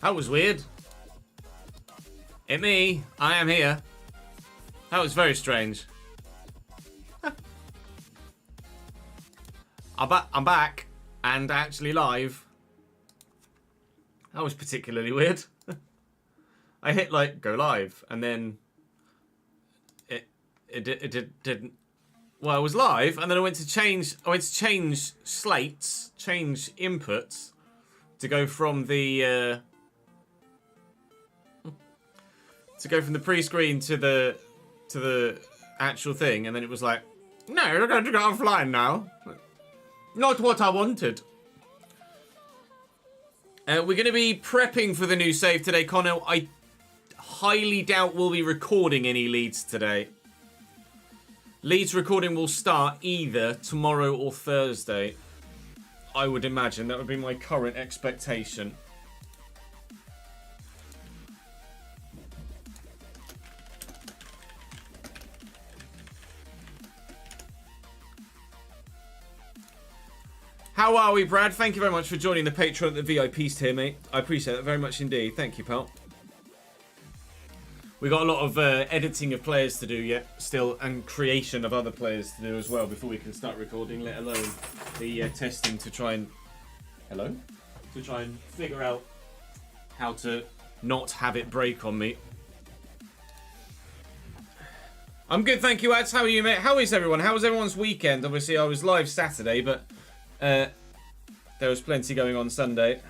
That was weird. It me. I am here. That was very strange. I'm back and actually live. That was particularly weird. I hit like go live and then it didn't. Well, I was live and then I went to change slates, change inputs to go from the pre-screen to the actual thing, and then it was like, no, you're going to go offline now. Not what I wanted. We're going to be prepping for the new save today, Connor. I highly doubt we'll be recording any leads today. Leads recording will start either tomorrow or Thursday. I would imagine. That would be my current expectation. How are we, Brad? Thank you very much for joining the Patreon at the VIPs tier, mate. I appreciate that very much indeed. Thank you, pal. We got a lot of editing of players to do yet, still, and creation of other players to do as well before we can start recording, let alone the testing to try and... Hello? To try and figure out how to not have it break on me. I'm good, thank you, Ads. How are you, mate? How is everyone? How was everyone's weekend? Obviously, I was live Saturday, but... there was plenty going on Sunday.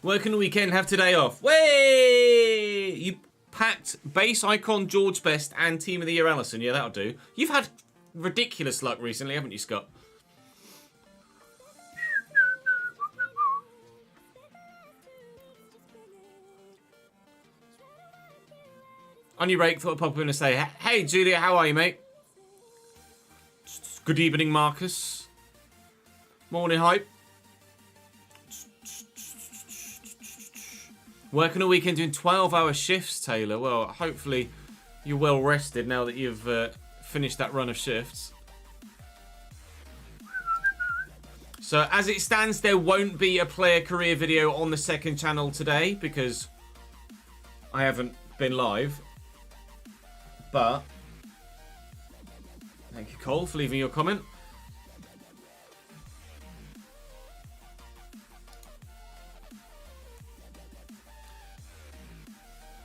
Working the weekend, have today off. Way! You packed base icon George Best and Team of the Year Allison. Yeah, that'll do. You've had ridiculous luck recently, haven't you, Scott? On your break, thought I'd pop in and say, hey, Julia, how are you, mate? Good evening, Marcus. Morning, hype. Working a weekend doing 12-hour shifts, Taylor. Well, hopefully you're well rested now that you've finished that run of shifts. So as it stands, there won't be a player career video on the second channel today because I haven't been live. But thank you, Cole, for leaving your comment.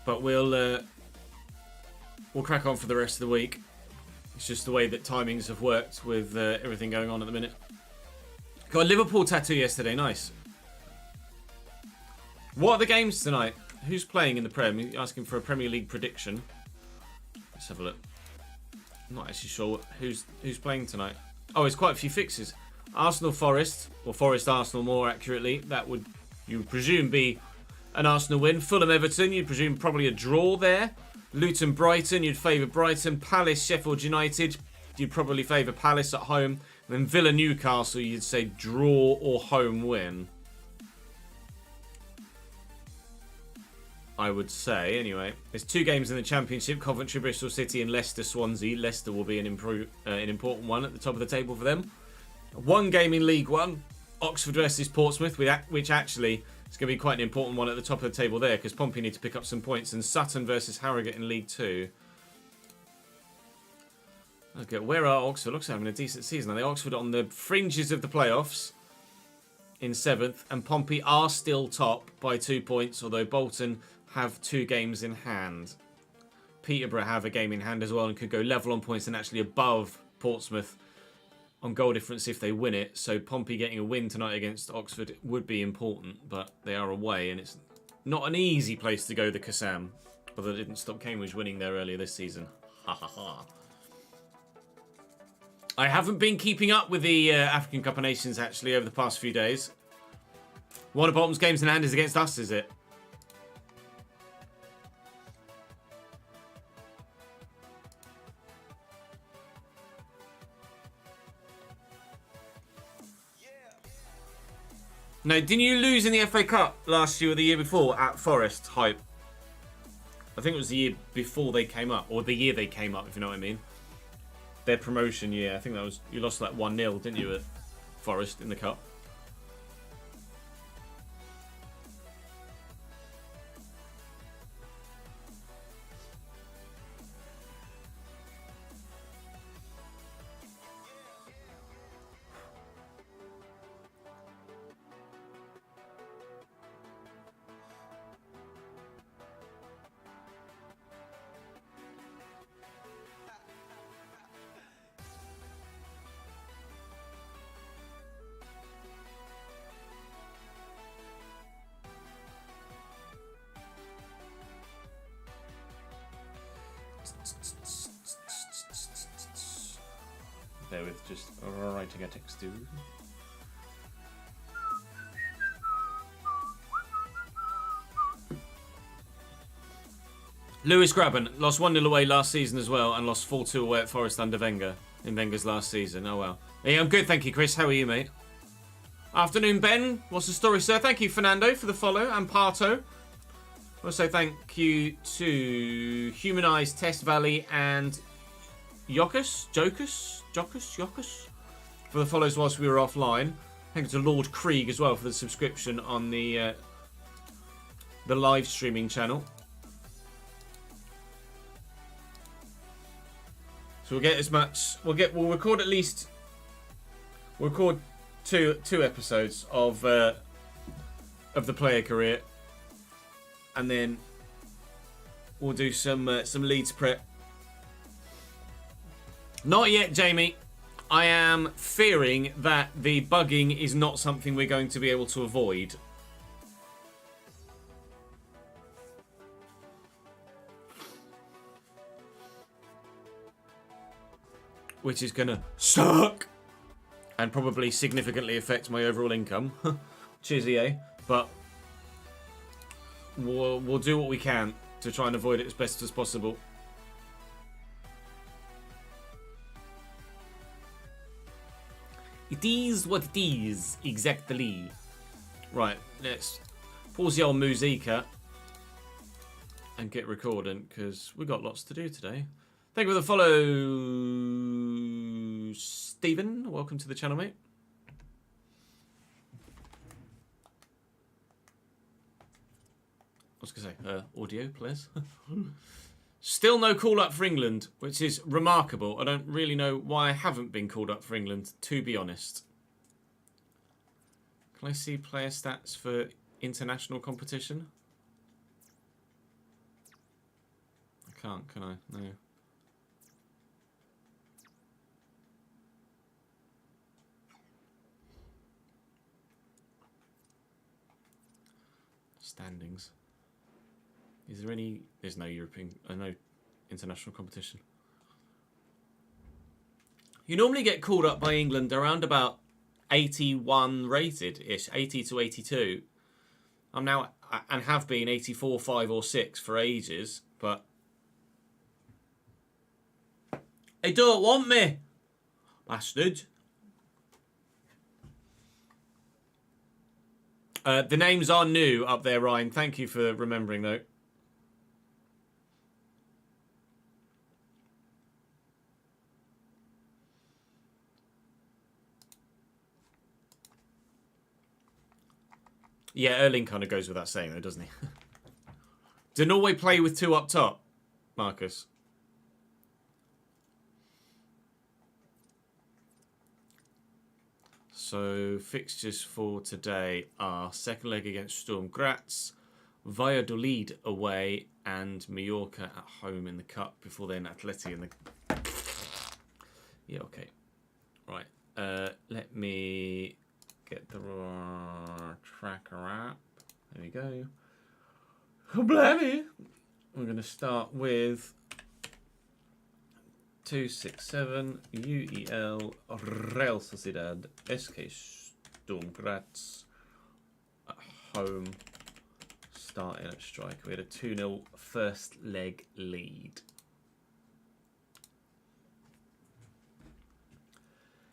But we'll crack on for the rest of the week. It's just the way that timings have worked with everything going on at the minute. Got a Liverpool tattoo yesterday, nice. What are the games tonight? Who's playing in the Prem? You're asking for a Premier League prediction. Let's have a look. I'm not actually sure who's playing tonight. Oh, there's quite a few fixes. Arsenal Forest, or Forest Arsenal more accurately. That would, you would presume, be an Arsenal win. Fulham Everton, you'd presume probably a draw there. Luton Brighton, you'd favour Brighton. Palace Sheffield United, you'd probably favour Palace at home. And then Villa Newcastle, you'd say draw or home win. I would say, anyway. There's two games in the Championship, Coventry, Bristol City and Leicester Swansea. Leicester will be an important one at the top of the table for them. One game in League One, Oxford versus Portsmouth, which actually... it's going to be quite an important one at the top of the table there because Pompey need to pick up some points. And Sutton versus Harrogate in League 2. Okay, where are Oxford? Oxford having a decent season. Are they? Oxford on the fringes of the playoffs in 7th. And Pompey are still top by 2 points, although Bolton have 2 games in hand. Peterborough have a game in hand as well and could go level on points and actually above Portsmouth on goal difference if they win it. So Pompey getting a win tonight against Oxford would be important, but they are away and it's not an easy place to go, the Kassam. Although it didn't stop Cambridge winning there earlier this season. Ha ha ha. I haven't been keeping up with the African Cup of Nations, actually, over the past few days. One of Bolton's games in hand is against us, is it? No, didn't you lose in the FA Cup last year or the year before at Forest? Hype. I think it was the year before they came up, or the year they came up, if you know what I mean. Their promotion year. I think that was, you lost like 1-0, didn't you, at Forest in the Cup? There with just writing a text to. Lewis Graben lost 1-0 away last season as well, and lost 4-2 away at Forest under Wenger in Wenger's last season. Oh well. Yeah, I'm good, thank you, Chris. How are you, mate? Afternoon, Ben. What's the story, sir? Thank you, Fernando, for the follow, and Parto. Also, thank you to Humanized Test Valley and Jokus for the follows whilst we were offline. Thank you to Lord Krieg as well for the subscription on the live streaming channel. So we'll get as much. We'll record at least. We'll record two episodes of the player career, and then we'll do some Leeds prep. Not yet, Jamie. I am fearing that the bugging is not something we're going to be able to avoid. Which is going to suck and probably significantly affect my overall income. Cheers, EA. But we'll do what we can to try and avoid it as best as possible. It is what it is, exactly. Right, let's pause the old musica and get recording, because we've got lots to do today. Thank you for the follow, Stephen. Welcome to the channel, mate. I was going to say, audio, please. Still no call up for England, which is remarkable. I don't really know why I haven't been called up for England, to be honest. Can I see player stats for international competition? I can't, can I? No. Standings. Is there any... There's no European... no international competition. You normally get called up by England around about 81 rated-ish. 80 to 82. I'm now... and have been 84, 5 or 6 for ages. But... they don't want me! Bastard. The names are new up there, Ryan. Thank you for remembering, though. Yeah, Erling kind of goes without saying, though, doesn't he? Do Norway play with 2 up top, Marcus? So, fixtures for today are second leg against Sturm Graz, Valladolid away, and Mallorca at home in the Cup, before then Atletico in the... Yeah, okay. Right, let me get the tracker app. There we go. Oh, blimey! We're going to start with 267 UEL Real Sociedad SK Sturm Graz at home, starting at striker. We had a 2-0 first leg lead.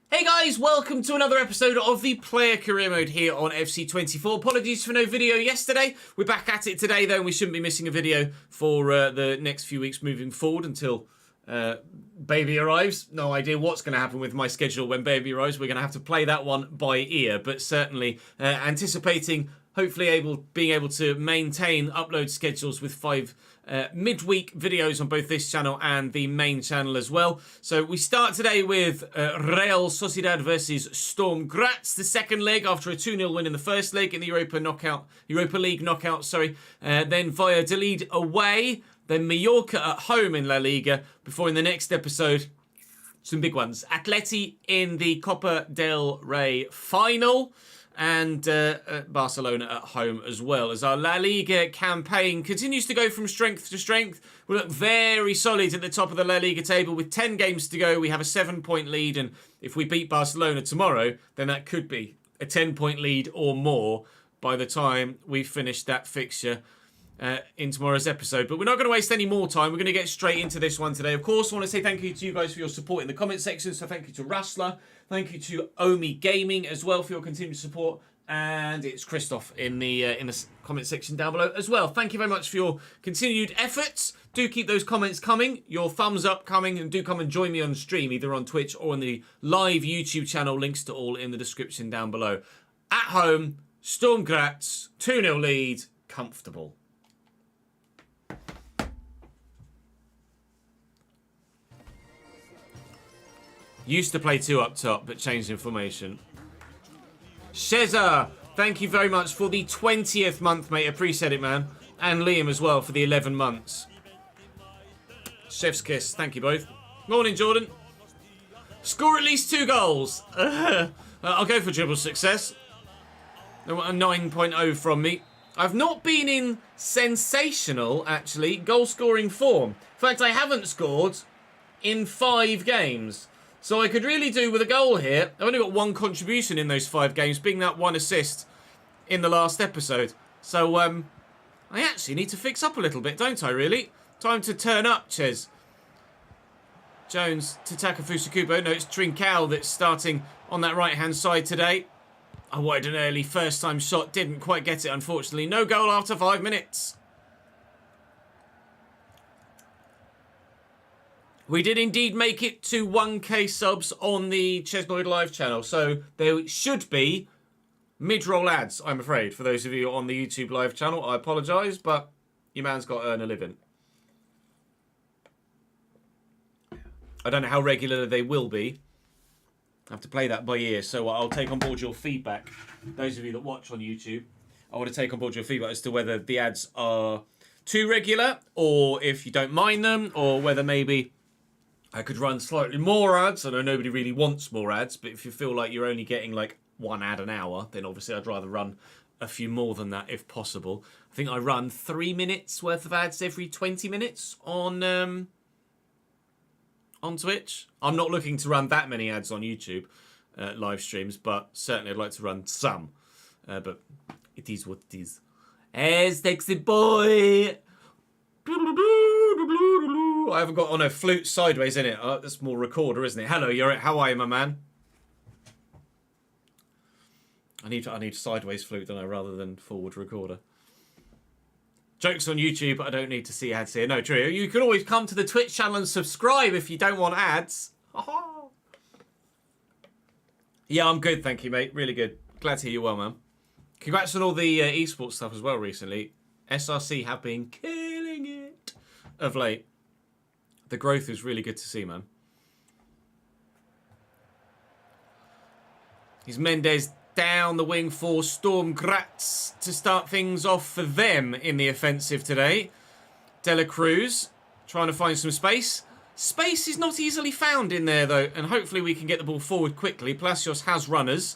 Hey guys, welcome to another episode of the Player Career Mode here on FC24. Apologies for no video yesterday. We're back at it today though, and we shouldn't be missing a video for the next few weeks moving forward until baby arrives. No idea what's going to happen with my schedule when baby arrives. We're going to have to play that one by ear, but certainly anticipating hopefully being able to maintain upload schedules with 5 midweek videos on both this channel and the main channel as well. So we start today with Real Sociedad versus Sturm Graz, the second leg after a 2-0 win in the first leg in the Europa League knockout. Then Valladolid away, then Mallorca at home in La Liga, before in the next episode some big ones. Atleti in the Coppa del Rey final, and Barcelona at home as well, as our La Liga campaign continues to go from strength to strength. We look very solid at the top of the La Liga table with 10 games to go. We have a 7-point lead, and if we beat Barcelona tomorrow, then that could be a 10-point lead or more by the time we finish that fixture in tomorrow's episode. But we're not going to waste any more time. We're going to get straight into this one today. Of course, I want to say thank you to you guys for your support in the comment section. So thank you to Rustler. Thank you to Omi Gaming as well for your continued support. And it's Christoph in the comment section down below as well. Thank you very much for your continued efforts. Do keep those comments coming, your thumbs up coming, and do come and join me on stream, either on Twitch or on the live YouTube channel. Links to all in the description down below. At home, Sturm Graz, 2-0 lead, comfortable. Used to play 2 up top, but changed in formation. Sheza, thank you very much for the 20th month, mate. Appreciate it, man. And Liam as well for the 11 months. Chef's kiss. Thank you both. Morning, Jordan. Score at least 2 goals. I'll go for triple success. A 9.0 from me. I've not been in sensational, actually, goal-scoring form. In fact, I haven't scored in 5 games. So I could really do with a goal here. I've only got 1 contribution in those 5 games, being that 1 assist in the last episode. So I actually need to fix up a little bit, don't I, really? Time to turn up, Ches. Jones to Takafusa Kubo. No, it's Trincao that's starting on that right-hand side today. I wanted an early first-time shot. Didn't quite get it, unfortunately. No goal after 5 minutes. We did indeed make it to 1k subs on the Chesnoid Live channel, so there should be mid-roll ads, I'm afraid, for those of you on the YouTube Live channel. I apologise, but your man's got to earn a living. I don't know how regular they will be. I have to play that by ear, so I'll take on board your feedback. Those of you that watch on YouTube, I want to take on board your feedback as to whether the ads are too regular, or if you don't mind them, or whether maybe I could run slightly more ads. I know nobody really wants more ads, but if you feel like you're only getting like 1 ad an hour, then obviously I'd rather run a few more than that if possible. I think I run 3 minutes worth of ads every 20 minutes on Twitch. I'm not looking to run that many ads on YouTube live streams, but certainly I'd like to run some. But it is what it is. Hey, sexy boy! I haven't got on a flute sideways, in it. That's more recorder, isn't it? Hello, you're how are you, my man? I need sideways flute, don't I, rather than forward recorder. Jokes on YouTube, but I don't need to see ads here. No, true. You can always come to the Twitch channel and subscribe if you don't want ads. Yeah, I'm good, thank you, mate. Really good. Glad to hear you well, man. Congrats on all the esports stuff as well recently. SRC have been killing it of late. The growth is really good to see, man. He's Mendes down the wing for Sturm Graz to start things off for them in the offensive today. De La Cruz trying to find some space. Space is not easily found in there, though, and hopefully we can get the ball forward quickly. Palacios has runners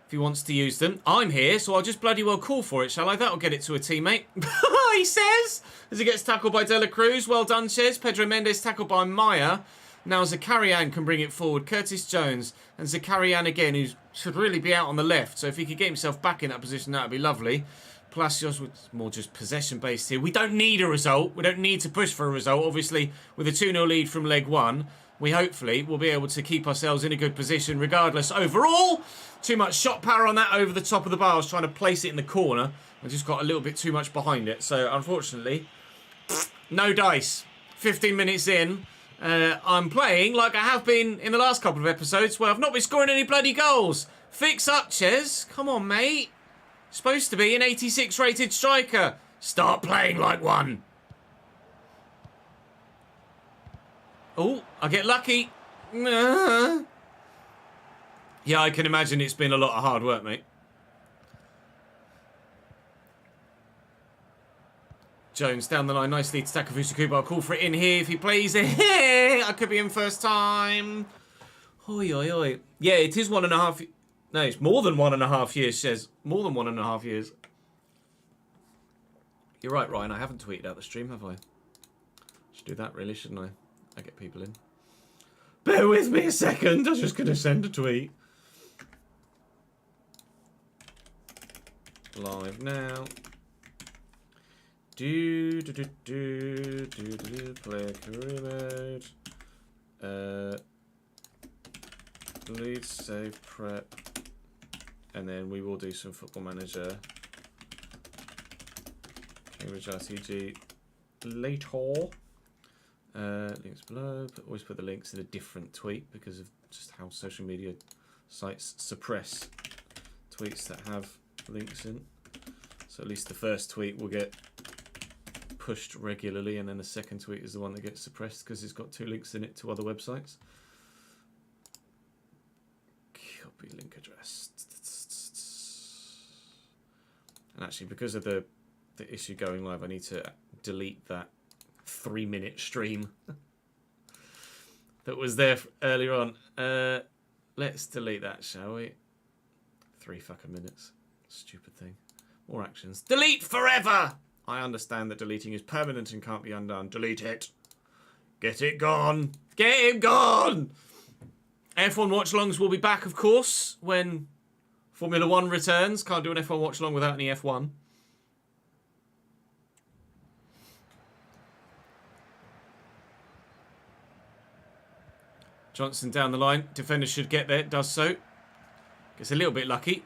if he wants to use them. I'm here, so I'll just bloody well call for it, shall I? That'll get it to a teammate. He says, as he gets tackled by De La Cruz. Well done, Ches. Pedro Mendes tackled by Maya. Now Zakarian can bring it forward. Curtis Jones and Zakarian again, who should really be out on the left. So if he could get himself back in that position, that would be lovely. Palacios was more just possession-based here. We don't need a result. We don't need to push for a result. Obviously, with a 2-0 lead from leg one, we hopefully will be able to keep ourselves in a good position regardless. Overall, too much shot power on that over the top of the bar. I was trying to place it in the corner. I just got a little bit too much behind it. So, unfortunately, no dice. 15 minutes in, I'm playing like I have been in the last couple of episodes where I've not been scoring any bloody goals. Fix up, Ches. Come on, mate. Supposed to be an 86 rated striker. Start playing like one. Oh, I get lucky. Yeah, I can imagine it's been a lot of hard work, mate. Jones down the line nicely to Takafusa Kuba. I'll call for it in here if he plays it. I could be in first time. Oi, oi, oi. Yeah, it is 1.5... No, it's more than 1.5 years, says. More than 1.5 years. You're right, Ryan. I haven't tweeted out the stream, have I? Should do that, really, shouldn't I? I get people in. Bear with me a second. I was just going to send a tweet. Live now. Player career mode. Lead, save, prep. And then we will do some Football Manager. Cambridge RTG later. Links below. Always put the links in a different tweet because of just how social media sites suppress tweets that have links in. So at least the first tweet will get pushed regularly, and then the second tweet is the one that gets suppressed because it's got 2 links in it to other websites. Copy link address. And actually, because of the issue going live, I need to delete that 3-minute stream that was there earlier on. Let's delete that, shall we? 3 fucking minutes. Stupid thing. More actions. Delete forever! I understand that deleting is permanent and can't be undone. Delete it. Get it gone. Get him gone! F1 watch-alongs will be back, of course, when Formula 1 returns. Can't do an F1 watch-along without any F1. Johnson down the line. Defender should get there. Does so. Gets a little bit lucky.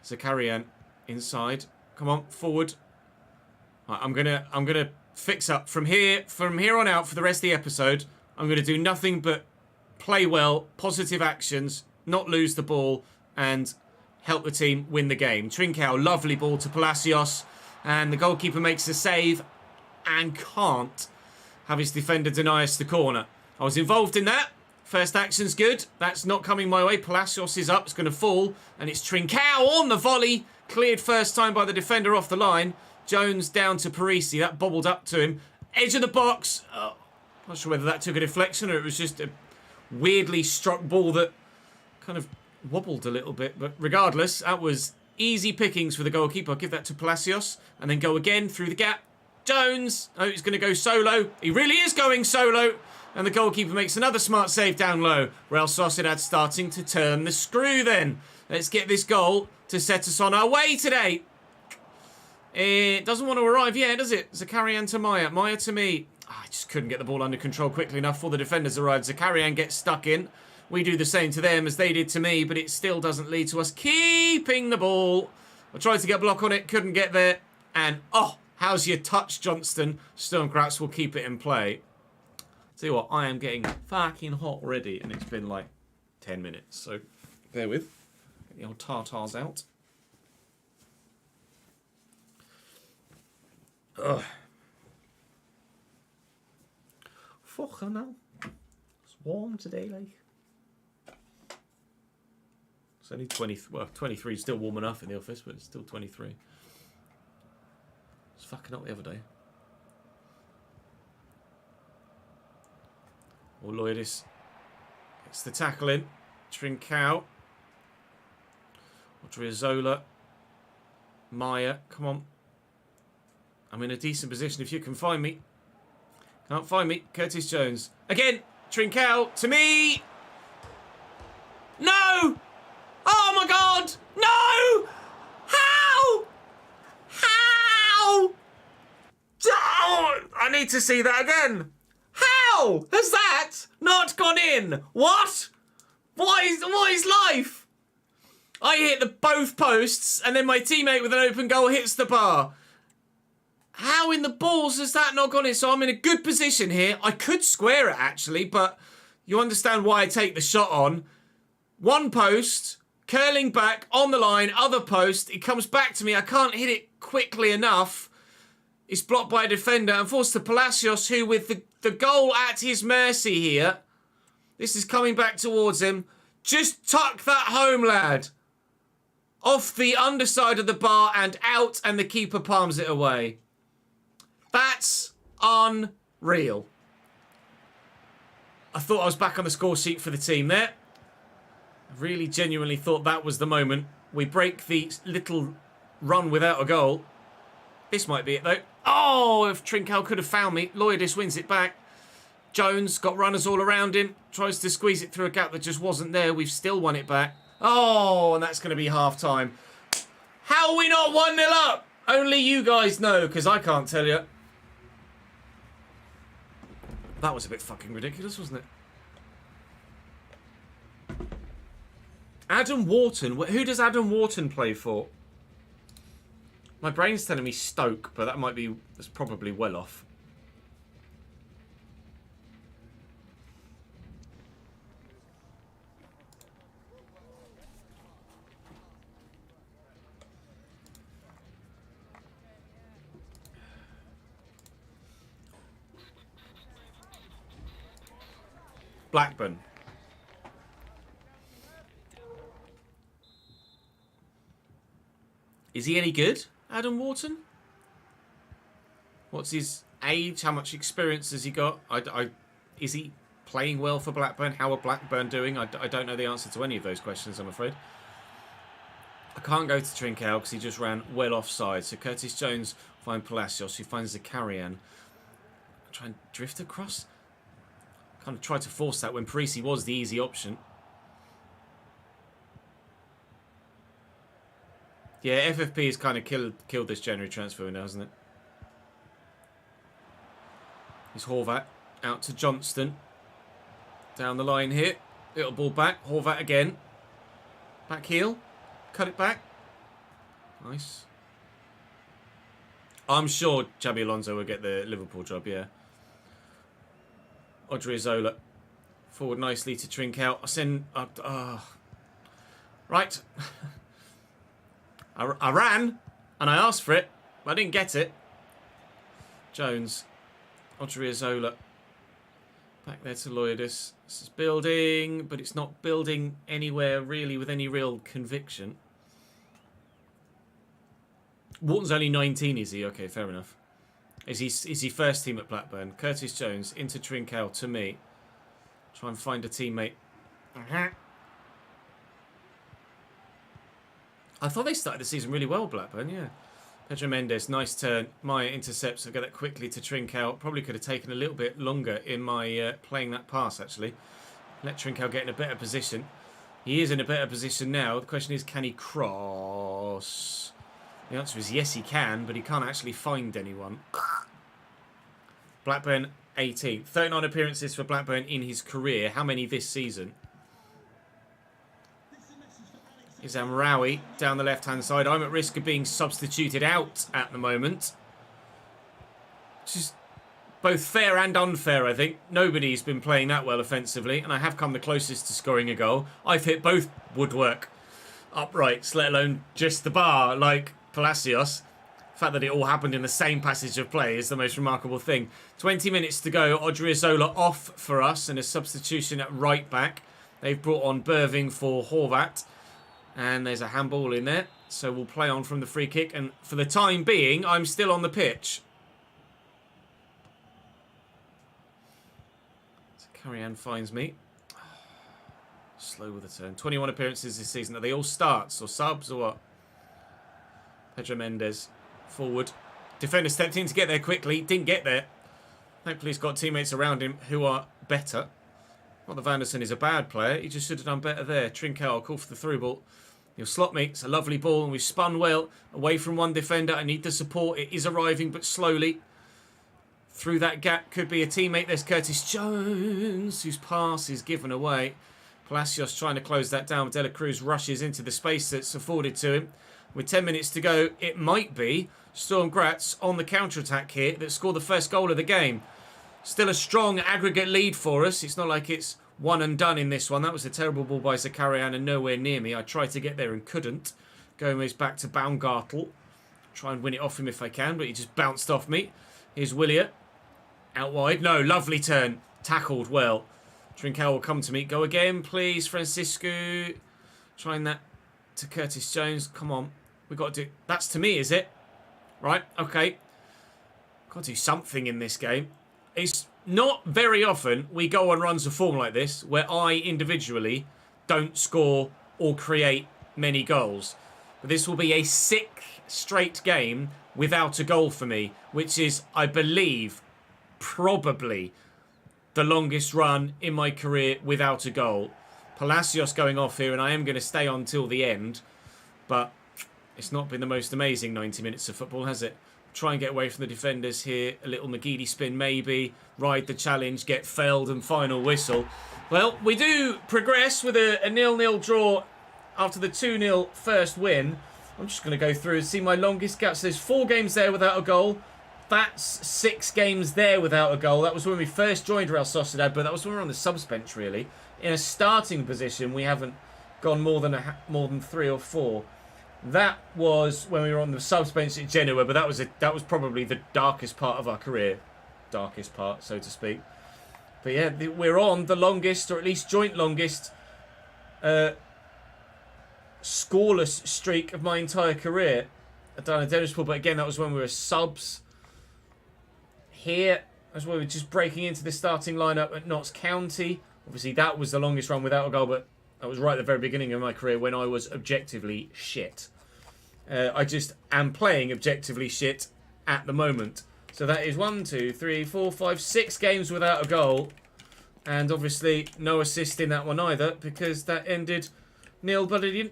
Zakarian inside. Come on, forward. Right, I'm gonna fix up from here on out for the rest of the episode. I'm gonna do nothing but play well, positive actions, not lose the ball, and help the team win the game. Trincao, lovely ball to Palacios, and the goalkeeper makes a save and can't have his defender deny us the corner. I was involved in that. First action's good. That's not coming my way. Palacios is up. It's going to fall. And it's Trincao on the volley. Cleared first time by the defender off the line. Jones down to Parisi. That bobbled up to him. Edge of the box. Not sure whether that took a deflection or it was just a weirdly struck ball that kind of wobbled a little bit. But regardless, that was easy pickings for the goalkeeper. I'll give that to Palacios. And then go again through the gap. Jones. Oh, he's going to go solo. He really is going solo. And the goalkeeper makes another smart save down low. Real Sociedad starting to turn the screw then. Let's get this goal to set us on our way today. It doesn't want to arrive yet, does it? Zakarian to Maya. Maya to me. I just couldn't get the ball under control quickly enough before the defenders arrived. Zakarian gets stuck in. We do the same to them as they did to me, but it still doesn't lead to us keeping the ball. I tried to get a block on it, couldn't get there. And, oh, how's your touch, Johnston? Sturmgratz will keep it in play. Tell you what, I am getting fucking hot already, and it's been like 10 minutes, so bear with. Get the old tartars out. Ugh. Fucking hell. It's warm today, like. It's only 20, well, 23 is still warm enough in the office, but it's still 23. It's fucking hot the other day. Or Loidis gets the tackle in. Trincao. Odriozola. Maya, come on. I'm in a decent position if you can find me. Can't find me. Curtis Jones. Again! Trincao to me. No! Oh my God! No! How? How? Oh, I need to see that again. How has that not gone in? What? What is life? I hit both posts and then my teammate with an open goal hits the bar. How in the balls has that not gone in? So I'm in a good position here. I could square it actually, but you understand why I take the shot on. One post, curling back, on the line, other post. It comes back to me. I can't hit it quickly enough. It's blocked by a defender and forced to Palacios, who with the goal at his mercy here. This is coming back towards him. Just tuck that home, lad. Off the underside of the bar and out, and the keeper palms it away. That's unreal. I thought I was back on the score sheet for the team there. I really genuinely thought that was the moment. We break the little run without a goal. This might be it though. Oh, if Trincao could have found me. Loyadis wins it back. Jones got runners all around him. Tries to squeeze it through a gap that just wasn't there. We've still won it back. Oh, and that's going to be half time. How are we not 1-0 up? Only you guys know, because I can't tell you. That was a bit fucking ridiculous, wasn't it? Adam Wharton. Who does Adam Wharton play for? My brain's telling me Stoke, but that's probably well off. Blackburn. Is he any good, Adam Wharton? What's his age? How much experience has he got? Is he playing well for Blackburn? How are Blackburn doing? I don't know the answer to any of those questions, I'm afraid. I can't go to Trincao because he just ran well offside. So Curtis Jones finds Palacios, who finds Zakarian. Try and drift across. Kind of tried to force that when Parisi was the easy option. Yeah, FFP has kind of killed this January transfer window, hasn't it? Here's Horvat out to Johnston. Down the line here. Little ball back. Horvat again. Back heel. Cut it back. Nice. I'm sure Xabi Alonso will get the Liverpool job, yeah. Odriozola. Forward nicely to Trincao. I send... Right. I ran, and I asked for it, but I didn't get it. Jones. Odriozola. Back there to Loyadis. This is building, but it's not building anywhere really with any real conviction. Wharton's only 19, is he? Okay, fair enough. Is he first team at Blackburn? Curtis Jones into Trincao to me. Try and find a teammate. I thought they started the season really well, Blackburn, yeah. Pedro Mendes, nice turn. Maya intercepts. I'll get that quickly to Trincao. Probably could have taken a little bit longer in my playing that pass, actually. Let Trincao get in a better position. He is in a better position now. The question is, can he cross? The answer is yes, he can, but he can't actually find anyone. Blackburn, 18. 39 appearances for Blackburn in his career. How many this season? Is Amraoui down the left-hand side. I'm at risk of being substituted out at the moment. Which is both fair and unfair, I think. Nobody's been playing that well offensively, and I have come the closest to scoring a goal. I've hit both woodwork uprights, let alone just the bar, like Palacios. The fact that it all happened in the same passage of play is the most remarkable thing. 20 minutes to go. Odriozola off for us, and a substitution at right back. They've brought on Burving for Horvat. And there's a handball in there. So we'll play on from the free kick. And for the time being, I'm still on the pitch. So Carrian finds me. Slow with the turn. 21 appearances this season. Are they all starts or subs or what? Pedro Mendes. Forward. Defender stepped in to get there quickly. Didn't get there. Thankfully he's got teammates around him who are better. Not that Vanderson is a bad player. He just should have done better there. Trinkel, I'll call for the through ball. He'll slot me. It's a lovely ball, and we've spun well away from one defender. I need the support. It is arriving, but slowly. Through that gap could be a teammate. There's Curtis Jones, whose pass is given away. Palacios trying to close that down. De La Cruz rushes into the space that's afforded to him. With 10 minutes to go, it might be Sturm Graz on the counter-attack here that scored the first goal of the game. Still a strong aggregate lead for us. It's not like it's one and done in this one. That was a terrible ball by Zakarian and nowhere near me. I tried to get there and couldn't. Gomez back to Baumgartel. Try and win it off him if I can, but he just bounced off me. Here's Willier. Out wide. No, lovely turn. Tackled well. Trinkel will come to me. Go again, please, Francisco. Trying that to Curtis Jones. Come on. We've got to do... That's to me, is it? Right, okay. Got to do something in this game. It's not very often we go on runs of form like this where I individually don't score or create many goals. But this will be a 6th straight game without a goal for me, which is, I believe, probably the longest run in my career without a goal. Palacios going off here, and I am going to stay on till the end. But it's not been the most amazing 90 minutes of football, has it? Try and get away from the defenders here. A little McGeady spin maybe. Ride the challenge, get felled, and final whistle. Well, we do progress with a 0-0 draw after the 2-0 first win. I'm just going to go through and see my longest gaps. There's 4 games there without a goal. That's 6 games there without a goal. That was when we first joined Real Sociedad, but that was when we were on the subs bench, really. In a starting position, we haven't gone more than 3 or 4. That was when we were on the subs bench at Genoa, but that was probably the darkest part of our career. Darkest part, so to speak. But yeah, we're on the longest, or at least joint longest, scoreless streak of my entire career at Dennispool. But again, that was when we were subs. Here, as we were just breaking into the starting lineup at Notts County. Obviously, that was the longest run without a goal, but that was right at the very beginning of my career when I was objectively shit. I just am playing objectively shit at the moment. So that is 1, 2, 3, 4, 5, 6 games without a goal. And obviously, no assist in that one either, because that ended nil bloody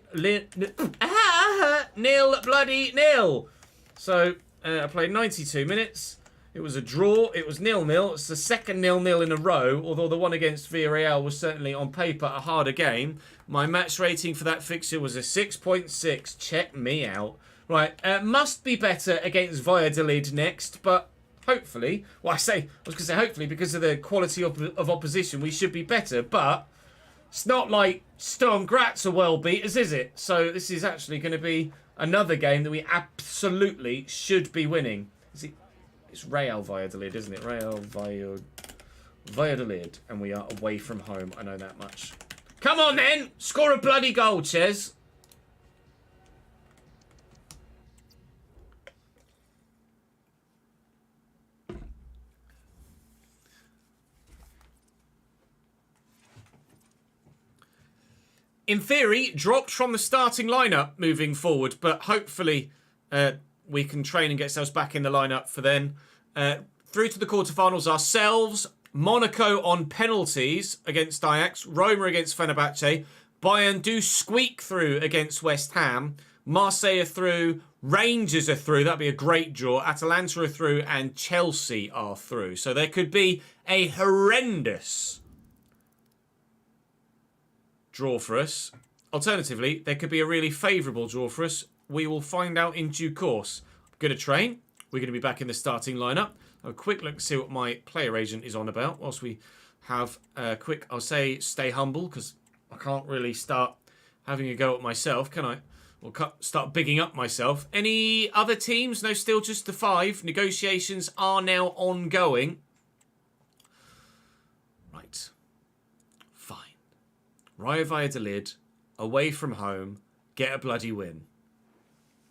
nil. So I played 92 minutes. It was a draw. It was 0-0. It's the second 0-0 in a row, although the one against Villarreal was certainly on paper a harder game. My match rating for that fixture was a 6.6. Check me out. Right, must be better against Valladolid next, but hopefully, well, I was going to say hopefully because of the quality of opposition, we should be better, but it's not like Sturm Graz are world beaters, is it? So this is actually going to be another game that we absolutely should be winning. It's Real Valladolid, isn't it? Real Valladolid. And we are away from home. I know that much. Come on, then! Score a bloody goal, Ches. In theory, dropped from the starting lineup moving forward, but hopefully we can train and get ourselves back in the lineup for then. Through to the quarterfinals ourselves. Monaco on penalties against Ajax. Roma against Fenerbahce. Bayern do squeak through against West Ham. Marseille are through. Rangers are through. That'd be a great draw. Atalanta are through. And Chelsea are through. So there could be a horrendous draw for us. Alternatively, there could be a really favourable draw for us. We will find out in due course. I'm going to train. We're going to be back in the starting lineup. A quick look to see what my player agent is on about. Whilst we have a quick, I'll say, stay humble, because I can't really start having a go at myself, can I? Or start bigging up myself. Any other teams? No, still just the 5. Negotiations are now ongoing. Right. Fine. Rayo Valladolid, away from home, get a bloody win.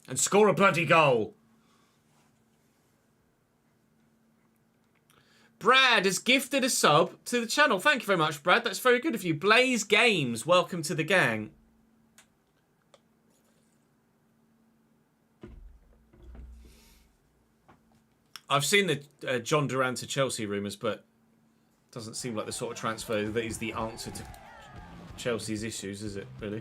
And score a bloody goal. Brad has gifted a sub to the channel. Thank you very much, Brad. That's very good of you. Blaze Games, welcome to the gang. I've seen the John Duran to Chelsea rumours, but Doesn't seem like the sort of transfer that is the answer to Chelsea's issues, is it, really?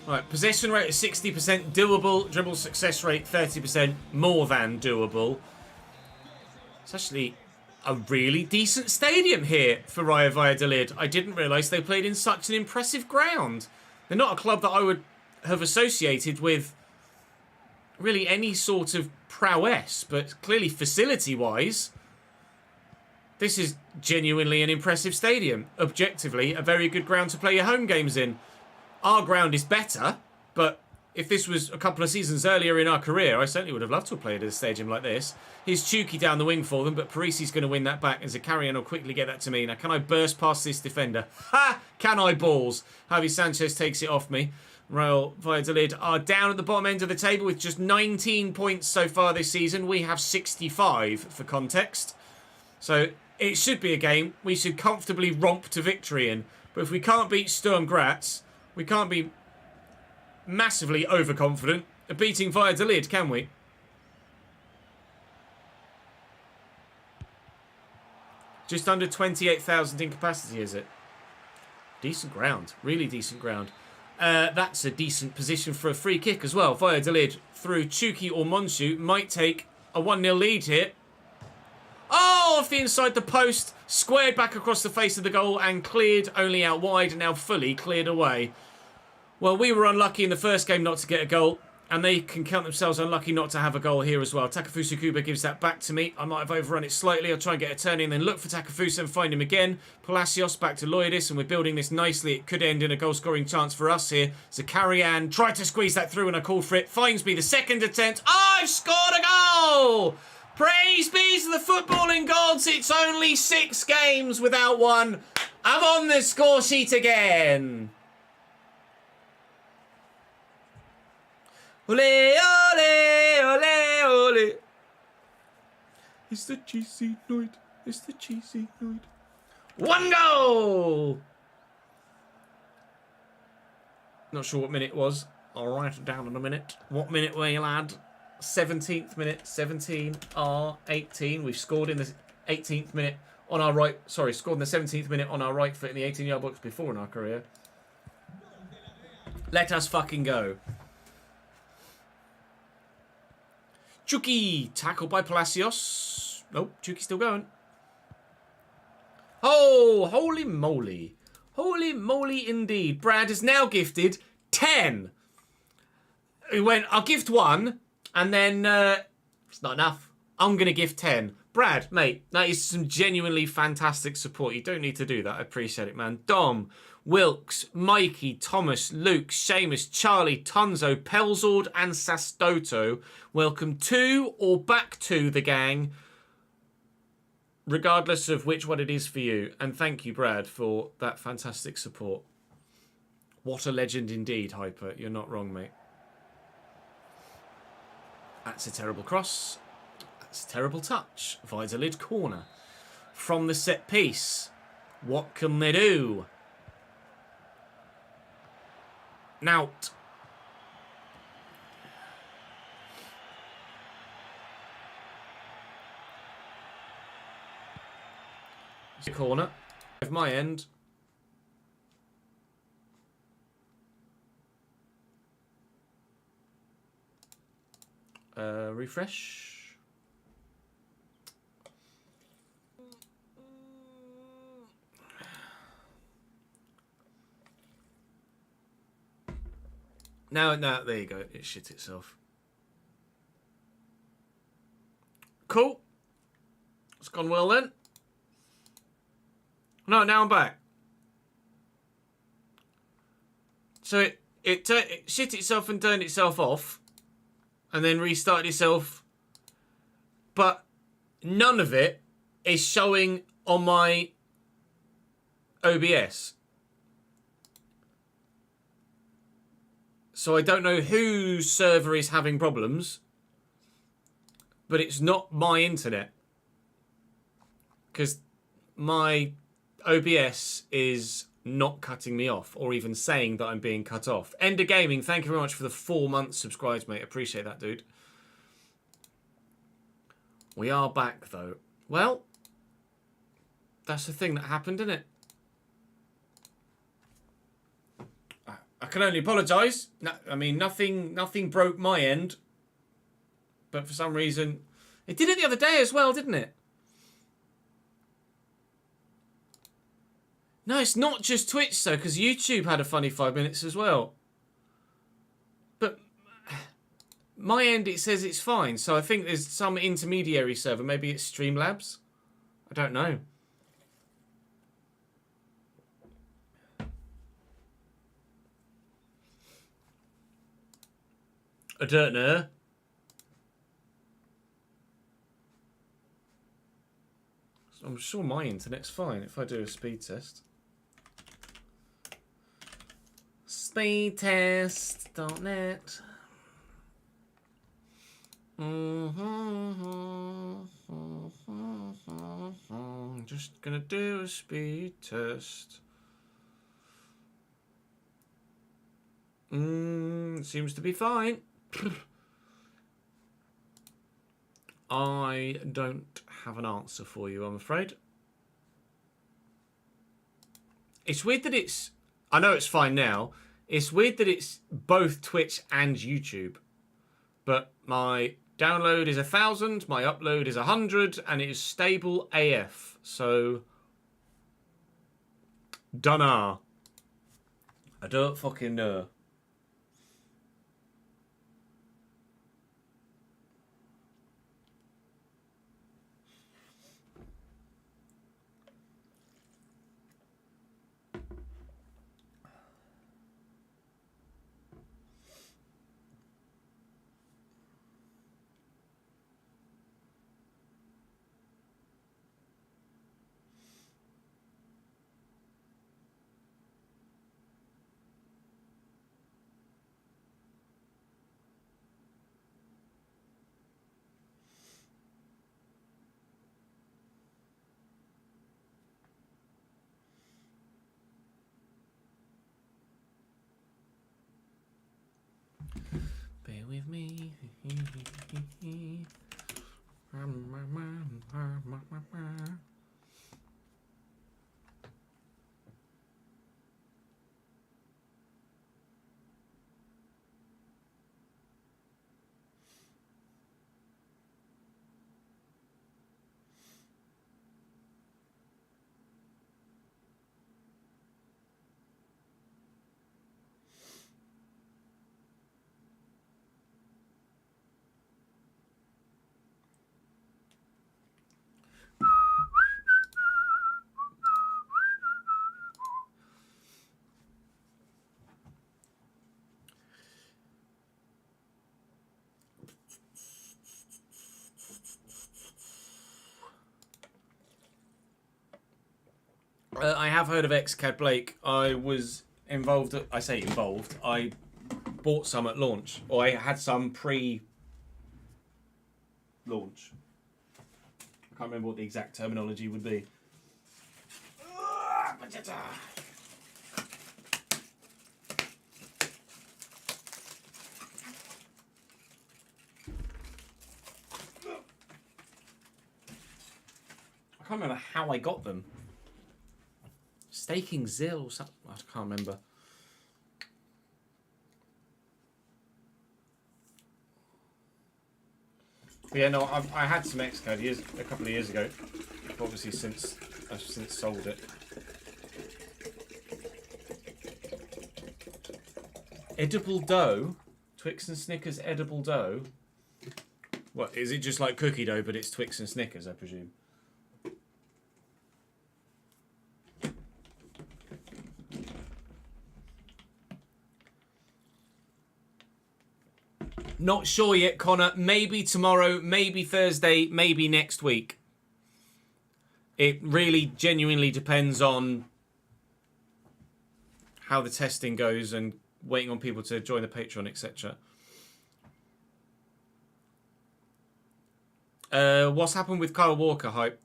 Right, possession rate is 60% doable, dribble success rate 30% more than doable. It's actually a really decent stadium here for Rayo Valladolid. I didn't realise they played in such an impressive ground. They're not a club that I would have associated with really any sort of prowess, but clearly facility-wise, this is genuinely an impressive stadium. Objectively, a very good ground to play your home games in. Our ground is better, but if this was a couple of seasons earlier in our career, I certainly would have loved to have played at a stadium like this. Here's Chuki down the wing for them, but Parisi's going to win that back, and Zakarian will quickly get that to me. Now, can I burst past this defender? Ha! Can I balls? Javi Sanchez takes it off me. Real Valladolid are down at the bottom end of the table with just 19 points so far this season. We have 65 for context. So it should be a game we should comfortably romp to victory in. But if we can't beat Sturm Graz, we can't be massively overconfident of beating Valladolid, can we? Just under 28,000 in capacity, is it? Decent ground. Really decent ground. That's a decent position for a free kick as well. Valladolid through Chuki or Monshu might take a 1-0 lead here. Oh, off the inside the post. Squared back across the face of the goal and cleared only out wide and now fully cleared away. Well, we were unlucky in the first game not to get a goal, and they can count themselves unlucky not to have a goal here as well. Takafusa Kuba gives that back to me. I might have overrun it slightly. I'll try and get a turn in, then look for Takafusa and find him again. Palacios back to Loidis, and we're building this nicely. It could end in a goal-scoring chance for us here. Zakarian tried to squeeze that through, and I call for it. Finds me the second attempt. Oh, I've scored a goal! Praise be to the footballing gods. It's only 6 games without one. I'm on the score sheet again. Ole, ole, ole, ole. It's the cheesy night. It's the cheesy night. 1 goal! Not sure what minute it was. I'll write it down in a minute. What minute were you, lad? 17th minute, 17, R, 18. We've scored in the 18th minute on our right. Sorry, scored in the 17th minute on our right foot in the 18-yard box before in our career. Let us fucking go. Chuki, tackled by Palacios. Nope, Chuki's still going. Oh, holy moly. Holy moly indeed. Brad is now gifted 10. He went, I'll gift 1, and then it's not enough. I'm going to gift 10. Brad, mate, that is some genuinely fantastic support. You don't need to do that. I appreciate it, man. Dom, Wilkes, Mikey, Thomas, Luke, Seamus, Charlie, Tunzo, Pelzord, and Sastoto. Welcome to or back to the gang, regardless of which one it is for you. And thank you, Brad, for that fantastic support. What a legend indeed, Hyper. You're not wrong, mate. That's a terrible cross. That's a terrible touch. Valladolid corner. From the set piece. What can they do? Nout. Corner. Of my end. Refresh. Now, there you go. It shit itself. Cool. It's gone well then. No, now I'm back. So it shit itself and turned itself off. And then restarted itself. But none of it is showing on my OBS. So I don't know whose server is having problems. But it's not my internet. Because my OBS is not cutting me off or even saying that I'm being cut off. Ender Gaming, thank you very much for the 4 months subscribed, mate. Appreciate that, dude. We are back, though. Well, that's the thing that happened, isn't it? I can only apologise. No, I mean, nothing broke my end. But for some reason... It did it the other day as well, didn't it? No, it's not just Twitch, though, because YouTube had a funny 5 minutes as well. But my end, it says it's fine. So I think there's some intermediary server. Maybe it's Streamlabs. I don't know. I don't know. I'm sure my internet's fine if I do a speed test. Speedtest.net. Just gonna do a speed test. Seems to be fine. I don't have an answer for you, I'm afraid. It's weird that it's... I know it's fine now. It's weird that it's both Twitch and YouTube. But my download is 1,000, my upload is 100, and it is stable AF. So... Dunno. I don't fucking know. Bear with me. I have heard of XCAD Blake. I was involved. I say involved. I bought some at launch, or I had some pre-launch. I can't remember what the exact terminology would be. I can't remember how I got them. Staking Zill or something. I can't remember. But yeah, no, I had some XCAD a couple of years ago. Obviously, since I've since sold it. Edible dough, Twix and Snickers edible dough. What is it? Just like cookie dough, but it's Twix and Snickers, I presume. Not sure yet, Connor. Maybe tomorrow, maybe Thursday, maybe next week. It really genuinely depends on how the testing goes and waiting on people to join the Patreon, etc. What's happened with Kyle Walker, Hype?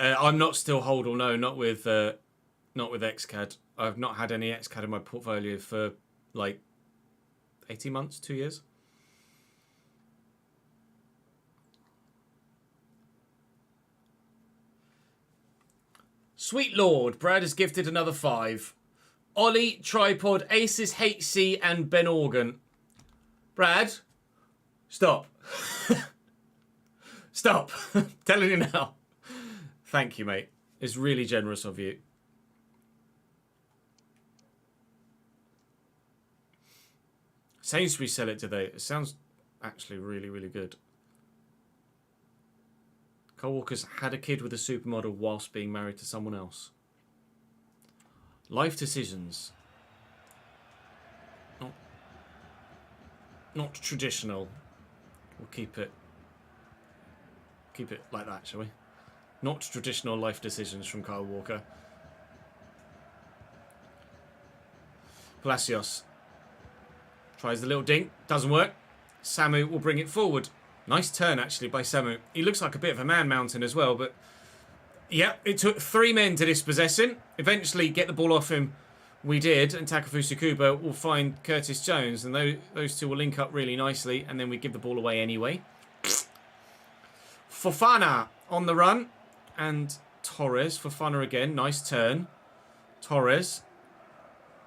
I'm not still hold or no, not with XCAD. I've not had any XCAD in my portfolio for like 18 months, 2 years. Sweet Lord, Brad has gifted another 5. Ollie, Tripod, Aces, HC, and Ben Organ. Brad, stop. Stop. I'm telling you now. Thank you, mate. It's really generous of you. Sainsbury's sell it today. It sounds actually really, really good. Cole Walker's had a kid with a supermodel whilst being married to someone else. Life decisions. Not traditional. We'll keep it like that, shall we? Not traditional life decisions from Kyle Walker. Palacios tries the little dink, doesn't work. Samu will bring it forward. Nice turn actually by Samu. He looks like a bit of a man mountain as well, but yeah, it took 3 men to dispossess him. Eventually get the ball off him. We did, and Takefusa Kubo will find Curtis Jones, and those two will link up really nicely, and then we give the ball away anyway. Fofana on the run, and Torres. Fofana again, nice turn. Torres.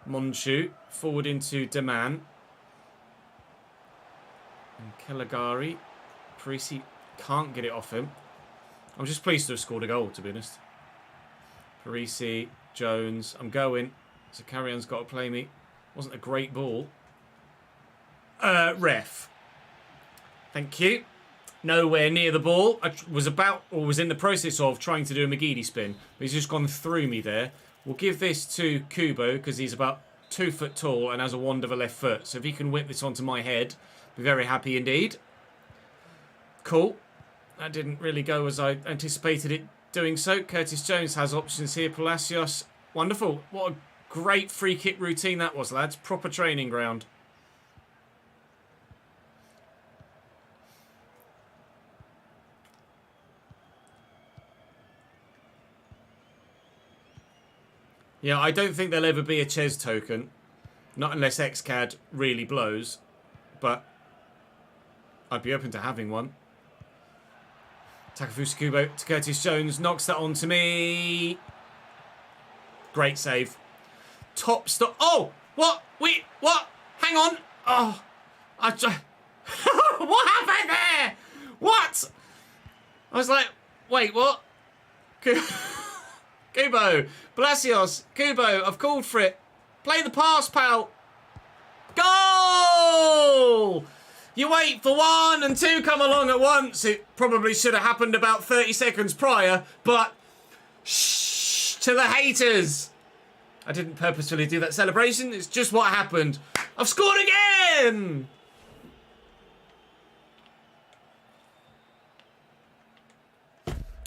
Monchu, forward into Deman. And Caligari. Parisi can't get it off him. I'm just pleased to have scored a goal, to be honest. Parisi, Jones, I'm going. Zakarian's got to play me. Wasn't a great ball. Ref. Thank you. Nowhere near the ball. I was in the process of trying to do a McGeady spin, but he's just gone through me there. We'll give this to Kubo because he's about 2 foot tall and has a wand of a left foot. So if he can whip this onto my head, I'll be very happy indeed. Cool. That didn't really go as I anticipated it doing so. Curtis Jones has options here. Palacios. Wonderful. What a great free kick routine that was, lads. Proper training ground. Yeah, I don't think there'll ever be a Ches token. Not unless XCAD really blows. But I'd be open to having one. Takefusa Kubo to Curtis Jones. Knocks that on to me. Great save. Top stop. Oh! What? Wait, what? Hang on. Oh. What happened there? What? I was like, wait, what? Kubo. Palacios. Kubo. I've called for it. Play the pass, pal. Goal! You wait for 1 and 2 come along at once. It probably should have happened about 30 seconds prior, but shh to the haters. I didn't purposefully do that celebration. It's just what happened. I've scored again!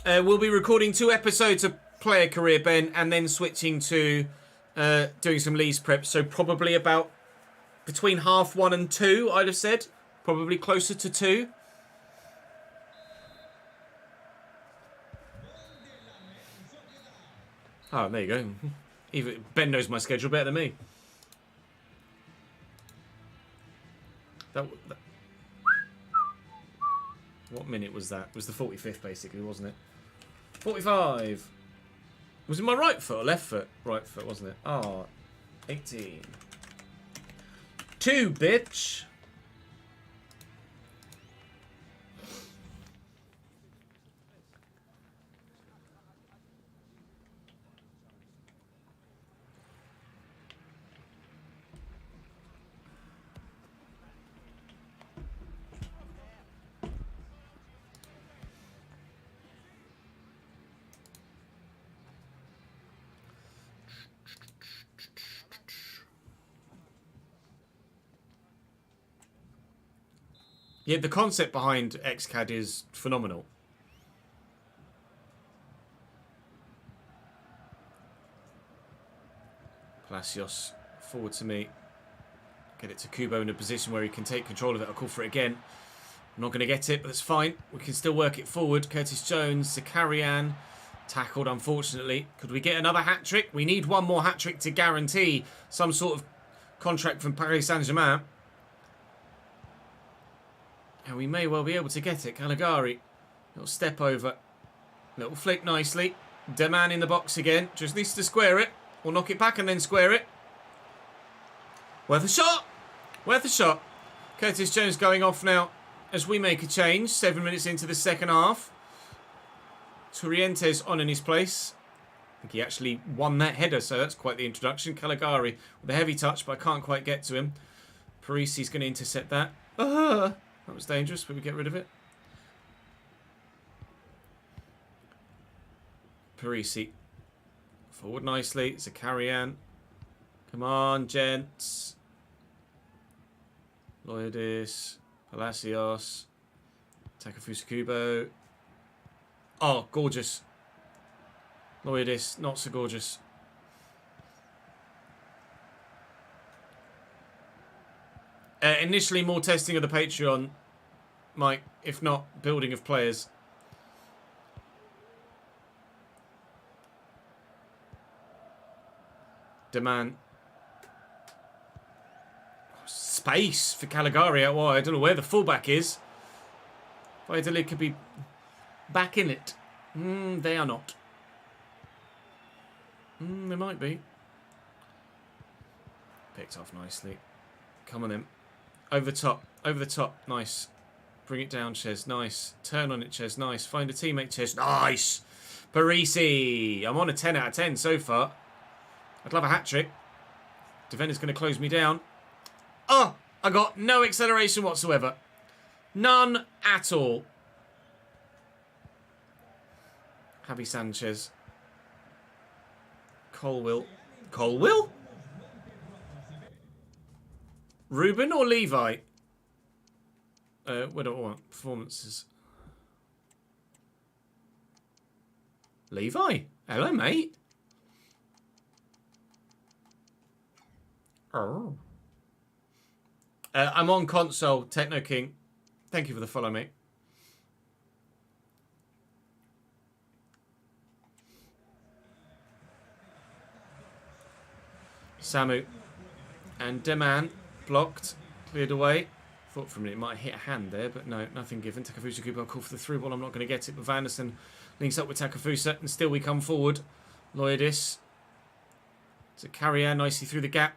We'll be recording 2 episodes of Player Career, Ben, and then switching to doing some Leeds prep. So probably about between 1:30 and 2, I'd have said. Probably closer to 2. Oh, there you go. Even Ben knows my schedule better than me. That what minute was that? It was the 45th, basically, wasn't it? 45. Was it my right foot or left foot? Right foot, wasn't it? Oh, 18. 2, bitch. Yeah, the concept behind XCAD is phenomenal. Palacios forward to me. Get it to Kubo in a position where he can take control of it. I'll call for it again. I'm not going to get it, but that's fine. We can still work it forward. Curtis Jones, Zakarian, Tackled, unfortunately. Could we get another hat-trick? We need one more hat-trick to guarantee some sort of contract from Paris Saint-Germain. And we may well be able to get it. Caligari. Little step over. Little flick nicely. Deman in the box again. Just needs to square it. Or knock it back and then square it. Worth a shot. Worth a shot. Curtis Jones going off now as we make a change. 7 minutes into the second half. Torrientes on in his place. I think he actually won that header, so that's quite the introduction. Caligari with a heavy touch, but I can't quite get to him. Parisi's going to intercept that. That was dangerous, but we get rid of it. Parisi. Forward nicely. It's a carry-on. Come on, gents. Loyadis. Palacios. Takefusa Kubo. Oh, gorgeous. Loyadis, not so gorgeous. Initially, more testing of the Patreon, Mike, if not building of players. Demand. Space for Caligari out wide. I don't know where the fullback is. Valladolid could be back in it. They are not. They might be. Picked off nicely. Come on then. Over the top. Over the top. Nice. Bring it down, Ches. Nice. Turn on it, Ches. Nice. Find a teammate, Ches. Nice. Parisi. I'm on a 10 out of 10 so far. I'd love a hat-trick. Defender's going to close me down. Oh! I got no acceleration whatsoever. None at all. Javi Sanchez. Colwill. Colwill? Ruben or Levi? What do I want? Performances. Levi? Hello, mate. Oh. I'm on console, Techno King. Thank you for the follow, mate. Samu. And Deman. Blocked. Cleared away. Thought for a minute it might hit a hand there, but no, nothing given. Takefusa Kubo call for the through ball. I'm not going to get it, but Vanderson links up with Takefusa, and still we come forward. Loyadis. To carry out nicely through the gap.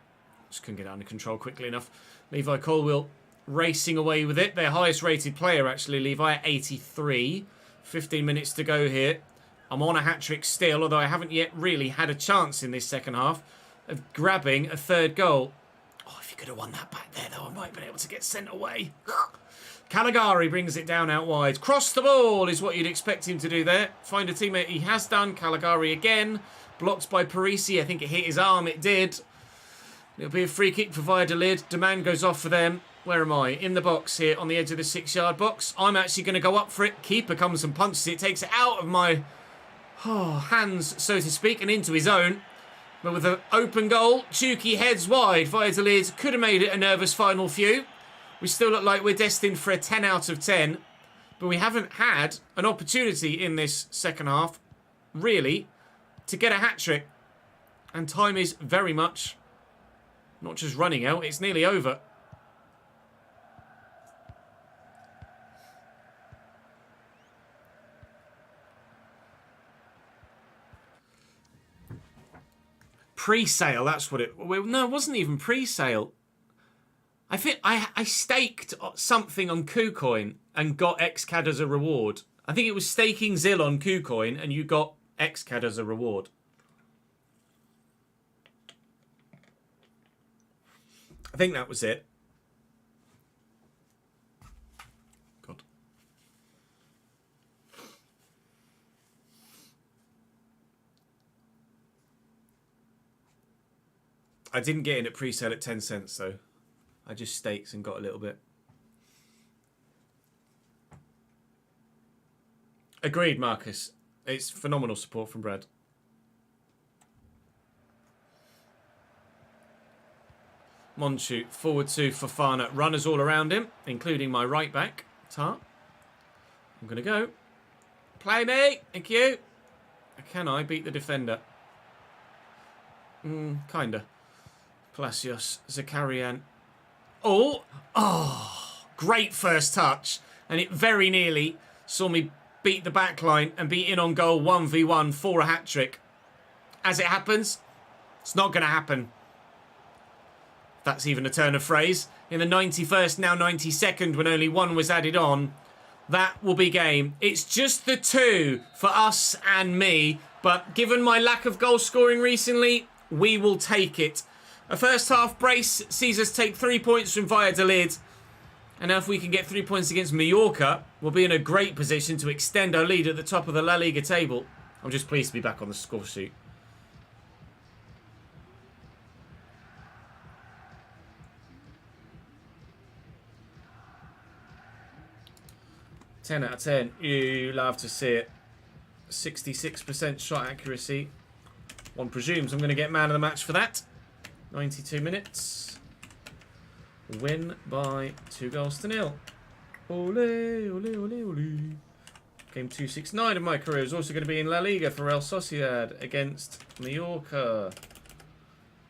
Just couldn't get it under control quickly enough. Levi Colwill racing away with it. Their highest rated player, actually, Levi, at 83. 15 minutes to go here. I'm on a hat-trick still, although I haven't yet really had a chance in this second half of grabbing a third goal. Oh, if you could have won that back there, though, I might have been able to get sent away. Caligari brings it down out wide. Cross the ball is what you'd expect him to do there. Find a teammate. He has done. Caligari again. Blocked by Parisi. I think it hit his arm. It did. It'll be a free kick for Valladolid. Demand goes off for them. Where am I? In the box here on the edge of the 6-yard box. I'm actually going to go up for it. Keeper comes and punches it. Takes it out of my hands, so to speak, and into his own. But with an open goal, Chuki heads wide. Valladolid could have made it a nervous final few. We still look like we're destined for a 10 out of 10. But we haven't had an opportunity in this second half, really, to get a hat-trick. And time is very much not just running out, it's nearly over. Pre-sale, that's what it... Well, no, it wasn't even pre-sale. I think I staked something on KuCoin and got XCAD as a reward. I think it was staking ZIL on KuCoin and you got XCAD as a reward. I think that was it. God. I didn't get in at pre-sale at 10 cents though. I just staked and got a little bit. Agreed, Marcus. It's phenomenal support from Brad. Monchu, forward to Fofana. Runners all around him, including my right back, Tart. I'm going to go. Play me. Thank you. Can I beat the defender? Kinda. Palacios, Zakarian. Oh! Oh! Great first touch. And it very nearly saw me beat the back line and be in on goal 1v1 for a hat-trick. As it happens, it's not going to happen. That's even a turn of phrase. In the 91st, now 92nd, when only one was added on, that will be game. It's just the 2 for us and me, but given my lack of goal scoring recently, we will take it. A first half brace sees us take 3 points from Valladolid, and now if we can get 3 points against Mallorca, we'll be in a great position to extend our lead at the top of the La Liga table. I'm just pleased to be back on the score sheet. Ten out of 10. You love to see it. 66% shot accuracy. One presumes I'm going to get man of the match for that. 92 minutes. Win by 2-0. Ole, ole, ole, ole. Game 269 of my career is also going to be in La Liga for Real Sociedad against Mallorca.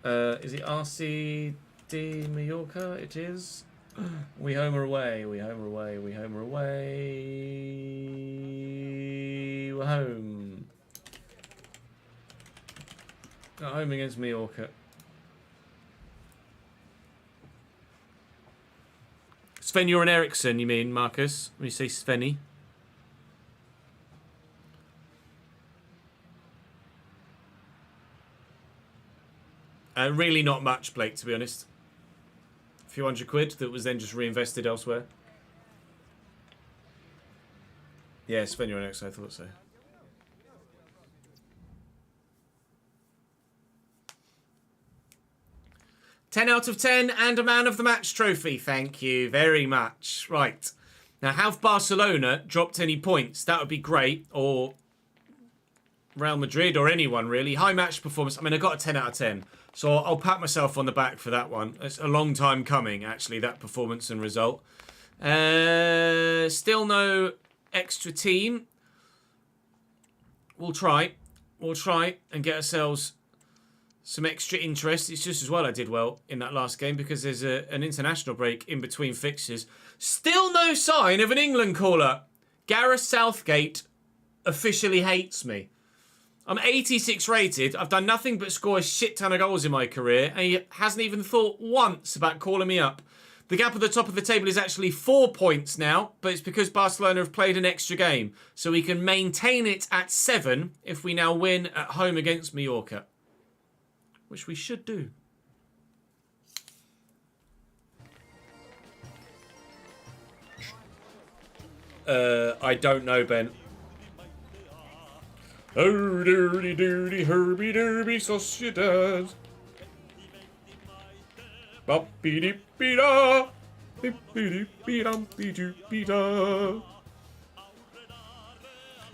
Is it RCD Mallorca? It is. We homer away, we homer away, we homer away. We're home. At home against Mallorca. Sven-Göran Eriksson, you mean, Marcus? When you say Svenny? Really not much, Blake, to be honest. A few £100 that was then just reinvested elsewhere. Yeah, Sven-Göran Eriksson, I thought so. $10 out of 10 and a man of the match trophy. Thank you very much. Right. Now, have Barcelona dropped any points? That would be great. Or Real Madrid or anyone, really. High match performance. I mean, I got a 10 out of 10. So I'll pat myself on the back for that one. It's a long time coming, actually, that performance and result. Still no extra team. We'll try. We'll try and get ourselves some extra interest. It's just as well I did well in that last game because there's an international break in between fixtures. Still no sign of an England caller. Gareth Southgate officially hates me. I'm 86 rated. I've done nothing but score a shit ton of goals in my career, and he hasn't even thought once about calling me up. The gap at the top of the table is actually 4 points now, but it's because Barcelona have played an extra game. So we can maintain it at 7 if we now win at home against Mallorca. Which we should do. I don't know, Ben. Oh, dirty, dirty, herby, derby, Sociedad. Bop-be-dee-be-da. Bip-be-dee-be-dum-be-doo-be-da.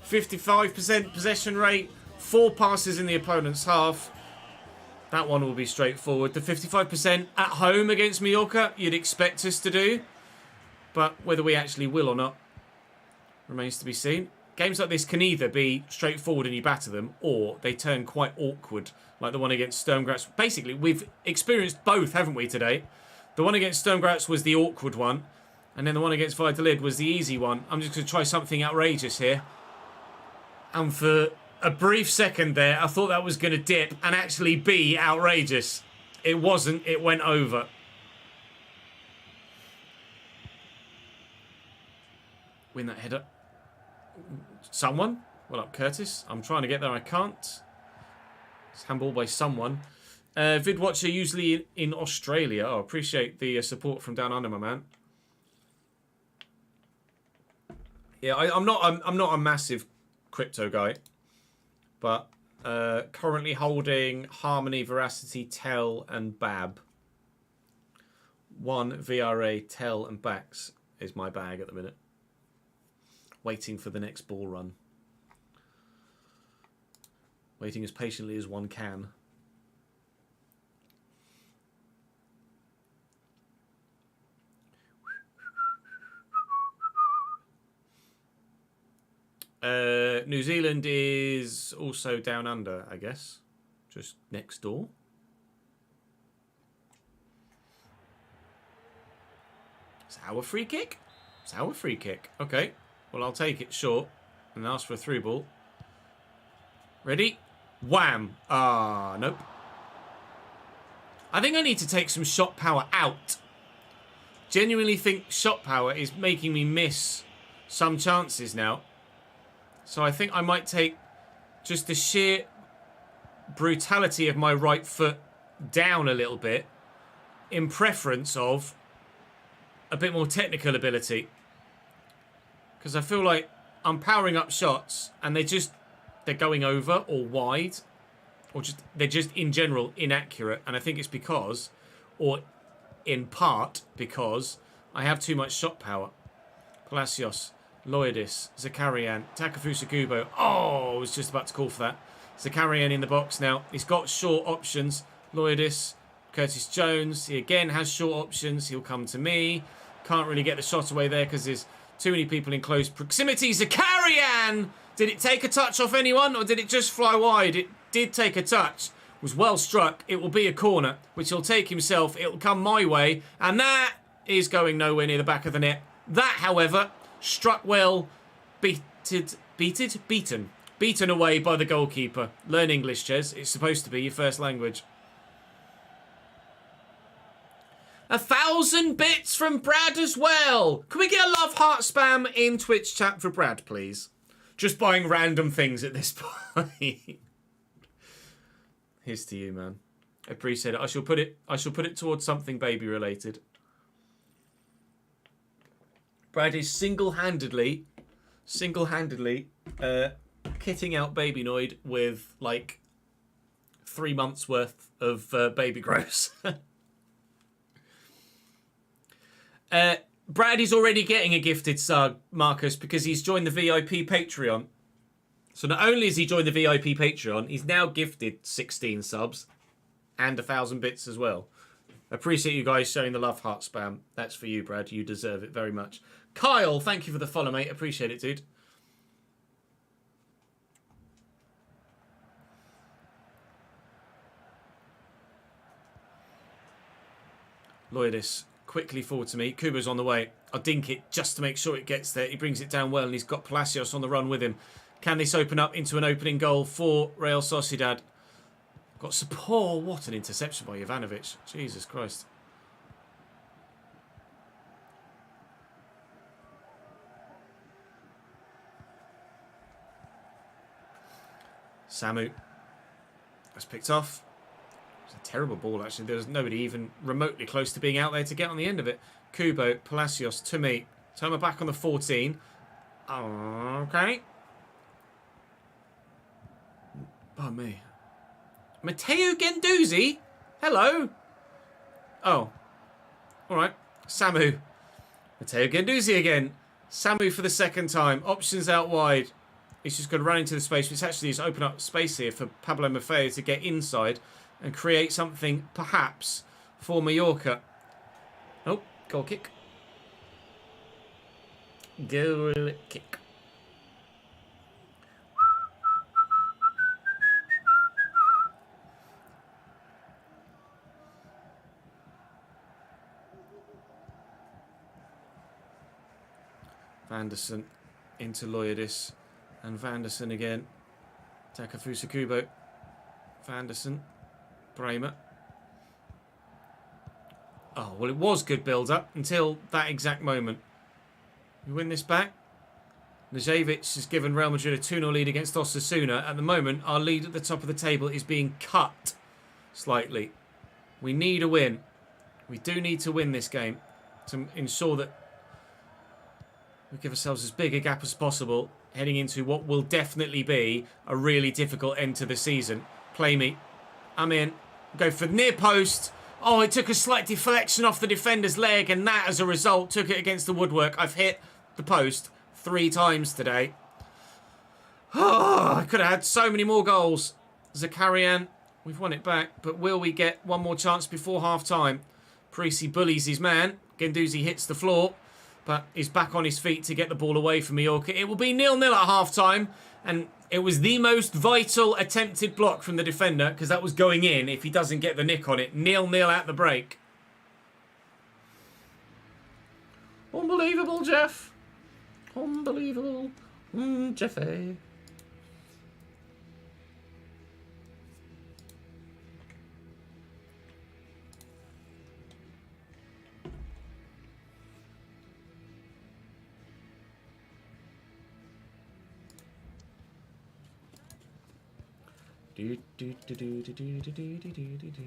55% possession rate. 4 passes in the opponent's half. That one will be straightforward. The 55% at home against Mallorca, you'd expect us to do. But whether we actually will or not remains to be seen. Games like this can either be straightforward and you batter them, or they turn quite awkward, like the one against Sturm Graz. Basically, we've experienced both, haven't we, today? The one against Sturm Graz was the awkward one, and then the one against Valladolid was the easy one. I'm just going to try something outrageous here. And for a brief second there, I thought that was going to dip and actually be outrageous. It wasn't. It went over. Win that header. Someone? Well up, Curtis. I'm trying to get there. I can't. It's handball by someone. Vid watcher usually in Australia. Oh, appreciate the support from down under, my man. Yeah, I'm not a massive crypto guy, but currently holding Harmony, Veracity, Tel, and Bab. One VRA, Tel, and Bax is my bag at the minute. Waiting for the next ball run. Waiting as patiently as one can. New Zealand is also down under, I guess. Just next door. Is our free kick? It's our free kick. Okay. Well, I'll take it short and ask for a through ball. Ready? Wham! Ah, nope. I think I need to take some shot power out. Genuinely think shot power is making me miss some chances now. So I think I might take just the sheer brutality of my right foot down a little bit in preference of a bit more technical ability. Because I feel like I'm powering up shots and they're going over or wide, or they're just in general inaccurate. And I think it's because, or in part because, I have too much shot power. Palacios, Loidis, Zakarian, Takefusa Kubo. Oh, I was just about to call for that. Zakarian in the box now. He's got short options. Loidis, Curtis Jones. He again has short options. He'll come to me. Can't really get the shot away there because there's too many people in close proximity. Zakarian! Did it take a touch off anyone or did it just fly wide? It did take a touch. Was well struck. It will be a corner, which he'll take himself. It will come my way. And that is going nowhere near the back of the net. That, however, struck well. Beaten away by the goalkeeper. Learn English, Ches. It's supposed to be your first language. 1,000 bits from Brad as well. Can we get a love heart spam in Twitch chat for Brad, please? Just buying random things at this point. Here's to you, man. I appreciate it. I shall put it towards something baby related. Brad is single-handedly kitting out Baby Noid with like 3 months worth of baby gross. Brad is already getting a gifted sub, Marcus, because he's joined the VIP Patreon. So not only has he joined the VIP Patreon, he's now gifted 16 subs and 1,000 bits as well. Appreciate you guys showing the love heart spam. That's for you, Brad. You deserve it very much. Kyle, thank you for the follow, mate. Appreciate it, dude. Loidis quickly forward to me. Kuba's on the way. I'll dink it just to make sure it gets there. He brings it down well and he's got Palacios on the run with him. Can this open up into an opening goal for Real Sociedad? Got support. What an interception by Ivanovic. Jesus Christ. Samu. That's picked off. It's a terrible ball, actually. There's nobody even remotely close to being out there to get on the end of it. Kubo, Palacios, to me. Turn my back on the 14. Okay. Oh, me. Matteo Gendouzi? Hello? Oh. Alright. Samu. Matteo Gendouzi again. Samu for the second time. Options out wide. He's just going to run into the space, which actually is open up space here for Pablo Maffeo to get inside and create something, perhaps, for Mallorca. Oh, goal kick. Goal kick. Vanderson into Loidis. And Vanderson again. Takefusa Kubo. Vanderson. Bremer. Oh, well, it was good build-up until that exact moment. We win this back. Najevic has given Real Madrid a 2-0 lead against Osasuna. At the moment, our lead at the top of the table is being cut slightly. We need a win. We do need to win this game to ensure that we give ourselves as big a gap as possible heading into what will definitely be a really difficult end to the season. Play me. I'm in. Go for the near post. Oh, it took a slight deflection off the defender's leg, and that, as a result, took it against the woodwork. I've hit the post 3 times today. Oh, I could have had so many more goals. Zakarian, we've won it back, but will we get one more chance before half-time? Parisi bullies his man. Gendouzi hits the floor. but he's back on his feet to get the ball away from Mallorca. It will be 0-0 at half-time, and it was the most vital attempted block from the defender, because that was going in if he doesn't get the nick on it. 0-0 at the break. Unbelievable, Jeff. Unbelievable. Jeffy. Do do do do do do do do do do do.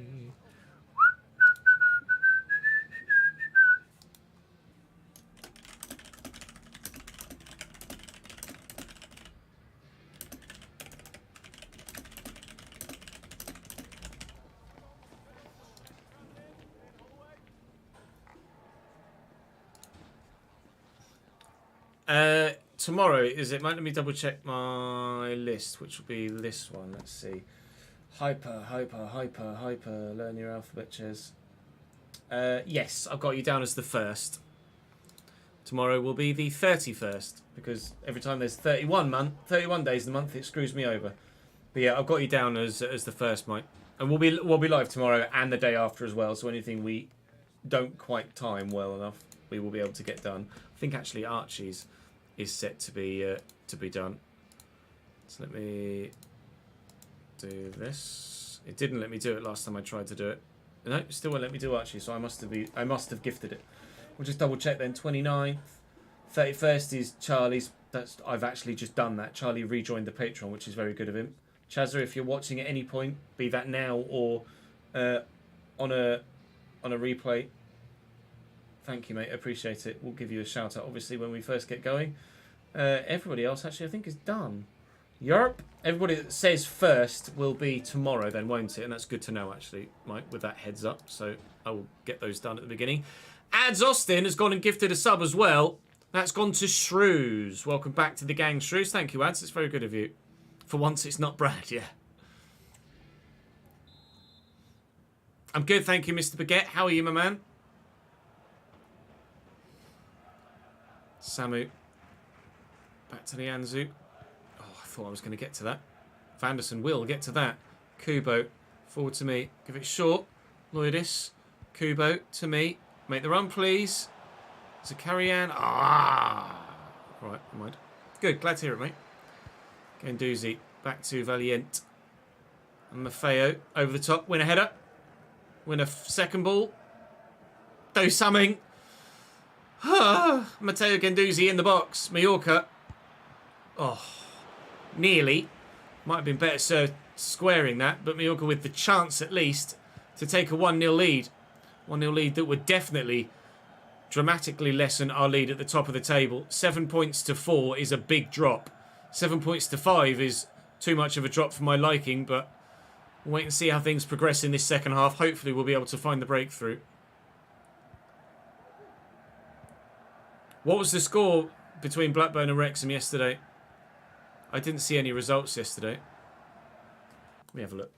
Tomorrow, is it? Let me double check my list, which will be this one. Let's see. Hyper. Learn your alphabet, Ches. Yes, I've got you down as the 1st. Tomorrow will be the 31st, because every time there's 31 days in the month, it screws me over. But yeah, I've got you down as the 1st, Mike. And we'll be live tomorrow and the day after as well. So anything we don't quite time well enough, we will be able to get done. I think actually Archie's is set to be done. So let me do this. It didn't let me do it last time I tried to do it. No, it still won't let me do Archie, so I must have gifted it. We'll just double check then. 29th, 31st is Charlie's. I've actually just done that. Charlie rejoined the Patreon, which is very good of him. Chazza, if you're watching at any point, be that now or on a replay, thank you, mate. Appreciate it. We'll give you a shout out, obviously, when we first get going. Everybody else, actually, I think is done. Europe. Everybody that says 1st will be tomorrow then, won't it? And that's good to know, actually, Mike, with that heads up. So I will get those done at the beginning. Ads Austin has gone and gifted a sub as well. That's gone to Shrews. Welcome back to the gang, Shrews. Thank you, Ads. It's very good of you. For once, it's not Brad, yeah. I'm good, thank you, Mr. Baguette. How are you, my man? Samu. Back to the Anzu. Oh, I thought I was going to get to that. Vanderson will get to that. Kubo. Forward to me. Give it short. Lloydis. Kubo to me. Make the run, please. Zakarian. Ah. Right, never mind. Good, glad to hear it, mate. Gendouzi. Back to Valiant. And Maffeo. Over the top. Win a header. Win a second ball. Do something. Matteo Gendouzi in the box. Mallorca. Oh, nearly. Might have been better squaring that, but Mallorca with the chance at least to take a 1-0 lead. 1-0 lead that would definitely dramatically lessen our lead at the top of the table. 7 points to 4 is a big drop. 7 points to 5 is too much of a drop for my liking, but we'll wait and see how things progress in this second half. Hopefully we'll be able to find the breakthrough. What was the score between Blackburn and Wrexham yesterday? I didn't see any results yesterday. Let me have a look.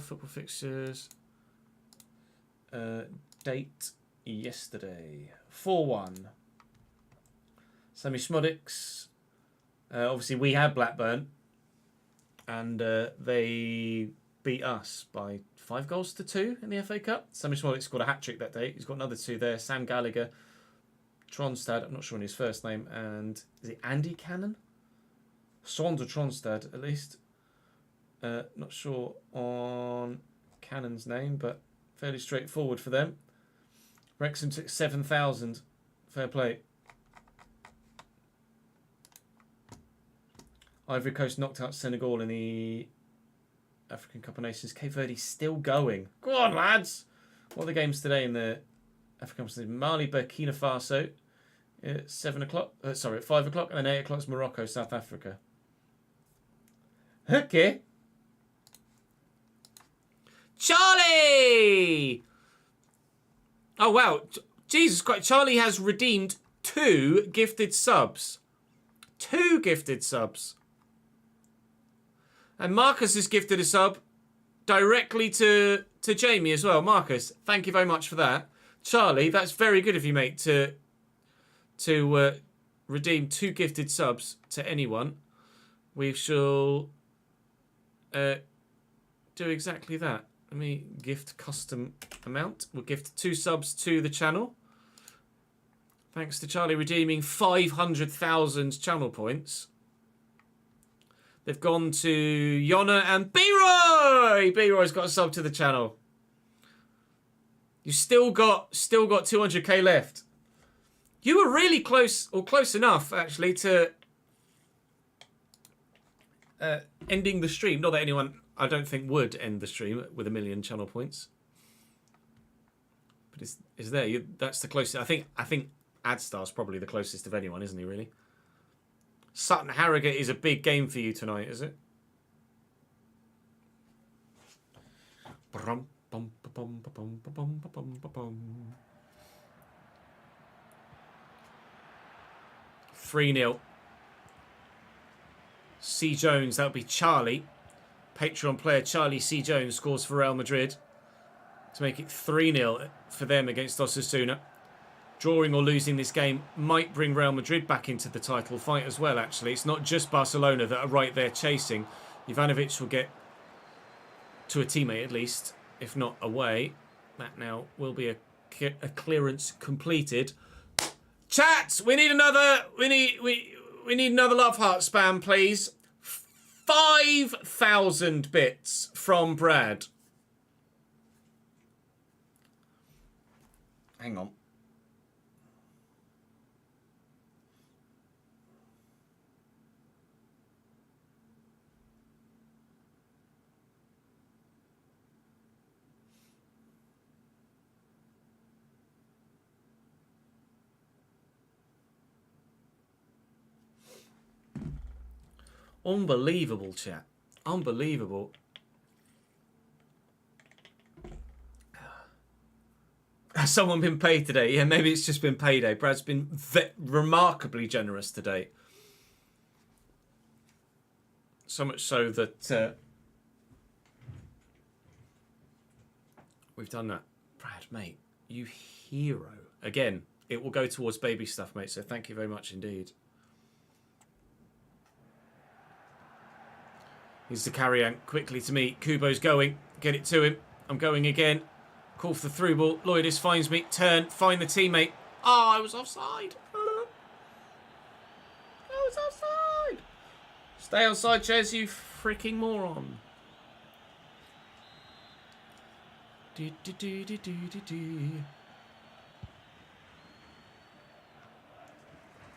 Football fixtures. Date yesterday. 4-1. Sammy Schmodix. Obviously, we had Blackburn. And they beat us by 5-2 in the FA Cup. Sammy Schmodix scored a hat-trick that day. He's got another 2 there. Sam Gallagher. Tronstad, I'm not sure on his first name. And is it Andy Cannon? Sondre Tronstad, at least. Not sure on Cannon's name, but fairly straightforward for them. Wrexham took 7,000. Fair play. Ivory Coast knocked out Senegal in the African Cup of Nations. Cape Verde still going. Go on, lads! What are the games today in the African Cup of Nations? Mali, Burkina Faso. At 7 o'clock. Sorry, at 5 o'clock. And then 8 o'clock is Morocco, South Africa. Okay. Charlie! Oh, wow. Jesus Christ. Charlie has redeemed 2 gifted subs. 2 gifted subs. And Marcus has gifted a sub directly to Jamie as well. Marcus, thank you very much for that. Charlie, that's very good of you, mate, to redeem 2 gifted subs to anyone. We shall do exactly that. Let me gift custom amount. We'll gift 2 subs to the channel. Thanks to Charlie redeeming 500,000 channel points. They've gone to Yona and B-Roy! B-Roy's got a sub to the channel. You still got 200k left. You were really close, or close enough, actually, to ending the stream. Not that anyone, I don't think, would end the stream with 1 million channel points. But it's there. That's the closest. I think Adstar's probably the closest of anyone, isn't he, really? Sutton Harrogate is a big game for you tonight, is it? 3-0. C. Jones, that would be Charlie. Patreon player Charlie C. Jones scores for Real Madrid to make it 3-0 for them against Osasuna. Drawing or losing this game might bring Real Madrid back into the title fight as well, actually. It's not just Barcelona that are right there chasing. Ivanovic will get to a teammate at least, if not away. That now will be a clearance completed. Chat, we need another love heart spam, please. 5,000 bits from Brad. Hang on. Unbelievable, chat. Unbelievable. Has someone been paid today? Yeah, maybe it's just been payday. Brad's been remarkably generous today. So much so that we've done that. Brad, mate, you hero. Again, it will go towards baby stuff, mate, so thank you very much indeed. Here's the carry-on quickly to me. Kubo's going. Get it to him. I'm going again. Call for the through ball. Lloydis finds me. Turn. Find the teammate. Oh, I was offside. I was offside. Stay outside, Ches, you freaking moron. Can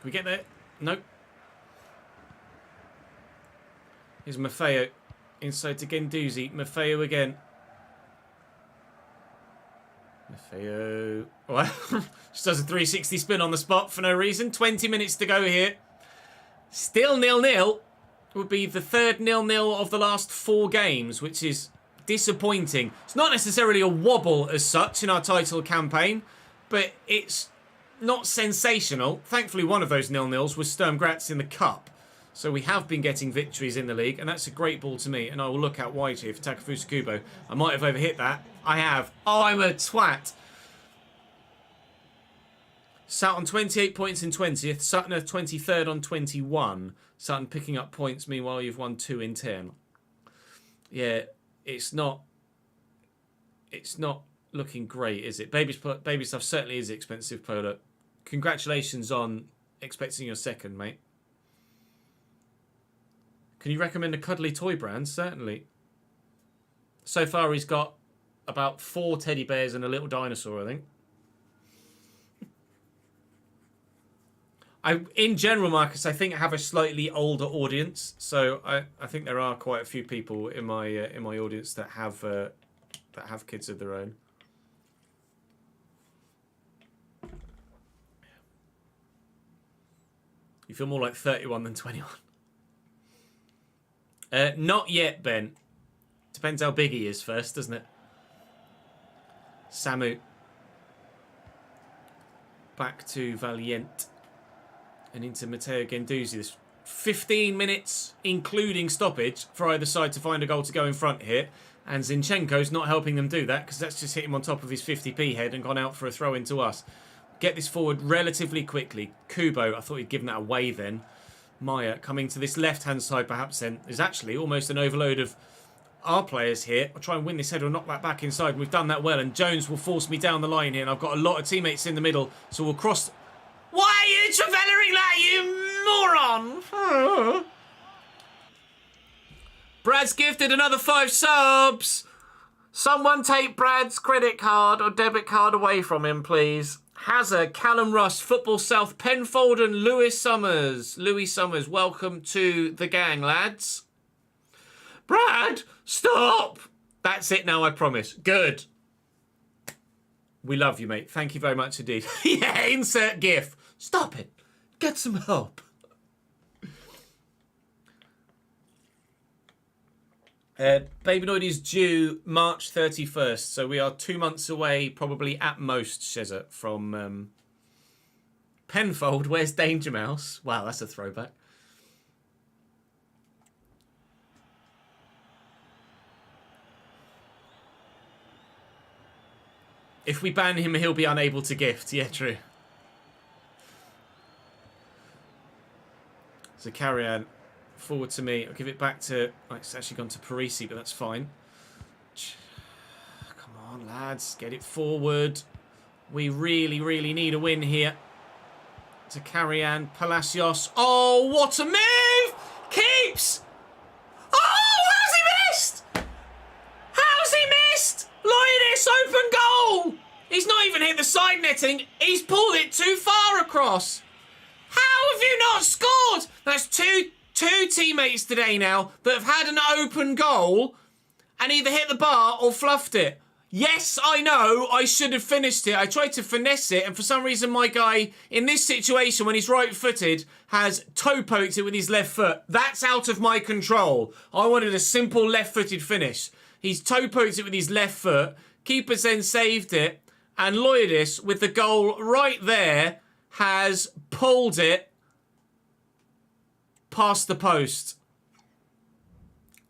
we get there? Nope. Here's Maffeo. Inside to Guendouzi. Maffeo again. Maffeo. Well, just does a 360 spin on the spot for no reason. 20 minutes to go here. Still 0-0. Would be the third 0-0 of the last 4 games, which is disappointing. It's not necessarily a wobble as such in our title campaign, but it's not sensational. Thankfully, one of those 0-0s was Sturm Graz in the Cup. So we have been getting victories in the league, and that's a great ball to me. And I will look out wide here for Takefusa Kubo. I might have overhit that. I have. Oh, I'm a twat. Sat on 28 points in 20th. Sutton are 23rd on 21. Sutton picking up points. Meanwhile, you've won 2 in 10. Yeah, it's not looking great, is it? Baby stuff certainly is expensive, Polo. Congratulations on expecting your second, mate. Can you recommend a cuddly toy brand? Certainly. So far, he's got about 4 teddy bears and a little dinosaur, I think. In general, Marcus, I think I have a slightly older audience, so I think there are quite a few people in my audience that have kids of their own. You feel more like 31 than 21. Not yet, Ben. Depends how big he is first, doesn't it? Samu. Back to Valiente. And into Matteo Guendouzi. There's 15 minutes, including stoppage, for either side to find a goal to go in front here. And Zinchenko's not helping them do that because that's just hit him on top of his 50p head and gone out for a throw into us. Get this forward relatively quickly. Kubo, I thought he'd given that away then. Maya coming to this left-hand side perhaps then. There's actually almost an overload of our players here. I'll try and win this header and knock that back inside. And we've done that well. And Jones will force me down the line here. And I've got a lot of teammates in the middle. So we'll cross... Why are you travelling that, you moron? Brad's gifted another 5 subs. Someone take Brad's credit card or debit card away from him, please. Hazard, Callum Russ, Football South, Penfold and Lewis Summers. Louis Summers, welcome to the gang, lads. Brad, stop. That's it now, I promise. Good. We love you, mate. Thank you very much indeed. Yeah, insert GIF. Stop it. Get some help. Baby Noid is due March 31st, so we are 2 months away, probably at most, Shezza, from Penfold. Where's Danger Mouse? Wow, that's a throwback. If we ban him, he'll be unable to gift. Yeah, true. So carry on. Forward to me. I'll give it back to... Oh, it's actually gone to Parisi, but that's fine. Come on, lads. Get it forward. We really, really need a win here. To carry on. Palacios. Oh, what a move! Keeps! Oh, how's he missed? How's he missed? Loidis, open goal! He's not even hit the side netting. He's pulled it too far across. How have you not scored? That's two teammates today now that have had an open goal and either hit the bar or fluffed it. Yes, I know, I should have finished it. I tried to finesse it, and for some reason my guy, in this situation, when he's right-footed, has toe-poked it with his left foot. That's out of my control. I wanted a simple left-footed finish. He's toe-poked it with his left foot. Keeper's then saved it, and Loidis, with the goal right there, has pulled it past the post.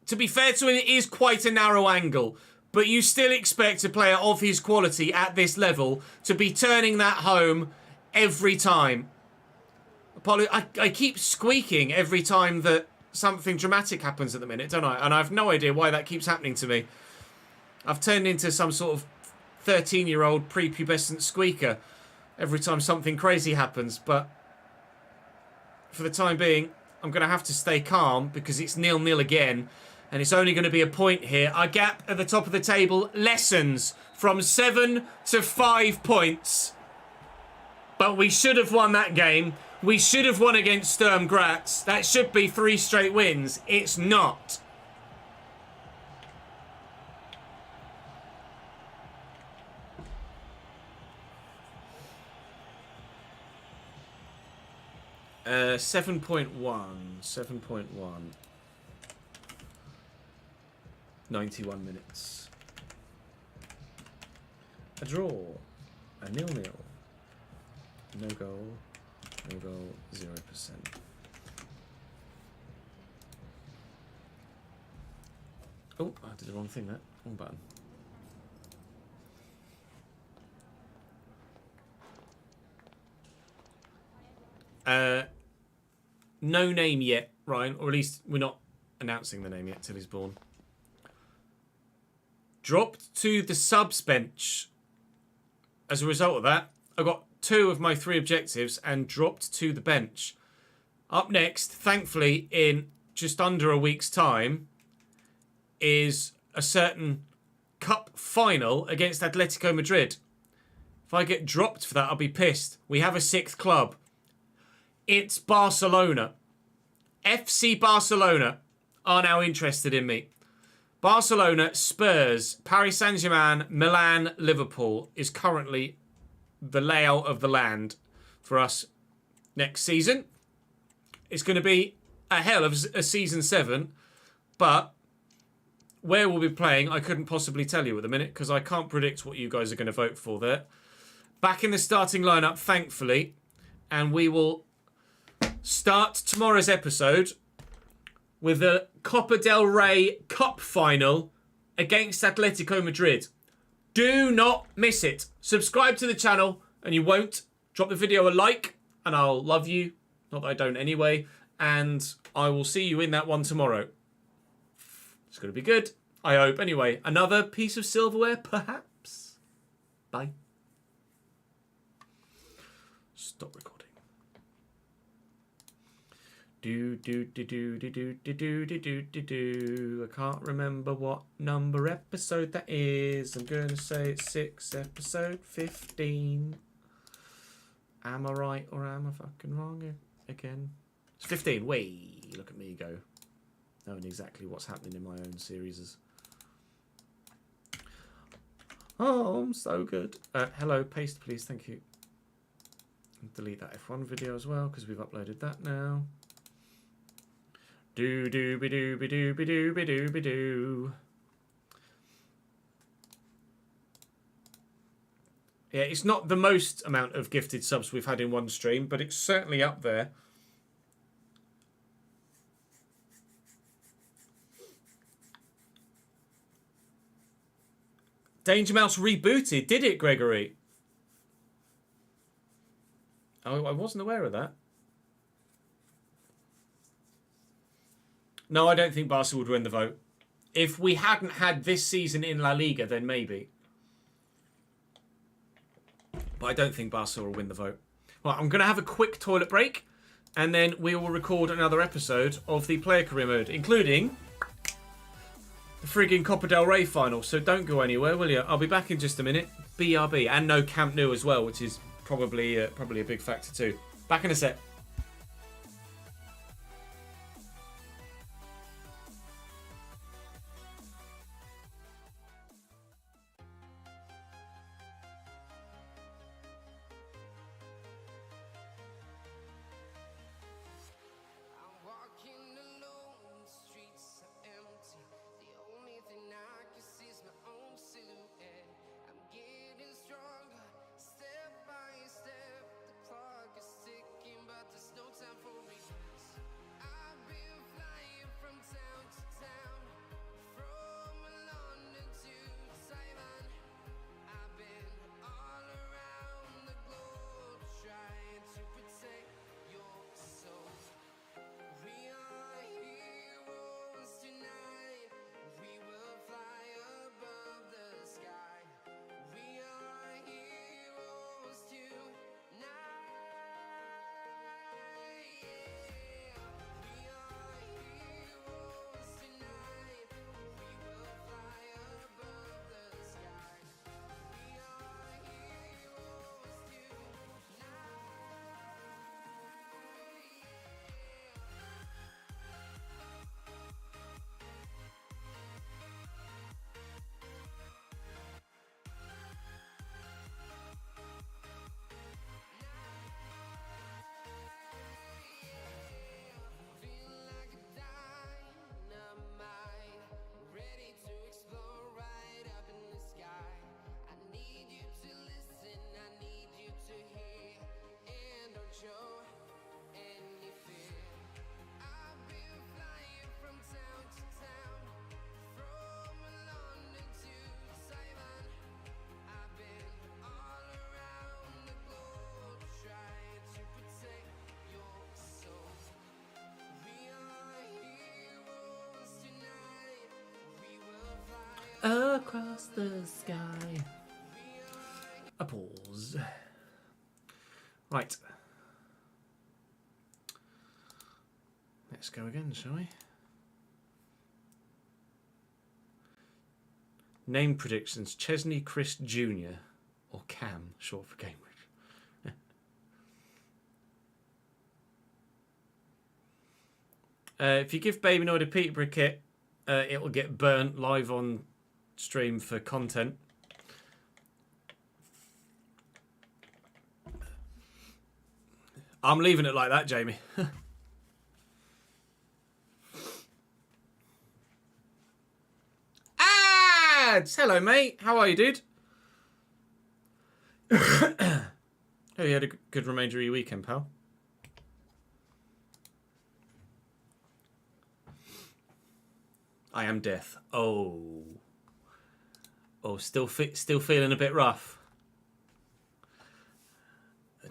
To be fair to him, it is quite a narrow angle, but you still expect a player of his quality at this level to be turning that home every time. I keep squeaking every time that something dramatic happens at the minute, don't I? And I have no idea why that keeps happening to me. I've turned into some sort of 13-year-old prepubescent squeaker every time something crazy happens, but for the time being, I'm going to have to stay calm because it's 0-0 again, and it's only going to be a point here. Our gap at the top of the table lessens from 7 to 5 points. But we should have won that game. We should have won against Sturm Graz. That should be 3 straight wins. It's not. Uh, 7.1. 91 minutes. A draw. A 0-0. No goal. No goal. 0%. Oh, I did the wrong thing there. Wrong button. No name yet, Ryan, or at least we're not announcing the name yet till he's born. Dropped to the subs bench. As a result of that, I got 2 of my 3 objectives and dropped to the bench. Up next, thankfully, in just under a week's time, is a certain cup final against Atletico Madrid. If I get dropped for that, I'll be pissed. We have a 6th club. It's Barcelona. FC Barcelona are now interested in me. Barcelona, Spurs, Paris Saint-Germain, Milan, Liverpool is currently the layout of the land for us next season. It's going to be a hell of a season 7, but where we'll be playing, I couldn't possibly tell you at the minute because I can't predict what you guys are going to vote for there. Back in the starting lineup, thankfully, and we will start tomorrow's episode with the Coppa del Rey Cup final against Atletico Madrid. Do not miss it. Subscribe to the channel and you won't. Drop the video a like and I'll love you. Not that I don't anyway. And I will see you in that one tomorrow. It's going to be good. I hope. Anyway, another piece of silverware, perhaps. Bye. Stop recording. I can't remember what number episode that is. I'm going to say it's 6, episode 15. Am I right or am I fucking wrong again? It's 15. Wait, look at me go. Knowing exactly what's happening in my own series. Oh, I'm so good. Hello, paste please, thank you. Delete that F1 video as well because we've uploaded that now. Do do be do be do be do be do be do. Yeah, it's not the most amount of gifted subs we've had in one stream, but it's certainly up there. Danger Mouse rebooted, did it, Gregory? Oh, I wasn't aware of that. No, I don't think Barca would win the vote. If we hadn't had this season in La Liga, then maybe. But I don't think Barca will win the vote. Well, I'm going to have a quick toilet break, and then we will record another episode of the player career mode, including the frigging Coppa del Rey final. So don't go anywhere, will you? I'll be back in just a minute. BRB, and no Camp Nou as well, which is probably a big factor too. Back in a sec. Across the sky. A pause. Right. Let's go again, shall we? Name predictions. Chesney Chris Jr. or Cam, short for Cambridge. If you give Baby Noid a Peterborough kit, it will get burnt live on stream for content. I'm leaving it like that, Jamie. Ads! Hello, mate. How are you, dude? Oh, you had a good remainder of your weekend, pal. I am death. Oh. Oh, still feeling a bit rough.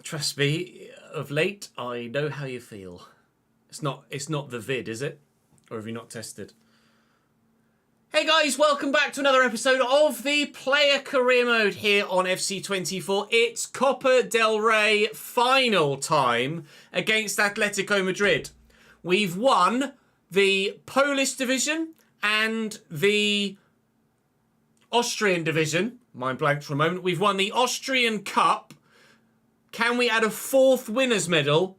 Trust me, of late, I know how you feel. It's not the vid, is it? Or have you not tested? Hey guys, welcome back to another episode of the Player Career Mode here on FC24. It's Coppa del Rey final time against Atletico Madrid. We've won the Polish division and the Austrian division. Mind blanked for a moment. We've won the Austrian Cup. Can we add a fourth winner's medal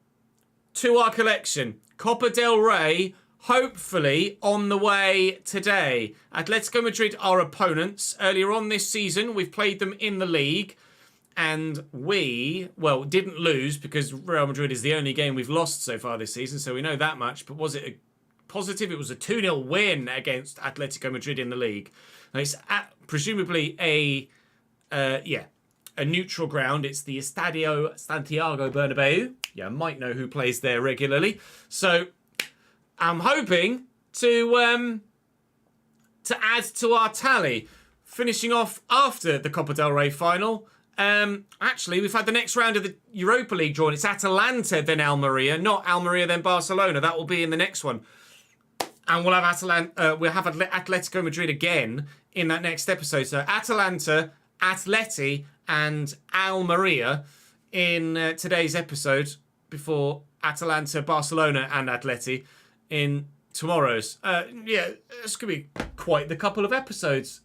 to our collection? Coppa del Rey, hopefully on the way today. Atletico Madrid are opponents. Earlier on this season, we've played them in the league. And we, well, didn't lose because Real Madrid is the only game we've lost so far this season. So we know that much. But was it a positive? It was a 2-0 win against Atletico Madrid in the league. Now it's presumably a neutral ground. It's the Estadio Santiago Bernabeu. Yeah, I might know who plays there regularly. So I'm hoping to add to our tally. Finishing off after the Coppa del Rey final. Actually, we've had the next round of the Europa League drawn. It's Atalanta, then Almeria. Not Almeria, then Barcelona. That will be in the next one. And we'll have Atletico Madrid again in that next episode. So Atalanta, Atleti, and Almeria in today's episode before Atalanta, Barcelona, and Atleti in tomorrow's. Yeah, it's going to be quite the couple of episodes.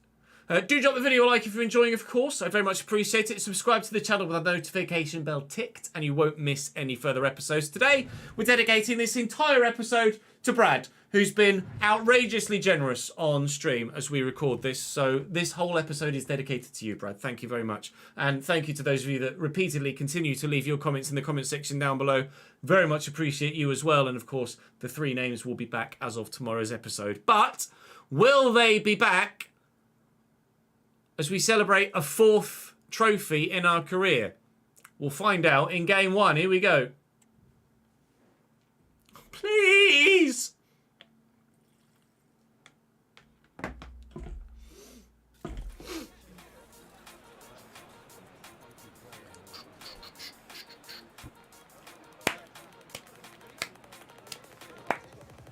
Do drop the video a like if you're enjoying, of course. I'd very much appreciate it. Subscribe to the channel with the notification bell ticked and you won't miss any further episodes. Today, we're dedicating this entire episode to Brad, who's been outrageously generous on stream as we record this. So this whole episode is dedicated to you, Brad. Thank you very much. And thank you to those of you that repeatedly continue to leave your comments in the comment section down below. Very much appreciate you as well. And of course, the 3 names will be back as of tomorrow's episode. But will they be back as we celebrate a 4th trophy in our career? We'll find out in game 1. Here we go. Please!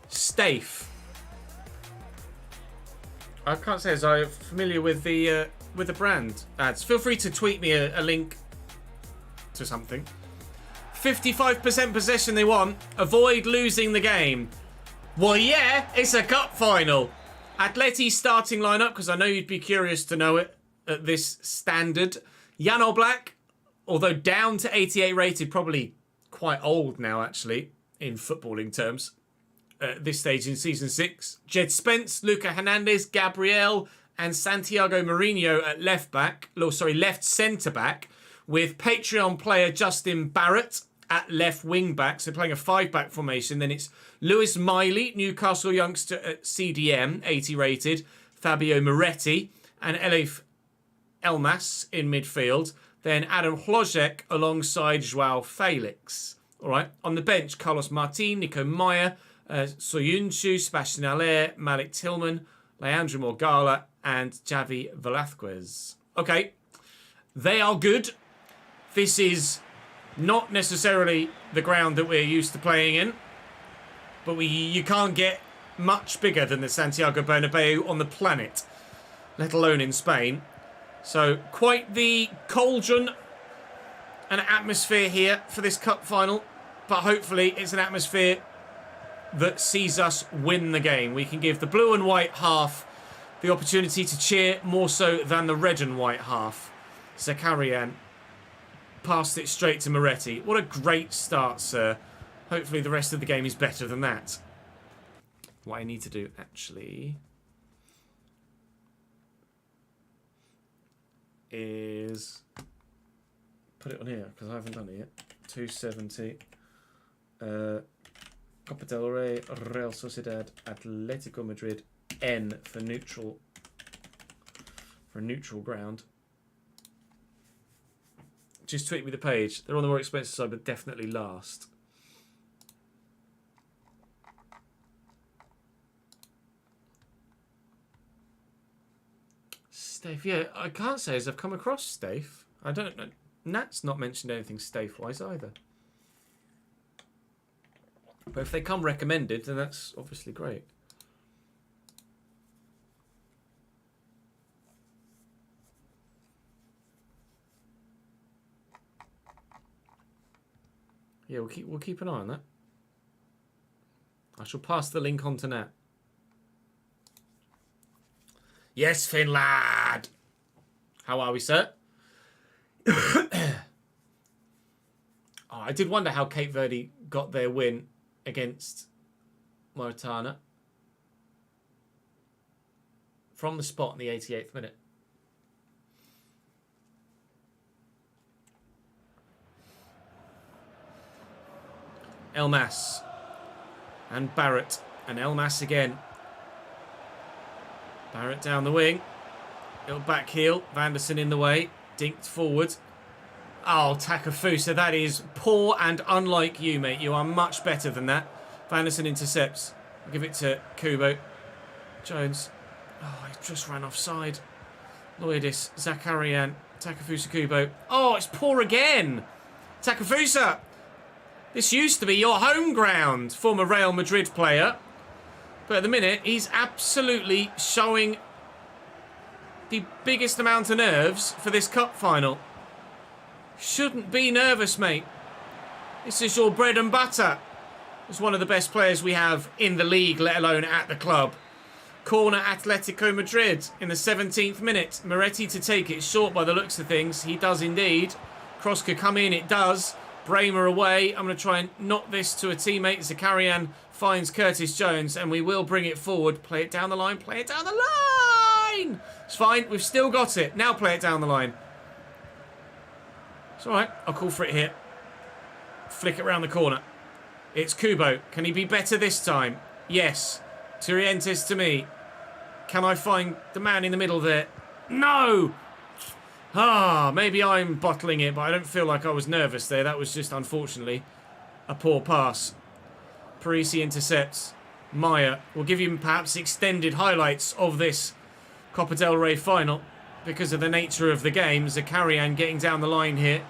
Stafe. I can't say as I'm familiar with the brand ads. Feel free to tweet me a link to something. 55% possession they want. Avoid losing the game. Well, yeah, it's a cup final. Atleti's starting lineup, because I know you'd be curious to know it at this standard. Jan Oblak, although down to 88 rated, probably quite old now, actually, in footballing terms. At this stage in Season 6. Jed Spence, Luca Hernandez, Gabriel, and Santiago Mourinho at left centre-back, with Patreon player Justin Barrett at left wing-back, so playing a 5-back formation. Then it's Lewis Miley, Newcastle youngster at CDM, 80 rated, Fabio Moretti, and Elif Elmas in midfield. Then Adam Hlojek alongside Joao Felix. All right, on the bench, Carlos Martin, Nico Meyer, Soyuncu, Sebastian Aller, Malik Tillman, Leandro Morgala, and Javi Velázquez. Okay, they are good. This is not necessarily the ground that we're used to playing in, but you can't get much bigger than the Santiago Bernabeu on the planet, let alone in Spain. So quite the cauldron and atmosphere here for this cup final, but hopefully it's an atmosphere that sees us win the game. We can give the blue and white half the opportunity to cheer more so than the red and white half. Zakarian passed it straight to Moretti. What a great start, sir. Hopefully the rest of the game is better than that. What I need to do, actually, is put it on here, because I haven't done it yet. 270. Coppa del Rey, Real Sociedad, Atletico Madrid, N for neutral ground. Just tweet me the page. They're on the more expensive side, but definitely last. Stave. Yeah, I can't say as I've come across Stave. I don't know. Nat's not mentioned anything Stave-wise either. But if they come recommended, then that's obviously great. Yeah, we'll keep an eye on that. I shall pass the link on to Nat. Yes, Finlad. How are we, sir? Oh, I did wonder how Cape Verde got their win against Mauritania. From the spot in the 88th minute. Elmas. And Barrett. And Elmas again. Barrett down the wing. Little back heel. Vanderson in the way. Dinked forward. Oh, Takafusa, that is poor and unlike you, mate. You are much better than that. Vanderson intercepts. I'll give it to Kubo. Jones. Oh, he just ran offside. Loidis. Zakarian. Takafusa Kubo. Oh, it's poor again. Takafusa. This used to be your home ground, former Real Madrid player. But at the minute, he's absolutely showing the biggest amount of nerves for this cup final. Shouldn't be nervous, mate. This is your bread and butter. He's one of the best players we have in the league, let alone at the club. Corner Atletico Madrid in the 17th minute. Moretti to take it short by the looks of things. He does indeed. Cross could come in, it does. Bramer away. I'm going to try and knock this to a teammate. Zakarian finds Curtis Jones, and we will bring it forward. Play it down the line. Play it down the line. It's fine. We've still got it. Now play it down the line. It's all right. I'll call for it here. Flick it around the corner. It's Kubo. Can he be better this time? Yes. Turientes to me. Can I find the man in the middle there? No! Ah, maybe I'm bottling it, but I don't feel like I was nervous there. That was just, unfortunately, a poor pass. Parisi intercepts. Maya will give you perhaps extended highlights of this Coppa del Rey final because of the nature of the game. Zakarian getting down the line here.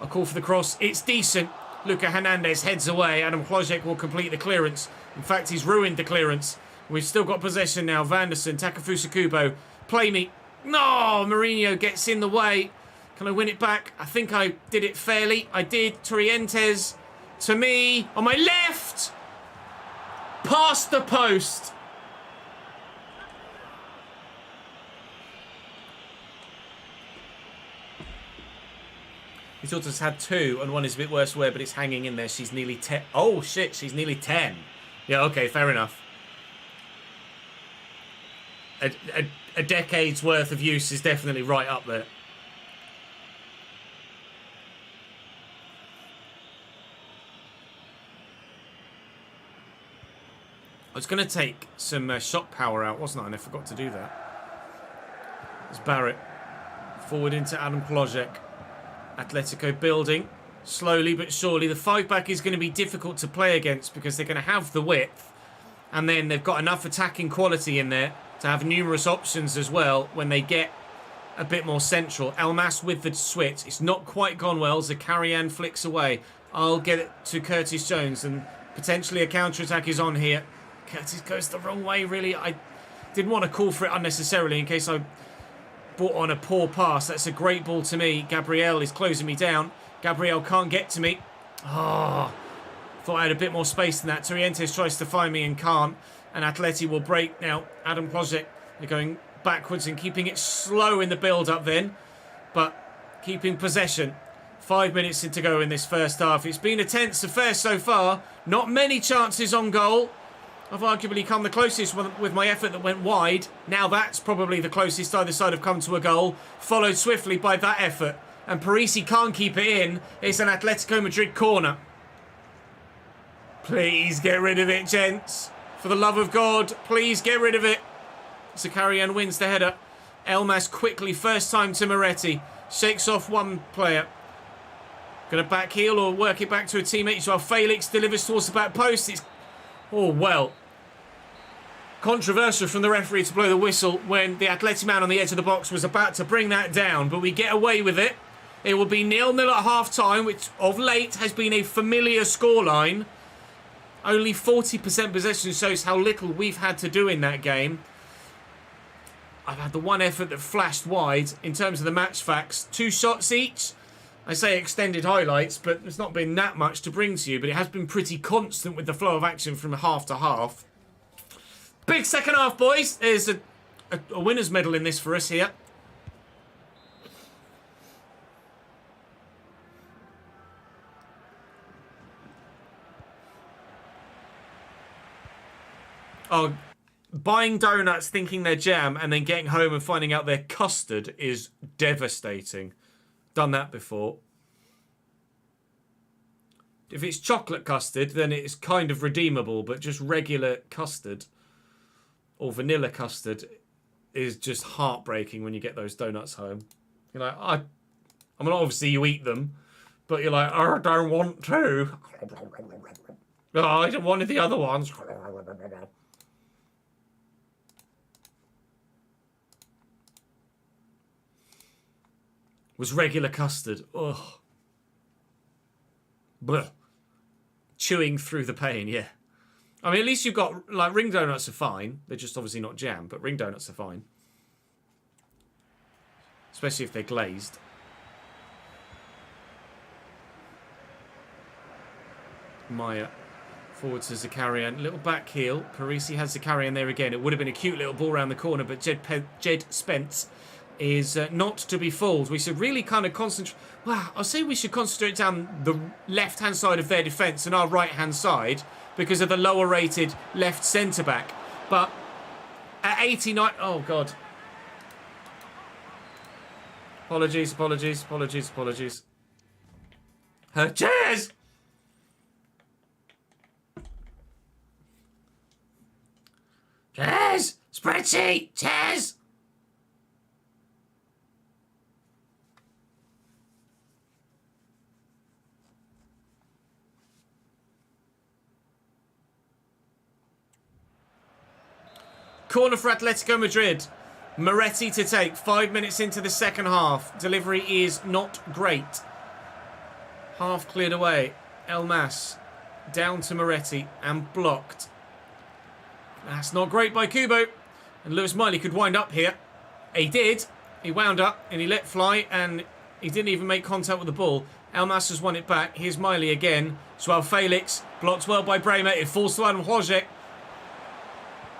A call for the cross. It's decent. Luca Hernandez heads away. Adam Klojek will complete the clearance. In fact, he's ruined the clearance. We've still got possession now. Vanderson, Takafusa Kubo. Play me. No, Mourinho gets in the way. Can I win it back? I think I did it fairly. I did. Turientes to me. On my left. Past the post. His daughter's had two, and one is a bit worse wear, but it's hanging in there. She's nearly 10. Oh, shit, she's nearly 10. Yeah, okay, fair enough. A decade's worth of use is definitely right up there. I was going to take some shot power out, wasn't I? And I forgot to do that. It's Barrett. Forward into Adam Klojek. Atletico building. Slowly but surely. The 5-back is going to be difficult to play against because they're going to have the width. And then they've got enough attacking quality in there to have numerous options as well when they get a bit more central. Elmas with the switch. It's not quite gone well. Zakarian flicks away. I'll get it to Curtis Jones and potentially a counter-attack is on here. Curtis goes the wrong way, really. I didn't want to call for it unnecessarily in case I brought on a poor pass. That's a great ball to me. Gabriel is closing me down. Gabriel can't get to me. Oh, thought I had a bit more space than that. Turientes tries to find me and can't. And Atleti will break now. Adam Klojek, they're going backwards and keeping it slow in the build-up then. But keeping possession. 5 minutes to go in this first half. It's been a tense affair so far. Not many chances on goal. I've arguably come the closest with my effort that went wide. Now that's probably the closest either side have come to a goal. Followed swiftly by that effort. And Parisi can't keep it in. It's an Atletico Madrid corner. Please get rid of it, gents. For the love of God, please get rid of it. Zakarian wins the header. Elmas quickly, first time to Moretti. Shakes off one player. Going to back heel or work it back to a teammate. Joao Felix delivers towards the back post. It's... Oh, well. Controversial from the referee to blow the whistle when the Atleti man on the edge of the box was about to bring that down, but we get away with it. It will be 0-0 at half-time, which of late has been a familiar scoreline. Only 40% possession shows how little we've had to do in that game. I've had the one effort that flashed wide. In terms of the match facts, 2 shots each. I say extended highlights, but there's not been that much to bring to you, but it has been pretty constant with the flow of action from half to half. Big second half, boys. There's a winner's medal in this for us here. Oh, buying donuts thinking they're jam and then getting home and finding out they're custard is devastating. Done that before. If it's chocolate custard, then it's kind of redeemable, but just regular custard or vanilla custard is just heartbreaking when you get those donuts home. You're like, I mean, obviously you eat them, but you're like, oh, I don't want to. Oh, I don't want the other ones. Was regular custard. Ugh. Blech. Chewing through the pain, yeah. I mean, at least you've got, like, ring donuts are fine. They're just obviously not jam, but ring donuts are fine. Especially if they're glazed. Maya forward to Zakarian. Little back heel. Parisi has Zakarian there again. It would have been a cute little ball around the corner, but Jed Spence is not to be fooled. We should really kind of concentrate. Well, I'll say we should concentrate down the left-hand side of their defence and our right-hand side because of the lower-rated left centre-back. But at 89... Oh, God. Apologies. Cheers! Cheers! Spreadsheet! Cheers! Corner for Atletico Madrid. Moretti to take. 5 minutes into the second half. Delivery is not great. Half cleared away. El Mas down to Moretti and blocked. That's not great by Kubo. And Lewis Miley could wind up here. He did. He wound up and he let fly and he didn't even make contact with the ball. El Mas has won it back. Here's Miley again. Joao Felix blocked well by Bremer. It falls to Adam Wojciech.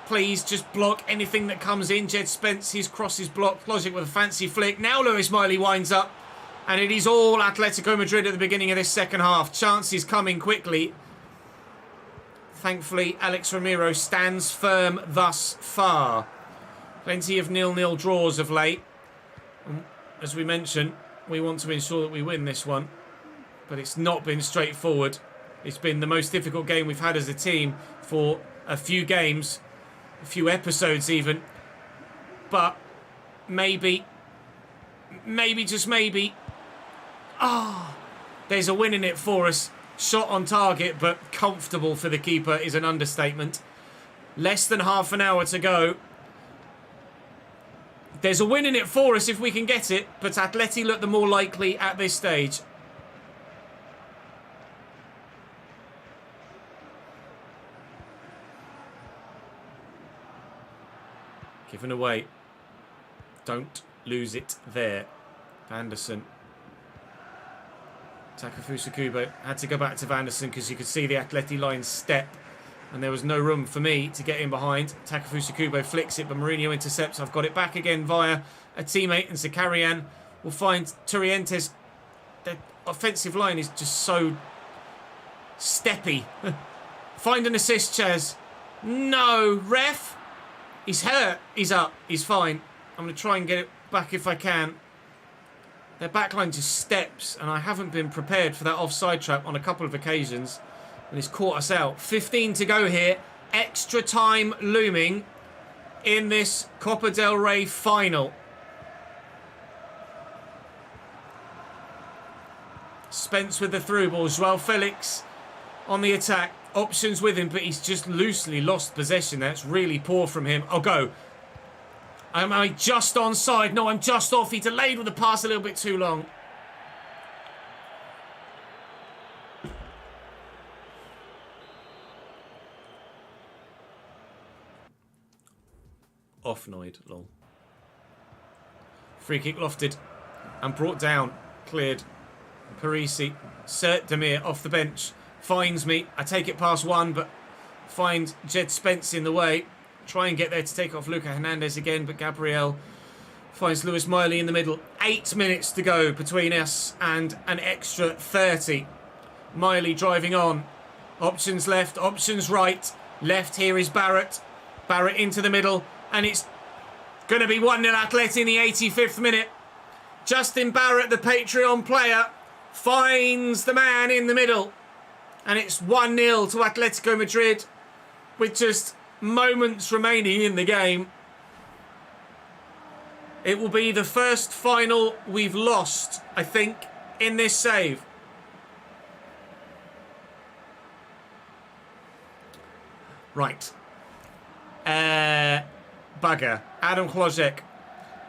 Please just block anything that comes in. Jed Spence, his cross is blocked. Logic with a fancy flick. Now Lewis Miley winds up. And it is all Atletico Madrid at the beginning of this second half. Chances coming quickly. Thankfully, Alex Ramiro stands firm thus far. Plenty of 0-0 draws of late. As we mentioned, we want to ensure that we win this one. But it's not been straightforward. It's been the most difficult game we've had as a team for a few games. A few episodes even. But maybe, just maybe. There's a win in it for us. Shot on target, but comfortable for the keeper is an understatement. Less than half an hour to go. There's a win in it for us if we can get it, but Atleti look the more likely at this stage. Given away. Don't lose it there. Vanderson. Takefusa Kubo had to go back to Vanderson because you could see the Atleti line step and there was no room for me to get in behind. Takefusa Kubo flicks it, but Mourinho intercepts. I've got it back again via a teammate, and Zakarian will find Turrientes. The offensive line is just so steppy. Find an assist, Chaz. No, ref. He's hurt. He's up. He's fine. I'm going to try and get it back if I can. Their backline just steps, and I haven't been prepared for that offside trap on a couple of occasions, and it's caught us out. 15 to go here. Extra time looming in this Coppa del Rey final. Spence with the through ball. Joao Felix on the attack. options with him, but he's just loosely lost possession. That's really poor from him. I'll go. Am I just onside? No, I'm just off. He delayed with the pass a little bit too long. Offnoid, lol. Free kick lofted and brought down. Cleared. Parisi. Sert Demir off the bench. Finds me. I take it past one, but find Jed Spence in the way. Try and get there to take off Luca Hernandez again, but Gabriel finds Lewis Miley in the middle. 8 minutes to go between us and an extra 30. Miley driving on. Options left, options right. Left here is Barrett. Barrett into the middle. And it's going to be 1-0 Atleti in the 85th minute. Justin Barrett, the Patreon player, finds the man in the middle. And it's 1-0 to Atletico Madrid with just moments remaining in the game. It will be the first final we've lost, I think, in this save. Right. Bugger. Adam Klozek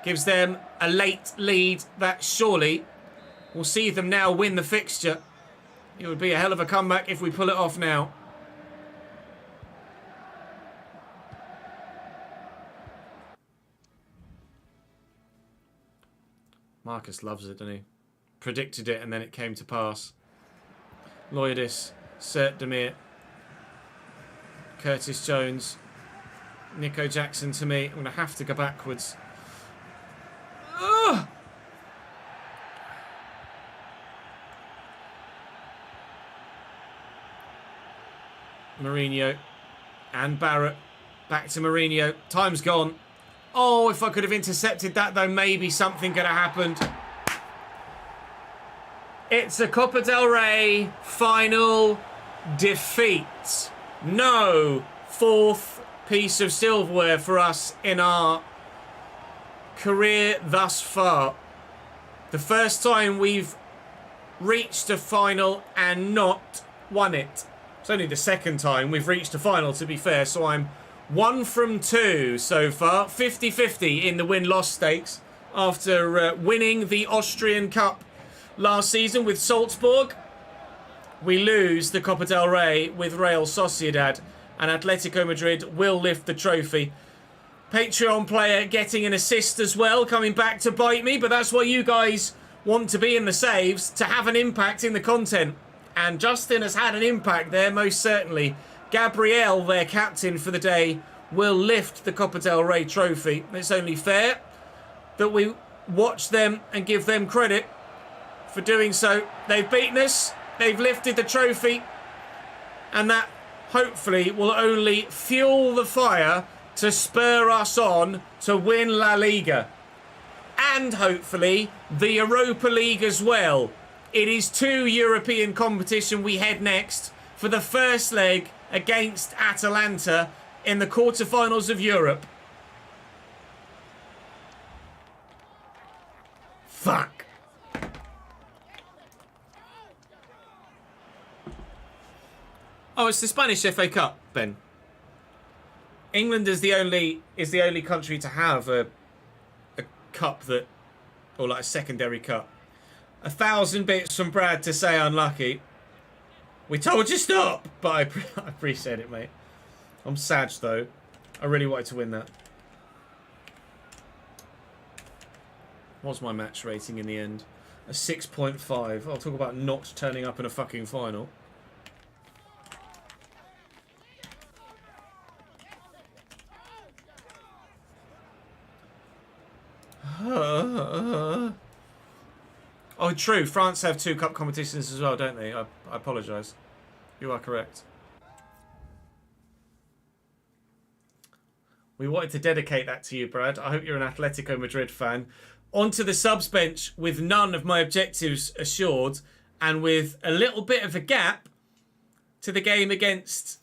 gives them a late lead that surely will see them now win the fixture. It would be a hell of a comeback if we pull it off now. Marcus loves it, doesn't he? Predicted it and then it came to pass. Lloydis, Sert Demir, Curtis Jones, Nico Jackson to me. I'm going to have to go backwards. Ugh! Mourinho and Barrett. Back to Mourinho. Time's gone. Oh, if I could have intercepted that, though, maybe something could have happened. It's a Coppa del Rey final defeat. No fourth piece of silverware for us in our career thus far. The first time we've reached a final and not won it. It's only the second time we've reached a final, to be fair, so I'm 1 from 2 so far. 50-50 in the win-loss stakes after winning the Austrian Cup last season with Salzburg. We lose the Coppa del Rey with Real Sociedad, and Atletico Madrid will lift the trophy. Patreon player getting an assist as well, coming back to bite me, but that's why you guys want to be in the saves, to have an impact in the content. And Justin has had an impact there, most certainly. Gabriel, their captain for the day, will lift the Coppa del Rey trophy. It's only fair that we watch them and give them credit for doing so. They've beaten us, they've lifted the trophy, and that hopefully will only fuel the fire to spur us on to win La Liga. And hopefully the Europa League as well. It is 2 European competition we head next for the first leg against Atalanta in the quarterfinals of Europe. Fuck. Oh, it's the Spanish FA Cup, Ben. England is the only country to have a cup that, or like a secondary cup. 1,000 bits from Brad to say unlucky. We told you stop, but I appreciate it, mate. I'm sad though. I really wanted to win that. What's my match rating in the end? A 6.5. I'll talk about not turning up in a fucking final. Oh, true. France have 2 cup competitions as well, don't they? I apologise. You are correct. We wanted to dedicate that to you, Brad. I hope you're an Atletico Madrid fan. Onto the subs bench with none of my objectives assured and with a little bit of a gap to the game against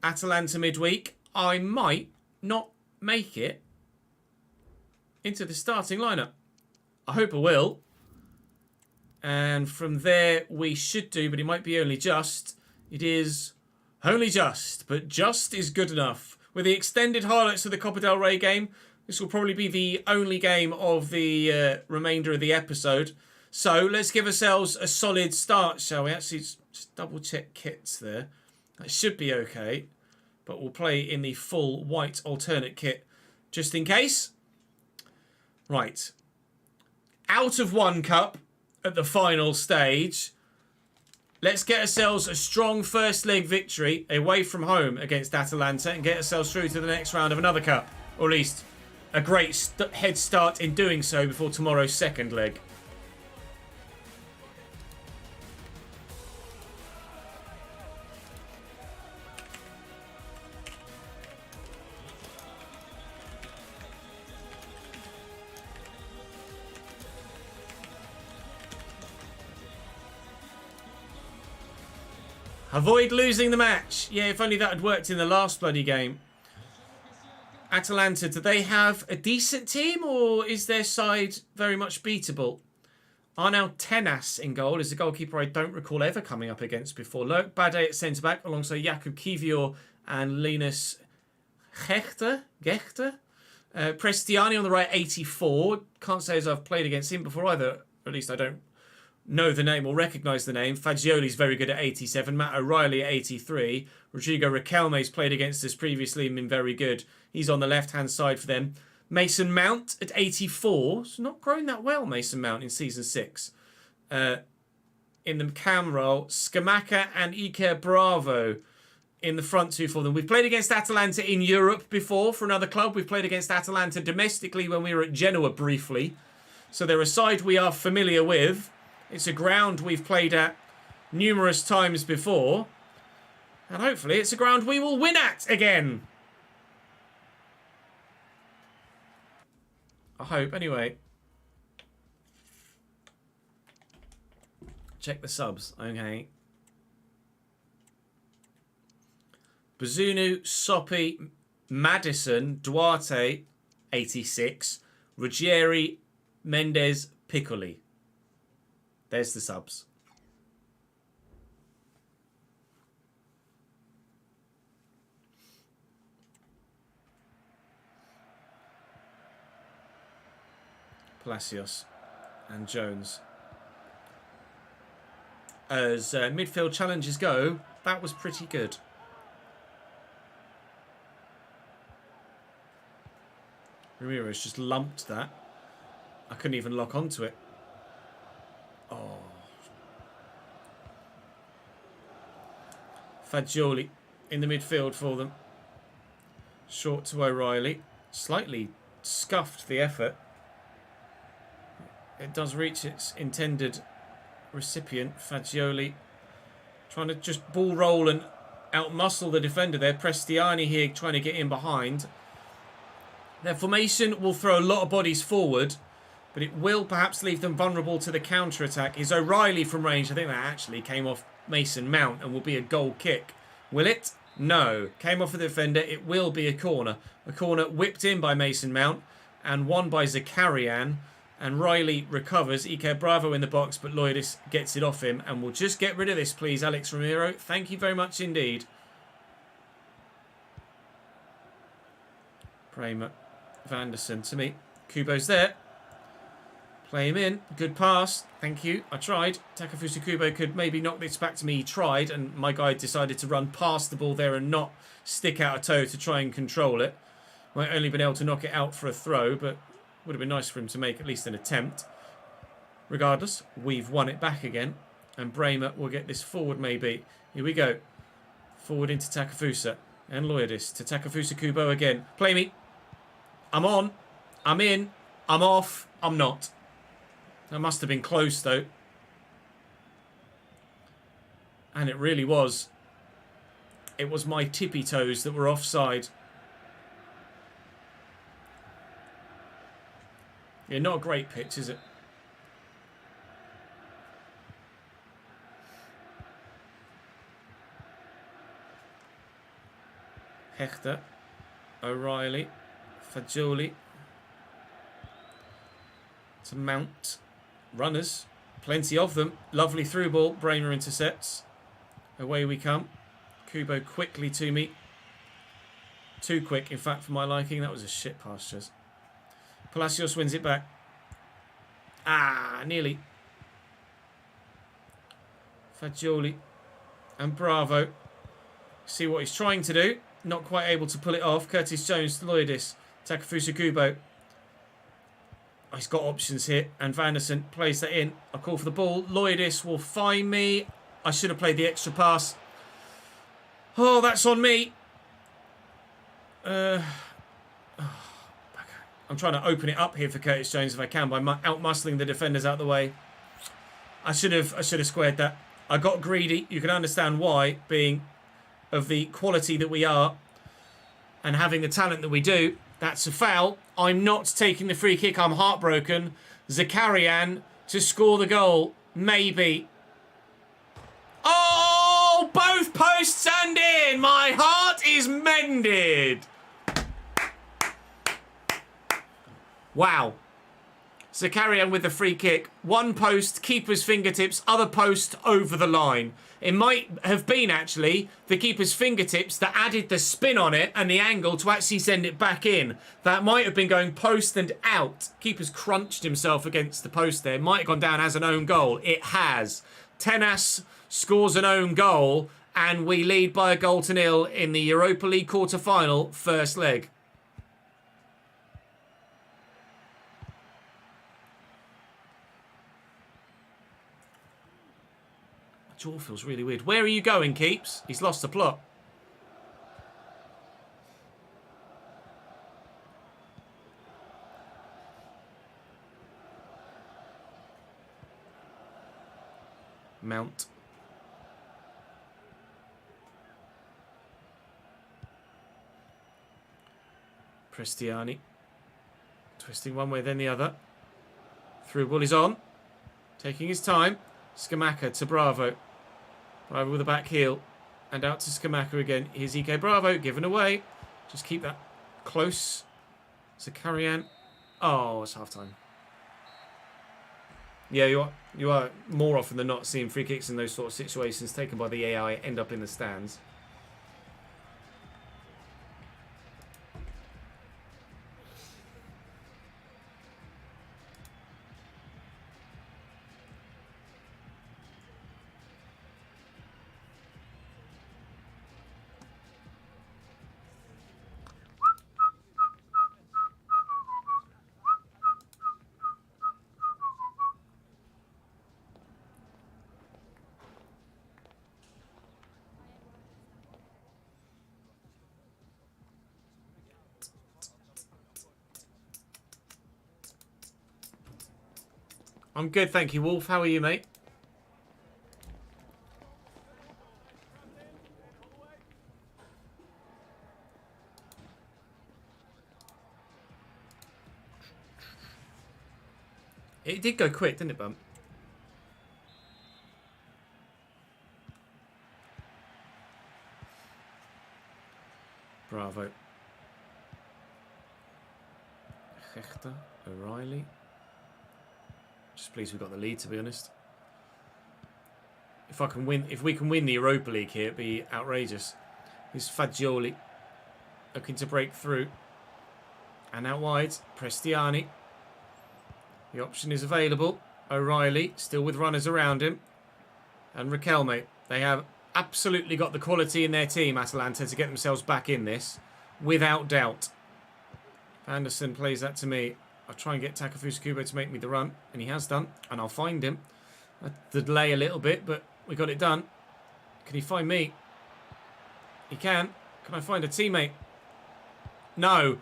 Atalanta midweek. I might not make it into the starting lineup. I hope I will. And from there we should do, but it might be only just. It is Only just, but just is good enough. With the extended highlights of the Coppa del Rey game, this will probably be the only game of the remainder of the episode. So let's give ourselves a solid start, shall we? Actually, just double check kits there. That should be okay. But we'll play in the full white alternate kit just in case. Right. Out of one cup at the final stage. Let's get ourselves a strong first leg victory away from home against Atalanta and get ourselves through to the next round of another cup. Or at least a great head start in doing so before tomorrow's second leg. Avoid losing the match. Yeah, if only that had worked in the last bloody game. Atalanta, do they have a decent team or is their side very much beatable? Arnau Tenas in goal is a goalkeeper I don't recall ever coming up against before. Lurk Bade at centre-back alongside Jakub Kivior and Linus Gechter. Prestiani on the right, 84. Can't say as I've played against him before either. Or at least I don't know the name or recognise the name. Fagioli's very good at 87. Matt O'Reilly at 83. Rodrigo Riquelme's played against us previously and been very good. He's on the left-hand side for them. Mason Mount at 84. So not growing that well, Mason Mount, in Season 6. In the cam role, Scamacca and Iker Bravo in the front two for them. We've played against Atalanta in Europe before for another club. We've played against Atalanta domestically when we were at Genoa briefly. So they're a side we are familiar with. It's a ground we've played at numerous times before. And hopefully it's a ground we will win at again. I hope, anyway. Check the subs, okay. Bazunu, Soppy, Madison, Duarte, 86. Ruggieri, Mendes, Piccoli. There's the subs. Palacios and Jones. As midfield challenges go, that was pretty good. Ramirez just lumped that. I couldn't even lock onto it. Oh. Fagioli in the midfield for them. Short to O'Reilly. Slightly scuffed the effort. It does reach its intended recipient. Fagioli trying to just ball roll and outmuscle the defender there. Prestiani here trying to get in behind. Their formation will throw a lot of bodies forward, but it will perhaps leave them vulnerable to the counter-attack. Is O'Reilly from range? I think that actually came off Mason Mount and will be a goal kick. Will it? No. Came off the defender. It will be a corner. A corner whipped in by Mason Mount and won by Zakarian. And Riley recovers. Iker Bravo in the box, but Loidis gets it off him. And we'll just get rid of this, please, Alex Ramiro. Thank you very much indeed. Bramer, Vanderson to me. Kubo's there. Play him in. Good pass. Thank you. I tried. Takefusa Kubo could maybe knock this back to me. He tried, and my guy decided to run past the ball there and not stick out a toe to try and control it. Might only been able to knock it out for a throw, but would have been nice for him to make at least an attempt. Regardless, we've won it back again. And Bramer will get this forward maybe. Here we go. Forward into Takefusa. And Loidis to Takefusa Kubo again. Play me. I'm on. I'm in. I'm off. I'm not. That must have been close though. And it really was. It was my tippy toes that were offside. Yeah, not a great pitch, is it? Hechter, O'Reilly, Fagioli, to Mount, runners, plenty of them. Lovely through ball, Bramer intercepts. Away we come. Kubo quickly to me. Too quick, in fact, for my liking. That was a shit pass, Ches. Palacios wins it back. Ah, nearly. Fagioli and Bravo. See what he's trying to do. Not quite able to pull it off. Curtis Jones to Loidis. Takefusa Kubo. Oh, he's got options here. And Vanderson plays that in. I call for the ball. Loidis will find me. I should have played the extra pass. Oh, that's on me. I'm trying to open it up here for Curtis Jones if I can by out-muscling the defenders out of the way. I should have squared that. I got greedy. You can understand why, being of the quality that we are and having the talent that we do. That's a foul. I'm not taking the free kick. I'm heartbroken. Zakarian to score the goal. Maybe. Oh, both posts and in. My heart is mended. Wow. Zakarian with the free kick. One post, keeper's fingertips, other post over the line. It might have been, actually, the keeper's fingertips that added the spin on it and the angle to actually send it back in. That might have been going post and out. Keeper's crunched himself against the post there. Might have gone down as an own goal. It has. Tenas scores an own goal and we lead by a 1-0 in the Europa League quarter-final, first leg. Jaw feels really weird. Where are you going, Keeps? He's lost the plot. Mount. Prestiani. Twisting one way, then the other. Through ball is on. Taking his time. Skamaka to Bravo. Bravo with the back heel. And out to Skamaka again. Here's EK Bravo. Given away. Just keep that close. Zakarian. Oh, it's half time. Yeah, you are more often than not seeing free kicks in those sort of situations taken by the AI end up in the stands. I'm good, thank you, Wolf. How are you, mate? It did go quick, didn't it, Bump? Bravo. Hechter, O'Reilly. Just pleased we got the lead, to be honest. If we can win the Europa League here, it'd be outrageous. Here's Fagioli looking to break through. And out wide, Prestiani. The option is available. O'Reilly, still with runners around him. And Riquelme. They have absolutely got the quality in their team, Atalanta, to get themselves back in this. Without doubt. Anderson plays that to me. I'll try and get Takefusa Kubo to make me the run. And he has done. And I'll find him. The delay a little bit, but we got it done. Can he find me? He can. Can I find a teammate? No.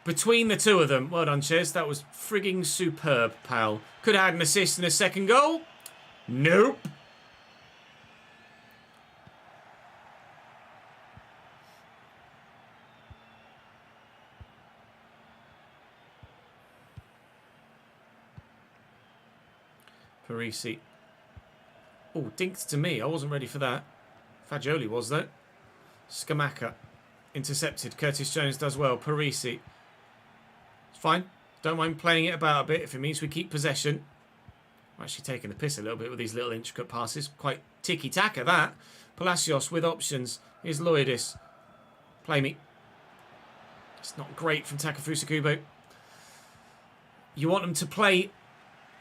Between the two of them. Well done, Ches. That was frigging superb, pal. Could have had an assist and a second goal. Nope. Parisi. Oh, dinked to me. I wasn't ready for that. Fagioli was, though. Skamaka. Intercepted. Curtis Jones does well. Parisi. It's fine. Don't mind playing it about a bit if it means we keep possession. I'm actually taking the piss a little bit with these little intricate passes. Quite ticky-tack at that. Palacios with options. Here's Loidis. Play me. It's not great from Takefusa Kubo. You want them to play,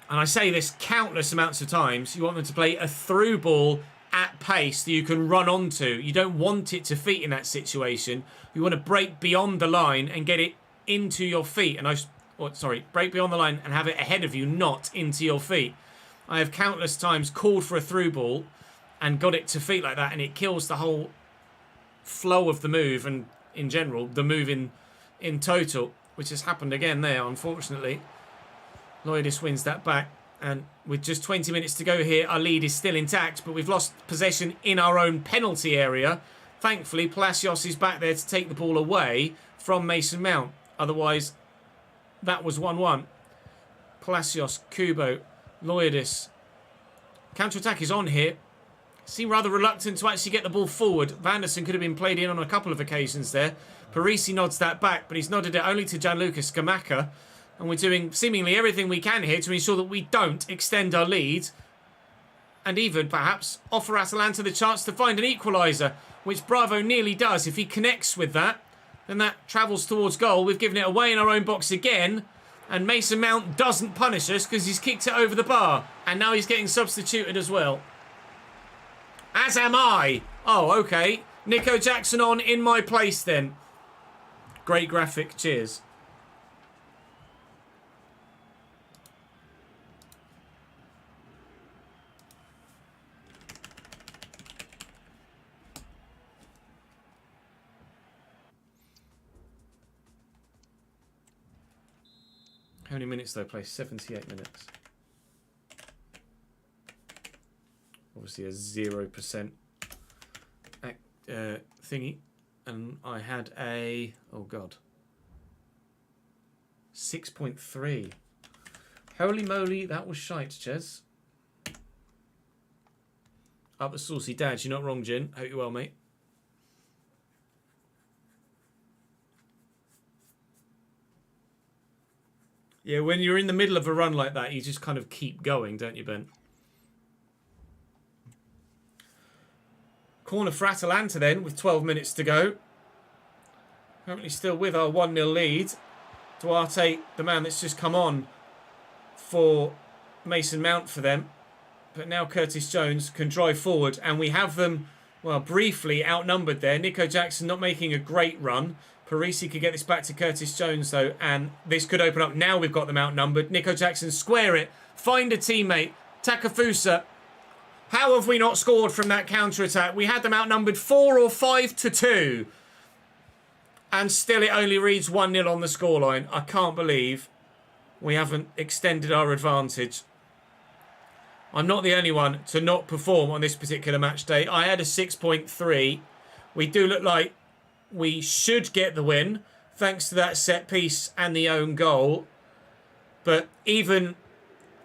and I say this countless amounts of times, you want them to play a through ball at pace that you can run onto. You don't want it to feet in that situation. You want to break beyond the line and get it into your feet. And break beyond the line and have it ahead of you, not into your feet. I have countless times called for a through ball and got it to feet like that, and it kills the whole flow of the move and, in general, the move in total, which has happened again there, unfortunately. Loidis wins that back, and with just 20 minutes to go here, our lead is still intact, but we've lost possession in our own penalty area. Thankfully, Palacios is back there to take the ball away from Mason Mount. Otherwise, that was 1-1. Palacios, Kubo, Loidis. Counter-attack is on here. Seem rather reluctant to actually get the ball forward. Vanderson could have been played in on a couple of occasions there. Parisi nods that back, but he's nodded it only to Gianluca Scamacca. And we're doing seemingly everything we can here to ensure that we don't extend our lead. And even, perhaps, offer Atalanta the chance to find an equaliser, which Bravo nearly does. If he connects with that, then that travels towards goal. We've given it away in our own box again. And Mason Mount doesn't punish us because he's kicked it over the bar. And now he's getting substituted as well. As am I. Oh, okay. Nico Jackson on in my place then. Great graphic. Cheers. How many minutes though? Play 78 minutes. Obviously a 0% thingy. And I had a, oh God, 6.3. Holy moly, that was shite, Ches. Up the saucy dad. You're not wrong, Jin. Hope you're well, mate. Yeah, when you're in the middle of a run like that, you just kind of keep going, don't you, Ben? Corner for Atalanta then, with 12 minutes to go. Currently still with our 1-0 lead. Duarte, the man that's just come on for Mason Mount for them. But now Curtis Jones can drive forward, and we have them, well, briefly outnumbered there. Nico Jackson not making a great run. Parisi could get this back to Curtis Jones, though, and this could open up. Now we've got them outnumbered. Nico Jackson, square it. Find a teammate. Takefusa. How have we not scored from that counter-attack? We had them outnumbered 4 or 5-2. And still it only reads 1-0 on the scoreline. I can't believe we haven't extended our advantage. I'm not the only one to not perform on this particular match day. I had a 6.3. We do look like we should get the win, thanks to that set piece and the own goal. But even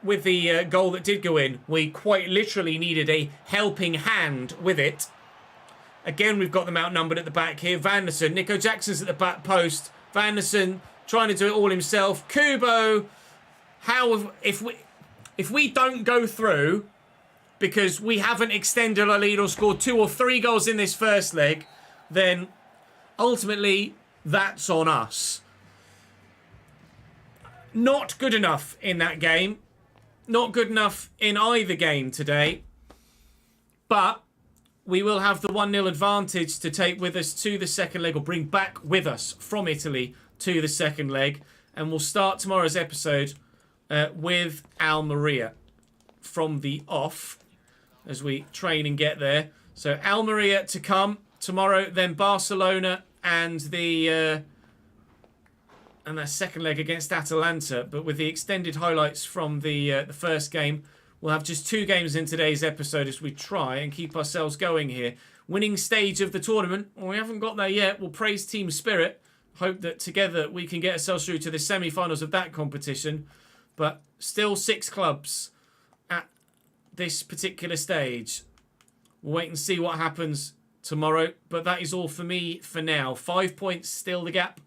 with the goal that did go in, we quite literally needed a helping hand with it. Again, we've got them outnumbered at the back here. Vanderson, Nico Jackson's at the back post. Vanderson trying to do it all himself. Kubo, if we don't go through because we haven't extended our lead or scored 2 or 3 goals in this first leg, then ultimately, that's on us. Not good enough in that game. Not good enough in either game today. But we will have the 1-0 advantage to take with us to the second leg, or bring back with us from Italy to the second leg. And we'll start tomorrow's episode with Almeria from the off as we train and get there. So Almeria to come tomorrow, then Barcelona and the second leg against Atalanta. But with the extended highlights from the first game, we'll have just 2 games in today's episode as we try and keep ourselves going here. Winning stage of the tournament. Well, we haven't got there yet. We'll praise team spirit. Hope that together we can get ourselves through to the semi-finals of that competition. But still 6 clubs at this particular stage. We'll wait and see what happens tomorrow. But that is all for me for now. 5 points still the gap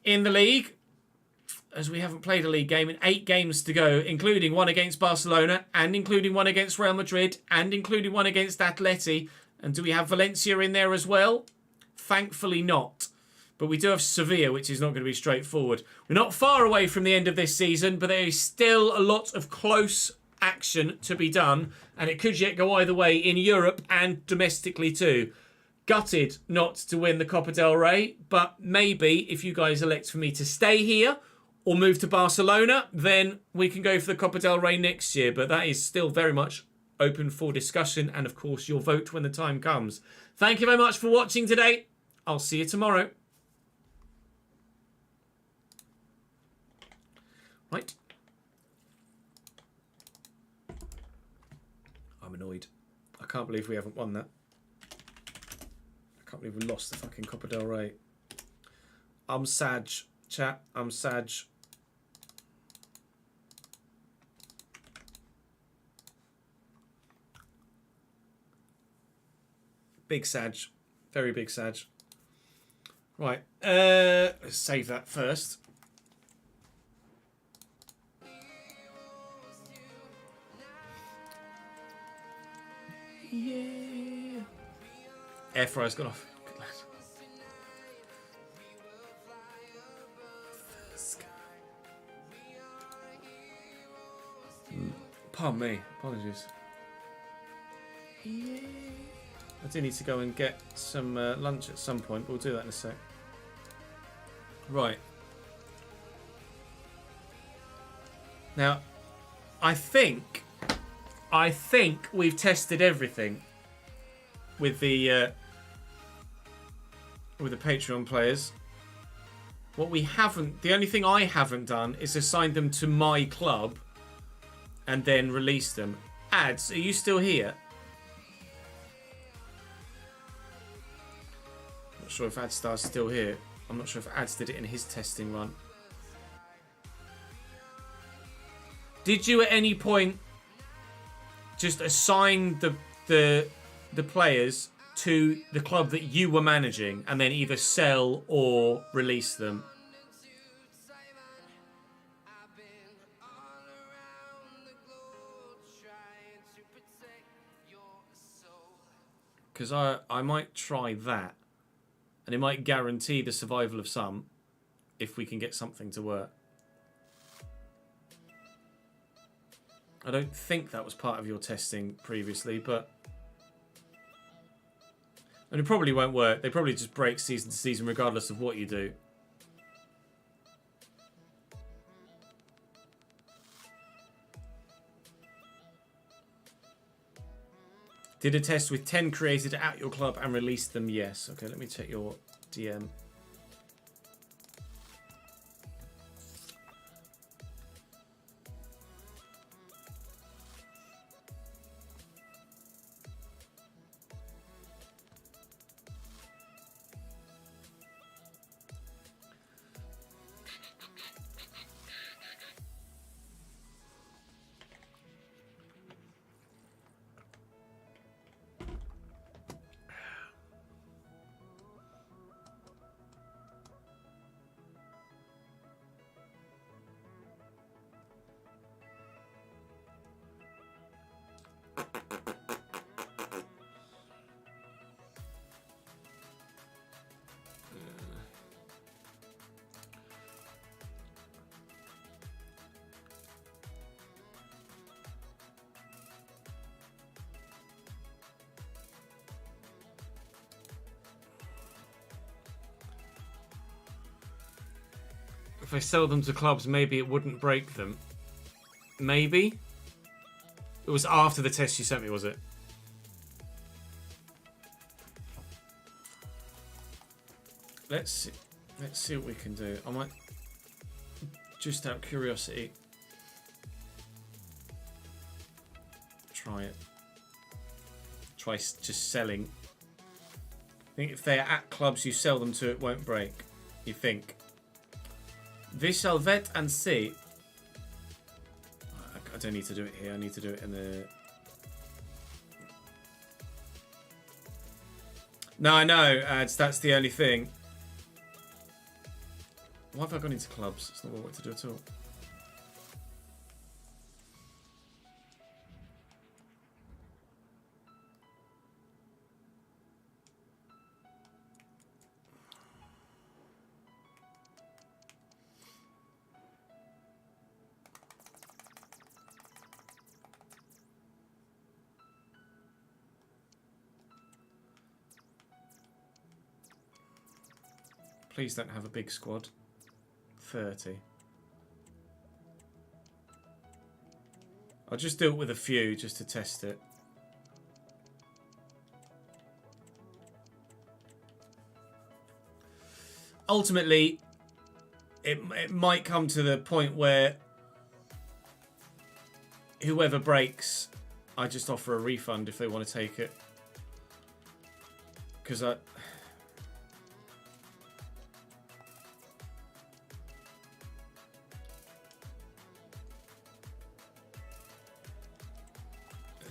in the league, as we haven't played a league game in 8 games to go, including one against Barcelona, and including one against Real Madrid, and including one against Atleti, And do we have Valencia in there as well? Thankfully not. But we do have Sevilla, which is not going to be straightforward. We're not far away from the end of this season, but there is still a lot of close action to be done. And it could yet go either way in Europe and domestically too. Gutted not to win the Coppa del Rey, but maybe if you guys elect for me to stay here or move to Barcelona, then we can go for the Coppa del Rey next year. But that is still very much open for discussion and, of course, your vote when the time comes. Thank you very much for watching today. I'll see you tomorrow. Right. I'm annoyed. I can't believe we haven't won that. I can't believe we lost the fucking Coppa del Rey. I'm sad, chat. I'm sad. Big Sag. Very big Sag. Right. Let's save that first. Yeah. Air fryer's gone off. Good lad. Pardon me. Apologies. Yeah. I do need to go and get some lunch at some point, but we'll do that in a sec. Right. Now, I think we've tested everything with the Patreon players. What we haven't, the only thing I haven't done is assign them to my club and then release them. Ads, are you still here? Not sure if Adstar's still here. I'm not sure if Ads did it in his testing run. Did you at any point just assign the players to the club that you were managing and then either sell or release them? Because I might try that. And it might guarantee the survival of some if we can get something to work. I don't think that was part of your testing previously, but... And it probably won't work. They probably just break season to season regardless of what you do. Did a test with 10 created at your club and released them? Yes. Okay, let me check your DM. If I sell them to clubs, maybe it wouldn't break them. Maybe? It was after the test you sent me, was it? Let's see what we can do. I might, just out of curiosity, try it. Try just selling. I think if they're at clubs you sell them to, it won't break. You think? We shall vet and see. I don't need to do it here. I need to do it in the... No, I know, Ads. That's the only thing. Why have I gone into clubs? It's not what I want to do at all. Please don't have a big squad. 30. I'll just do it with a few just to test it. Ultimately, it might come to the point where whoever breaks, I just offer a refund if they want to take it. Because at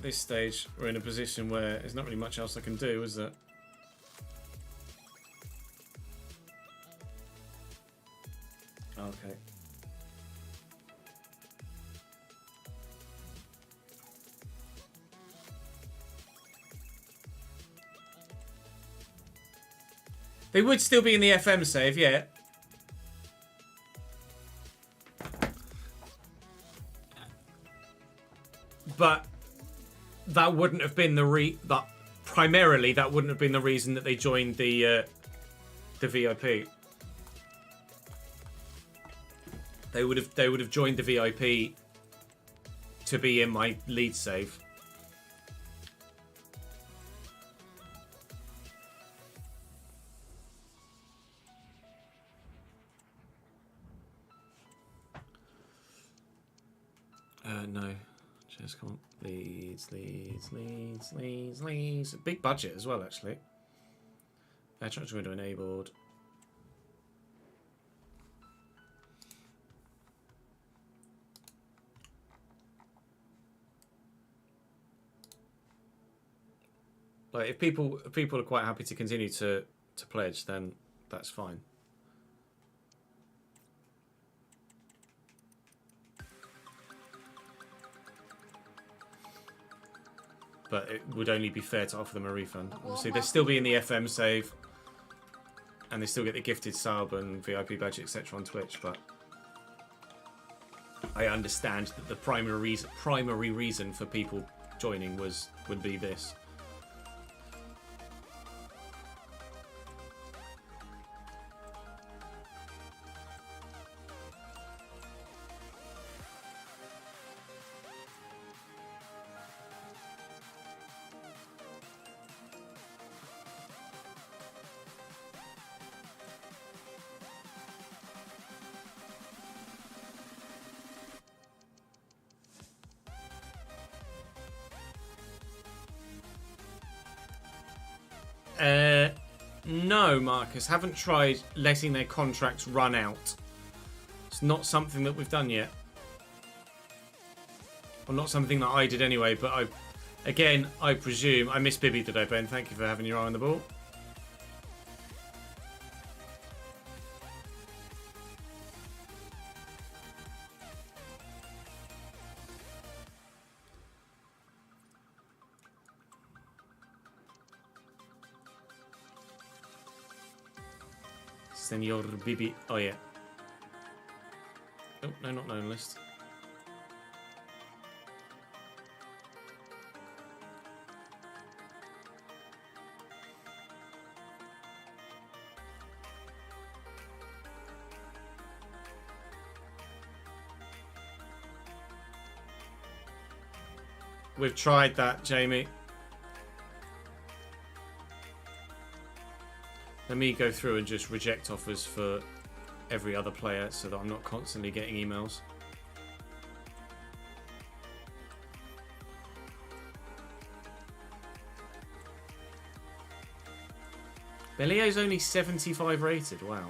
this stage, we're in a position where there's not really much else I can do, is there? Okay. They would still be in the FM save, yeah. But that wouldn't have been primarily that wouldn't have been the reason that they joined the VIP. They would have joined the VIP to be in my lead save. No. Just come on. Leads. Big budget as well, actually. Transfer window enabled. Like, if people are quite happy to continue to pledge, then that's fine. But it would only be fair to offer them a refund. Obviously, they'll still be in the FM save, and they still get the gifted sub and VIP badge, etc. on Twitch. But I understand that the primary reason for people joining would be this. No, Marcus. Haven't tried letting their contracts run out. It's not something that we've done yet. Well, not something that I did anyway, but I presume... I miss Bibby today, Ben. Thank you for having your eye on the ball. Senor Bibi. Oh, yeah. Oh, no, not known list. We've tried that, Jamie. Let me go through and just reject offers for every other player so that I'm not constantly getting emails. Bellier's only 75 rated, wow.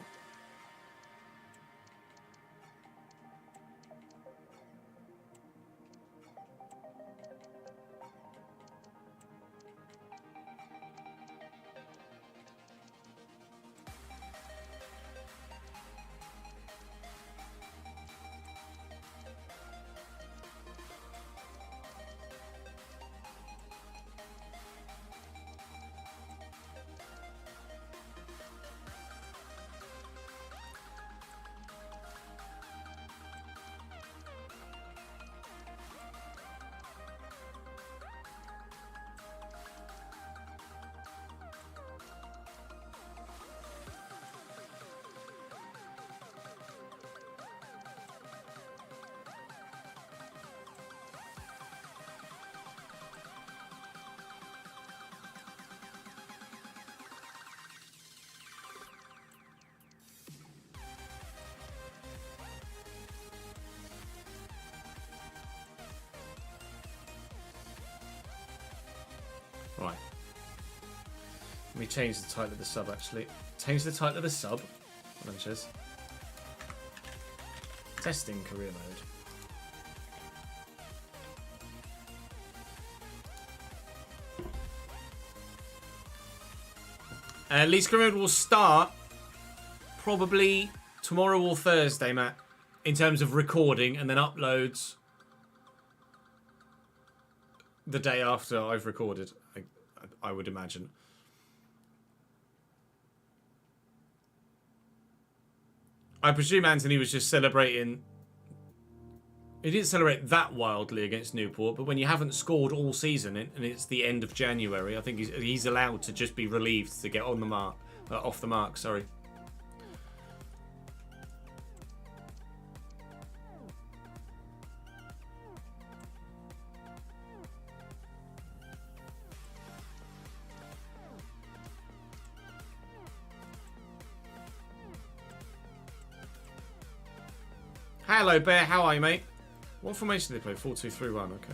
me change the title of the sub, actually. Change the title of the sub. Hold on, Ches. Testing career mode. Leeds career mode will start probably tomorrow or Thursday, Matt, in terms of recording, and then uploads the day after I've recorded, I would imagine. I presume Anthony was just celebrating. He didn't celebrate that wildly against Newport, but when you haven't scored all season and it's the end of January, I think he's allowed to just be relieved to get on the mark, off the mark. Sorry. Hello, Bear. How are you, mate? What formation did they play? 4-2-3-1. Okay.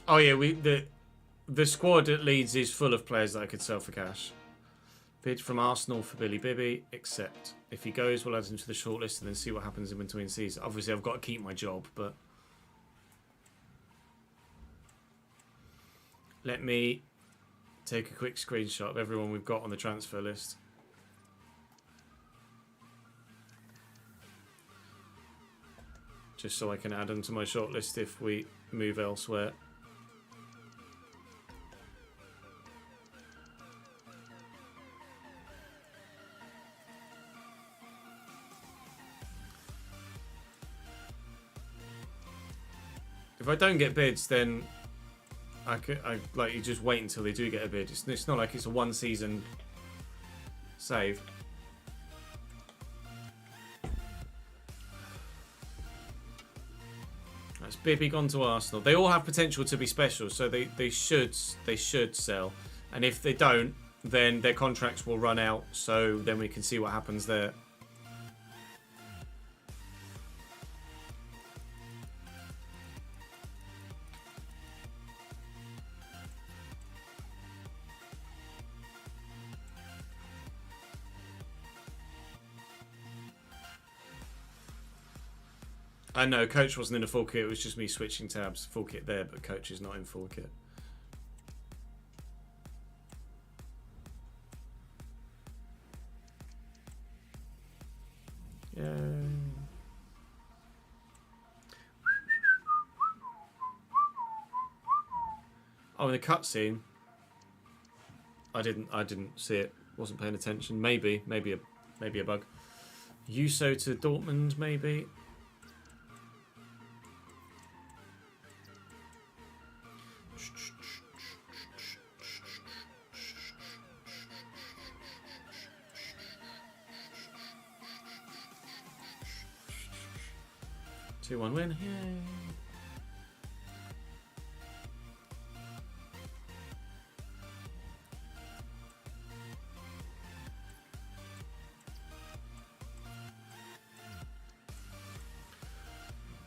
Oh yeah, the squad at Leeds is full of players that I could sell for cash. Bid from Arsenal for Billy Bibby, except if he goes, we'll add him to the shortlist and then see what happens in between seasons. Obviously, I've got to keep my job, but let me take a quick screenshot of everyone we've got on the transfer list. Just so I can add them to my shortlist if we move elsewhere. If I don't get bids, then I like you just wait until they do get a bid. It's not like it's a one-season save. That's Bibby gone to Arsenal. They all have potential to be special, so they should sell. And if they don't, then their contracts will run out. So then we can see what happens there. I know, coach wasn't in a full kit, it was just me switching tabs. Full kit there, but coach is not in full kit. Yeah. Oh, in the cutscene, I didn't see it. Wasn't paying attention. Maybe a bug. Yuso to Dortmund, maybe. 2-1 win. Yay.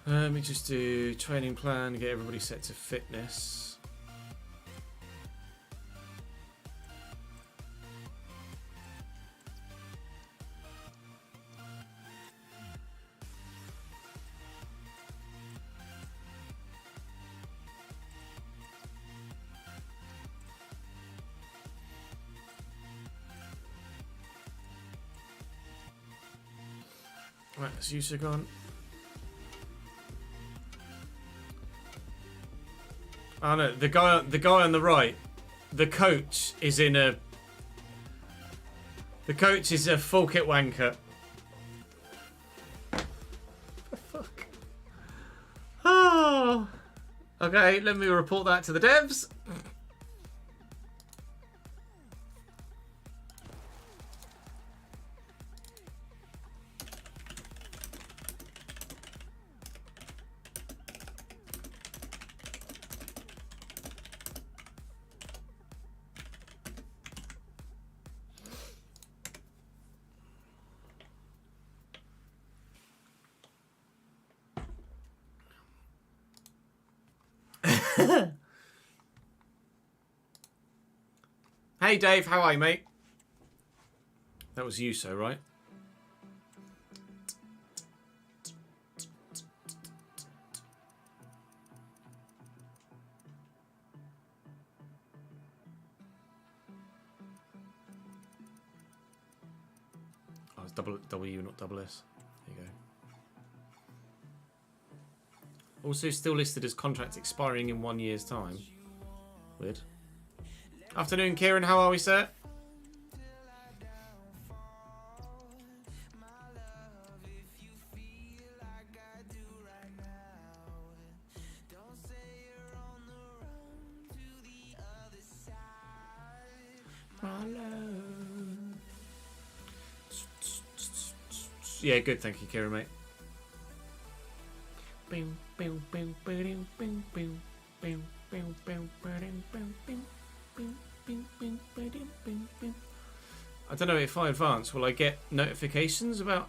Let me just do training plan, get everybody set to fitness. Right, that's Yusa gone. Oh no, the guy on the right, the coach is in a. The coach is a full kit wanker. Fuck. Oh. Okay, let me report that to the devs. Hey Dave, how are you, mate? That was you, so right? Oh, it's double W, not double S. There you go. Also still listed as contract expiring in 1 year's time. Weird. Afternoon, Kieran. How are we, sir? Yeah, good. Thank you, Kieran, mate. I don't know if I advance, will I get notifications about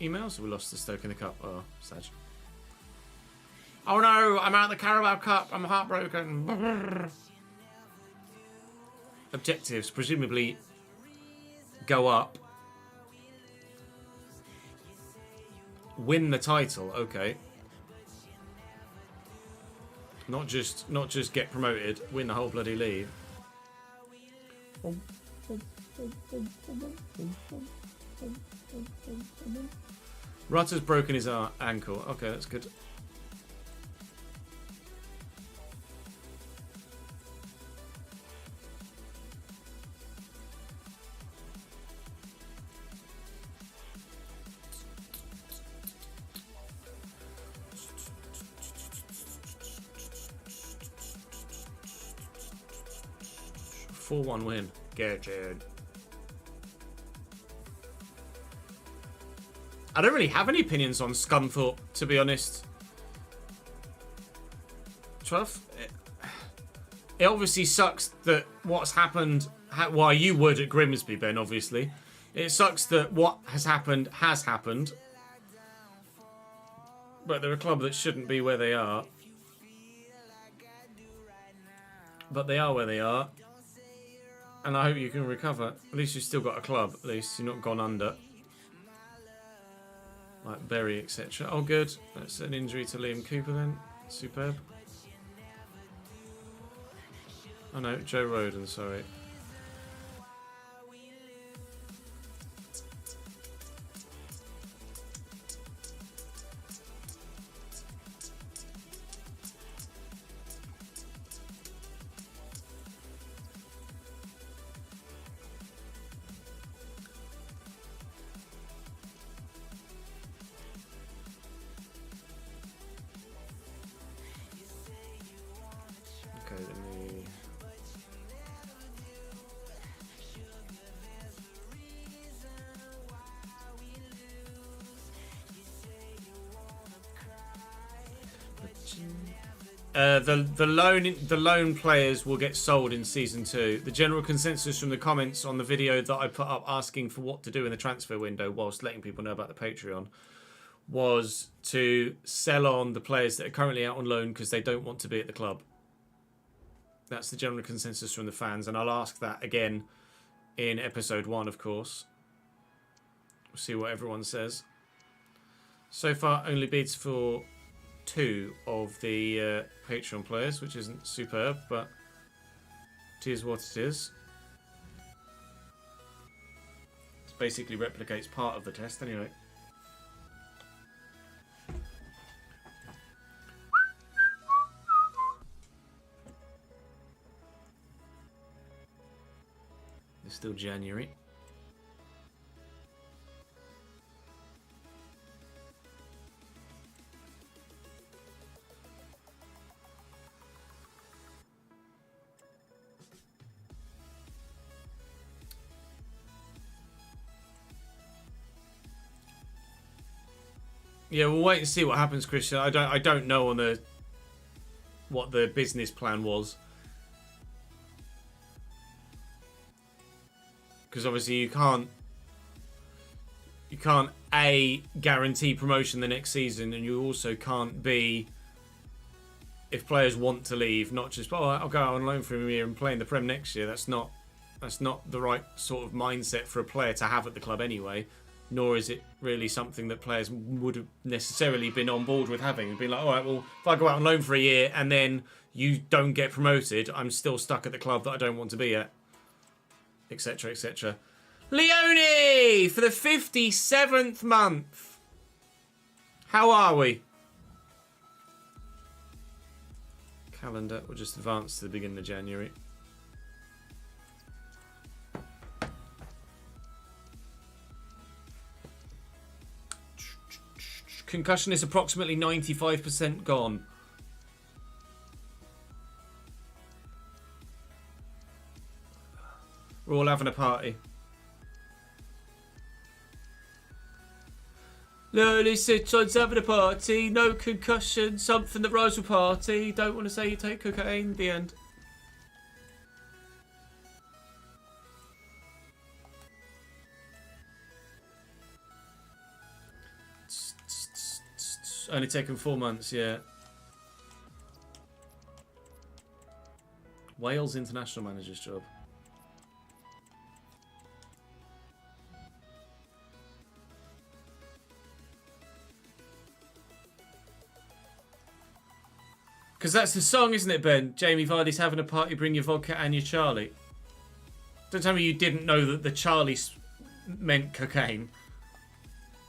emails? We lost the Stoke in the Cup. Oh, sad. Oh no, I'm out of the Carabao Cup. I'm heartbroken. Objectives, presumably go up. Win the title, okay. Not just get promoted, win the whole bloody league. Rutter's broken his ankle. Okay, that's good. One win. Get it. I don't really have any opinions on Scunthorpe, to be honest. Truff, it obviously sucks that what's happened. Why you would at Grimsby, Ben? Obviously, it sucks that what has happened has happened. But they're a club that shouldn't be where they are. But they are where they are. And I hope you can recover. At least you've still got a club. At least you're not gone under. Like Berry, etc. Oh, good. That's an injury to Liam Cooper then. Superb. Oh no, Joe Roden, sorry. The loan players will get sold in season 2. The general consensus from the comments on the video that I put up asking for what to do in the transfer window whilst letting people know about the Patreon was to sell on the players that are currently out on loan because they don't want to be at the club. That's the general consensus from the fans, and I'll ask that again in episode 1, of course. We'll see what everyone says. So far, only bids for 2 of the Patreon players, which isn't superb, but it is what it is. It basically replicates part of the test anyway. It's still January. Yeah, we'll wait and see what happens, Christian. I don't know on what the business plan was, because obviously you can't A, guarantee promotion the next season, and you also can't B, if players want to leave, not just, oh, I'll go out on loan for a year and play in the Prem next year. That's not the right sort of mindset for a player to have at the club anyway. Nor is it really something that players would have necessarily been on board with having. It'd be like, all right, well, if I go out on loan for a year and then you don't get promoted, I'm still stuck at the club that I don't want to be at, etc., etc. Leone for the 57th month. How are we? Calendar, we'll just advance to the beginning of January. Concussion is approximately 95% gone. We're all having a party. Lonely Citron's having a party. No concussion. Something that rhymes with party. Don't want to say you take cocaine. The end. Only taken 4 months, yeah. Wales international manager's job. Because that's the song, isn't it, Ben? Jamie Vardy's having a party, bring your vodka and your Charlie. Don't tell me you didn't know that the Charlie meant cocaine.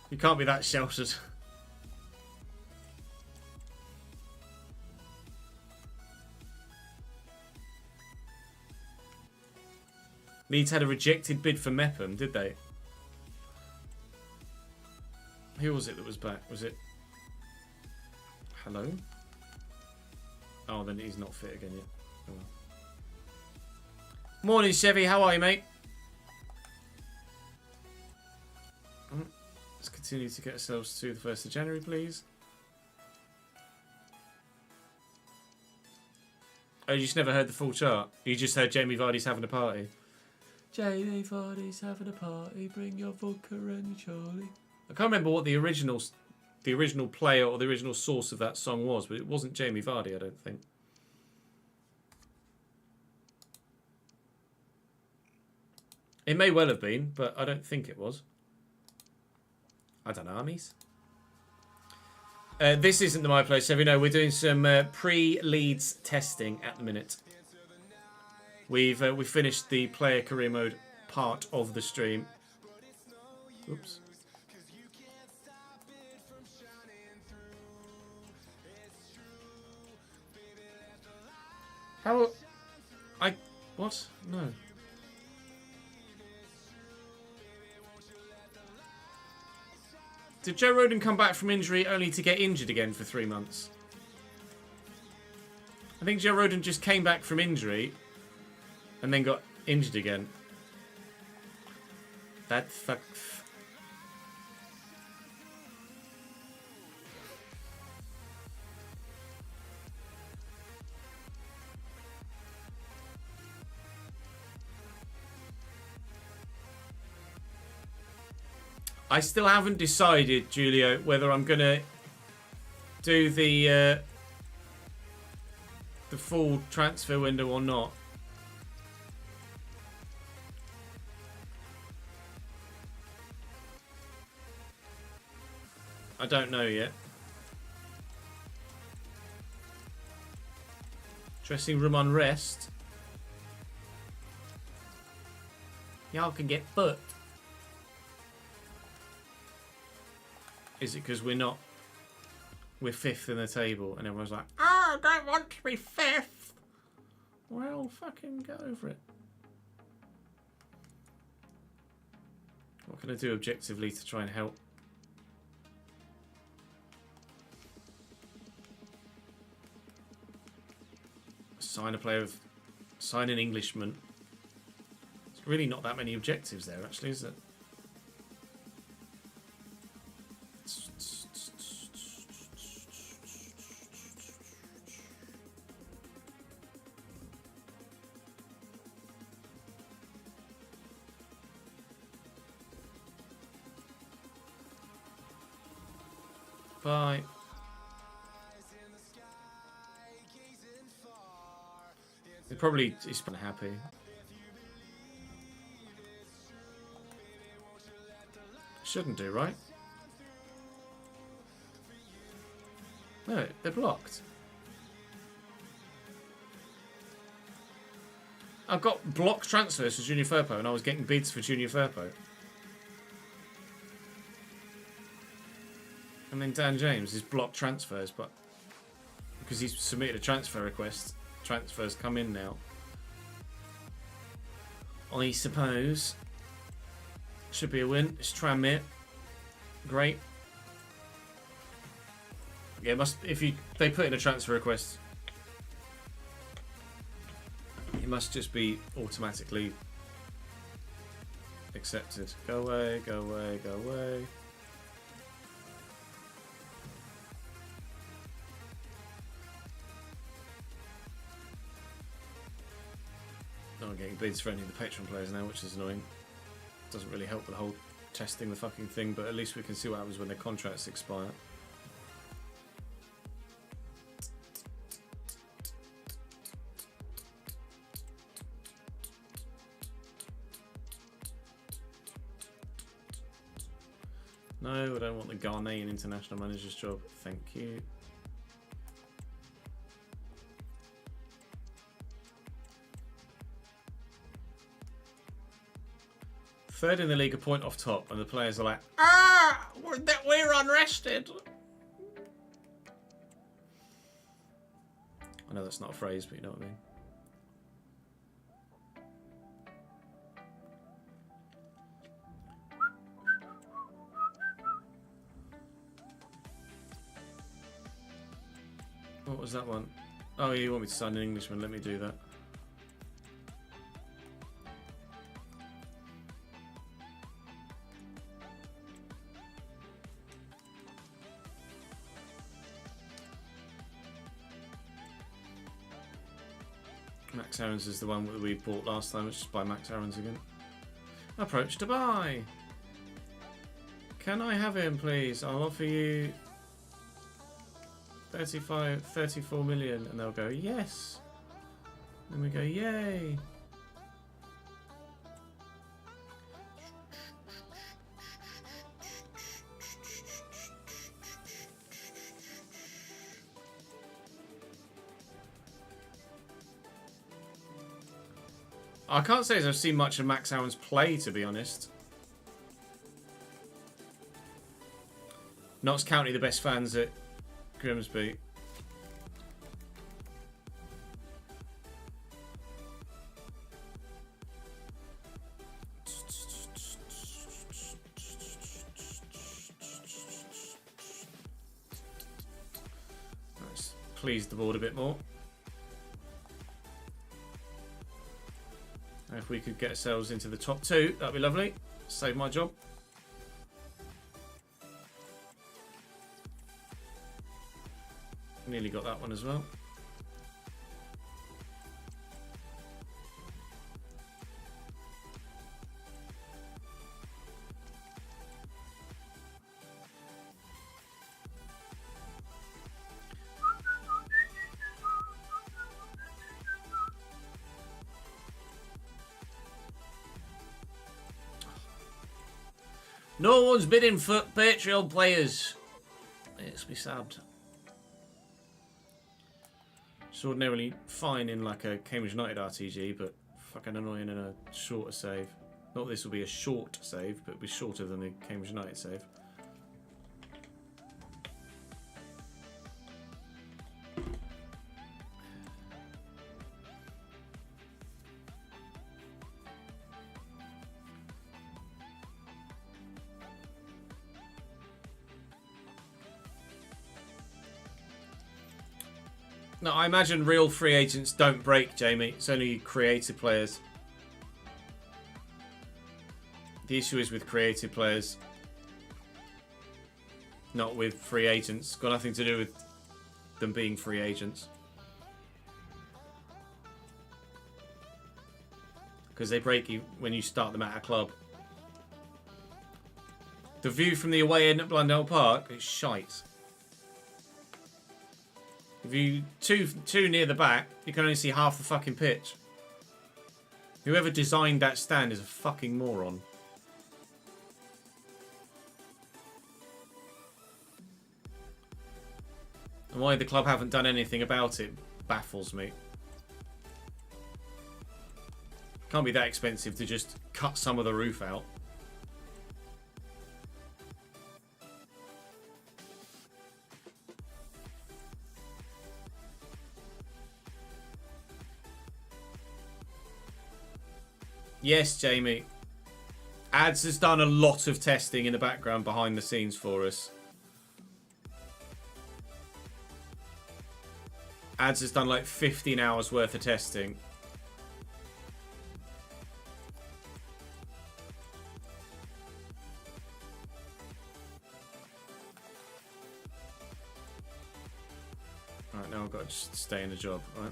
You can't be that sheltered. Leeds had a rejected bid for Mepham, did they? Who was it that was back? Was it... Hello? Oh, then he's not fit again yet. Oh, well. Morning, Chevy. How are you, mate? Let's continue to get ourselves to the 1st of January, please. Oh, you just never heard the full chart? You just heard Jamie Vardy's having a party? Jamie Vardy's having a party, bring your vodka and your Charlie. I can't remember what the original player or the original source of that song was, but it wasn't Jamie Vardy, I don't think. It may well have been, but I don't think it was. I don't know, Amies. This isn't the My Place, so we know we're doing some pre-Leeds testing at the minute. We finished the player career mode part of the stream. Oops. How? What? No. Did Joe Rodon come back from injury only to get injured again for 3 months? I think Joe Rodon just came back from injury and then got injured again. That fuck. I still haven't decided, Julio, whether I'm gonna do the full transfer window or not. I don't know yet. Dressing room unrest. Y'all can get booked. Is it because we're 5th in the table and everyone's like, oh, I don't want to be 5th. Well, fucking get over it. What can I do objectively to try and help? Sign a player with... Sign an Englishman. There's really not that many objectives there, actually, is it? Bye. He's been happy. Shouldn't do, right? No, they're blocked. I've got blocked transfers for Junior Firpo, and I was getting bids for Junior Firpo. And then Dan James is blocked transfers, but because he's submitted a transfer request, transfers come in now. I suppose. Should be a win. It's Tranmere. Great. Yeah, they put in a transfer request, it must just be automatically accepted. Go away, go away, go away. Not getting bids for any of the Patreon players now, which is annoying. Doesn't really help with the whole testing the fucking thing, but at least we can see what happens when their contracts expire. No, I don't want the Ghanaian international manager's job. Thank you. Third in the league, a point off top, and the players are like, "Ah, we're unrested." I know that's not a phrase, but you know what I mean. What was that one? Oh, you want me to sign an Englishman? Let me do that. Max Aarons is the one that we bought last time. Let's just buy Max Aarons again. Approach to buy. Can I have him, please? I'll offer you 34 million. And they'll go, yes. And we go, yay. I can't say as I've seen much of Max Aarons play, to be honest. Notts County, the best fans at Grimsby. Let's please the board a bit more. If we could get ourselves into the top two, that'd be lovely. Save my job. Nearly got that one as well. No one's bidding for Patreon players. It's be sad. It's ordinarily fine in like a Cambridge United RTG, but fucking annoying in a shorter save. Not this will be a short save, but it'll be shorter than the Cambridge United save. No, I imagine real free agents don't break, Jamie. It's only creative players. The issue is with creative players, not with free agents. It's got nothing to do with them being free agents. Because they break you when you start them at a club. The view from the away end at Blundell Park is shite. If you too near the back, you can only see half the fucking pitch. Whoever designed that stand is a fucking moron. And why the club haven't done anything about it baffles me. Can't be that expensive to just cut some of the roof out. Yes, Jamie. Ads has done a lot of testing in the background behind the scenes for us. Ads has done like 15 hours worth of testing. Alright, now I've got to just stay in the job, right?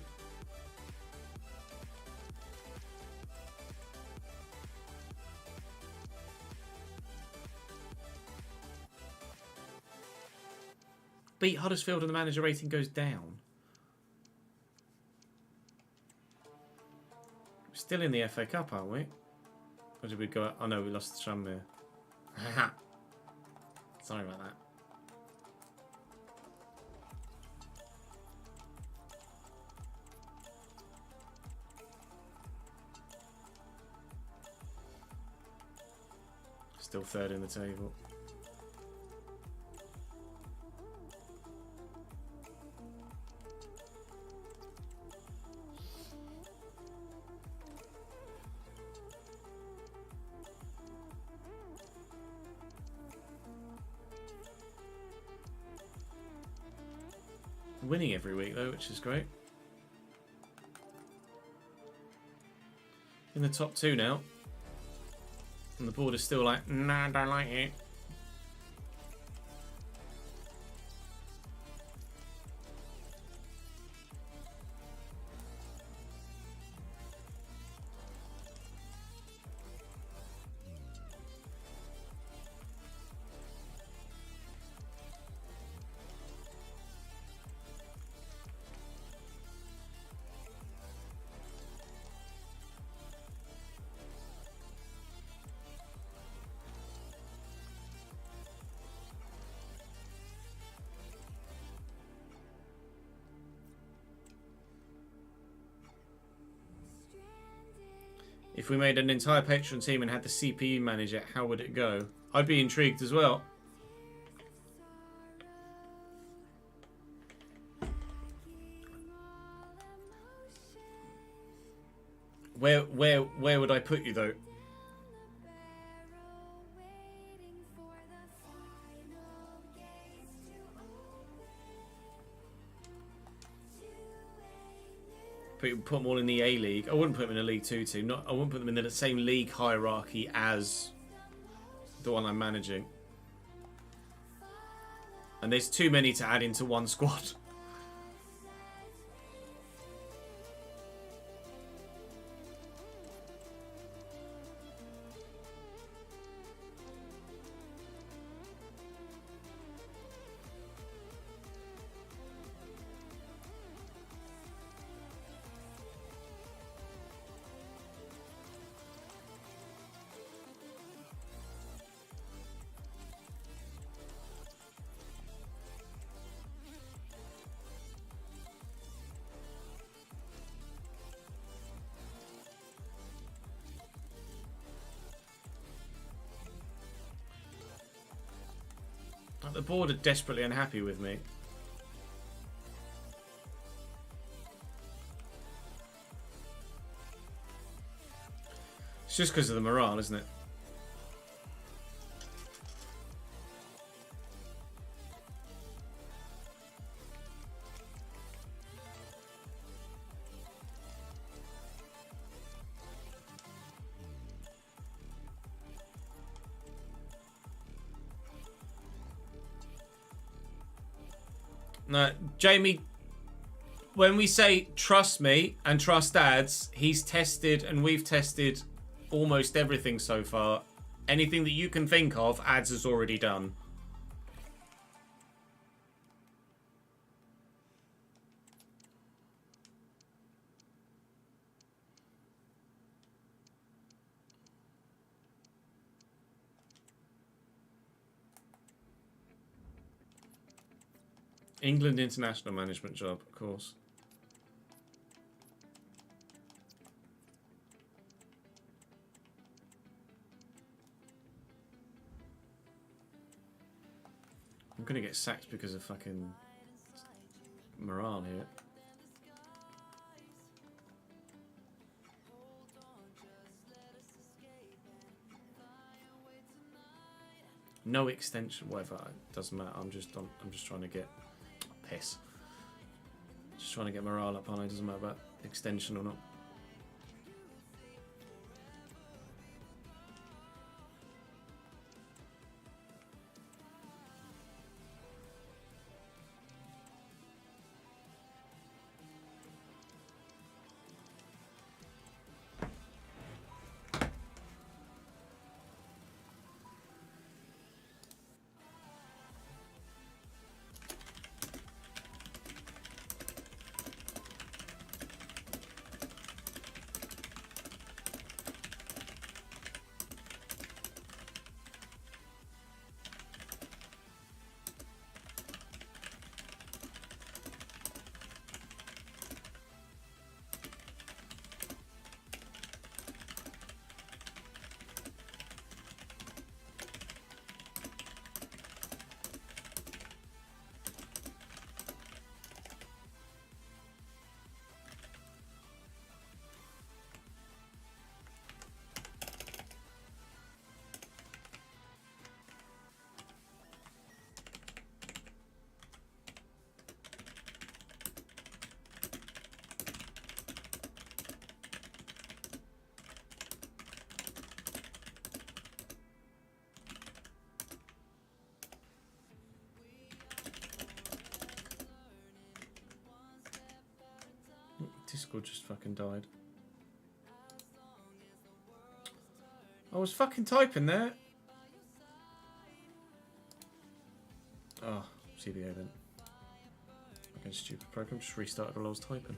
Beat Huddersfield and the manager rating goes down. We're still in the FA Cup, aren't we? Or did we go? Oh no, we lost to Tranmere. Sorry about that. Still third in the table. Winning every week though, which is great. In the top 2 now. And the board is still like, nah, I don't like it. If we made an entire Patreon team and had the CPU manager, how would it go? I'd be intrigued as well. Where would I put you though? Put them all in the A League. I wouldn't put them in a League 2 team. I wouldn't put them in the same league hierarchy as the one I'm managing. And there's too many to add into one squad. The board are desperately unhappy with me. It's just because of the morale, isn't it? No, Jamie, when we say trust me and trust ads, he's tested and we've tested almost everything so far. Anything that you can think of, ads has already done. England international management job, of course. I'm gonna get sacked because of fucking morale here. No extension, whatever. It doesn't matter. I'm just trying to get piss. Just trying to get morale up on it. Doesn't matter about extension or not. Discord just fucking died. I was fucking typing there. Oh, CBA then. Okay, stupid program. Just restarted while I was typing.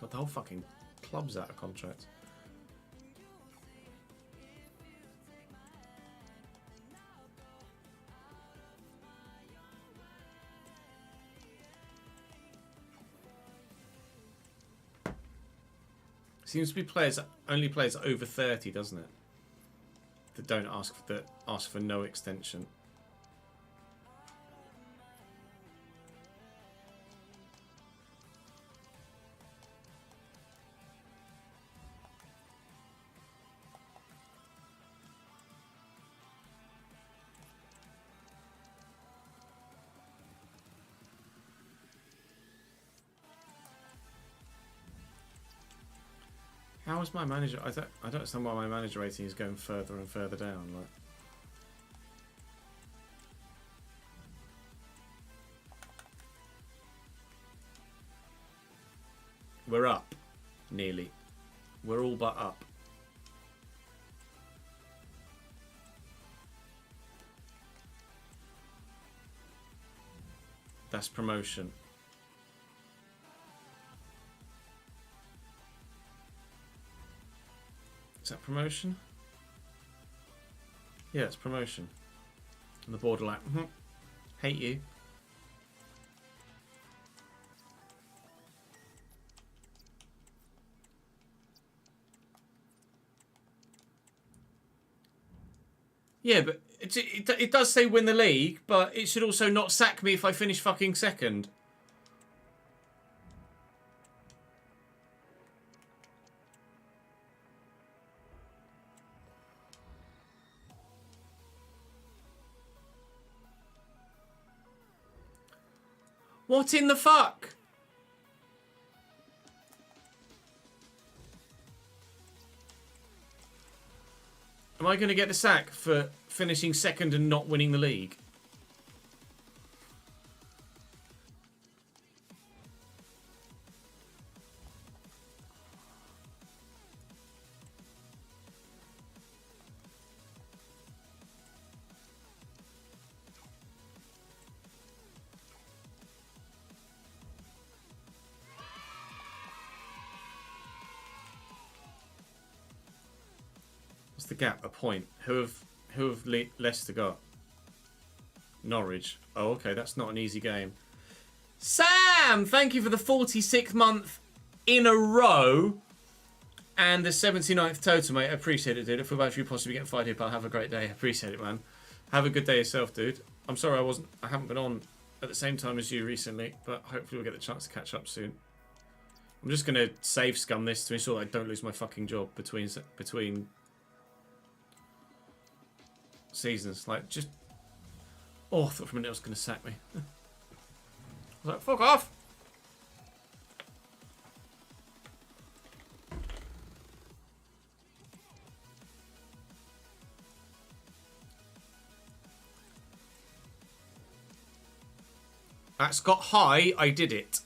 God, the whole fucking club's out of contract. Seems to be only players over 30, doesn't it? That don't ask for no extension. How is my manager? I don't understand why my manager rating is going further and further down. Like, we're up, nearly. We're all but up. That's promotion. Is that promotion? Yeah, it's promotion. And the board are like, hate you. Yeah, but it does say win the league, but it should also not sack me if I finish fucking second. What in the fuck? Am I going to get the sack for finishing second and not winning the league? What's the gap? A point. Who have Leicester got? Norwich. Oh, okay, that's not an easy game. Sam, thank you for the 46th month in a row and the 79th total, mate. I appreciate it, dude. I feel bad for you possibly getting fired here, but have a great day. I appreciate it, man. Have a good day yourself, dude. I'm sorry I haven't been on at the same time as you recently, but hopefully we'll get the chance to catch up soon. I'm just gonna save scum this to ensure that I don't lose my fucking job between seasons. Like, just... Oh, I thought for a minute it was gonna sack me. I was like, fuck off! That's got high, I did it.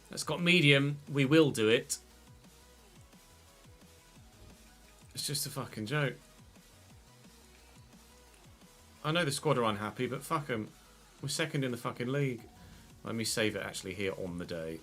That's got medium, we will do it. It's just a fucking joke. I know the squad are unhappy, but fuck them. We're second in the fucking league. Let me save it actually here on the day.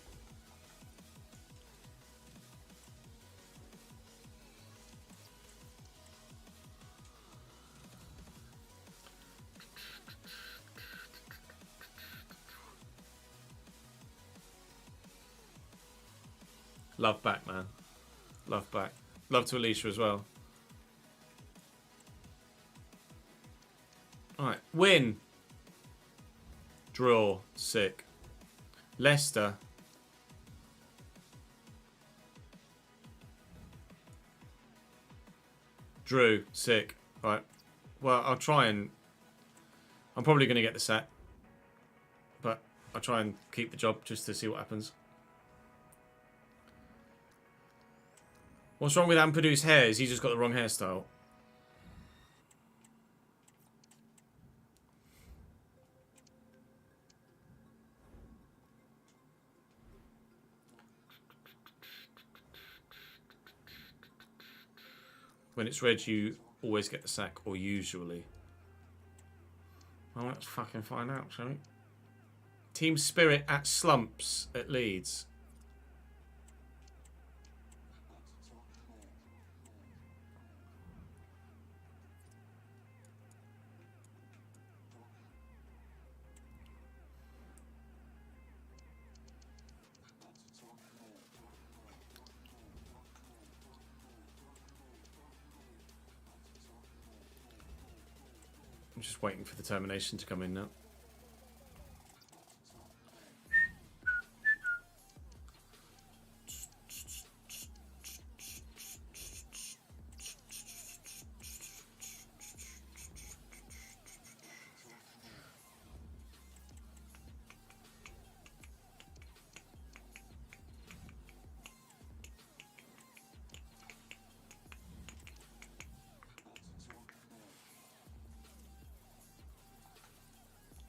Love back, man. Love back. Love to Alicia as well. Alright, win. Draw. Sick. Leicester. Drew. Sick. Right. Well, I'll try and... I'm probably going to get the sack. But I'll try and keep the job just to see what happens. What's wrong with Ampadu's hair? Is he just got the wrong hairstyle? When it's red, you always get the sack, or usually. Well, let's fucking find out, shall we? Team Spirit at slumps at Leeds. I'm just waiting for the termination to come in now.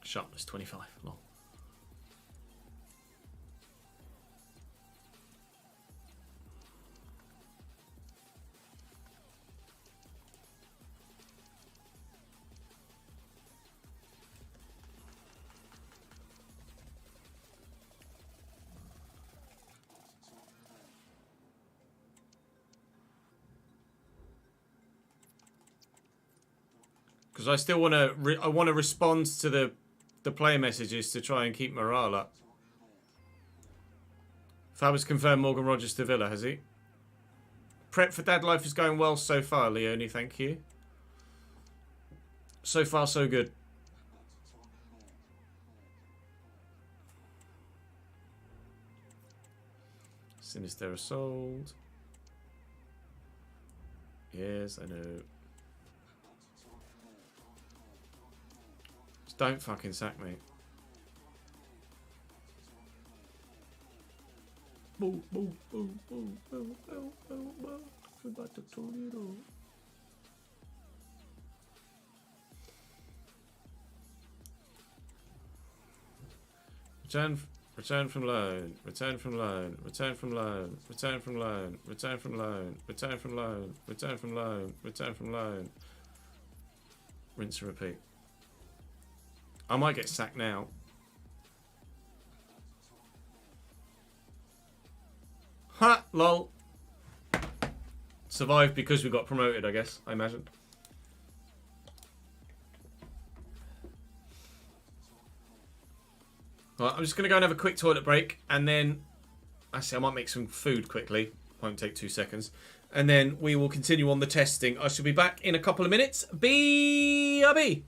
Sharpness 25. Long. Because I still want to. I want to respond to the player messages to try and keep morale up. Fab has confirmed Morgan Rogers to Villa, has he? Prep for Dad Life is going well so far, Leonie, thank you. So far, so good. Sinister Assault. Yes, I know. Don't fucking sack me. Boo, boo, boo, boo, boo, boo, boo, boo. About the tornado. Return from loan. Return from loan. Return from loan. Return from loan. Return from loan. Return from loan. Return from loan. Return from loan. Rinse and repeat. I might get sacked now. Ha! Lol. survived because we got promoted, I guess, I imagine. Well, I'm just going to go and have a quick toilet break, and then... Actually, I might make some food quickly. Won't take 2 seconds. And then we will continue on the testing. I shall be back in a couple of minutes. BRB!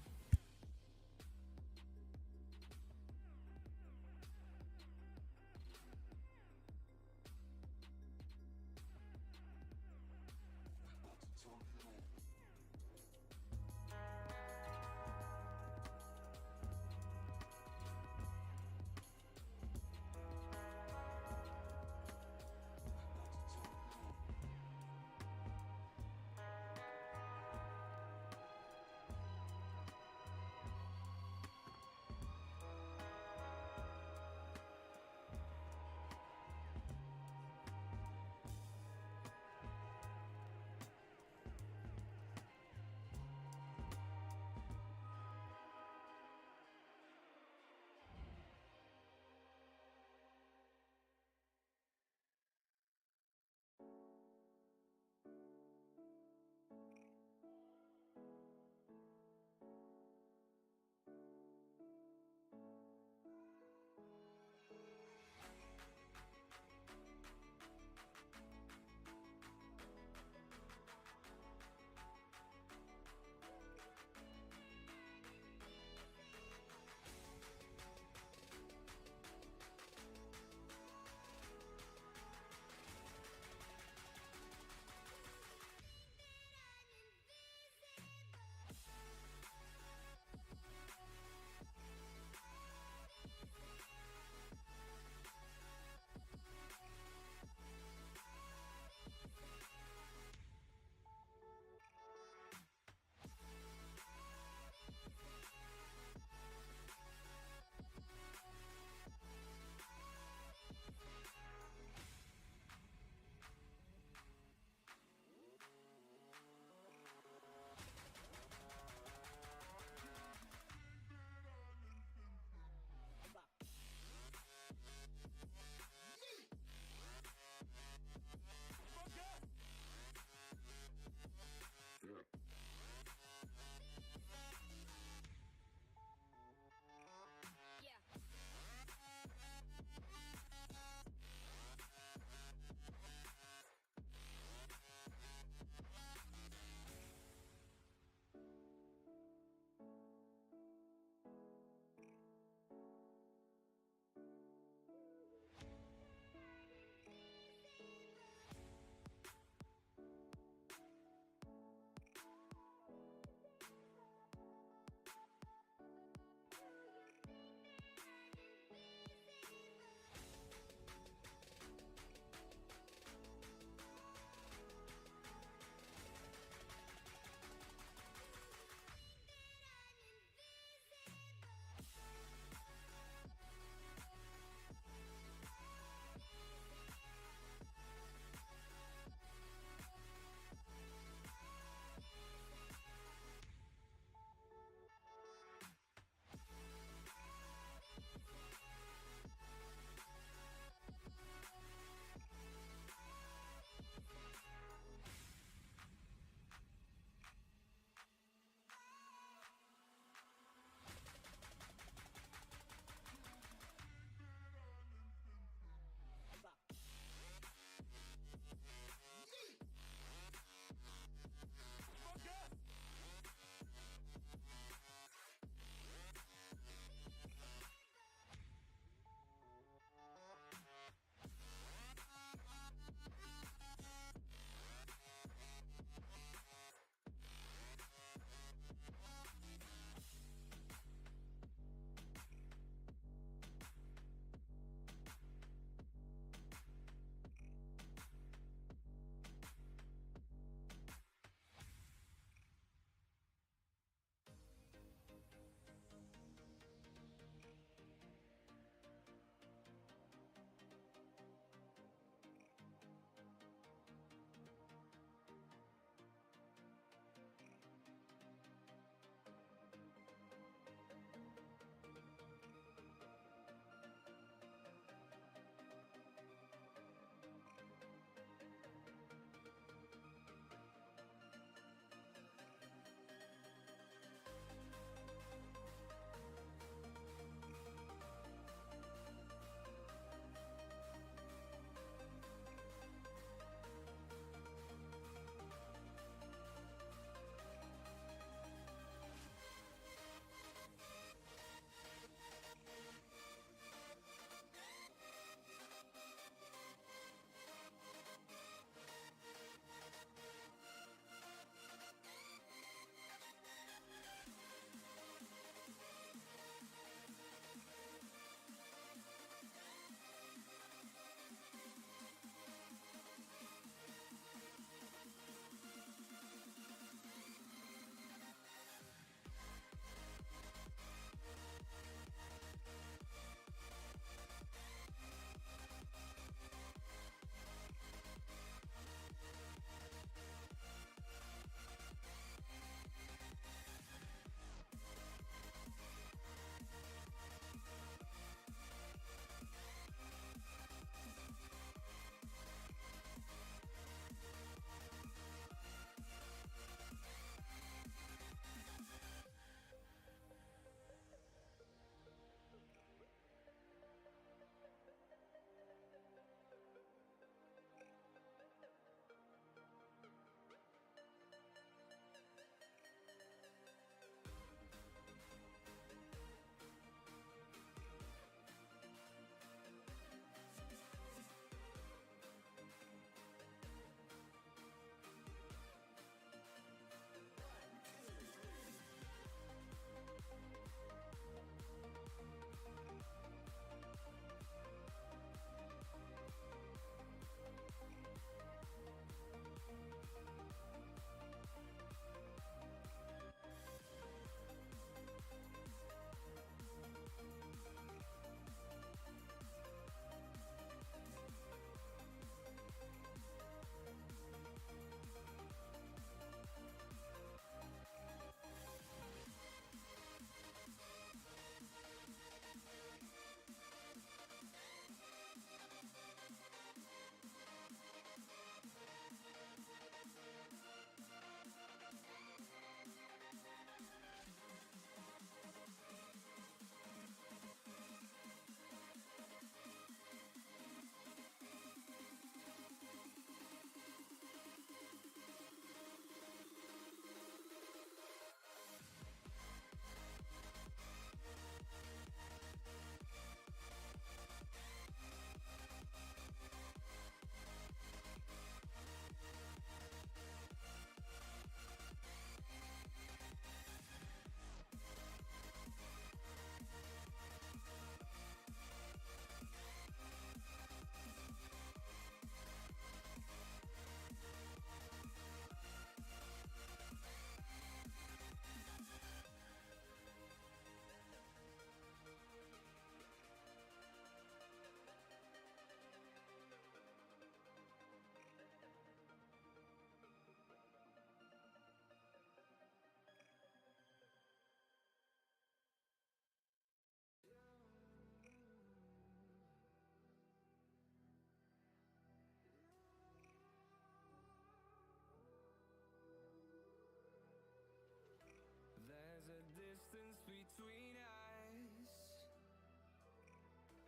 between us.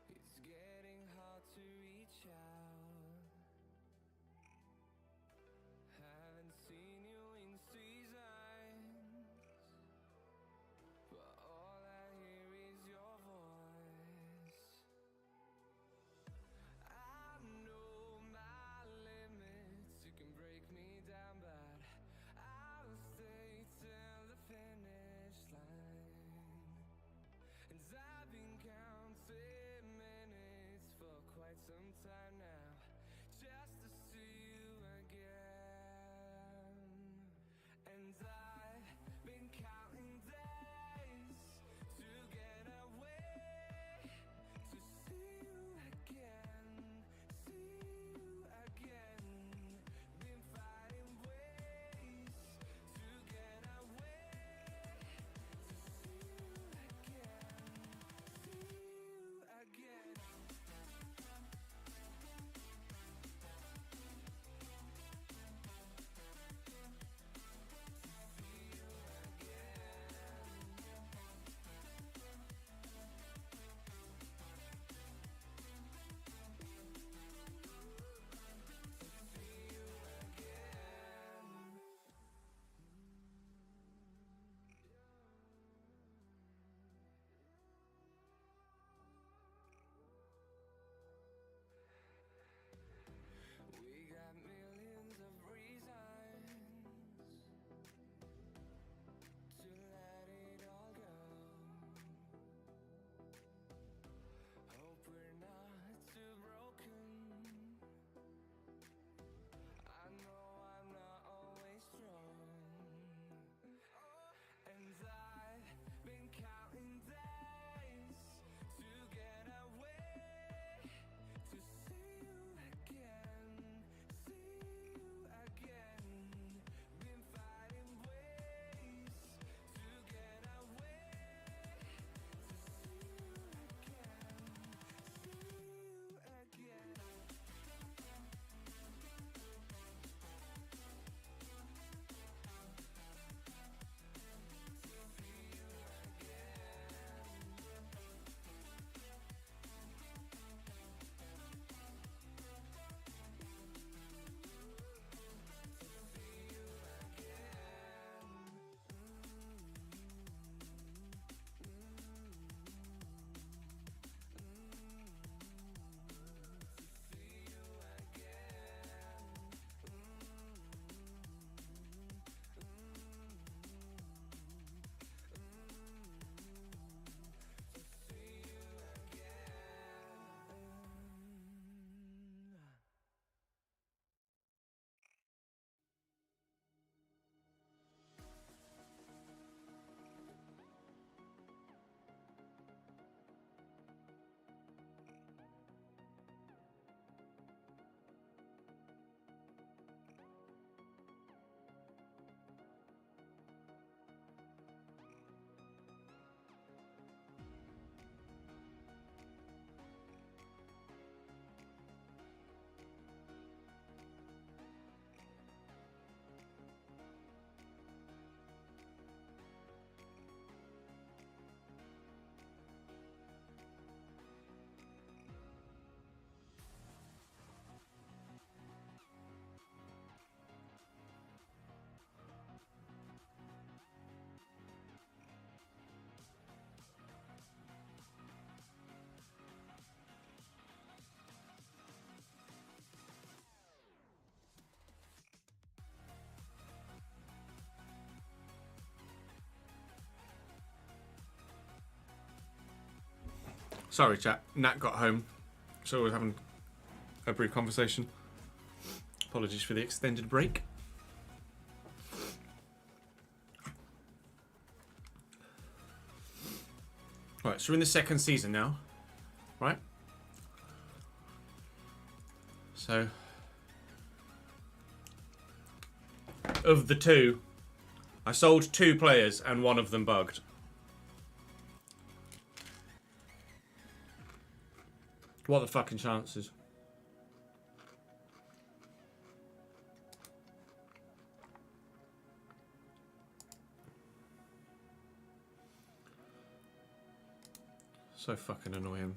It's getting hard to reach out. Haven't seen you in seasons, but all I hear is your voice. I know my limits, you can break me down, but I'll stay till the finish line. And I've been counting minutes for quite some time now, just to see you again. And I've been counting days to get away, to see you again, see you again. Been finding ways to get away, to see you again, see you again. We got millions of reasons to let it all go. Hope we're not too broken. I know I'm not always strong. And I've been counting days to get away, to see you again, see you again. Been finding ways to get away, to see you again, see you again. Sorry, chat. Nat got home, so we're having a brief conversation. Apologies for the extended break. Right, so we're in the second season now, right? So, of the two, I sold 2 players and one of them bugged. What are the fucking chances? So fucking annoying.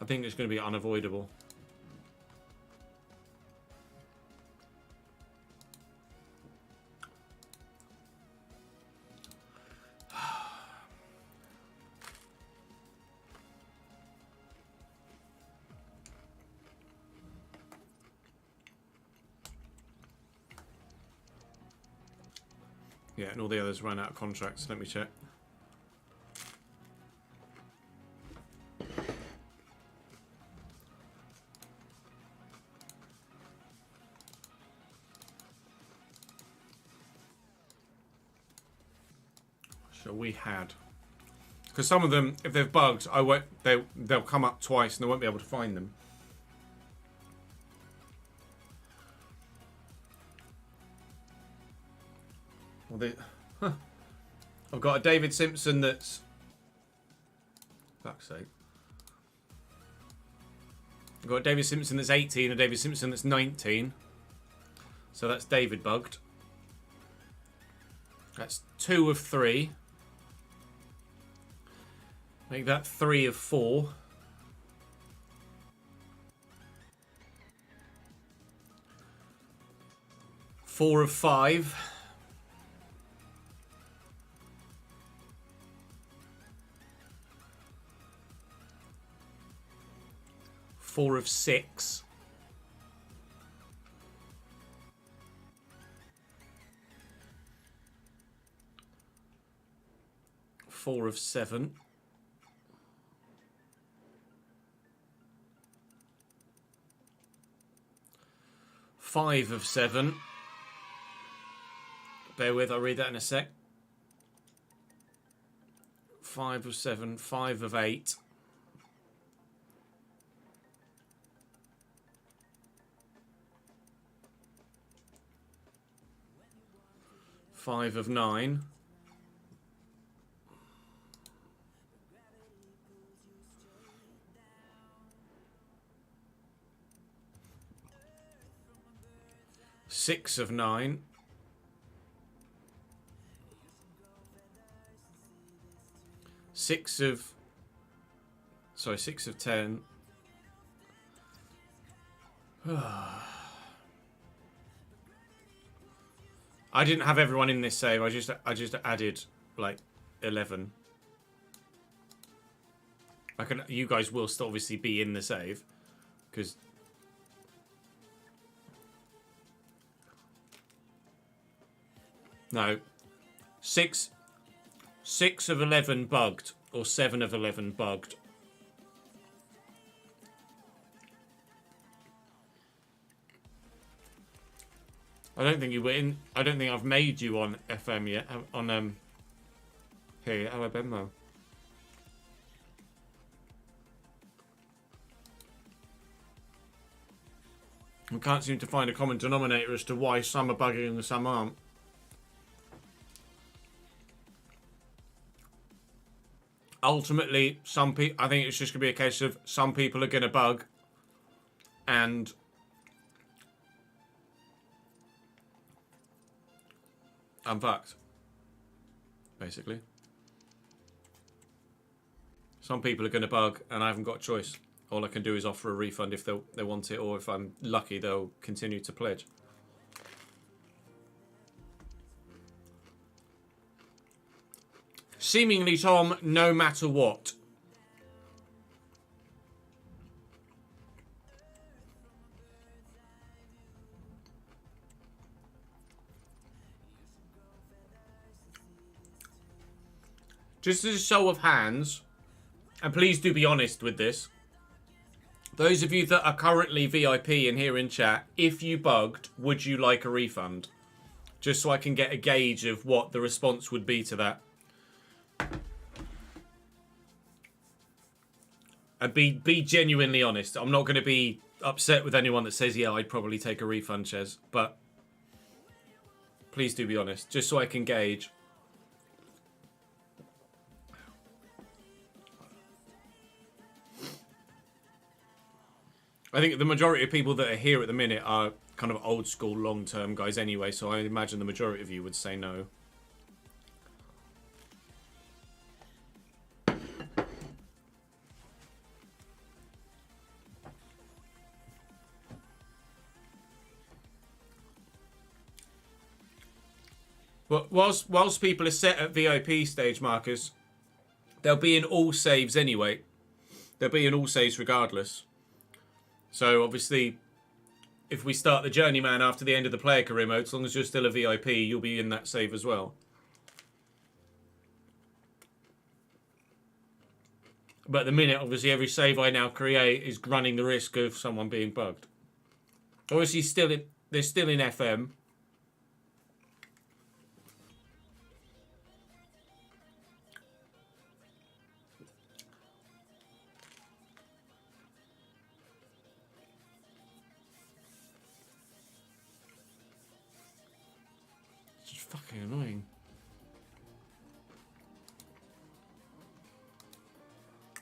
I think it's going to be unavoidable. Yeah, and all the others ran out of contracts. Let me check. So we had, because some of them, if they've bugged, I won't. They'll come up twice and I won't be able to find them. Well, I've got a David Simpson that's... Fuck's sake. I've got a David Simpson that's 18, a David Simpson that's 19. So that's David bugged. That's 2 of 3. Make that 3 of 4. Four of 5. 4 of 6. 4 of 7. 5 of 7. Bear with, I'll read that in a sec. 5 of 7, 5 of 8. 5 of 9. 6 of 9. 6 of... Sorry, 6 of 10. I didn't have everyone in this save. I just added like 11. You guys will still obviously be in the save because no, 6 of 11 bugged or 7 of 11 bugged. I don't think you were in. I don't think I've made you on FM yet. On here, Alabama. I can't seem to find a common denominator as to why some are bugging and some aren't. Ultimately, some people. I think it's just gonna be a case of some people are gonna bug, and I'm fucked, basically. Some people are going to bug and I haven't got a choice. All I can do is offer a refund if they want it, or if I'm lucky, they'll continue to pledge. Seemingly, Tom, no matter what. Just as a show of hands, and please do be honest with this, those of you that are currently VIP and here in chat, if you bugged, would you like a refund? Just so I can get a gauge of what the response would be to that. And be genuinely honest. I'm not going to be upset with anyone that says, yeah, I'd probably take a refund, Ches. But please do be honest, just so I can gauge. I think the majority of people that are here at the minute are kind of old school long term guys anyway, so I imagine the majority of you would say no. But whilst people are set at VIP stage markers, they'll be in all saves anyway. They'll be in all saves regardless. So obviously, if we start the journeyman after the end of the player career mode, as long as you're still a VIP, you'll be in that save as well. But at the minute, obviously, every save I now create is running the risk of someone being bugged. Obviously, they're still in FM. Fucking annoying.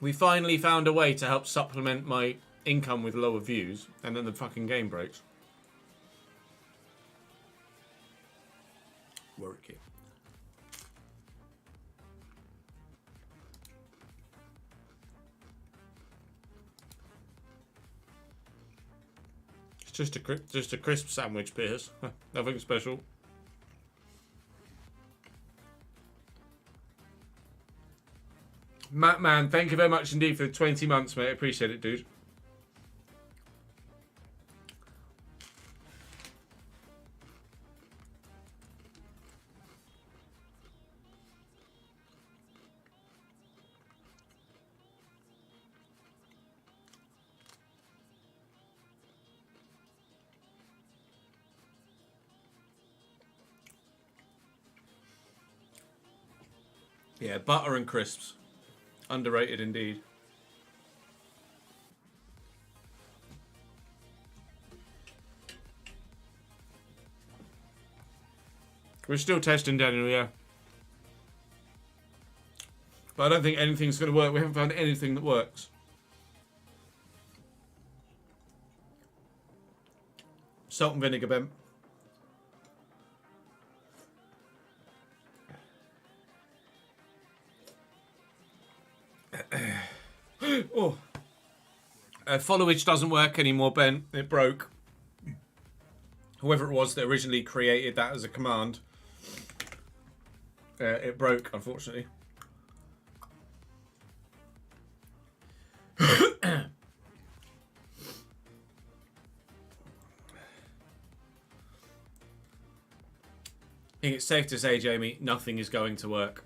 We finally found a way to help supplement my income with lower views, and then the fucking game breaks. Work it. It's just a crisp sandwich, Piers. Nothing special. Matt, man, thank you very much indeed for the 20 months, mate. Appreciate it, dude. Yeah, butter and crisps. Underrated indeed. We're still testing, Daniel, yeah. But I don't think anything's going to work. We haven't found anything that works. Salt and vinegar, Ben. Oh. Followage doesn't work anymore, Ben. It broke. Whoever it was that originally created that as a command, it broke, unfortunately. I think it's safe to say, Jamie, nothing is going to work.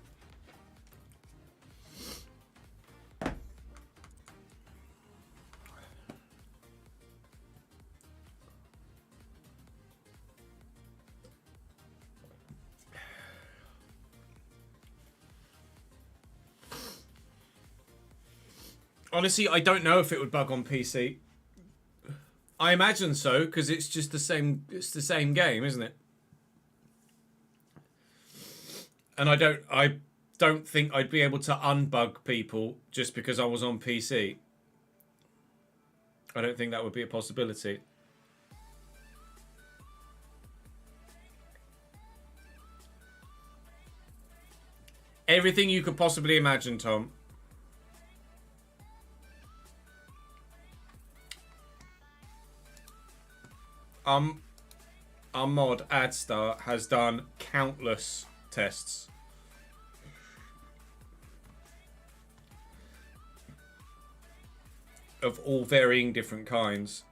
Honestly, I don't know if it would bug on PC. I imagine so, because it's just the same. It's the same game, isn't it? And I don't think I'd be able to unbug people just because I was on PC. I don't think that would be a possibility. Everything you could possibly imagine, Tom. Our mod Adstar has done countless tests. Of all varying different kinds.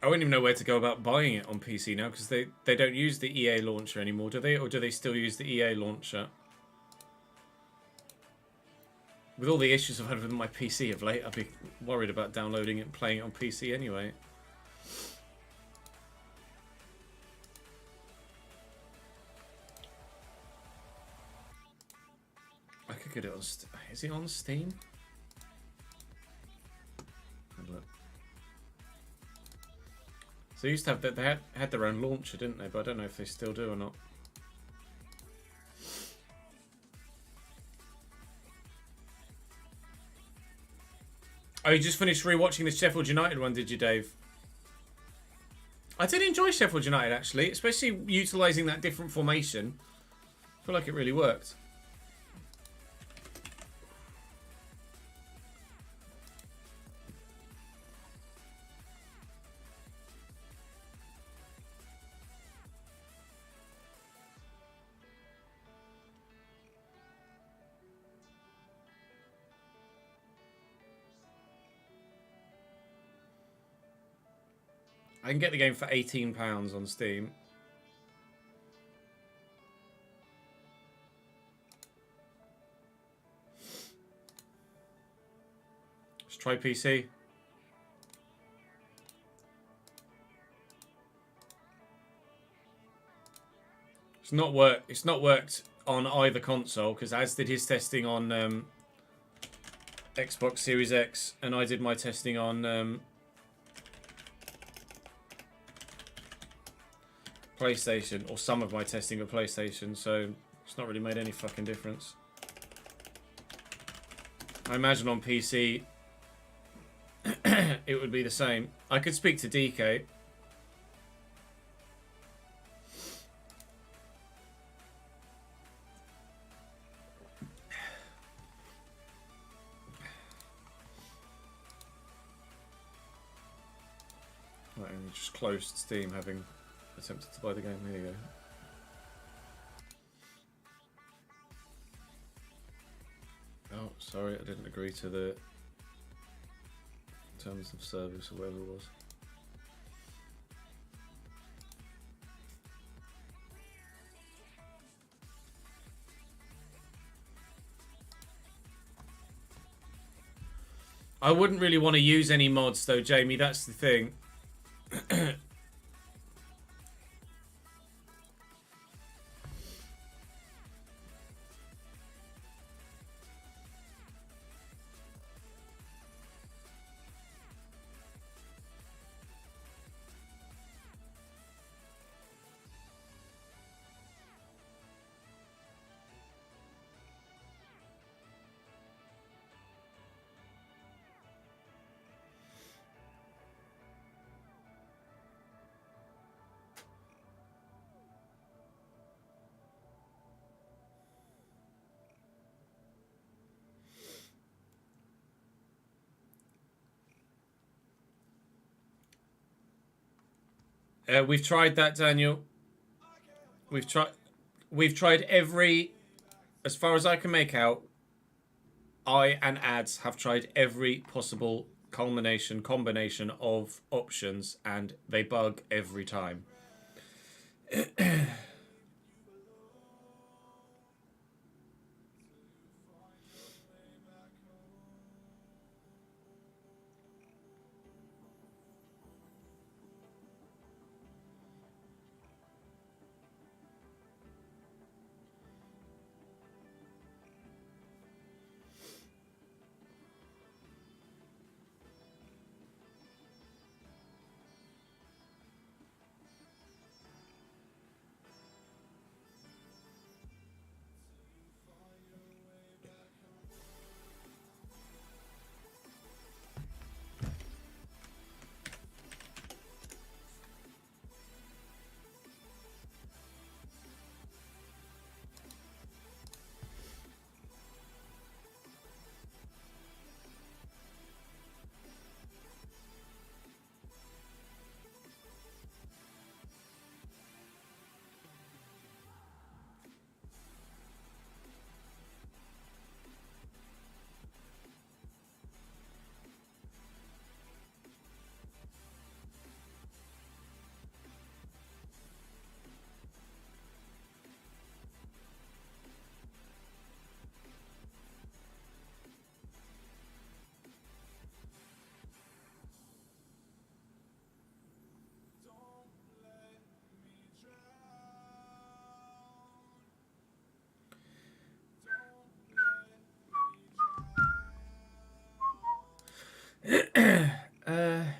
I wouldn't even know where to go about buying it on PC now, because they don't use the EA launcher anymore, do they? Or do they still use the EA launcher? With all the issues I've had with my PC of late, I'd be worried about downloading it and playing it on PC anyway. I could get it on... Is it on Steam? Have a look. So they used to have that. They had their own launcher, didn't they? But I don't know if they still do or not. Oh, you just finished rewatching the Sheffield United one, did you, Dave? I did enjoy Sheffield United, actually, especially utilising that different formation. I feel like it really worked. I can get the game for £18 on Steam. Let's try PC. It's not worked on either console, because Az did his testing on Xbox Series X, and I did my testing on PlayStation, or some of my testing of PlayStation, so it's not really made any fucking difference. I imagine on PC it would be the same. I could speak to DK. Right, and just closed Steam, having attempted to buy the game. Here you go. Oh, sorry, I didn't agree to the terms of service or whatever it was. I wouldn't really want to use any mods though, Jamie, that's the thing. We've tried that, Daniel. We've tried every, as far as I can make out, I and ads have tried every possible combination of options, and they bug every time.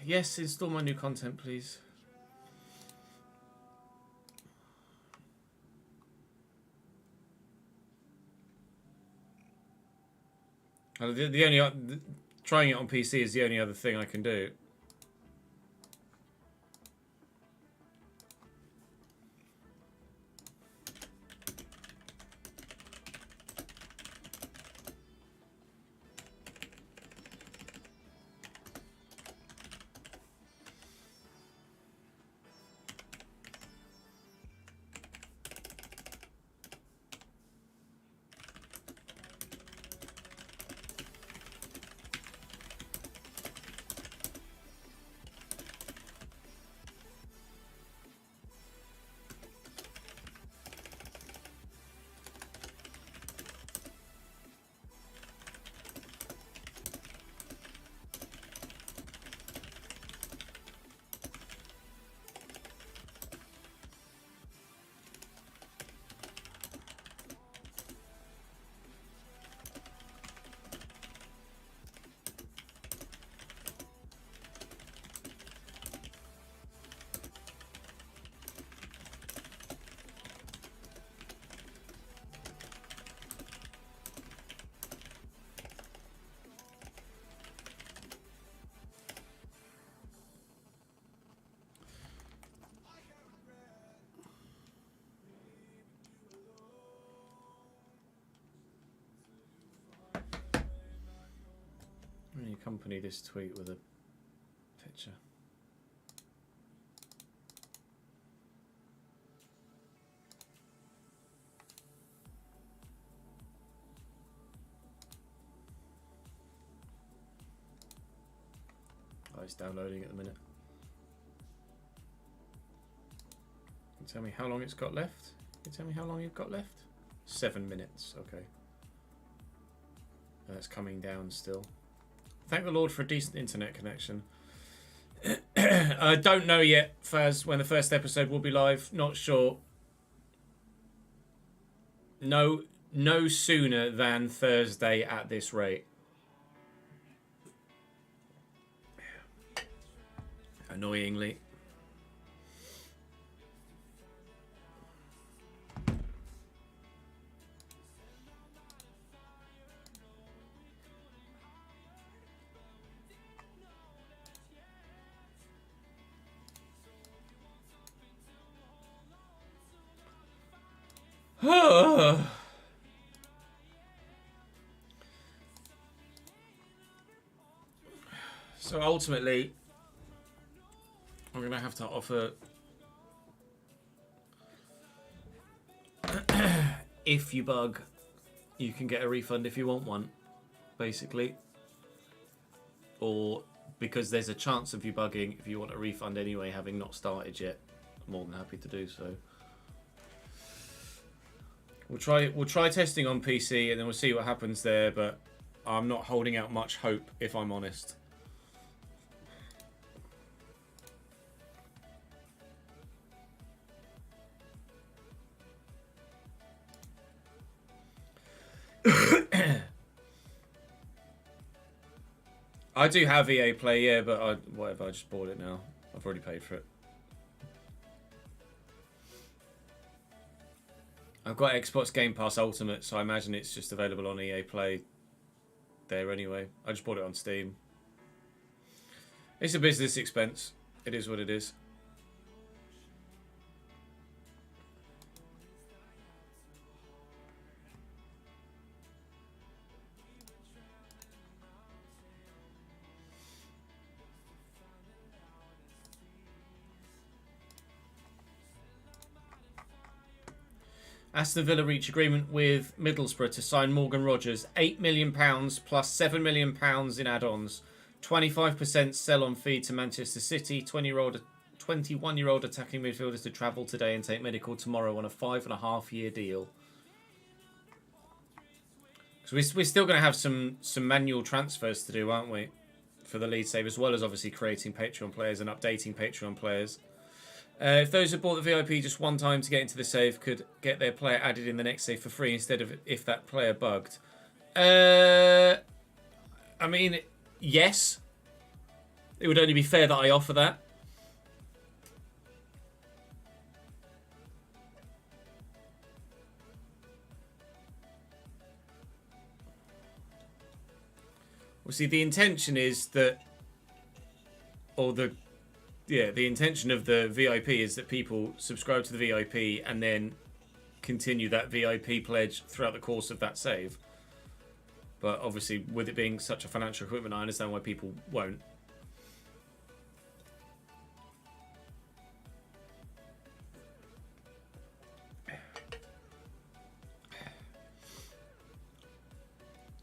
Yes, install my new content, please. The only trying it on PC is the only other thing I can do. Accompany this tweet with a picture. Oh, it's downloading at the minute. Can you tell me how long it's got left? Can you tell me how long you've got left? 7 minutes, okay. That's coming down still. Thank the Lord for a decent internet connection. I don't know yet, Faz, when the first episode will be live. Not sure. No sooner than Thursday at this rate. Annoyingly. So ultimately, I'm going to have to offer, if you bug, you can get a refund if you want one, basically. Or because there's a chance of you bugging, if you want a refund anyway, having not started yet, I'm more than happy to do so. We'll try testing on PC and then we'll see what happens there, but I'm not holding out much hope, if I'm honest. I do have EA Play, yeah, but whatever, I just bought it now. I've already paid for it. I've got Xbox Game Pass Ultimate, so I imagine it's just available on EA Play there anyway. I just bought it on Steam. It's a business expense. It is what it is. Aston Villa reach agreement with Middlesbrough to sign Morgan Rogers. £8 million plus £7 million in add-ons. 25% sell-on fee to Manchester City. 21-year-old attacking midfielders to travel today and take medical tomorrow on a 5.5-year deal. So we're still going to have some manual transfers to do, aren't we? For the lead save, as well as obviously creating Patreon players and updating Patreon players. If those who bought the VIP just one time to get into the save could get their player added in the next save for free instead of if that player bugged. I mean, yes. It would only be fair that I offer that. Obviously, the intention is that, or the intention of the VIP is that people subscribe to the VIP and then continue that VIP pledge throughout the course of that save. But obviously, with it being such a financial commitment, I understand why people won't.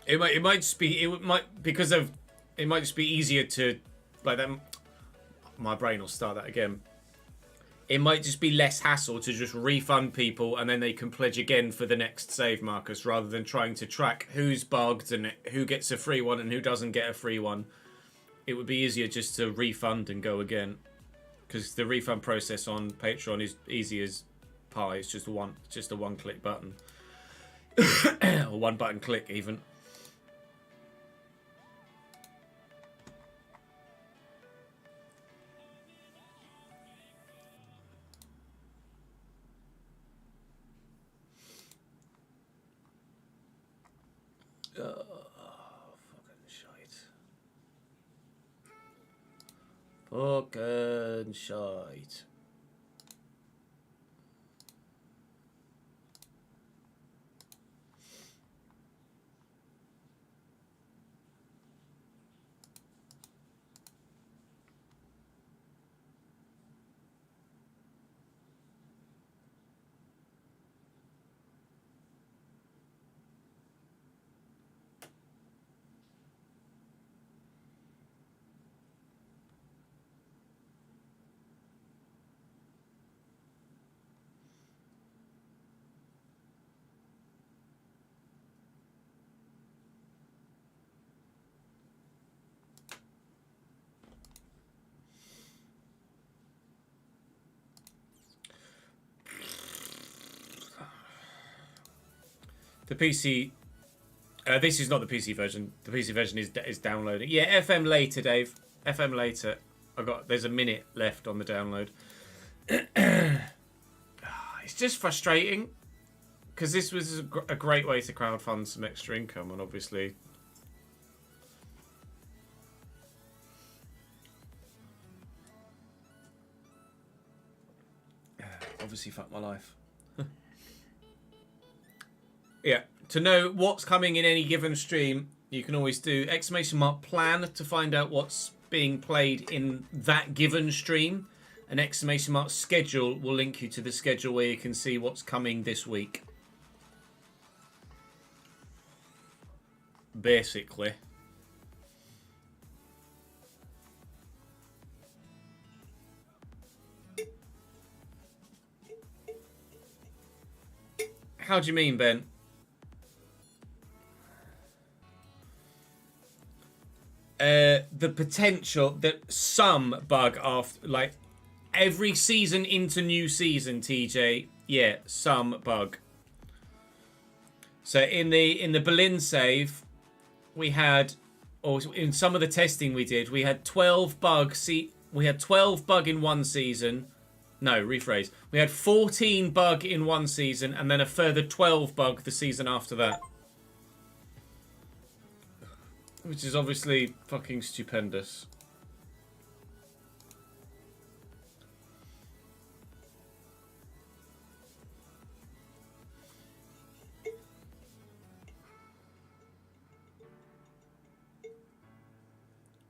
It might just be it might just be easier to like that. My brain will start that again. It might just be less hassle to just refund people and then they can pledge again for the next save, Marcus, rather than trying to track who's bugged and who gets a free one and who doesn't get a free one. It would be easier just to refund and go again, because the refund process on Patreon is easy as pie. It's just a one-click button or one button click even. Fucking shite. The PC, this is not the PC version. The PC version is downloading. Yeah, FM later, Dave. FM later. There's a minute left on the download. It's just frustrating because this was a great way to crowdfund some extra income, and obviously, fuck my life. Yeah, to know what's coming in any given stream, you can always do !plan to find out what's being played in that given stream. An !schedule will link you to the schedule where you can see what's coming this week. Basically. How do you mean, Ben? The potential that some bug after, like, every season into new season, TJ, yeah, some bug. So in the Berlin save, we had, or in some of the testing we did, we had 12 bug. We had 12 bug in one season. No, rephrase. We had 14 bug in one season, and then a further 12 bug the season after that. Which is obviously fucking stupendous.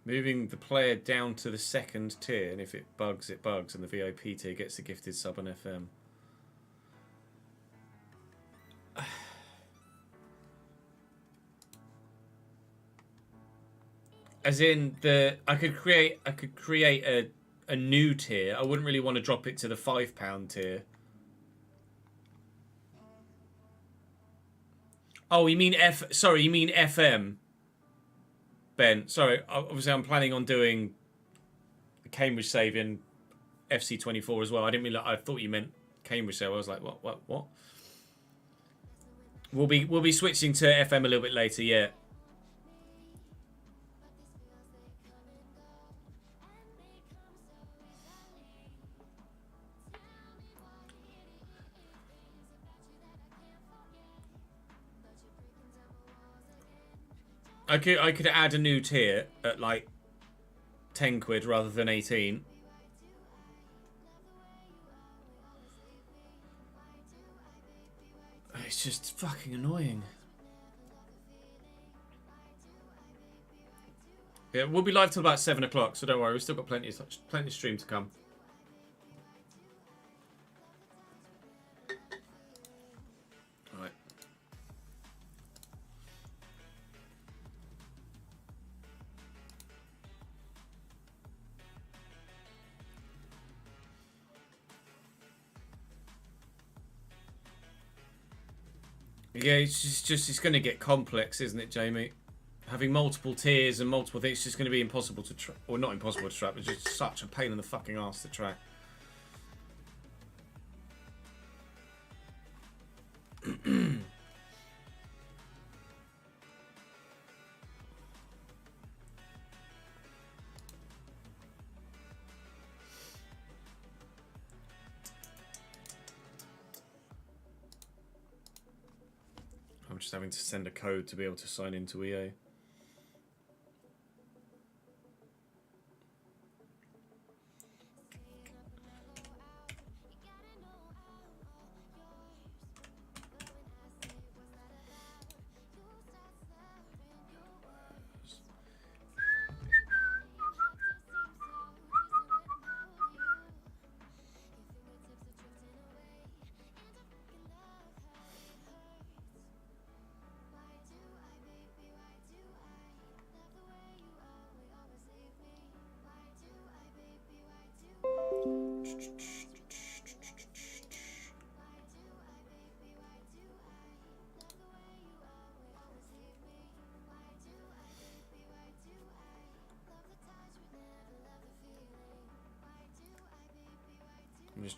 Moving the player down to the second tier, and if it bugs, and the VIP tier gets a gifted sub on FM. As in I could create a new tier. I wouldn't really want to drop it to the £5 tier. Oh, you mean sorry, you mean FM? Ben, sorry. Obviously, I'm planning on doing the Cambridge save in FC24 as well. I didn't mean. I thought you meant Cambridge save. I was like, what? We'll be switching to FM a little bit later. Yeah. I could add a new tier at like 10 quid rather than 18. It's just fucking annoying. Yeah, we'll be live till about 7 o'clock, so don't worry. We've still got plenty of stream to come. All right. Yeah, it's going to get complex, isn't it, Jamie? Having multiple tiers and multiple things, it's just going to be impossible to track. Or not impossible to track, but just such a pain in the fucking ass to track. I'm just having to send a code to be able to sign into EA.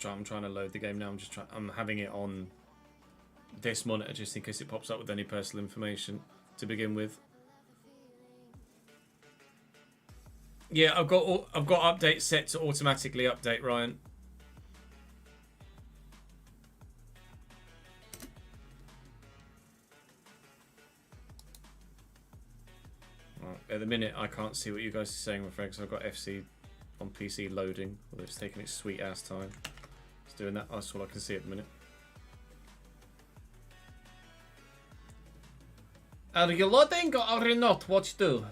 I'm trying to load the game now. I'm having it on this monitor just in case it pops up with any personal information to begin with. Yeah, I've got updates set to automatically update, Ryan. Right, at the minute, I can't see what you guys are saying, I'm afraid, because I've got FC on PC loading, although it's taking its sweet ass time. It's doing that. That's all I can see at the minute. Are you loading or are you not? What you do?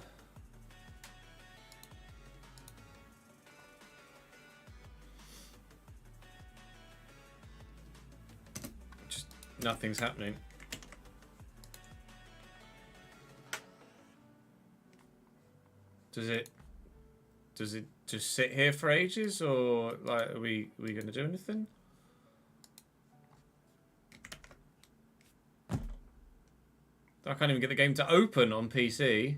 Just nothing's happening. Does it just sit here for ages, or like are we gonna do anything? I can't even get the game to open on PC.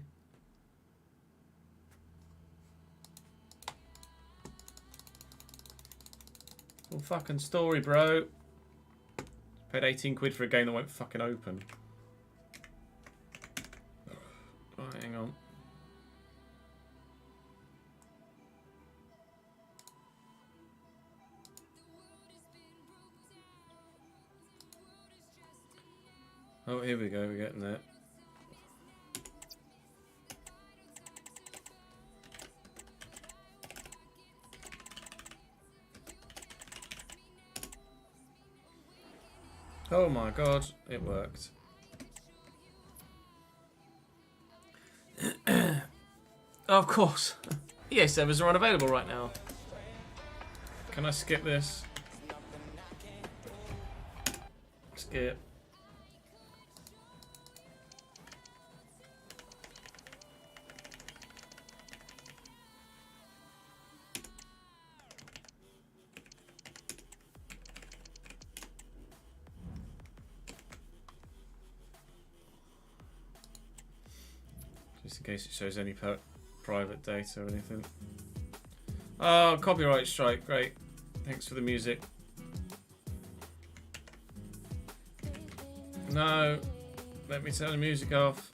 Full fucking story, bro. Paid 18 quid for a game that won't fucking open. Right, hang on. Oh, here we go, we're getting there. Oh my god, it worked. Of course. EA servers are unavailable right now. Can I skip this? Skip. Just in case it shows any private data or anything. Oh, copyright strike. Great. Thanks for the music. No. Let me turn the music off.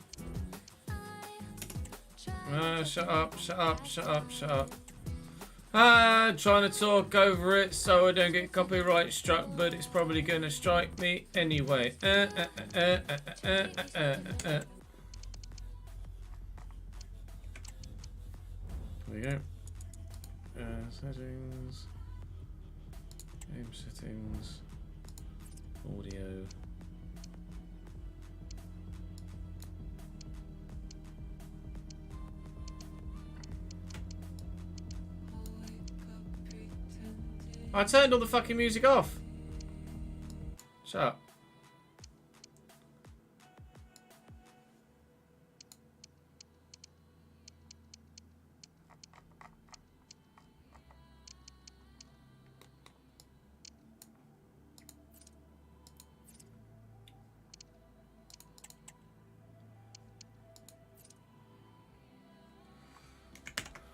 Shut up, shut up, shut up, shut up. I'm trying to talk over it so I don't get copyright struck, but it's probably going to strike me anyway. There we go. Settings. Game settings. Audio. I turned all the fucking music off. Shut up.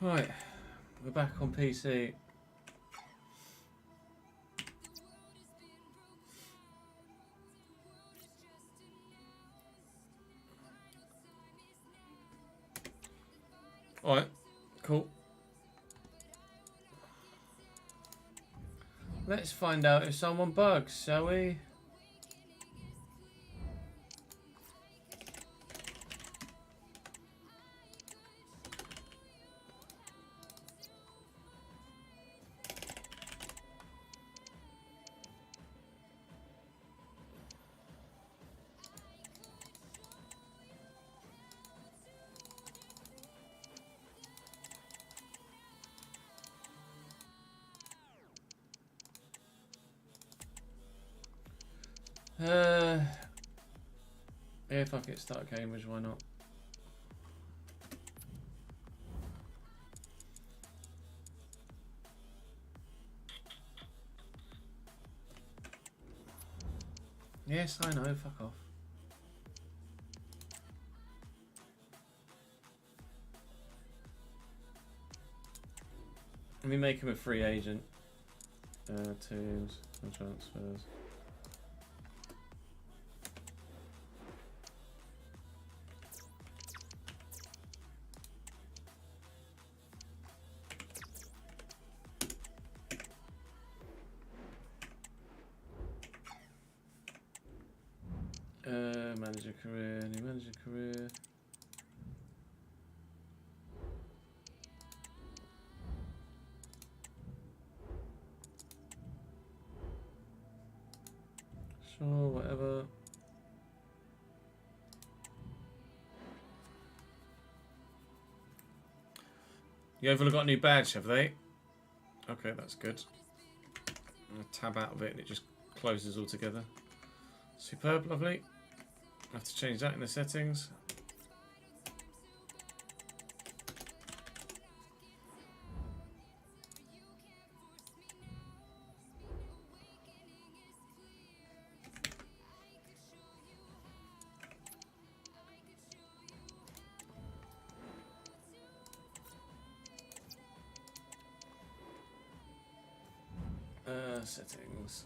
Right, we're back on PC. Alright, cool. Let's find out if someone bugs, shall we? Yeah, fuck it, start Cambridge, why not? Yes, I know, fuck off. Let me make him a free agent. Teams and transfers. Manager career, new manager career. Sure, whatever. Yeovil have got a new badge, have they? Okay, that's good. I'm gonna tab out of it and it just closes altogether. Superb, lovely. I have to change that in the settings. Settings.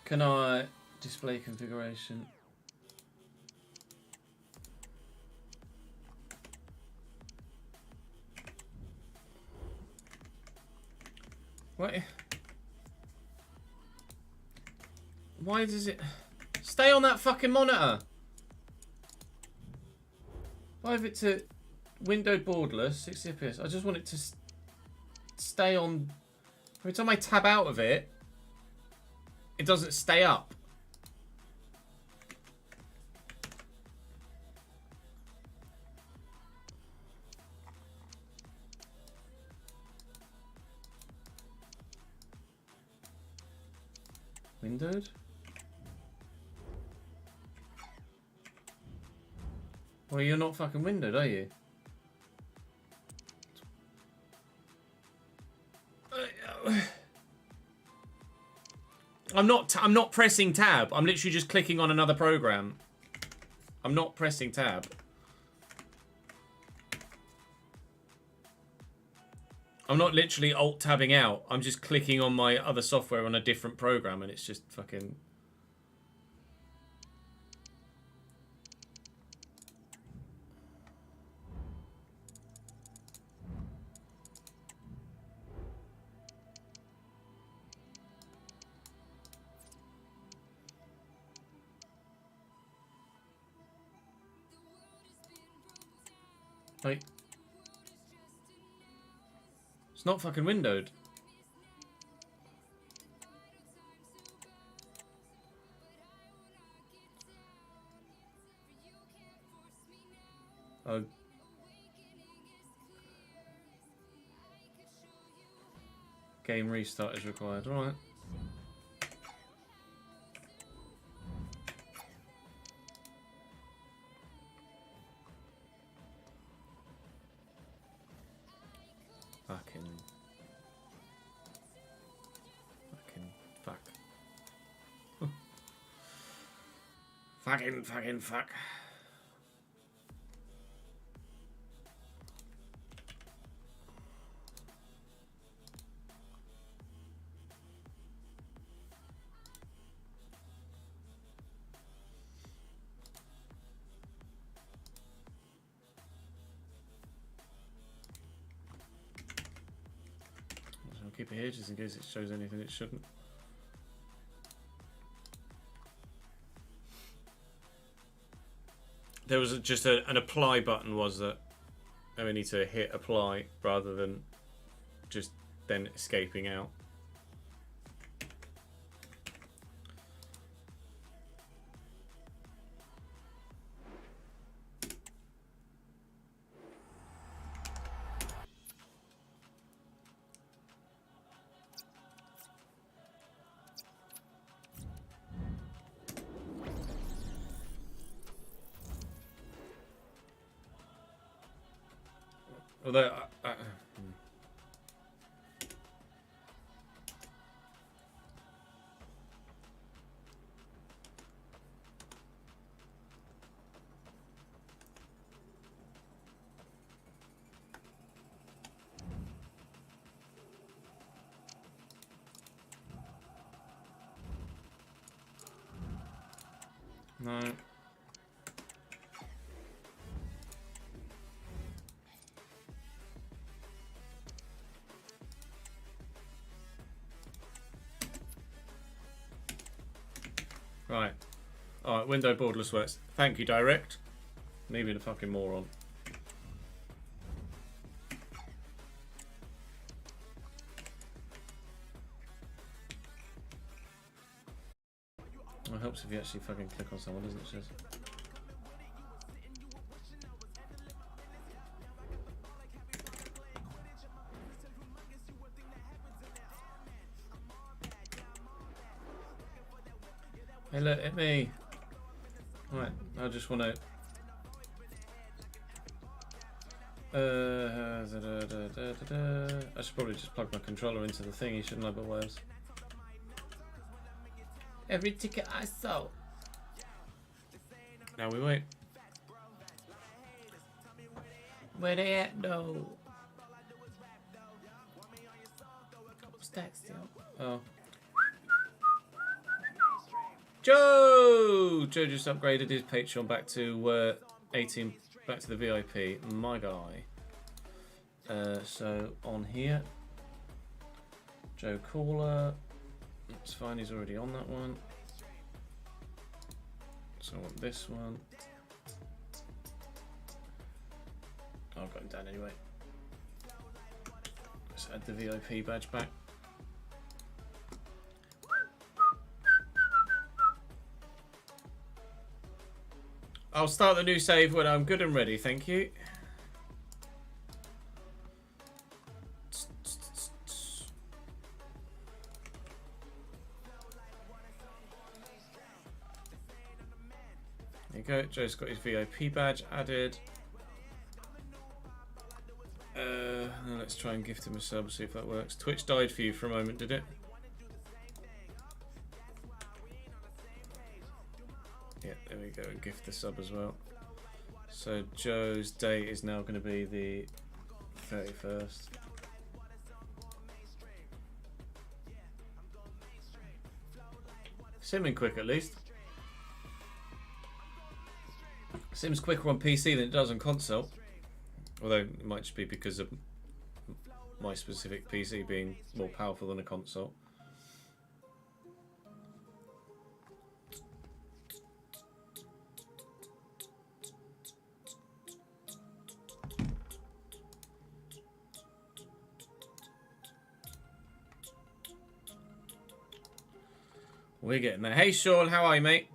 Can I display configuration? What? Why does it stay on that fucking monitor? I have it to windowed borderless, 60 FPS. I just want it to stay on. Every time I tab out of it, it doesn't stay up. Windowed? Well, you're not fucking windowed, are you? I'm not pressing tab. I'm literally just clicking on another program. I'm not pressing tab. I'm not literally alt-tabbing out. I'm just clicking on my other software on a different program and it's just fucking... Like, it's not fucking windowed. Oh. Game restart is required. Alright. Fuck. Fuck. I'll keep it here just in case it shows anything it shouldn't. There was just an apply button, was that? And we need to hit apply rather than just then escaping out. Although, no. Right. Alright, window borderless works. Thank you, Direct. Me being a fucking moron. Well, it helps if you actually fucking click on someone, doesn't it, Chiz? Hey, look at me. Right, I just want to. I should probably just plug my controller into the thingy, shouldn't I? But what else? Every ticket I sold. Now we wait. Where they at, though? Stack still. Oh. Joe just upgraded his Patreon back to 18, back to the VIP. My guy. So on here, Joe Caller. It's fine. He's already on that one. So I want this one. I've got him down anyway. Let's add the VIP badge back. I'll start the new save when I'm good and ready, thank you. There you go, Joe's got his VIP badge added. Let's try and gift him a sub, see if that works. Twitch died for you for a moment, did it? Yeah, there we go, and gift the sub as well. So Joe's date is now going to be the 31st. Simming quick at least. Sims quicker on PC than it does on console. Although it might just be because of my specific PC being more powerful than a console. We're getting there. Hey, Sean, how are you, mate?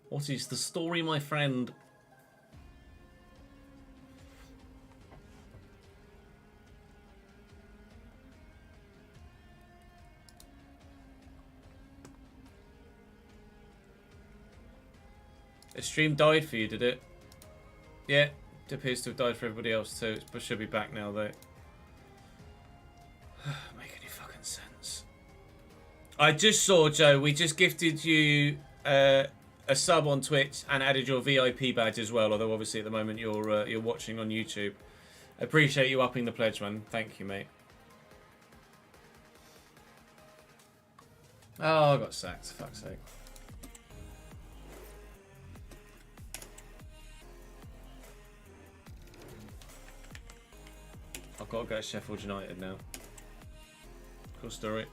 What is the story, my friend? The stream died for you, did it? Yeah, it appears to have died for everybody else too. It should be back now, though. Make any fucking sense. I just saw, Joe, we just gifted you a sub on Twitch and added your VIP badge as well, although obviously at the moment you're watching on YouTube. Appreciate you upping the pledge, man. Thank you, mate. Oh, I got sacked. Fuck's sake. I've got to go to Sheffield United now. Cool story.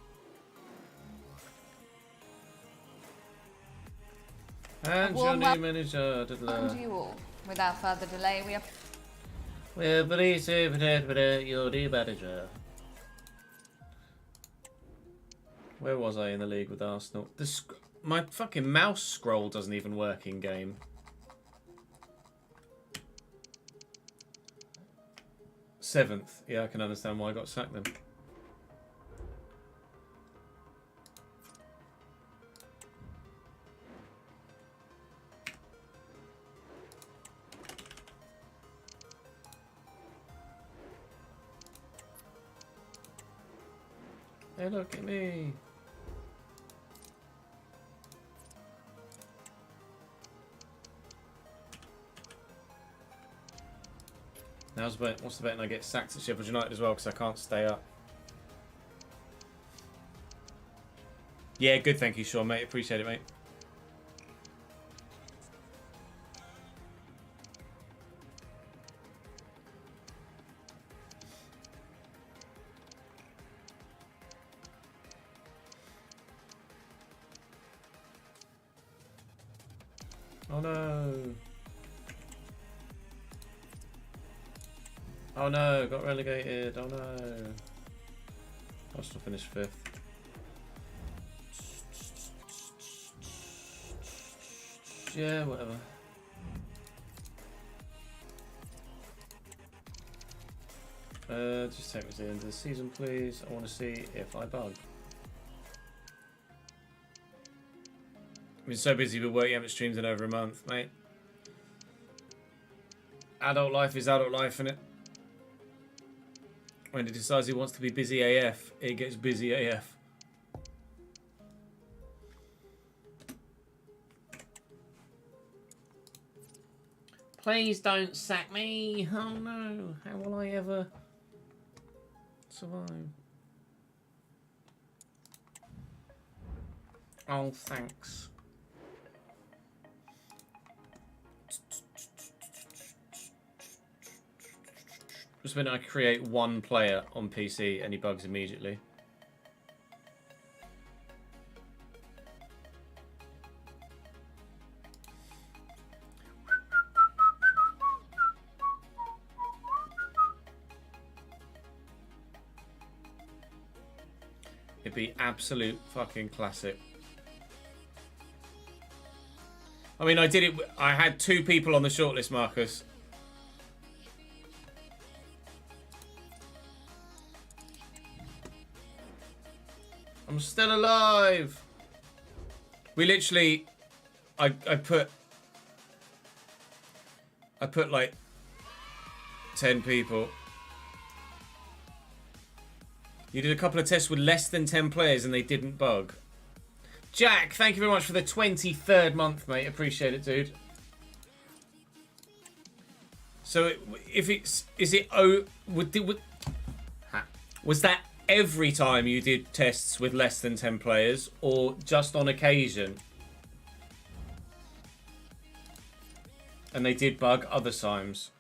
And your new manager. Welcome to you all. Without further delay, we are... Well, please, your new manager. Where was I in the league with Arsenal? My fucking mouse scroll doesn't even work in game. 7th. Yeah, I can understand why I got sacked then. Hey, look at me. What's the bet? And I get sacked at Sheffield United as well because I can't stay up. Yeah, good. Thank you, Sean, mate. Appreciate it, mate. Oh no. Oh no, got relegated. Oh no. I'll still finish 5th. Yeah, whatever. Just take me to the end of the season, please. I want to see if I bug. I've been so busy with work, you haven't streamed in over a month, mate. Adult life is adult life, innit? When he decides he wants to be busy AF, it gets busy AF. Please don't sack me. Oh no. How will I ever survive? Oh, thanks. Just when I create one player on PC and he bugs immediately. It'd be absolute fucking classic. I mean, I did it. I had 2 people on the shortlist, Marcus. I'm still alive. We literally, I put like 10 people. You did a couple of tests with less than 10 players and they didn't bug. Jack, thank you very much for the 23rd month, mate. Appreciate it, dude. So if it's, was that every time you did tests with less than 10 players or just on occasion? And they did bug other times.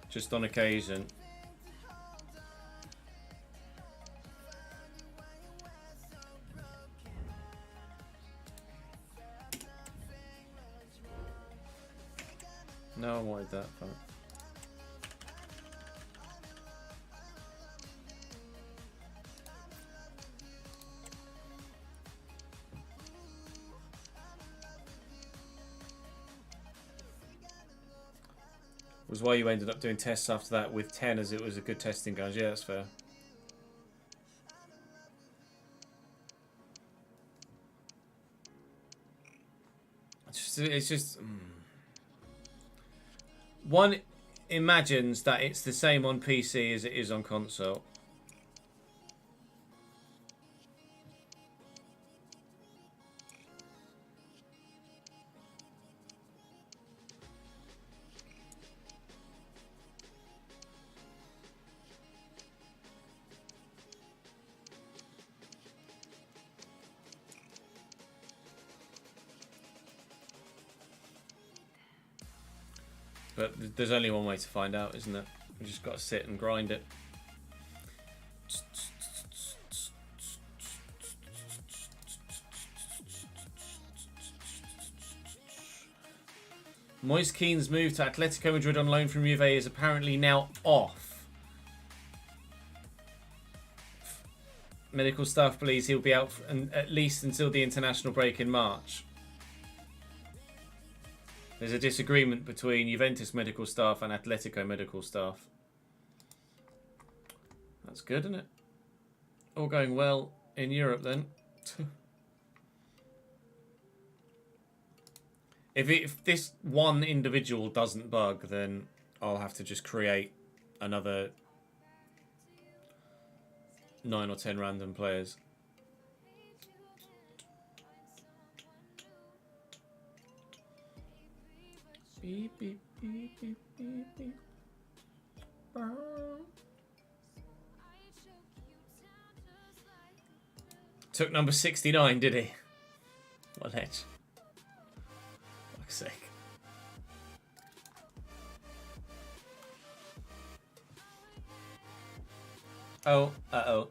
Just on occasion. No idea. said that. But... was why you ended up doing tests after that with 10, as it was a good testing ground. Yeah, that's fair. It's just one imagines that it's the same on PC as it is on console. But there's only one way to find out, isn't it? We just got to sit and grind it. Moise Keane's move to Atletico Madrid on loan from Juve is apparently now off. Medical staff believes he'll be out at least until the international break in March. There's a disagreement between Juventus medical staff and Atletico medical staff. That's good, isn't it? All going well in Europe then. If this one individual doesn't bug, then I'll have to just create another 9 or 10 random players. Beep, beep, beep, beep, beep, beep. Took number 69, did he? What a ledge. Fuck's sake. Oh, uh-oh.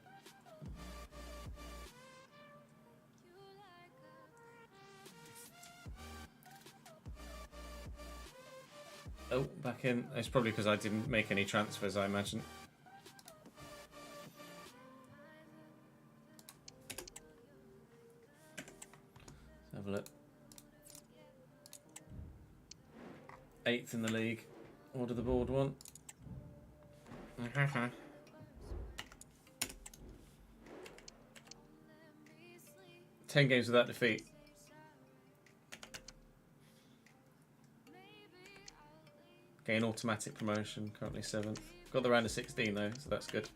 Oh, back in. It's probably because I didn't make any transfers, I imagine. Let's have a look. 8th in the league. What do the board want? 10 games without defeat. Gain automatic promotion, currently 7th. Got the round of 16 though, so that's good.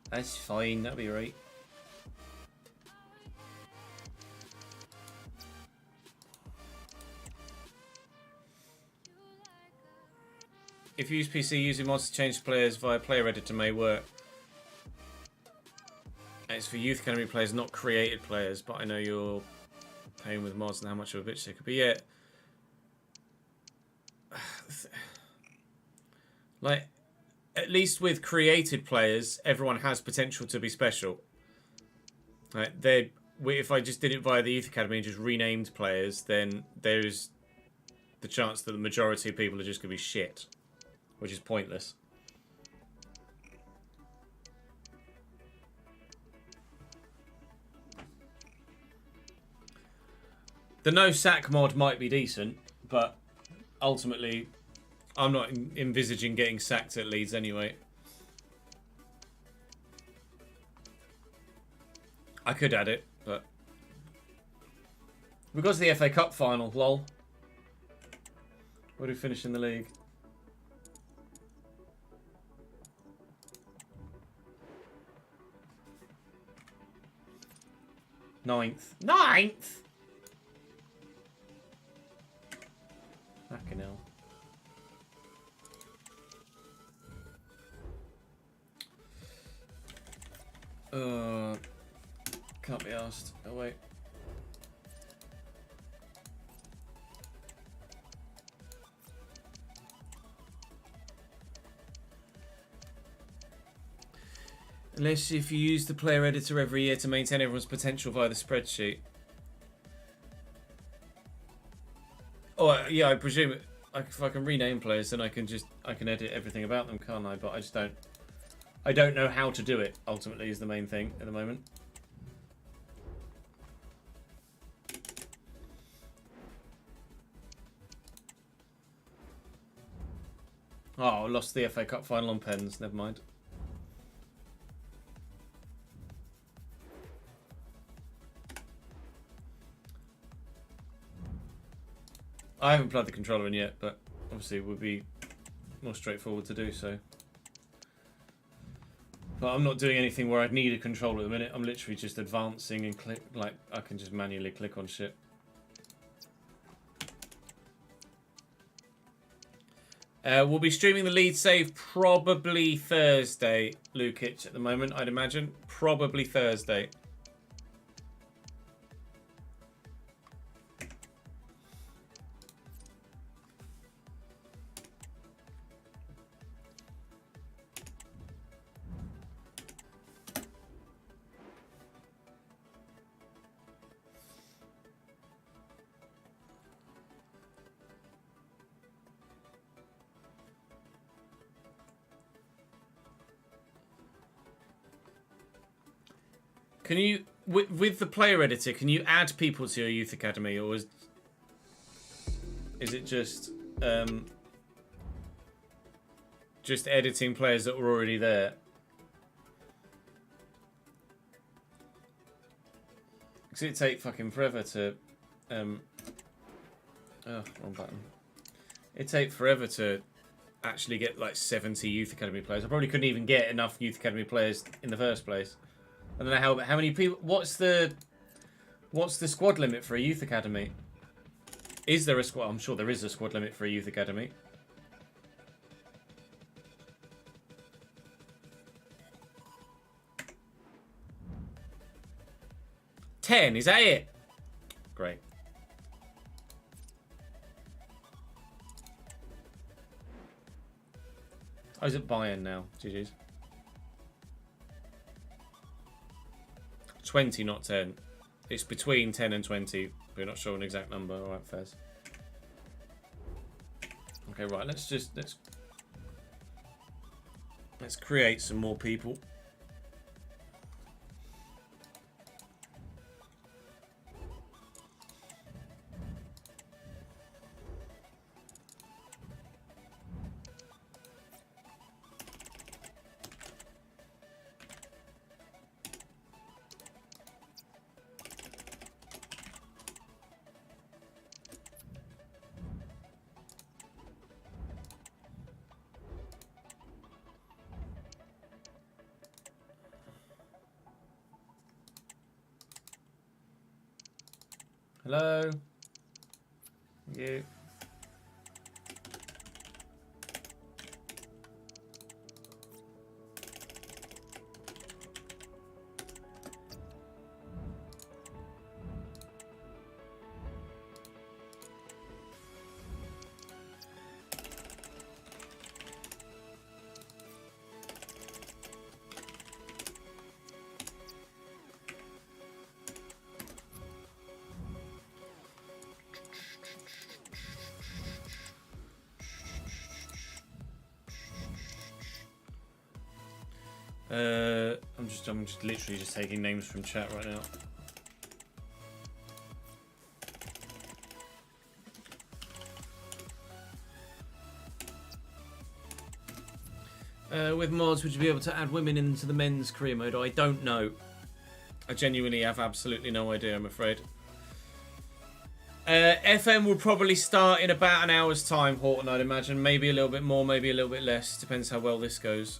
That's fine, that'll be right. If you use PC, using mods to change players via player editor may work. It's for Youth Academy players, not created players, but I know you're paying with mods and how much of a bitch they could be. Yeah. Like, at least with created players, everyone has potential to be special. Like, if I just did it via the Youth Academy and just renamed players, then there's the chance that the majority of people are just going to be shit. Which is pointless. The no sack mod might be decent, but ultimately I'm not envisaging getting sacked at Leeds anyway. I could add it, but because of the FA Cup final, lol. Where do we finish in the league? 9th. 9th? Fucking hell. Can't be asked. Oh, wait. Unless if you use the player editor every year to maintain everyone's potential via the spreadsheet. Oh, yeah, I presume if I can rename players, then I can edit everything about them, can't I? But I don't know how to do it, ultimately, is the main thing at the moment. Oh, I lost the FA Cup final on pens, never mind. I haven't plugged the controller in yet, but obviously it would be more straightforward to do so. But I'm not doing anything where I'd need a controller at the minute. I'm literally just advancing and click, like, I can just manually click on shit. We'll be streaming the lead save probably Thursday, Lukic, at the moment, I'd imagine. Probably Thursday. Can you, with the player editor, can you add people to your youth academy, or is it just editing players that were already there? Because it'd take fucking forever to, oh, wrong button. It'd take forever to actually get like 70 youth academy players. I probably couldn't even get enough youth academy players in the first place. I don't know how many people. What's the squad limit for a youth academy? Is there a squad? I'm sure there is a squad limit for a youth academy. $10, is that it? Great. I was at Bayern now. GG's. 20, not 10. It's between 10 and 20. We're not sure an exact number. All right, Fez. Okay, right. Let's create some more people. Hello. You. I'm just literally just taking names from chat right now. With mods, would you be able to add women into the men's career mode? I don't know. I genuinely have absolutely no idea, I'm afraid. FM will probably start in about an hour's time, Horton, I'd imagine. Maybe a little bit more, maybe a little bit less. Depends how well this goes.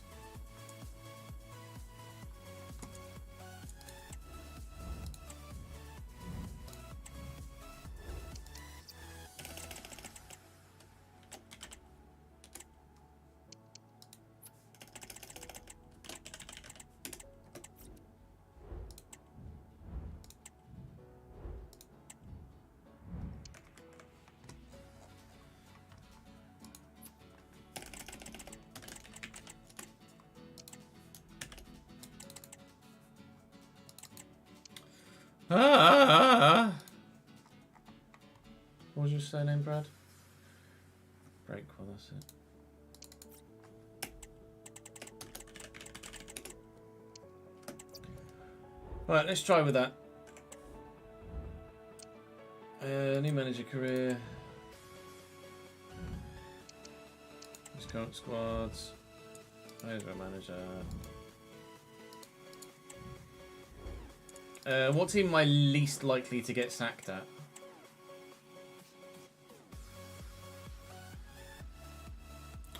Ah! What was your surname, Brad? Breakwell, that's it. Right, let's try with that. New manager career. His current squads. There's our manager. What team am I least likely to get sacked at?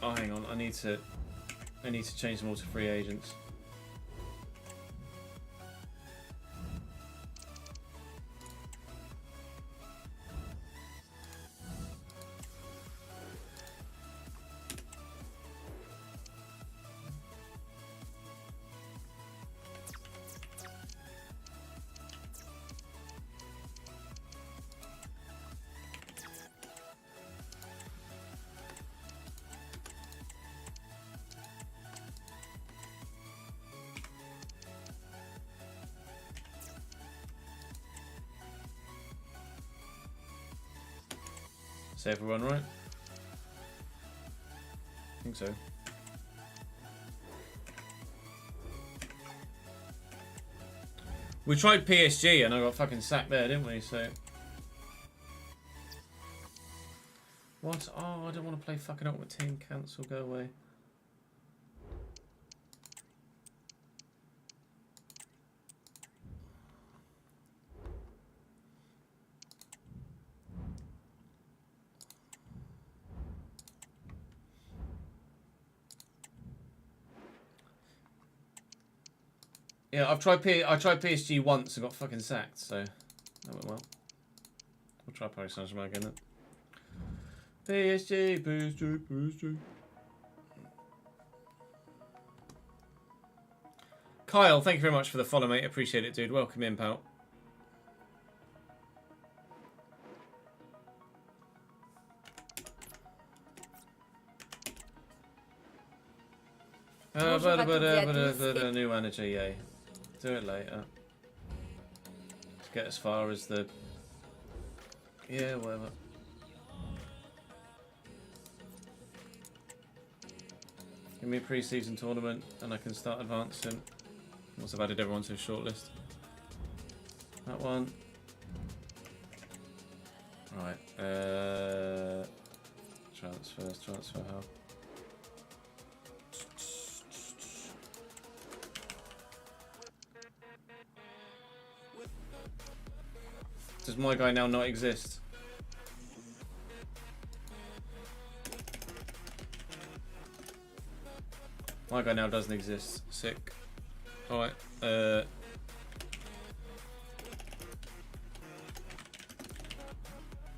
Oh, hang on. I need to change them all to free agents. Is everyone right? I think so. We tried PSG and I got fucking sacked there, didn't we? So. What? Oh, I don't want to play fucking Ultimate Team. Cancel. Go away. Yeah, I tried PSG once and got fucking sacked, so that went well. We'll try Paris Saint-Germain again then. PSG. Kyle, thank you very much for the follow, mate. Appreciate it, dude. Welcome in, pal. New manager, yay. Do it later. Let's get as far as the... Yeah, whatever. Give me a pre-season tournament and I can start advancing. Once I've added everyone to a shortlist. That one. Right. Transfer how? Does my guy now not exist? My guy now doesn't exist. Sick. Alright.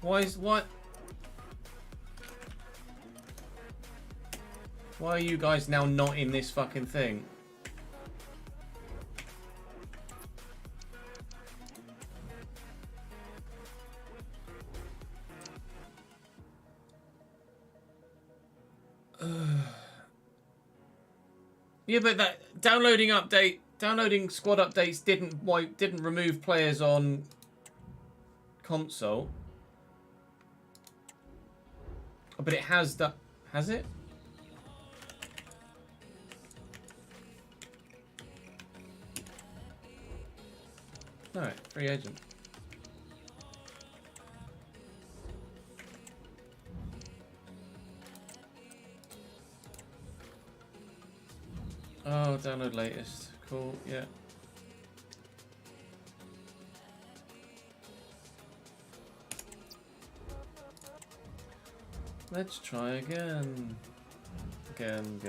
What? Why are you guys now not in this fucking thing? Yeah, but that downloading squad updates didn't remove players on console. But it has that. Has it? No, free agent. Oh, download latest. Cool, yeah. Let's try again. Again.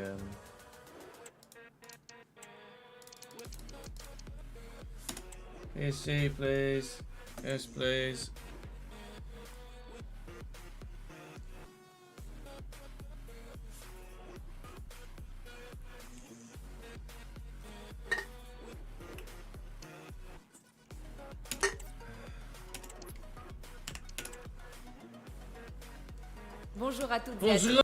PSG, please. Yes, please. Bonjour à toutes et à tous. Bonjour.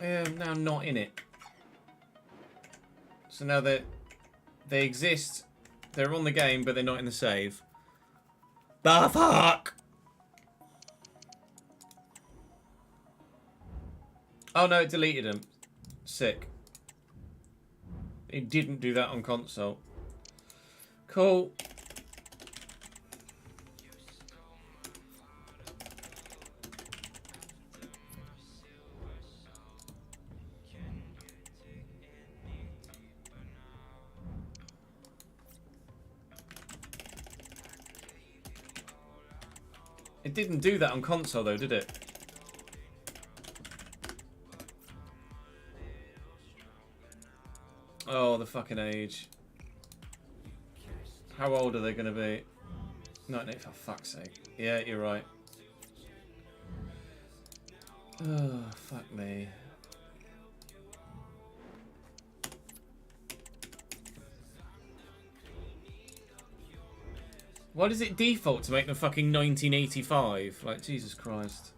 now not in it. So now they exist. They're on the game, but they're not in the save. The fuck! Oh no, it deleted them. Sick. It didn't do that on console. Cool. It didn't do that on console though, did it? Oh, the fucking age. How old are they going to be? No, for fuck's sake. Yeah, you're right. Oh, fuck me. Why does it default to make them fucking 1985? Like, Jesus Christ.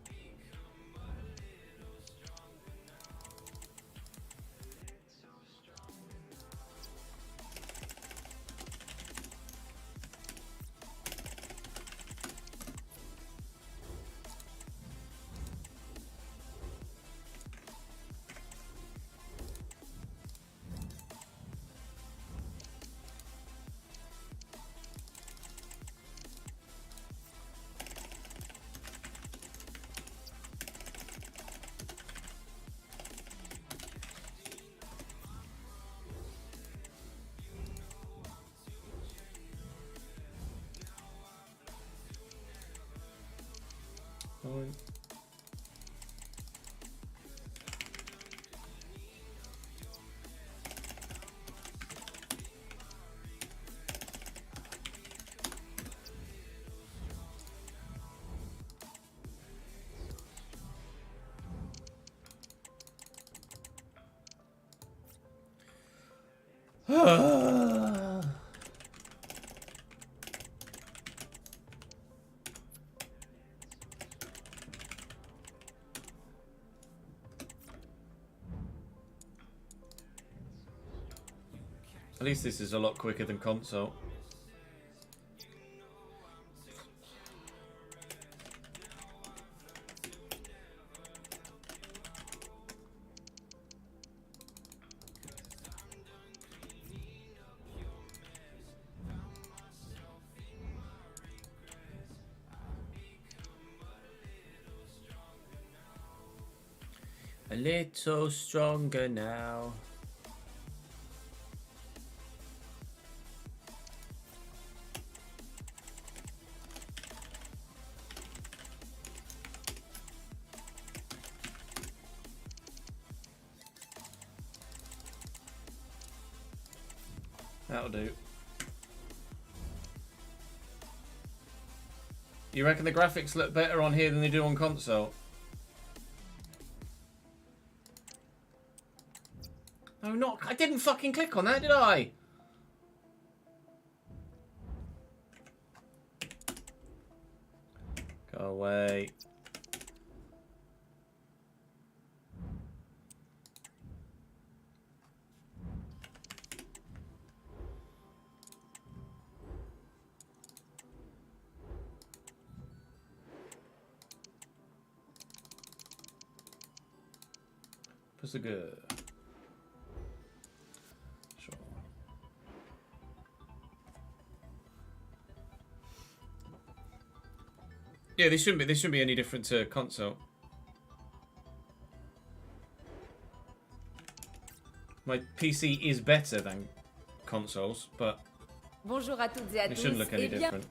Fine. At least this is a lot quicker than console. A little stronger now. That'll do. You reckon the graphics look better on here than they do on console? No, not. I didn't fucking click on that, did I? Go away. Pussy good. Sure. Yeah, this shouldn't be any different to console. My PC is better than consoles, but Bonjour à toutes et à it tous. shouldn't look any Eh bien, different.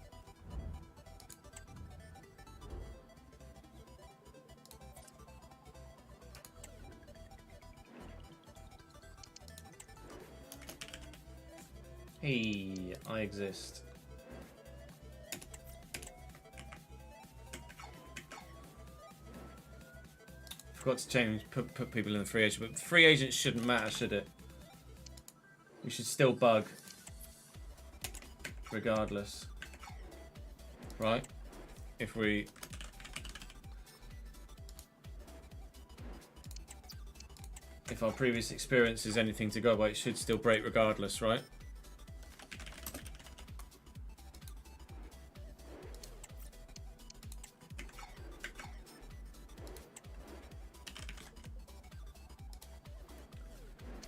Hey, I exist. Forgot to change, put people in the free agent, but free agents shouldn't matter, should it? We should still bug, regardless, right? If we if our previous experience is anything to go by, it should still break regardless, right?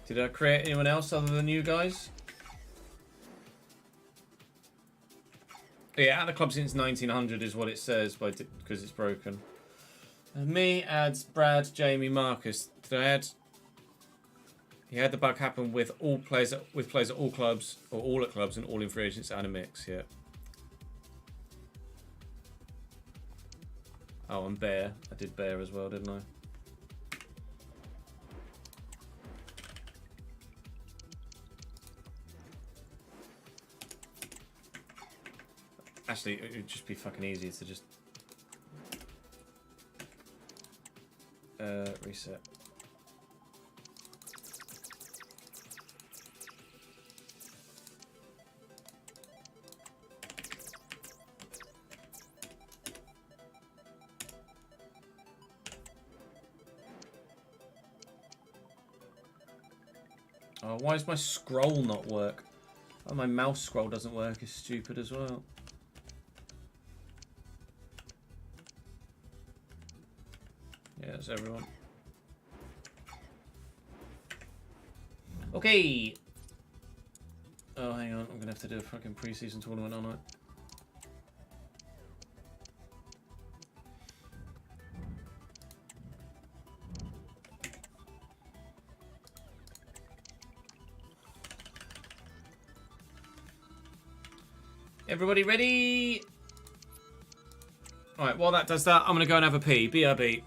Did I create anyone else other than you guys? Yeah, at the club since 1900 is what it says because it's broken. Me, Ads, Brad, Jamie, Marcus. Did I add? He had the bug happen with all players at all clubs, or all at clubs and all in free agents and a mix. Yeah. Oh, and Bear. I did Bear as well, didn't I? Actually, it would just be fucking easier to just reset. Oh, why does my scroll not work? Oh, my mouse scroll doesn't work. It's stupid as well. Yeah, that's everyone. Okay. Oh, hang on. I'm gonna have to do a fucking pre-season tournament, aren't I? Everybody ready? Alright, while that does that, I'm gonna go and have a pee. BRB.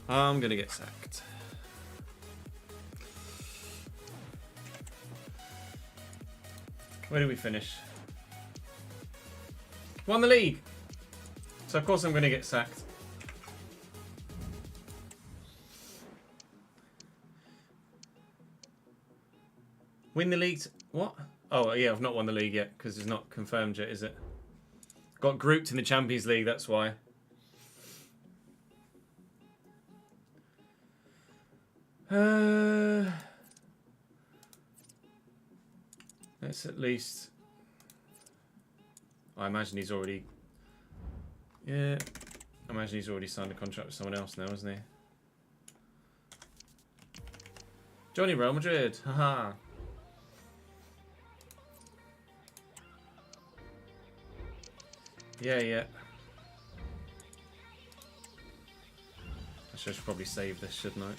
I'm gonna get sacked. Where did we finish? Won the league. So of course I'm gonna get sacked. Win the league. What? Oh yeah, I've not won the league yet because it's not confirmed yet, is it? Got grouped in the Champions League. That's why. Let's at least. I imagine he's already. Yeah, I imagine he's already signed a contract with someone else now, hasn't he? Johnny Real Madrid. Haha. Yeah. I should probably save this, shouldn't I?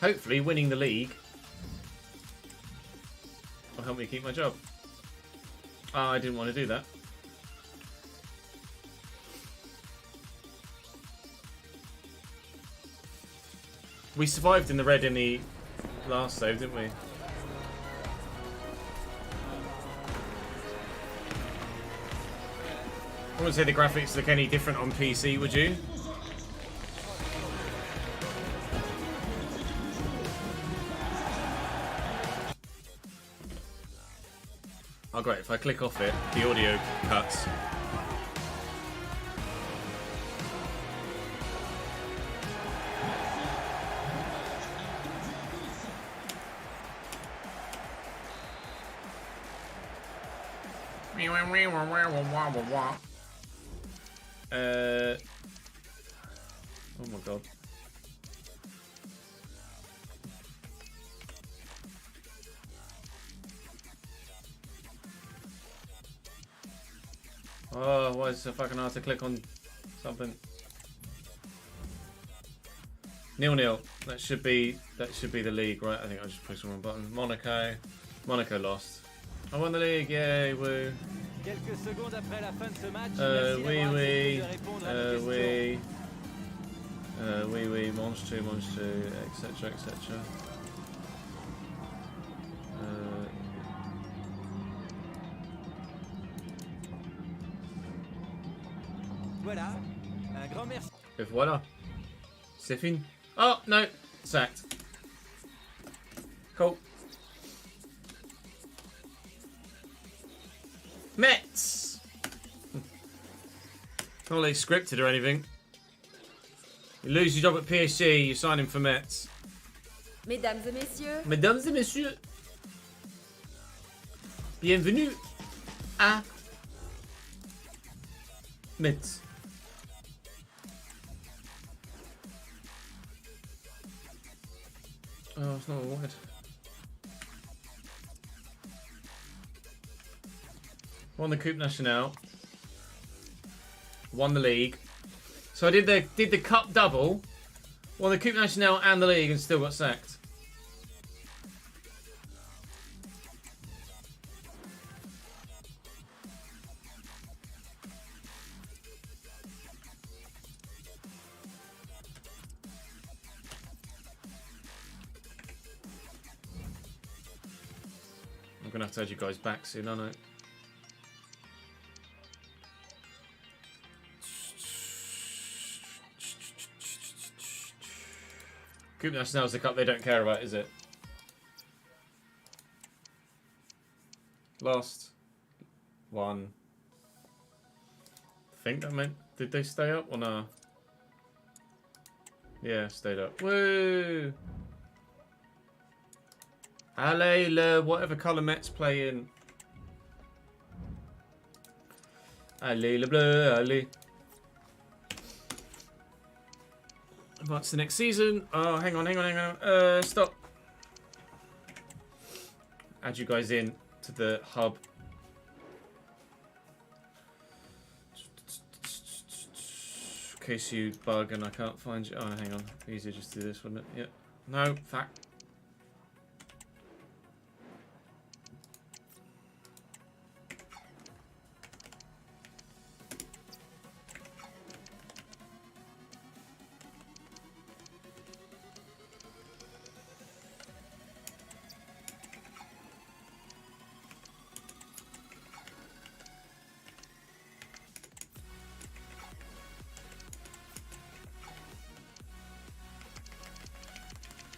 Hopefully winning the league will help me keep my job. Oh, I didn't want to do that. We survived in the red in the last save, didn't we? I wouldn't say the graphics look any different on PC, would you? Oh great, if I click off it, the audio cuts. Oh my god. Oh, why is it so fucking hard to click on something? 0-0. That should be the league, right? I think I just pushed the wrong button. Monaco lost. I won the league, yay, woo. Quelques secondes après la fin de ce match, oui, monster, etc. Voilà, un grand merci. Et voilà. C'est fini. Oh, no. Sacked. Cool. Mets! Not like scripted or anything. You lose your job at PSG, you sign him for Mets. Mesdames et messieurs, Mesdames et messieurs, bienvenue à Mets. Oh, it's not a word. Won the Coupe Nationale. Won the league. So I did the cup double. Won the Coupe Nationale and the league and still got sacked. I'm gonna have to add you guys back soon, aren't I? Coupe Nationale's the cup they don't care about, is it? Last one. I think that meant... Did they stay up or no? Yeah, stayed up. Woo! Allez, le whatever colour Mets play in. Allez, le bleu, allez. Advance to the next season. Oh, hang on. Stop. Add you guys in to the hub. In case you bug and I can't find you. Oh, hang on. Easier just to do this, wouldn't it? Yep. No, fact.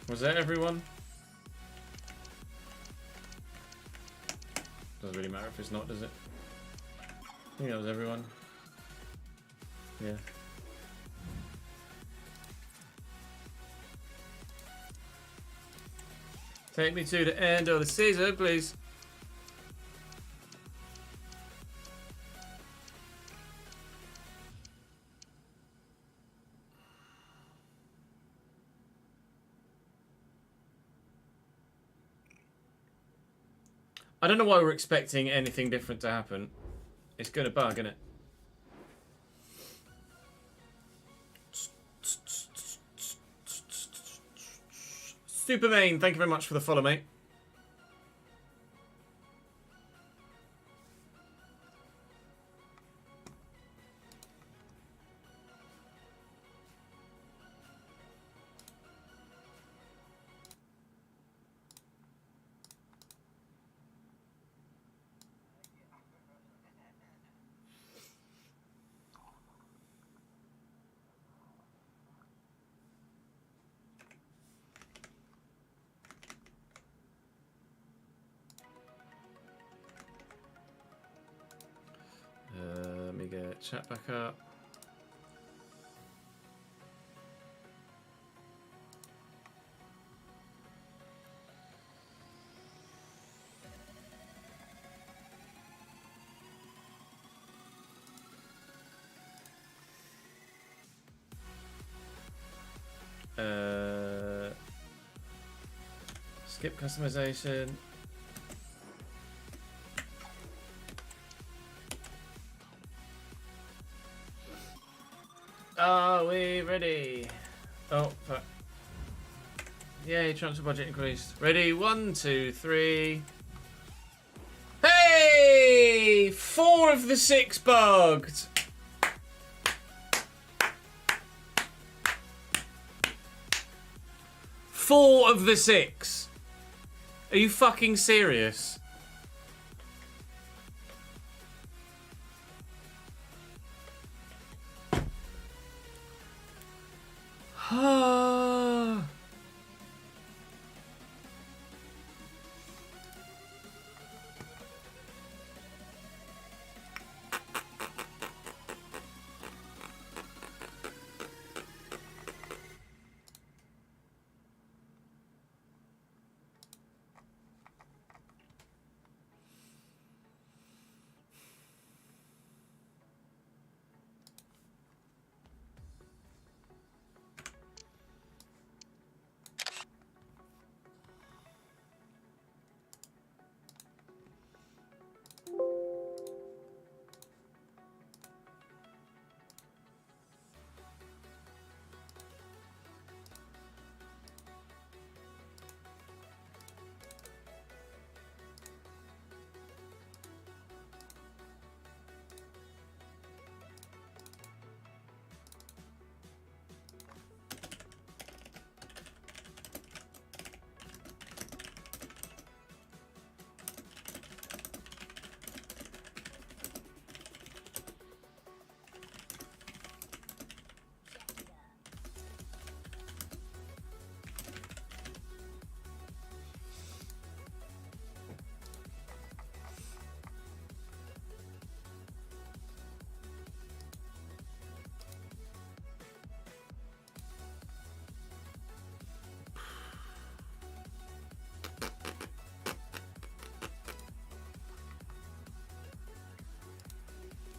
Was that everyone? Doesn't really matter if it's not, does it? I think that was everyone. Yeah. Take me to the end of the season, please. I don't know why we're expecting anything different to happen. It's gonna bug, isn't it? Supermain, thank you very much for the follow, mate. Let me get chat back up. Skip customization. Are we ready? Oh, fuck. Yay, transfer budget increased. Ready? 1, 2, 3. Hey! 4 of the 6 bugged! Four of the 6. Are you fucking serious?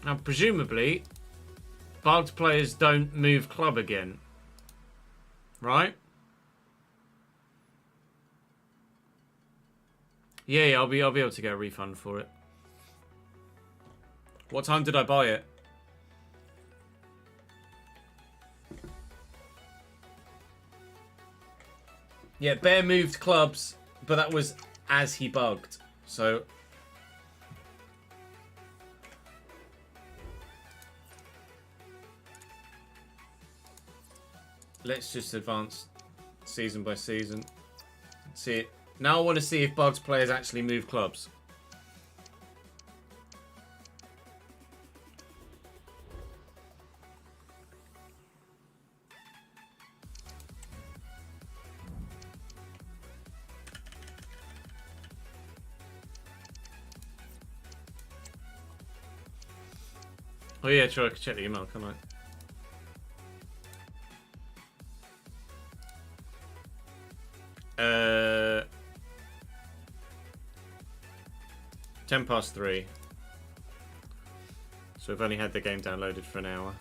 Now, presumably, bugged players don't move club again, right? Yeah, I'll be able to get a refund for it. What time did I buy it? Yeah, Bear moved clubs, but that was as he bugged. So let's just advance season by season. See it. Now I want to see if bugged players actually move clubs. Oh yeah, sure, I can check the email, can't I? Uh, 3:10. So we've only had the game downloaded for an hour.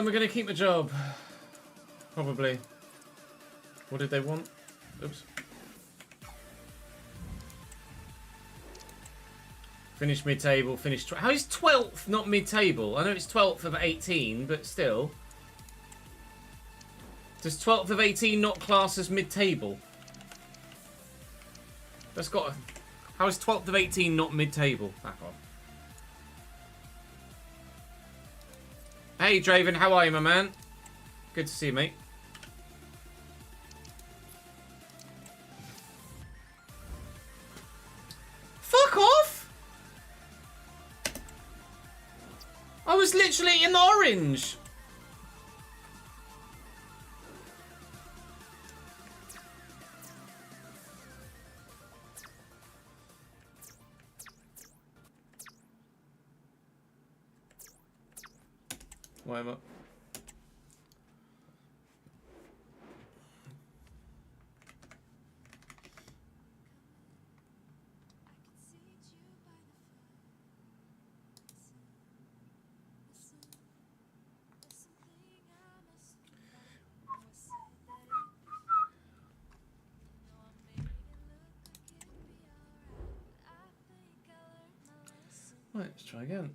We're gonna keep the job. Probably. What did they want? Oops. Finish mid-table, finish... How is 12th not mid-table? I know it's 12th of 18, but still. Does 12th of 18 not class as mid-table? That's got... How is 12th of 18 not mid-table? Back off. Hey, Draven, how are you, my man? Good to see you, mate. Fuck off! I was literally in the orange. Why am I... Right, let's try again.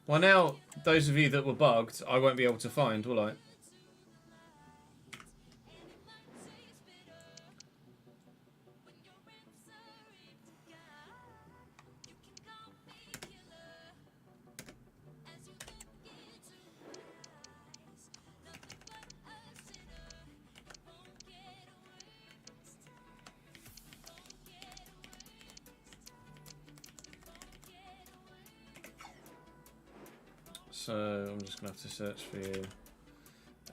Well, now, those of you that were bugged, I won't be able to find, will I? So, I'm just going to have to search for you.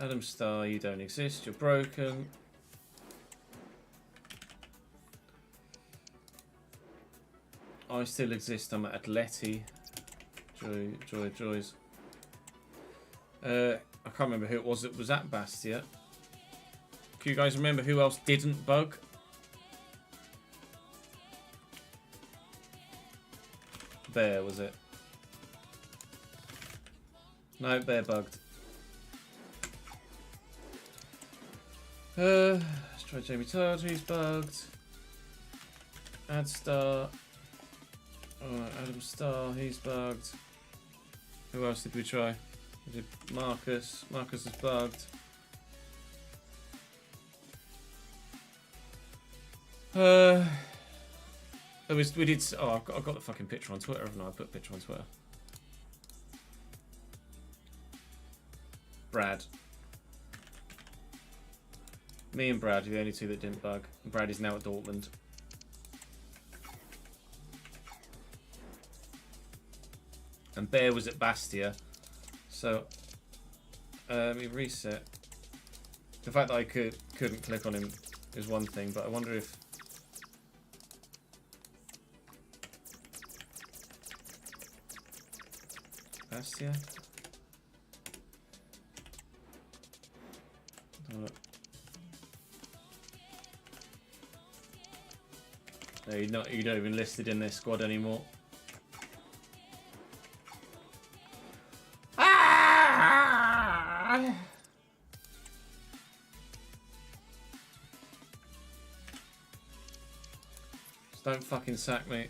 Adam Starr, you don't exist, you're broken. I still exist, I'm at Atleti. Joys. I can't remember who it was that was at Bastia. Do you guys remember who else didn't bug? Bear, was it? No, Bear bugged. Let's try Jamie Todd, he's bugged. Adstar. Adam Starr, he's bugged. Who else did we try? We did Marcus. Marcus is bugged. We did. Oh, I've got the fucking picture on Twitter, haven't I? I put a picture on Twitter. Brad. Me and Brad are the only two that didn't bug. Brad is now at Dortmund. And Bear was at Bastia. So, let me reset. The fact that I couldn't click on him is one thing, but I wonder if... Bastia? No, you're not even listed in this squad anymore. Ah! Just don't fucking sack me.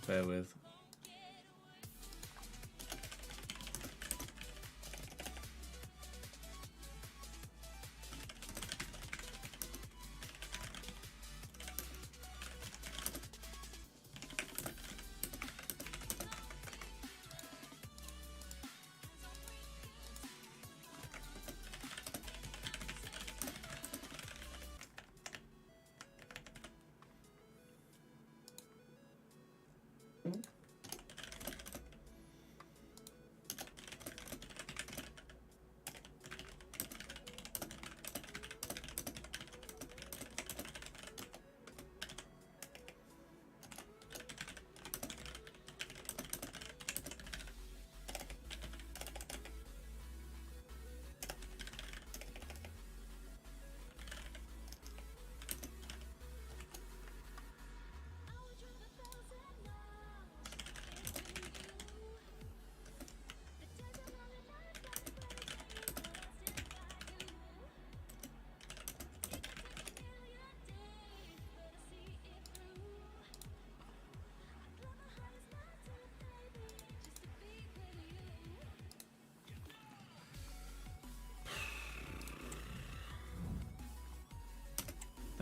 Bear with.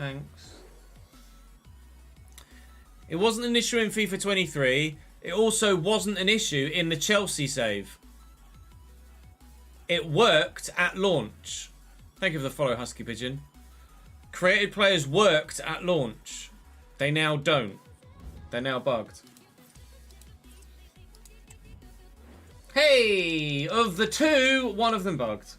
Thanks. It wasn't an issue in FIFA 23. It also wasn't an issue in the Chelsea save. It worked at launch. Thank you for the follow, Husky Pigeon. Created players worked at launch. They now don't. They're now bugged. Hey! Of the two, one of them bugged.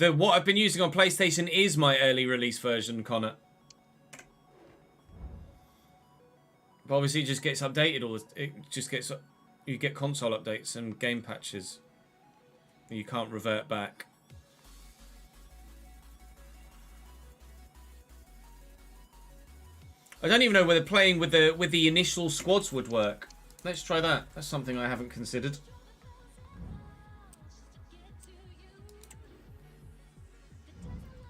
What I've been using on PlayStation is my early release version, Connor. But obviously it just gets updated all it just gets you get console updates and game patches. You can't revert back. I don't even know whether playing with the initial squads would work. Let's try that. That's something I haven't considered.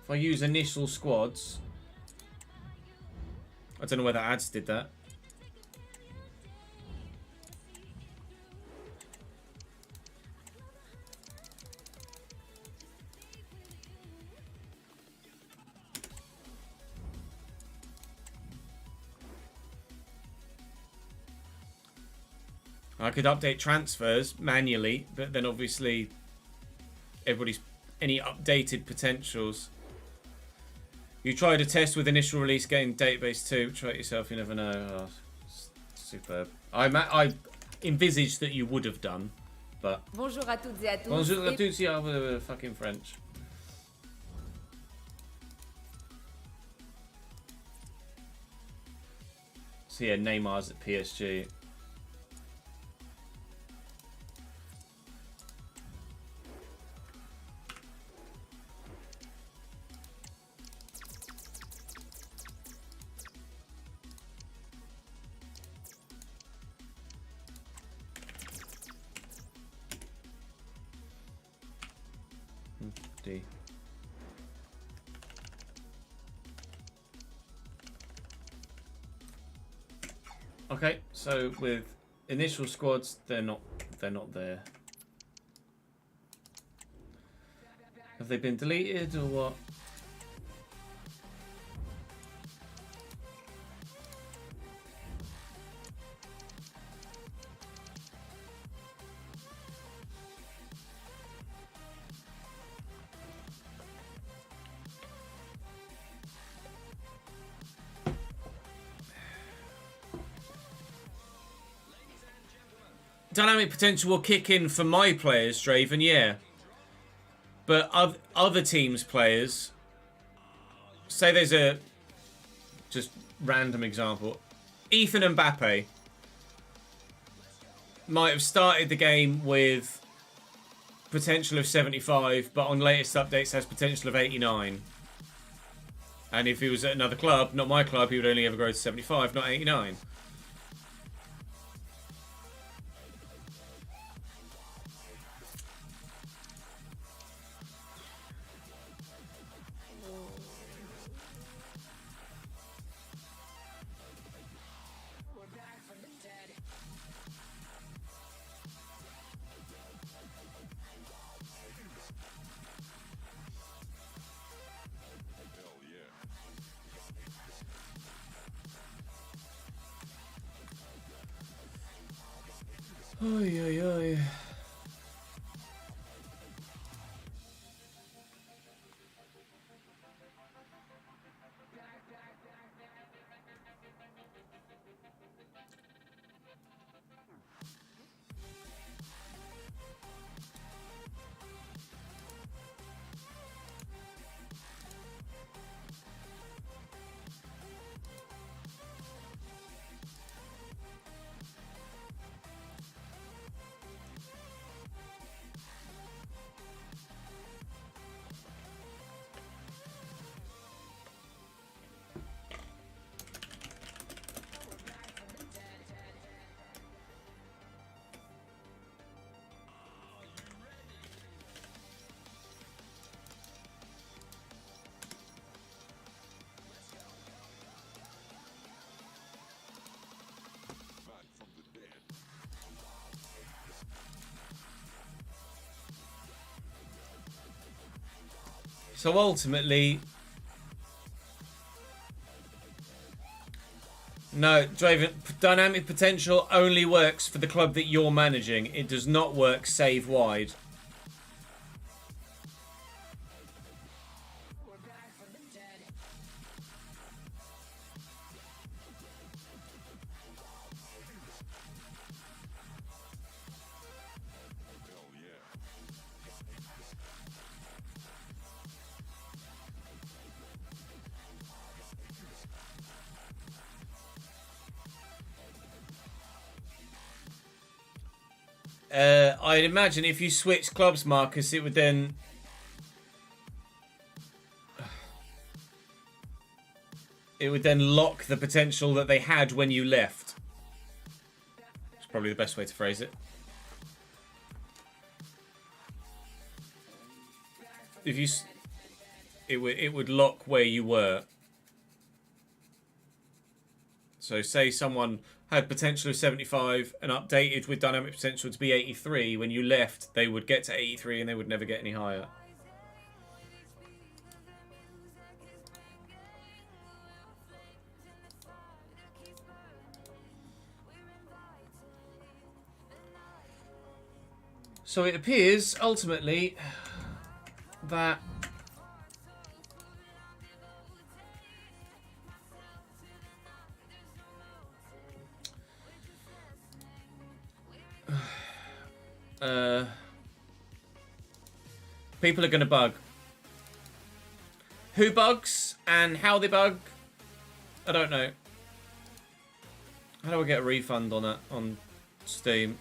If I use initial squads, I don't know whether ads did that. I could update transfers manually, but then obviously everybody's any updated potentials. You tried a test with initial release game database too. Try it yourself, you never know. Oh, superb. I envisaged that you would have done, but... Bonjour à toutes et à tous. Bonjour à tous, yeah, fucking French. So yeah, Neymar's at PSG. D. Okay, so with initial squads, they're not there. Have they been deleted or what? Dynamic potential will kick in for my players, Draven, yeah. But other teams' players, say there's a just random example, Ethan Mbappe might have started the game with potential of 75, but on latest updates has potential of 89. And if he was at another club, not my club, he would only ever grow to 75, not 89. Oy, oy, oy. So ultimately, no, Draven, dynamic potential only works for the club that you're managing. It does not work save wide. I'd imagine if you switch clubs, Marcus, it would then... It would then lock the potential that they had when you left. It's probably the best way to phrase it. If you... It would lock where you were. So say someone had potential of 75 and updated with dynamic potential to be 83. When you left, they would get to 83 and they would never get any higher. So it appears, ultimately, that... people are going to bug. Who bugs and how they bug, I don't know. How do I get a refund on that on Steam?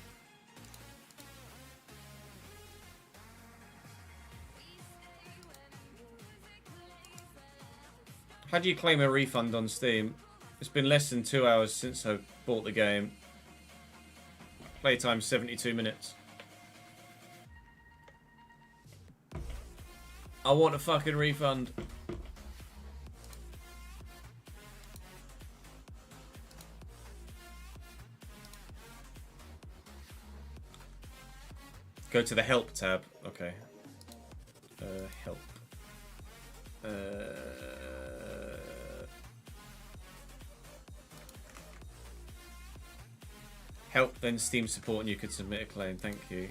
How do you claim a refund on Steam? It's been less than 2 hours since I bought the game. Playtime 72 minutes. I want a fucking refund. Go to the help tab. Okay. Help. Help, then Steam support, and you could submit a claim. Thank you.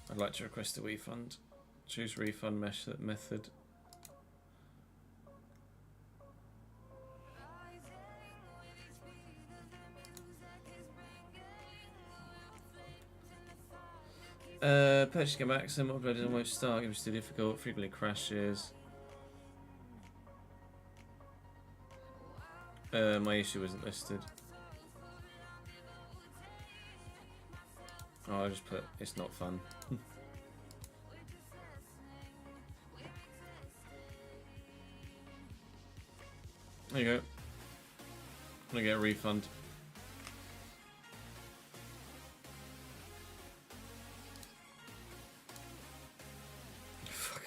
I'd like to request a refund. Choose refund method. Purchasing a maximum upload almost start. It was too difficult. Frequently crashes. My issue isn't listed. Oh, I just put it's not fun. There you go. I'm gonna get a refund. Fuck.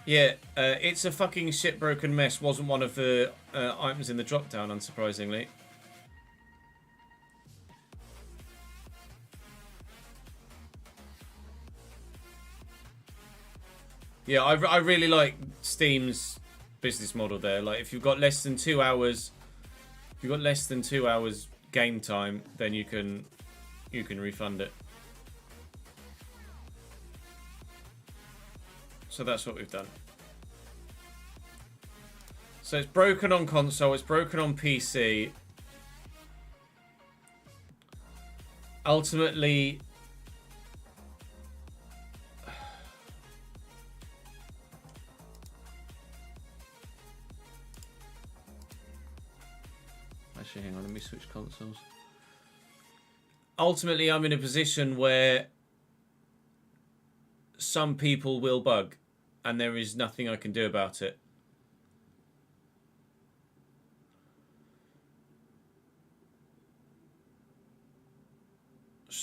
Yeah, it's a fucking shit broken mess wasn't one of the items in the drop down, unsurprisingly. Yeah, I really like Steam's business model there. Like, if you've got less than 2 hours, if you've got less than 2 hours game time, then you can refund it. So that's what we've done. So it's broken on console, it's broken on PC. Ultimately, actually, hang on, let me switch consoles. Ultimately, I'm in a position where some people will bug, and there is nothing I can do about it.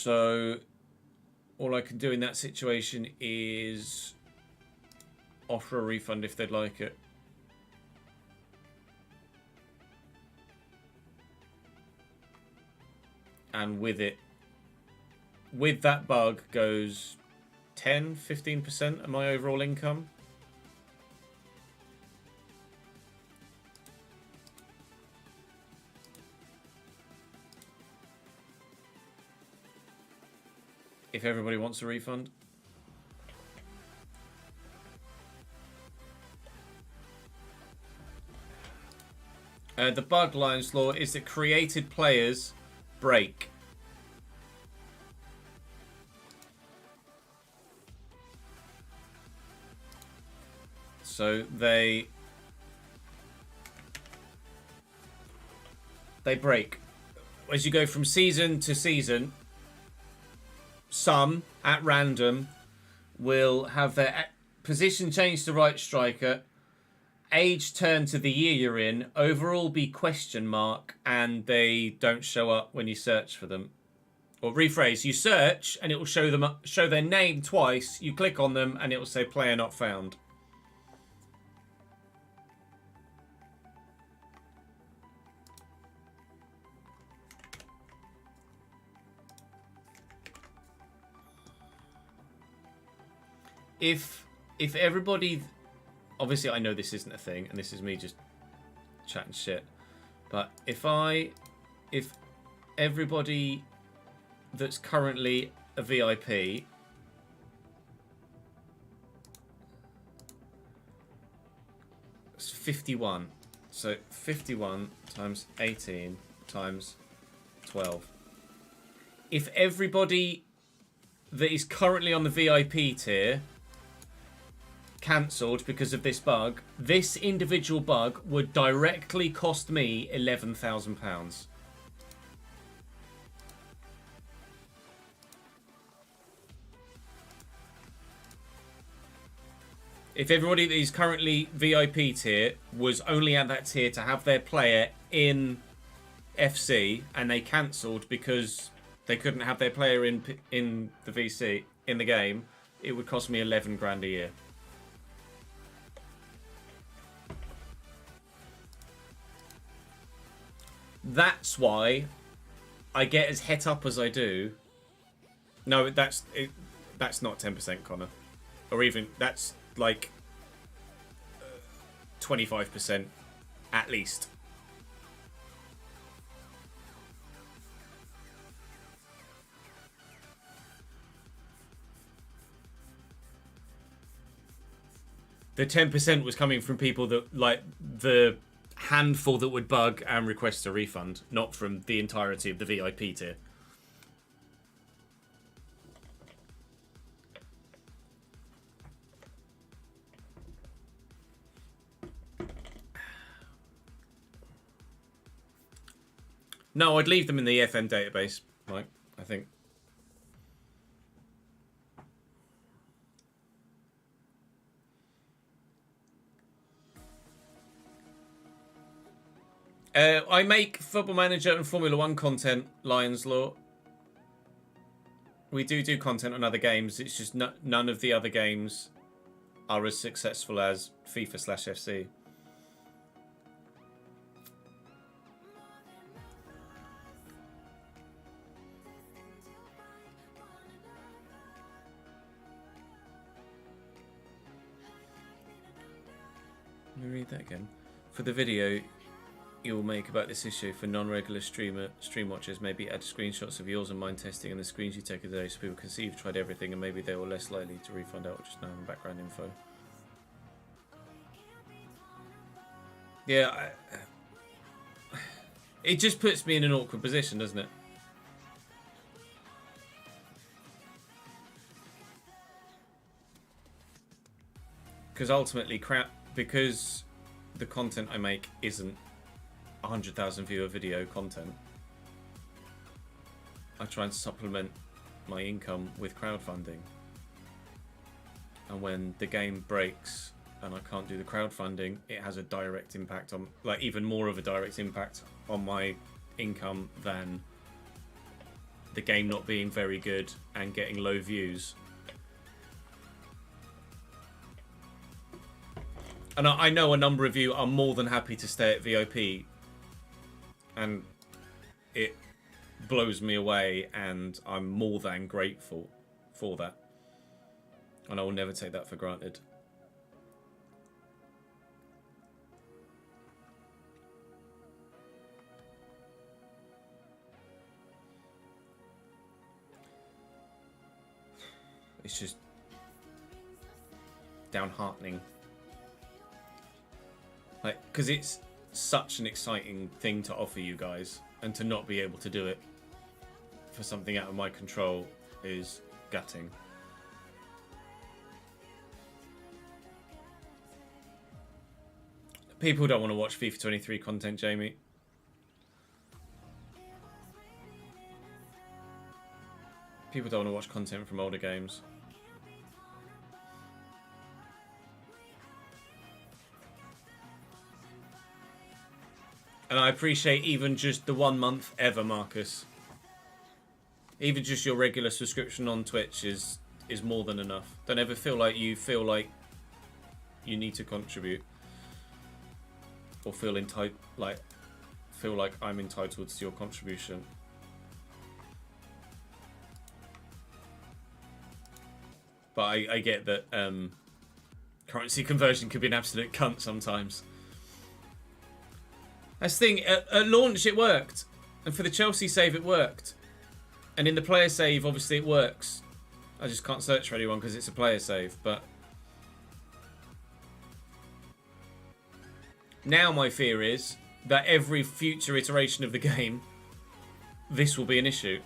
So all I can do in that situation is offer a refund if they'd like it. And with that bug goes 10-15% of my overall income. If everybody wants a refund. The bug, Lion's Law, is that created players break. So they break. As you go from season to season, some, at random, will have their position changed to right striker, age turned to the year you're in, overall be question mark, and they don't show up when you search for them. Or rephrase, you search and it will show their name twice, you click on them and it will say player not found. If everybody, obviously I know this isn't a thing and this is me just chatting shit, but if everybody that's currently a VIP it's 51, so 51 times 18 times 12. If everybody that is currently on the VIP tier cancelled because of this bug, this individual bug would directly cost me £11,000. If everybody that is currently VIP tier was only at that tier to have their player in FC and they cancelled because they couldn't have their player in the VC in the game, it would cost me 11 grand a year. That's why I get as het up as I do. No, that's not 10%, Connor. Or even, that's like 25% at least. The 10% was coming from people that, like, the handful that would bug and request a refund, not from the entirety of the VIP tier. No, I'd leave them in the FM database, Mike, I think. I make Football Manager and Formula 1 content, Lion's Law. We do content on other games. It's just none of the other games are as successful as FIFA/FC. Let me read that again. For the video you will make about this issue for non-regular stream watchers, maybe add screenshots of yours and mine testing and the screens you take of those so people can see you've tried everything and maybe they were less likely to refund out just now in background info. Yeah, it just puts me in an awkward position, doesn't it? Because ultimately, because the content I make isn't 100,000 viewer video content, I try and supplement my income with crowdfunding. And when the game breaks and I can't do the crowdfunding, it has a direct impact on, like, even more of a direct impact on my income than the game not being very good and getting low views. And I know a number of you are more than happy to stay at VOP, and it blows me away, and I'm more than grateful for that. And I will never take that for granted. It's just downheartening. Like, because it's such an exciting thing to offer you guys, and to not be able to do it for something out of my control is gutting. People don't want to watch FIFA 23 content, Jamie. People don't want to watch content from older games. And I appreciate even just the 1 month ever, Marcus. Even just your regular subscription on Twitch is more than enough. Don't ever feel like you need to contribute, or feel like I'm entitled to your contribution. But I get that currency conversion could be an absolute cunt sometimes. That's the thing, at launch it worked. And for the Chelsea save it worked. And in the player save, obviously it works. I just can't search for anyone because it's a player save. But now my fear is that every future iteration of the game, this will be an issue.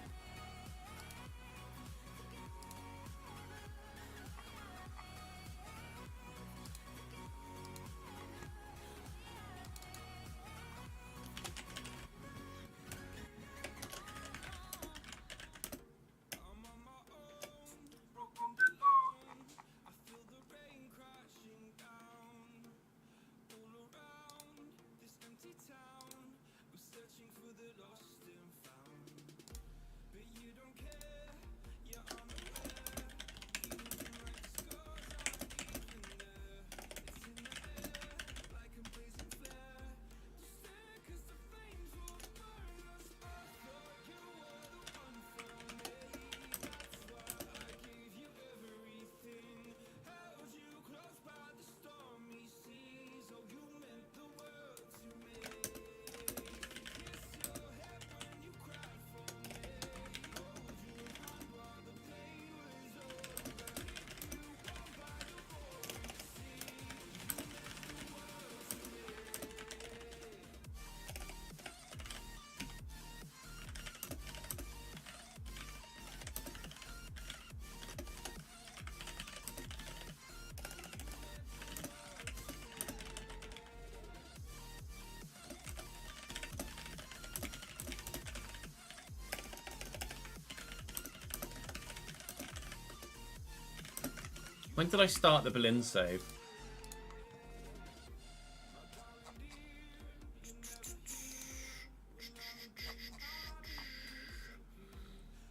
When did I start the Berlin save?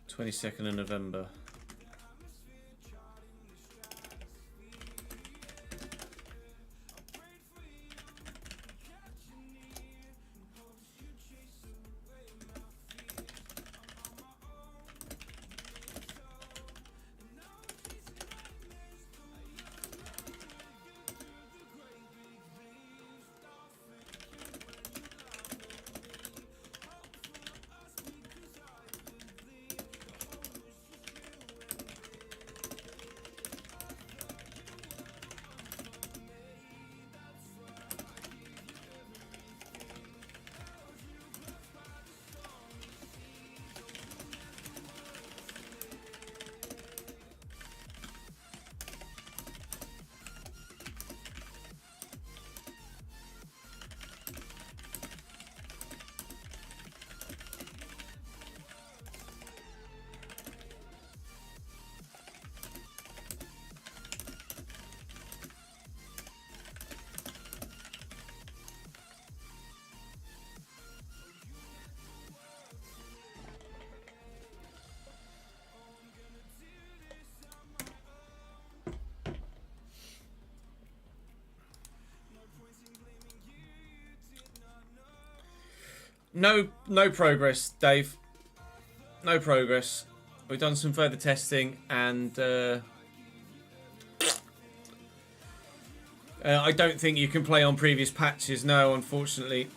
(22nd of November). No progress, Dave. No progress. We've done some further testing, and I don't think you can play on previous patches. No, unfortunately.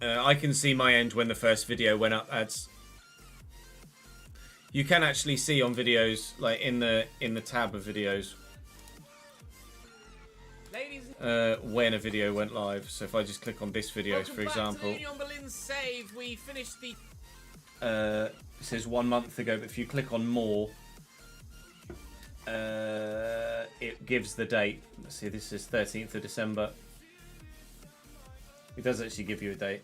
I can see my end when the first video went up, ads. You can actually see on videos, like in the tab of videos, when a video went live. So if I just click on this video, for example, save. We finished the. It says 1 month ago, but if you click on more, it gives the date. Let's see, this is 13th of December. It does actually give you a date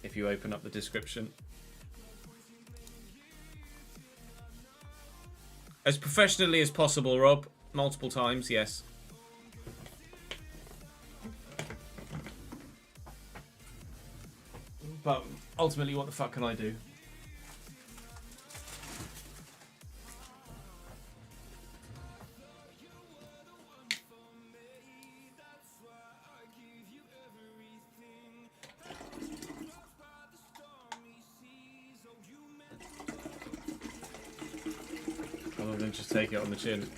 if you open up the description. As professionally as possible, Rob. Multiple times, yes. But ultimately, what the fuck can I do? Other than just take it on the chin.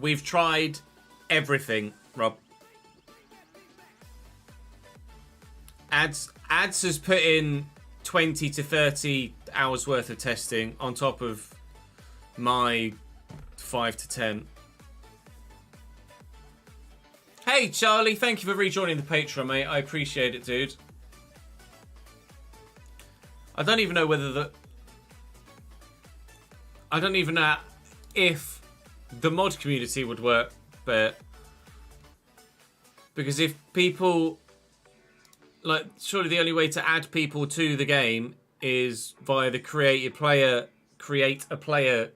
We've tried everything, Rob. Ads has put in 20 to 30 hours worth of testing on top of my 5 to 10. Hey, Charlie, thank you for rejoining the Patreon, mate. I appreciate it, dude. I don't even know whether the... I don't even know if the mod community would work, but because if people, like, surely the only way to add people to the game is via the create a player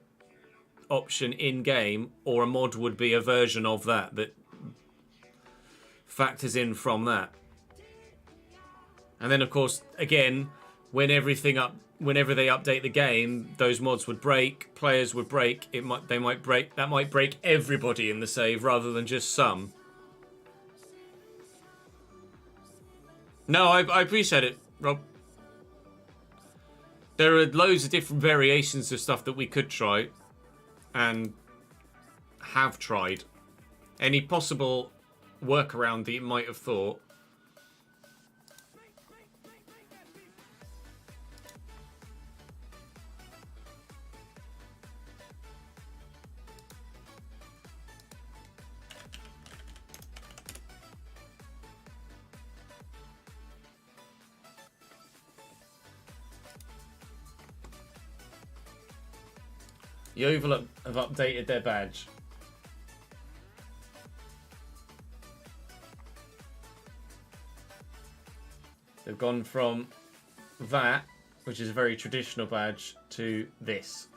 option in game, or a mod would be a version of that that factors in from that. And then of course, again, whenever they update the game, those mods would break, players would break. That might break everybody in the save rather than just some. No, I appreciate it, Rob. There are loads of different variations of stuff that we could try and have tried. Any possible workaround that you might have thought. Yeovil have updated their badge. They've gone from that, which is a very traditional badge, to this,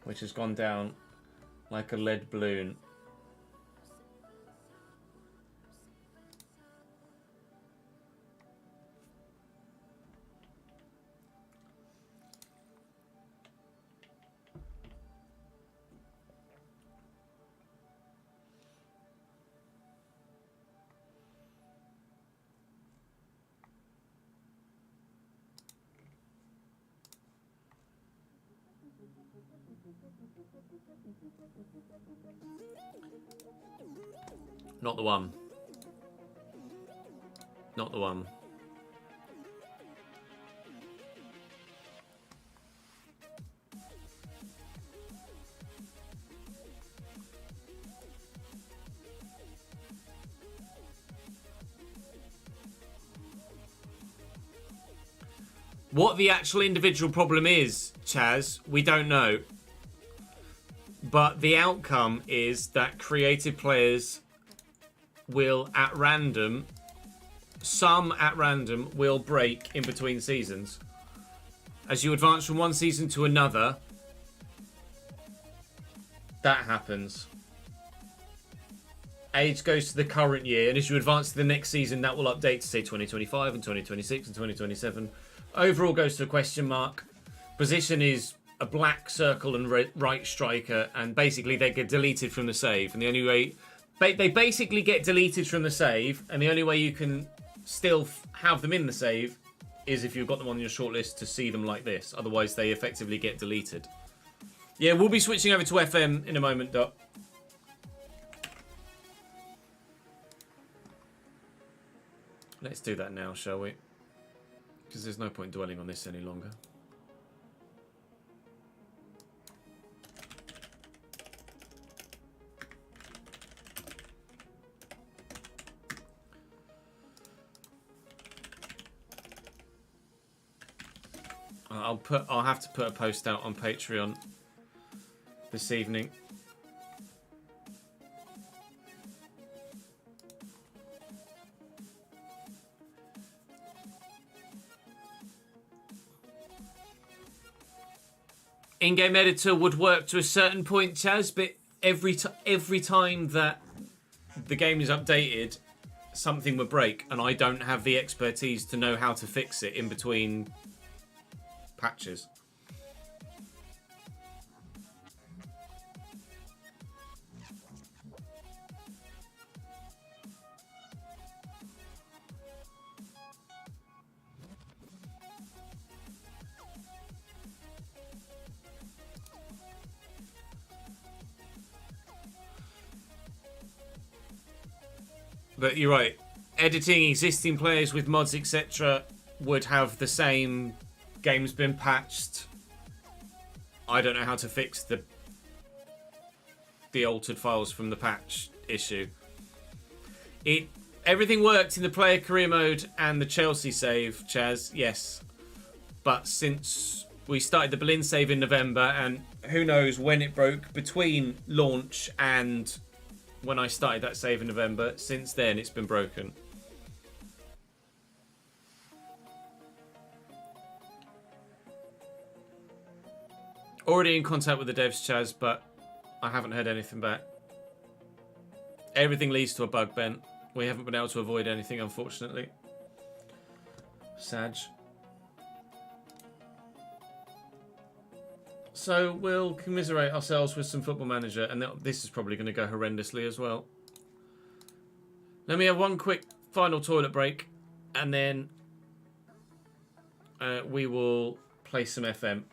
which has gone down like a lead balloon. Not the one. Not the one. What the actual individual problem is, Chaz, we don't know. But the outcome is that creative players will, at random, some at random, will break in between seasons. As you advance from one season to another, that happens. Age goes to the current year, and as you advance to the next season, that will update to say 2025 and 2026 and 2027. Overall goes to a question mark. Position is a black circle and right striker, and basically they get deleted from the save. And the only way they basically get deleted from the save, and the only way you can still have them in the save is if you've got them on your shortlist to see them like this. Otherwise, they effectively get deleted. Yeah, we'll be switching over to FM in a moment, Doc. Let's do that now, shall we? Because there's no point dwelling on this any longer. I'll have to put a post out on Patreon this evening. In-game editor would work to a certain point, Chaz, but every time that the game is updated, something would break, and I don't have the expertise to know how to fix it in between patches. But you're right. Editing existing players with mods, etc., would have the same game's been patched. I don't know how to fix the altered files from the patch issue. Everything worked in the player career mode and the Chelsea save, Chaz, yes. But since we started the Berlin save in November, and who knows when it broke between launch and when I started that save in November, since then it's been broken. Already in contact with the devs, Chaz, but I haven't heard anything back. Everything leads to a bug, Ben. We haven't been able to avoid anything, unfortunately. Sag. So we'll commiserate ourselves with some Football Manager, and this is probably going to go horrendously as well. Let me have one quick final toilet break, and then we will play some FM.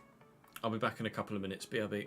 I'll be back in a couple of minutes. BRB.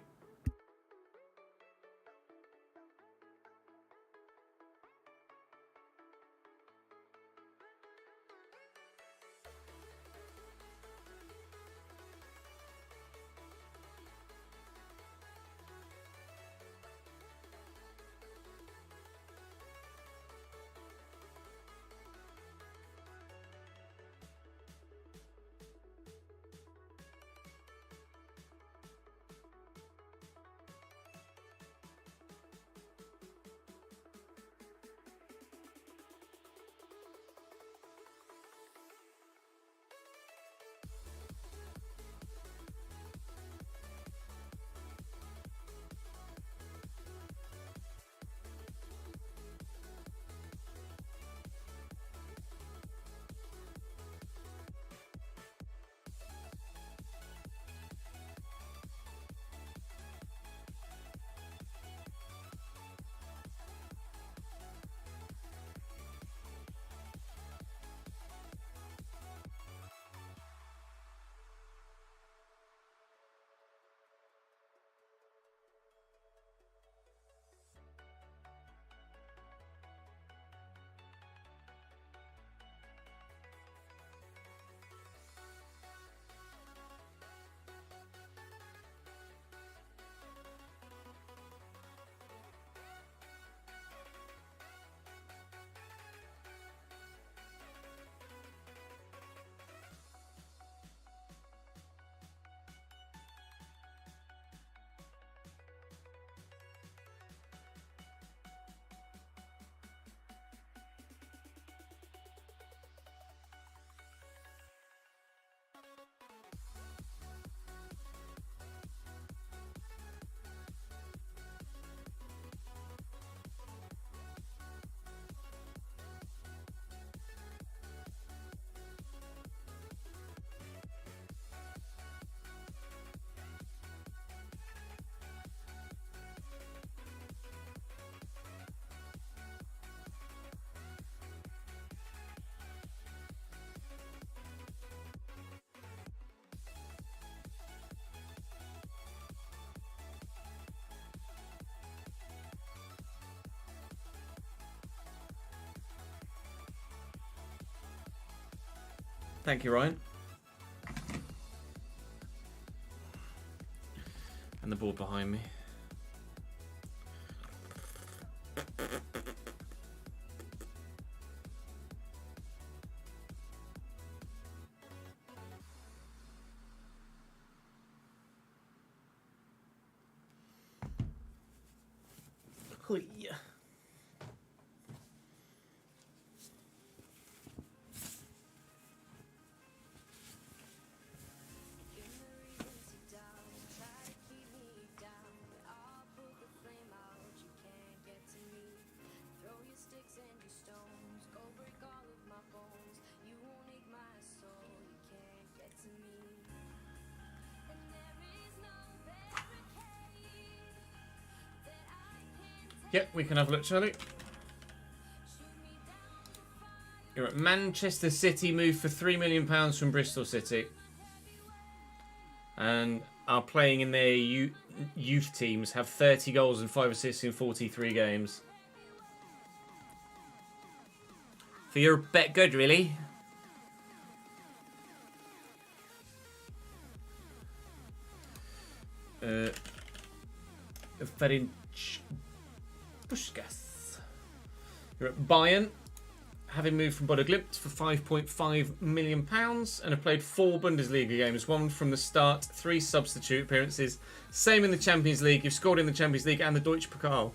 Thank you, Ryan. And the board behind me. Yeah. Yep, we can have a look, Charlie. You're at Manchester City, moved for £3 million from Bristol City. And are playing in their youth teams, have 30 goals and 5 assists in 43 games. For your bet good, really. Puskas. You're at Bayern, having moved from Valladolid for £5.5 million and have played 4 Bundesliga games, 1 from the start, 3 substitute appearances. Same in the Champions League. You've scored in the Champions League and the Deutsche Pokal.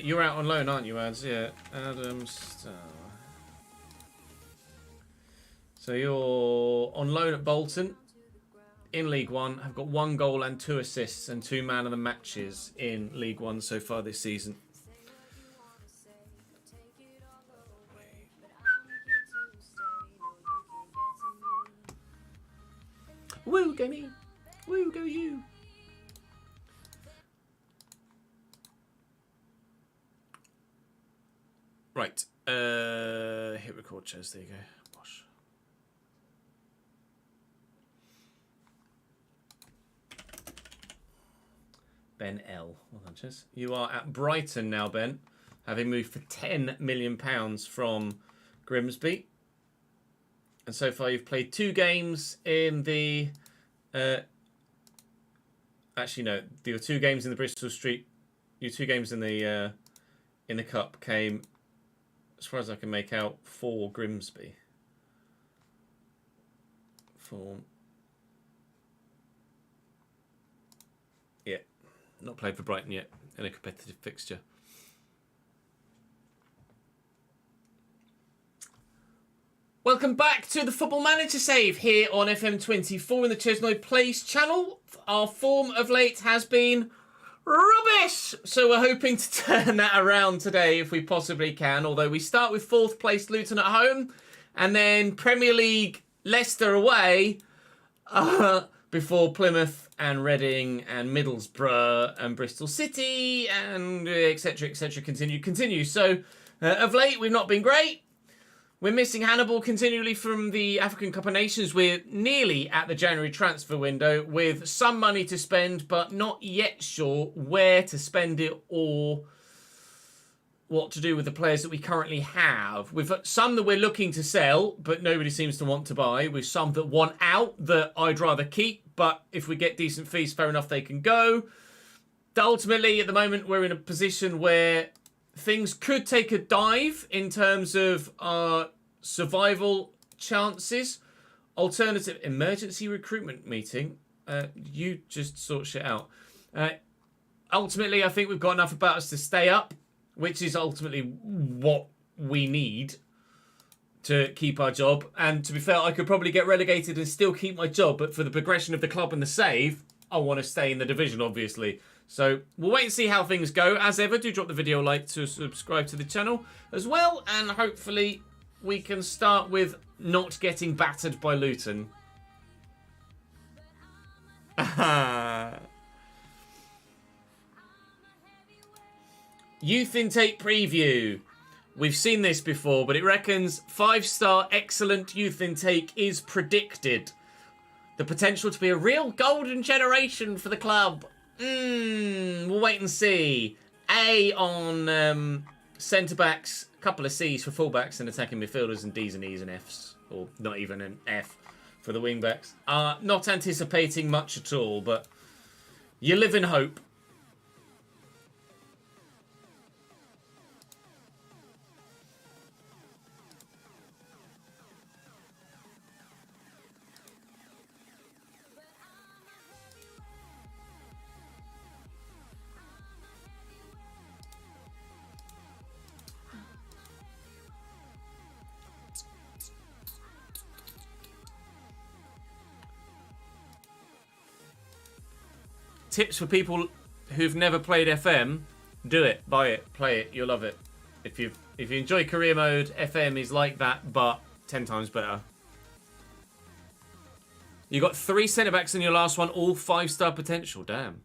You're out on loan, aren't you, Ads? Yeah, Adam Starr. So you're on loan at Bolton. In League One, have got 1 goal and 2 assists and 2 man of the matches in League One so far this season. Woo, go me! Woo, go you! Right, hit record, Ches. There you go. Bosh. Ben L. Well done, Ches. You are at Brighton now, Ben, having moved for £10 million from Grimsby. And so far you've played 2 games in the... actually, no. Your 2 games in the Bristol Street... Your 2 games in the Cup came, as far as I can make out, for Grimsby. Yeah. Not played for Brighton yet in a competitive fixture. Welcome back to the Football Manager Save here on FM24 in the ChesnoidPlays channel. Our form of late has been rubbish, so we're hoping to turn that around today if we possibly can. Although we start with 4th place Luton at home, and then Premier League Leicester away, before Plymouth and Reading and Middlesbrough and Bristol City and etc. continue. So of late we've not been great. We're missing Hannibal continually from the African Cup of Nations. We're nearly at the January transfer window with some money to spend, but not yet sure where to spend it or what to do with the players that we currently have. We've got some that we're looking to sell, but nobody seems to want to buy. We've some that want out that I'd rather keep, but if we get decent fees, fair enough, they can go. Ultimately, at the moment, we're in a position where things could take a dive in terms of our survival chances. Alternative emergency recruitment meeting. You just sort shit out. Ultimately, I think we've got enough about us to stay up, which is ultimately what we need to keep our job. And to be fair, I could probably get relegated and still keep my job, but for the progression of the club and the save, I want to stay in the division, obviously. So we'll wait and see how things go. As ever, do drop the video a like to subscribe to the channel as well. And hopefully we can start with not getting battered by Luton. Youth intake preview. We've seen this before, but it reckons 5-star excellent youth intake is predicted. The potential to be a real golden generation for the club. We'll wait and see. A on centre-backs couple of C's for fullbacks and attacking midfielders, and D's and E's and F's, or not even an F for the wingbacks. Not anticipating much at all, but you live in hope. Tips for people who've never played FM: do it, buy it, play it. You'll love it. If you enjoy career mode, FM is like that, but 10 times better. You got 3 centre backs in your last one, all 5-star potential. Damn.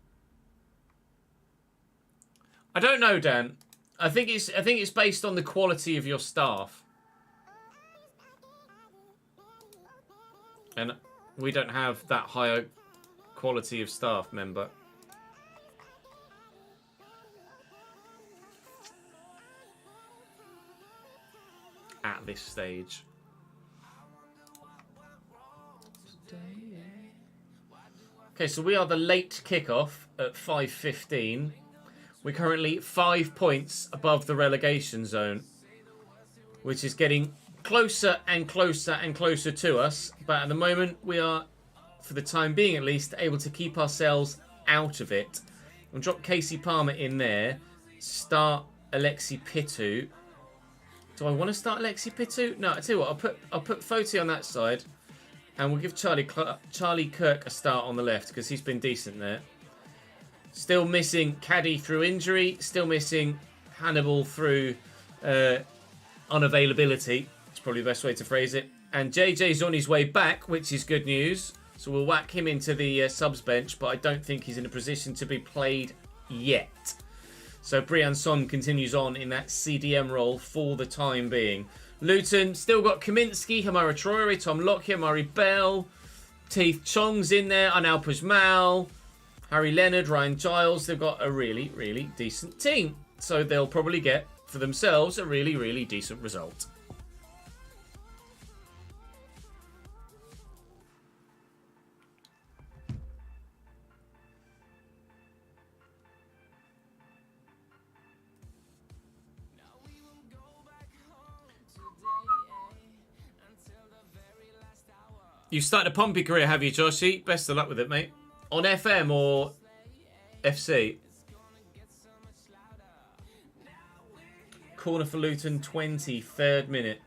I don't know, Dan. I think it's based on the quality of your staff, and we don't have that higher quality of staff member. At this stage. Okay, so we are the late kickoff at 5:15. We're currently 5 points above the relegation zone, which is getting closer and closer and closer to us. But at the moment, we are, for the time being at least, able to keep ourselves out of it. We'll drop Casey Palmer in there. Start Alexi Pitu. Do I want to start Alexi Pitu? No, I tell you what, I'll put Foti on that side, and we'll give Charlie Kirk a start on the left because he's been decent there. Still missing Caddy through injury. Still missing Hannibal through unavailability. It's probably the best way to phrase it. And JJ's on his way back, which is good news. So we'll whack him into the subs bench, but I don't think he's in a position to be played yet. So Brian Son continues on in that CDM role for the time being. Luton still got Kaminsky, Hamara Traore, Tom Lockyer, Murray Bell, Teeth Chong's in there, Anal Mal, Harry Leonard, Ryan Giles. They've got a really, really decent team. So they'll probably get for themselves a really, really decent result. You started a Pompey career, have you, Joshy? Best of luck with it, mate. On FM or FC? Corner for Luton, 23rd minute.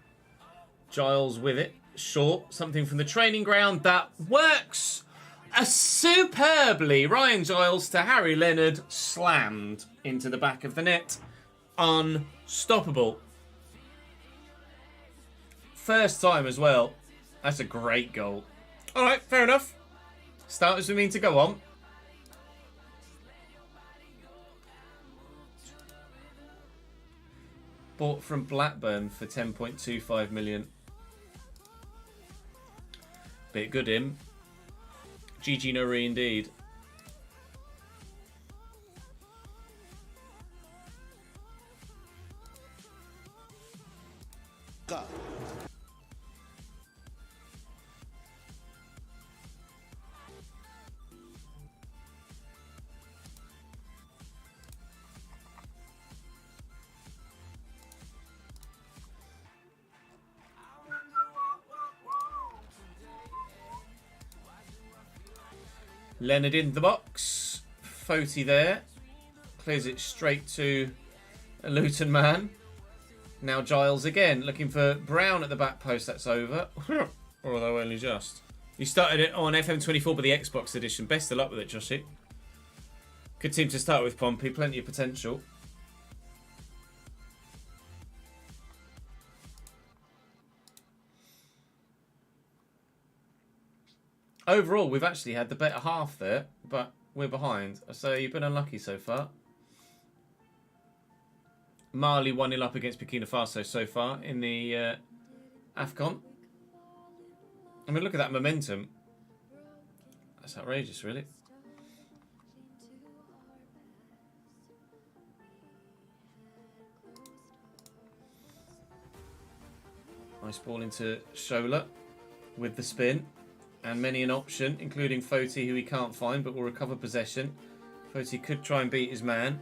Giles with it. Short. Something from the training ground that works superbly. Ryan Giles to Harry Leonard. Slammed into the back of the net. Unstoppable. First time as well. That's a great goal. All right, fair enough. Start as we mean to go on. Bought from Blackburn for 10.25 million. Bit good him. GG Nori indeed. Go. Leonard in the box. Foti there. Clears it straight to a Luton man. Now Giles again. Looking for Brown at the back post. That's over. Although only just. You started it on FM24 but the Xbox edition. Best of luck with it, Joshy. Good team to start with, Pompey. Plenty of potential. Overall, we've actually had the better half there, but we're behind. So you've been unlucky so far. Mali 1-0 up against Burkina Faso so far in the AFCON. I mean, look at that momentum. That's outrageous, really. Nice ball into Shola with the spin. And many an option, including Foti, who he can't find, but will recover possession. Foti could try and beat his man.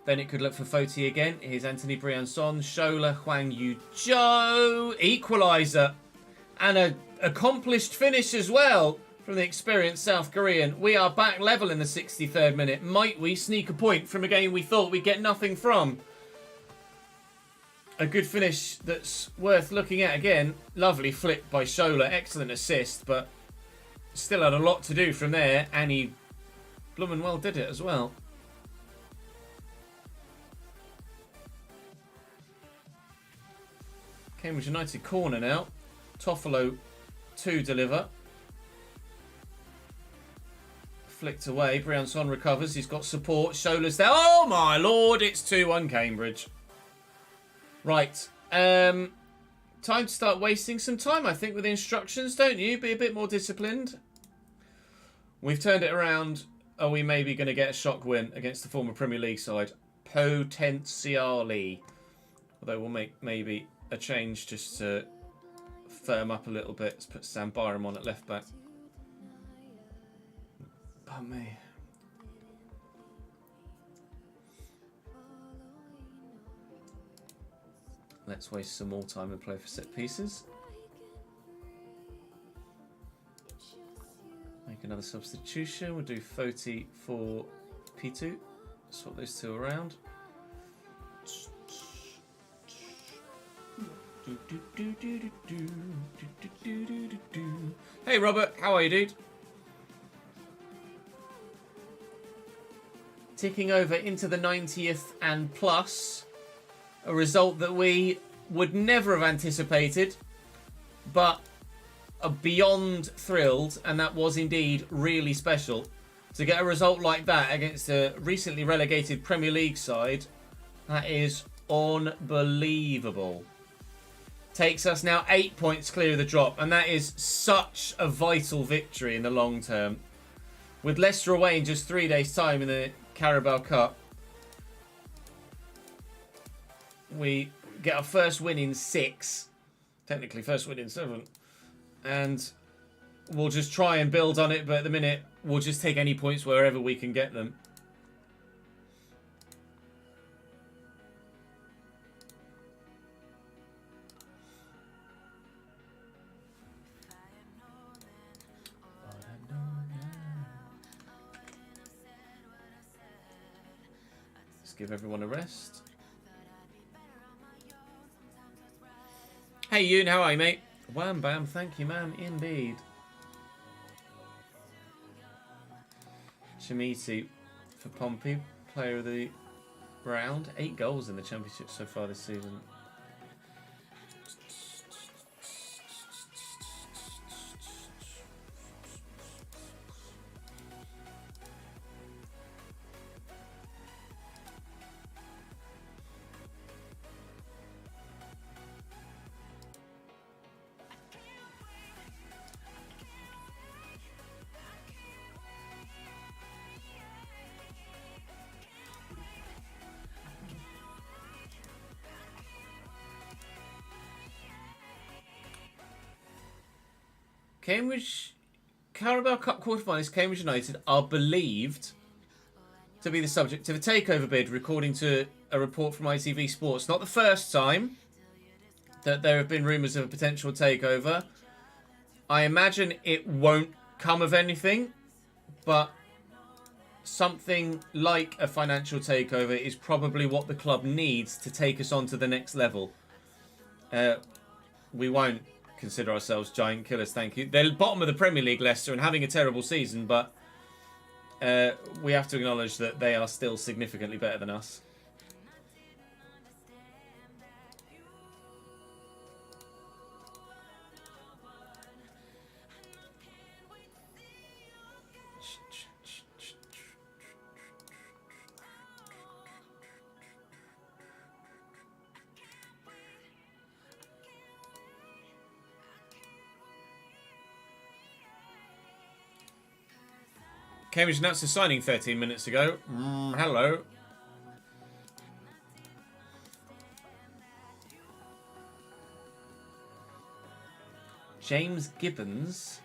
Bennett could look for Foti again. Here's Anthony Briançon, Shola, Huang Yu-jo. Equaliser. And an accomplished finish as well from the experienced South Korean. We are back level in the 63rd minute. Might we sneak a point from a game we thought we'd get nothing from? A good finish that's worth looking at again. Lovely flip by Shola. Excellent assist, but still had a lot to do from there. And he bloomin' well did it as well. Cambridge United corner now. Toffolo to deliver. Flicked away. Briançon recovers. He's got support. Shola's there. Oh my lord, it's 2-1 Cambridge. Right. Time to start wasting some time, I think, with the instructions, don't you? Be a bit more disciplined. We've turned it around. Are we maybe going to get a shock win against the former Premier League side? Potentially. Although we'll make maybe a change just to firm up a little bit. Let's put Sam Byram on at left back. Pardon me. Let's waste some more time and play for set pieces. Make another substitution. We'll do Foti for P2. Swap those two around. Hey Robert, how are you, dude? Ticking over into the 90th and plus. A result that we would never have anticipated, but are beyond thrilled, and that was indeed really special. To get a result like that against a recently relegated Premier League side, that is unbelievable. Takes us now 8 points clear of the drop, and that is such a vital victory in the long term. With Leicester away in just 3 days' time in the Carabao Cup, we get our first win in 6. Technically, first win in 7. And we'll just try and build on it, but at the minute, we'll just take any points wherever we can get them. Let's give everyone a rest. Hey Yoon, how are you, mate? Wham bam, thank you, ma'am, indeed. Shamiti for Pompey, player of the round. 8 goals in the championship so far this season. Cambridge Carabao Cup quarterfinalists, Cambridge United, are believed to be the subject of a takeover bid, according to a report from ITV Sports. Not the first time that there have been rumours of a potential takeover. I imagine it won't come of anything, but something like a financial takeover is probably what the club needs to take us on to the next level. We won't consider ourselves giant killers, thank you. They're bottom of the Premier League, Leicester, and having a terrible season, but we have to acknowledge that they are still significantly better than us. Cambridge announced a signing 13 minutes ago. Hello. James Gibbons.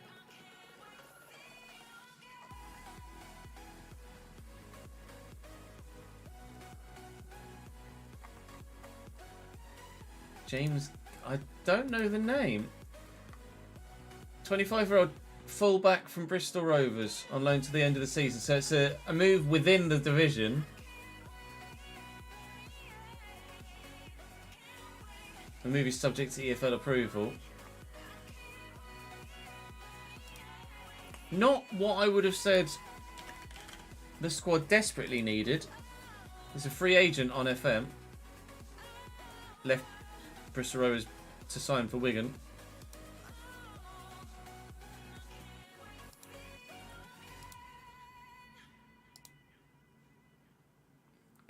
James, I don't know the name. 25-year-old fullback from Bristol Rovers on loan to the end of the season. So it's a move within the division. The move is subject to EFL approval. Not what I would have said the squad desperately needed. He's a free agent on FM. Left Bristol Rovers to sign for Wigan.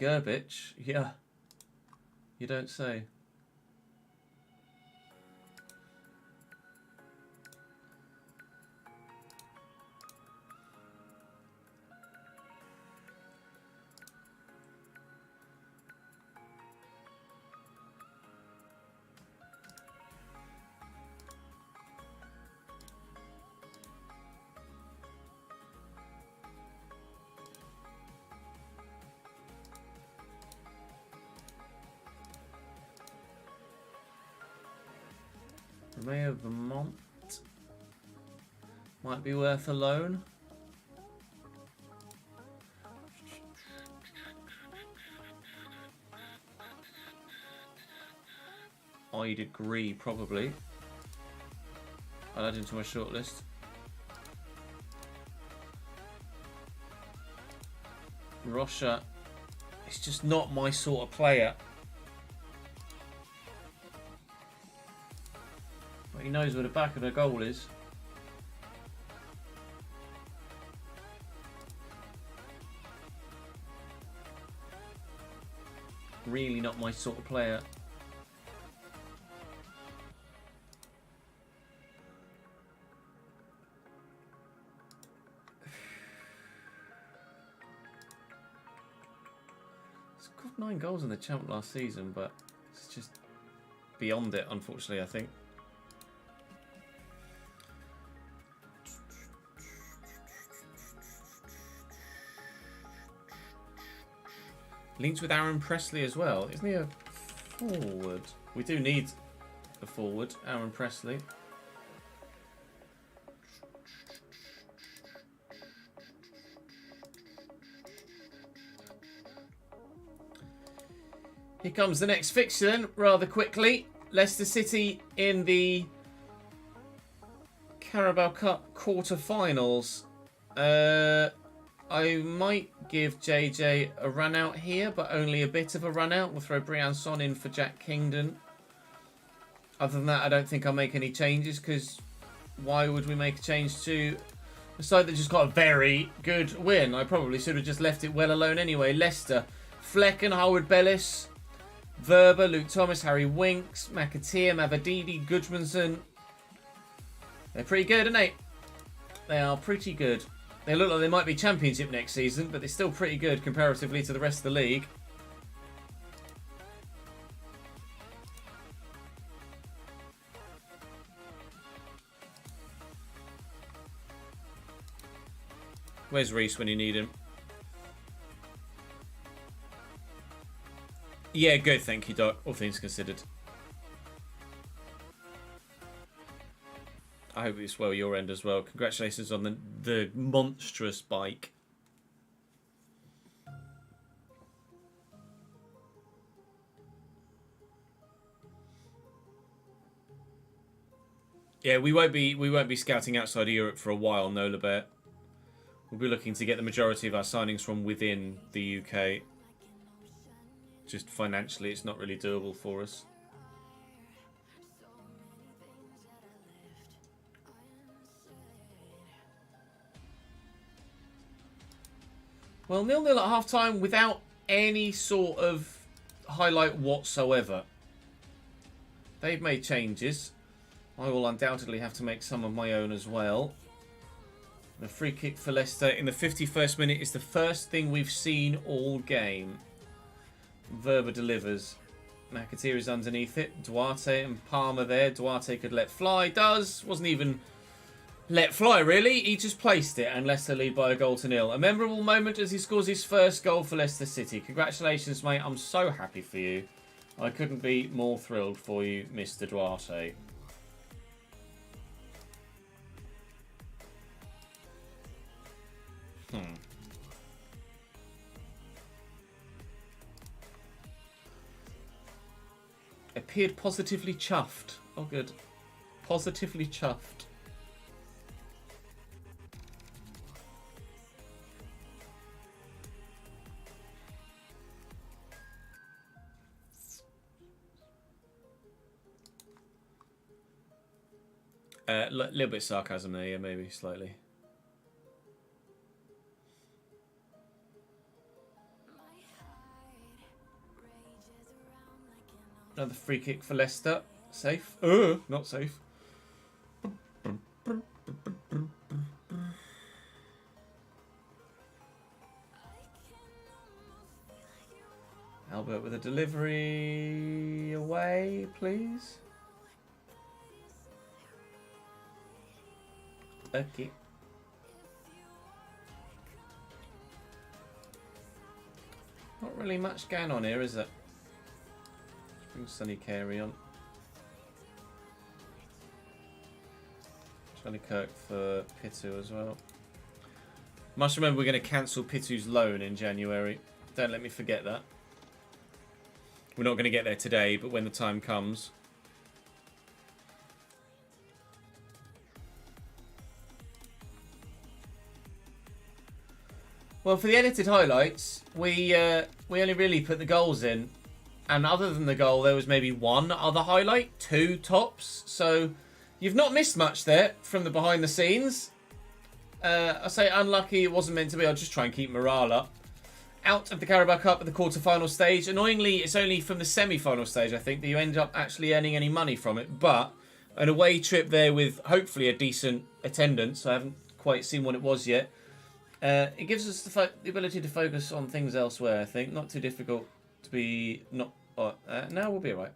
Gerbich, yeah. You don't say. Mayor of Vermont might be worth a loan. I'd agree, probably. I'll add him to my shortlist. Rocha, it's just not my sort of player. But he knows where the back of the goal is. Really not my sort of player. Scored 9 goals in the champ last season, but it's just beyond it, unfortunately, I think. Linked with Aaron Presley as well. Isn't he a forward? We do need a forward, Aaron Presley. Here comes the next fixture then, rather quickly. Leicester City in the Carabao Cup quarter-finals. I might give JJ a run out here, but only a bit of a run out. We'll throw Brian Son in for Jack Kingdon. Other than that, I don't think I'll make any changes, because why would we make a change to a side that just got a very good win? I probably should have just left it well alone anyway. Leicester, Flecken, Howard Bellis, Verba, Luke Thomas, Harry Winks, McAteer, Mavadidi, Gudmundsson. They're pretty good, aren't they? They are pretty good. They look like they might be championship next season, but they're still pretty good comparatively to the rest of the league. Where's Reece when you need him? Yeah, good, thank you, Doc. All things considered. I hope it's well your end as well. Congratulations on the monstrous bike. Yeah, we won't be scouting outside of Europe for a while, no, Lebert. We'll be looking to get the majority of our signings from within the UK. Just financially, it's not really doable for us. Well, 0-0 at half-time without any sort of highlight whatsoever. They've made changes. I will undoubtedly have to make some of my own as well. The free kick for Leicester in the 51st minute is the first thing we've seen all game. Verba delivers. McAteer is underneath it. Duarte and Palmer there. Duarte could let fly. Does. Wasn't even let fly, really. He just placed it, and Leicester lead by a goal to nil. A memorable moment as he scores his first goal for Leicester City. Congratulations, mate. I'm so happy for you. I couldn't be more thrilled for you, Mr. Duarte. Appeared positively chuffed. Oh, good. Positively chuffed. A little bit of sarcasm there, yeah, maybe slightly. Another free kick for Leicester. Safe. Not safe. Albert with a delivery away, please. Okay. Not really much going on here, is it? Let's bring Sonny Carey on. Charlie Kirk for Pitu as well. Must remember we're going to cancel Pitu's loan in January. Don't let me forget that. We're not going to get there today, but when the time comes. Well, for the edited highlights, we only really put the goals in. And other than the goal, there was maybe one other highlight, 2 tops. So you've not missed much there from the behind the scenes. I say unlucky, it wasn't meant to be. I'll just try and keep morale up. Out of the Carabao Cup at the quarter-final stage. Annoyingly, it's only from the semi-final stage, I think, that you end up actually earning any money from it. But an away trip there with hopefully a decent attendance. I haven't quite seen what it was yet. It gives us the ability to focus on things elsewhere, I think. Not too difficult to be... No, we'll be alright.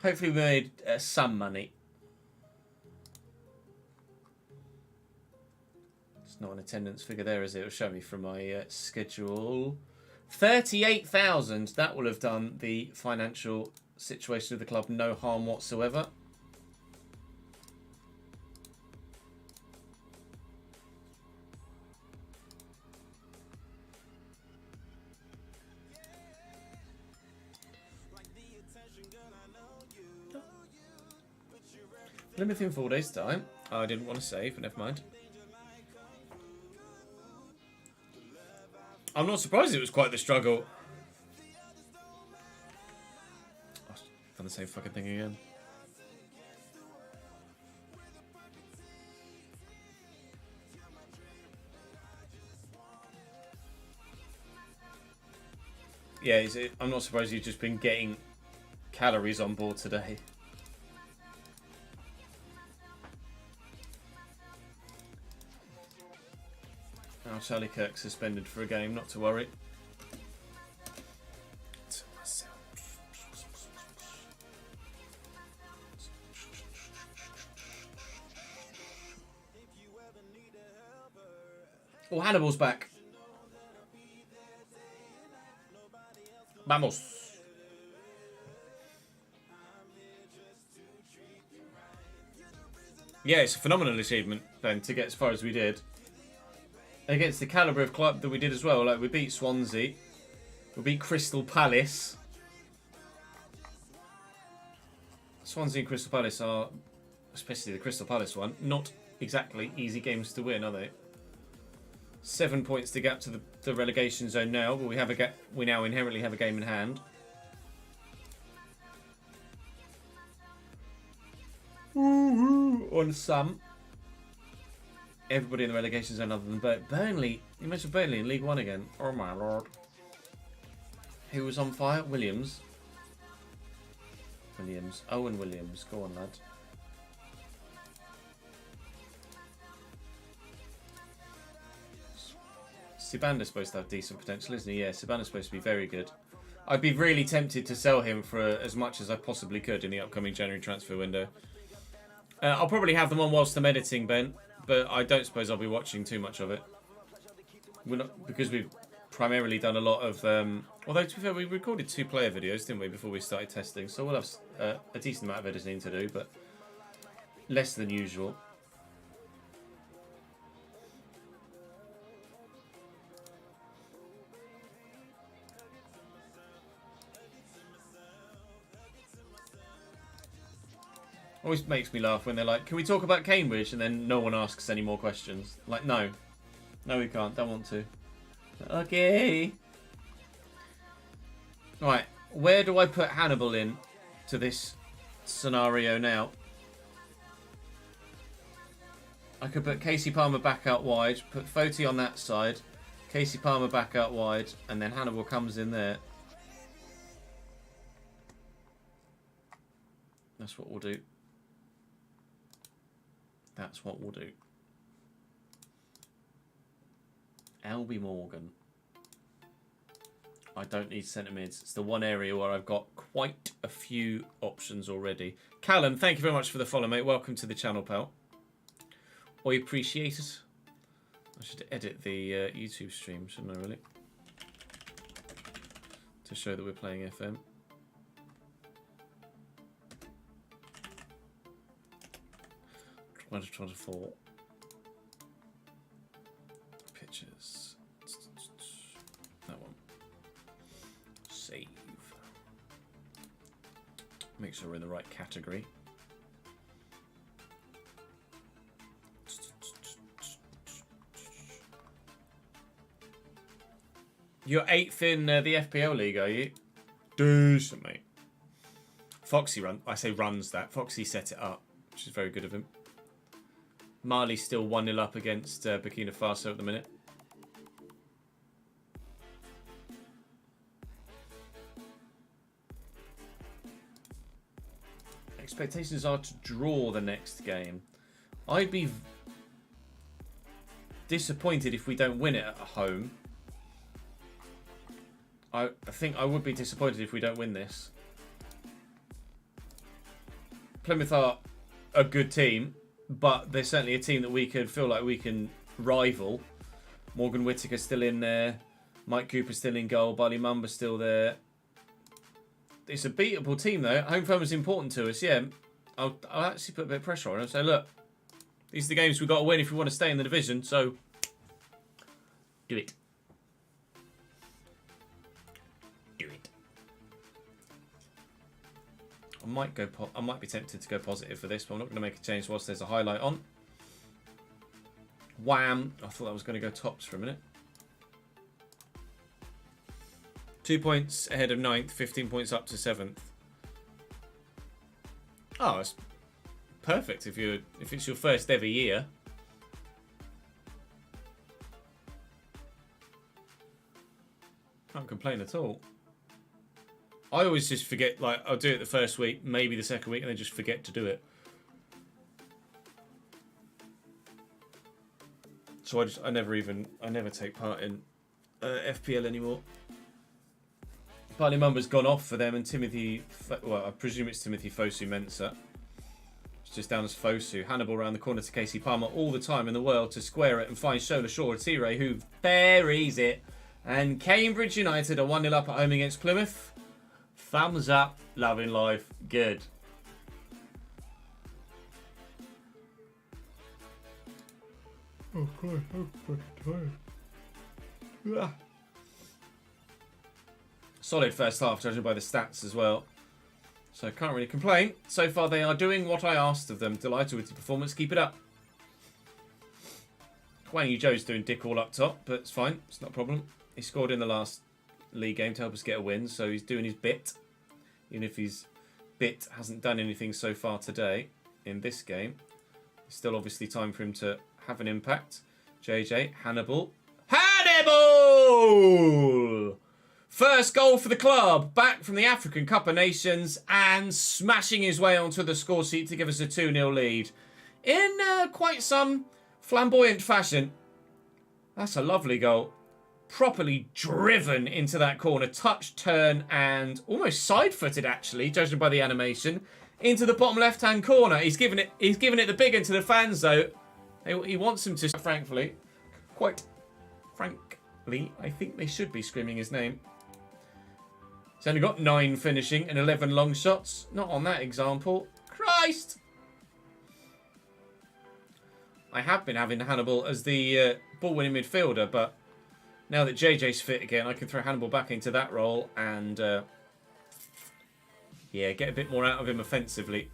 Hopefully we made some money. It's not an attendance figure there, is it? It'll show me from my schedule. 38,000. That will have done the financial situation of the club no harm whatsoever. Plymouth in 4 days' time. Oh, I didn't want to save, but never mind. I'm not surprised it was quite the struggle. I've done the same fucking thing again. Yeah, I'm not surprised you've just been getting calories on board today. Now Charlie Kirk suspended for a game, not to worry. Oh, Hannibal's back. Vamos. Yeah, it's a phenomenal achievement, Ben, to get as far as we did. Against the calibre of club that we did as well. Like, we beat Swansea. We beat Crystal Palace. Swansea and Crystal Palace are, especially the Crystal Palace one, not exactly easy games to win, are they? 7 points to gap to the relegation zone now, but we now inherently have a game in hand. On some. Everybody in the relegation zone other than Burnley. You mentioned Burnley in League One again. Oh my lord. Who was on fire? Williams. Owen Williams. Go on, lad. Sibanda's supposed to have decent potential, isn't he? Yeah, Sibanda's supposed to be very good. I'd be really tempted to sell him for as much as I possibly could in the upcoming January transfer window. I'll probably have them on whilst I'm editing, Ben, but I don't suppose I'll be watching too much of it. We're not, because we've primarily done a lot of... although, to be fair, we recorded 2 player videos, didn't we, before we started testing, so we'll have a decent amount of editing to do, but less than usual. Always makes me laugh when they're like, can we talk about Cambridge? And then no one asks any more questions. Like, no. No, we can't. Don't want to. Okay. Right. Where do I put Hannibal in to this scenario now? I could put Casey Palmer back out wide, put Foti on that side, Casey Palmer back out wide, and then Hannibal comes in there. That's what we'll do. That's what we'll do. Albie Morgan. I don't need centre mids. It's the one area where I've got quite a few options already. Callum, thank you very much for the follow, mate. Welcome to the channel, pal. I appreciate it. I should edit the YouTube stream, shouldn't I, really? To show that we're playing FM. $2024 pictures. That one. Save. Make sure we're in the right category. You're 8th in the FPL league, are you? Decent, mate. Foxy runs that. Foxy set it up, which is very good of him. Mali's still 1-0 up against Burkina Faso at the minute. Expectations are to draw the next game. I'd be disappointed if we don't win it at home. I think I would be disappointed if we don't win this. Plymouth are a good team, but they're certainly a team that we could feel like we can rival. Morgan Whittaker's still in there. Mike Cooper's still in goal. Bali Mumba's still there. It's a beatable team, though. Home form is important to us, yeah. I'll actually put a bit of pressure on them and say, look, these are the games we've got to win if we want to stay in the division, so do it. Do it. I might be tempted to go positive for this, but I'm not going to make a change whilst there's a highlight on. Wham! I thought that was going to go tops for a minute. 2 points ahead of 9th, 15 points up to 7th. Oh, it's perfect if it's your first ever year. Can't complain at all. I always just forget, like, I'll do it the first week, maybe the second week, and then just forget to do it. So I never take part in FPL anymore. Bali Mumba's gone off for them, and Timothy, well, I presume it's Timothy Fosu Mensah. It's just down as Fosu. Hannibal around the corner to Casey Palmer all the time in the world to square it and find Shola Shaw Tire, who buries it. And Cambridge United are 1-0 up at home against Plymouth. Thumbs up, loving life, good. Oh God, I'm fucking tired. Yeah. Solid first half, judging by the stats as well. So can't really complain. So far they are doing what I asked of them. Delighted with the performance. Keep it up. Wang Yu Zhou's doing dick all up top, but it's fine. It's not a problem. He scored in the last league game to help us get a win, so he's doing his bit. Even if his bit hasn't done anything so far today in this game. There's still obviously time for him to have an impact. JJ, Hannibal. Hannibal! First goal for the club, back from the African Cup of Nations and smashing his way onto the score sheet to give us a 2-0 lead. In quite some flamboyant fashion. That's a lovely goal. properly driven into that corner. Touch, turn, and almost side-footed, actually, judging by the animation, into the bottom left-hand corner. He's given it the big one to the fans, though. He wants him to, quite frankly, I think they should be screaming his name. He's only got 9 finishing and 11 long shots. Not on that example. Christ! I have been having Hannibal as the ball-winning midfielder, but now that JJ's fit again, I can throw Hannibal back into that role and, yeah, get a bit more out of him offensively.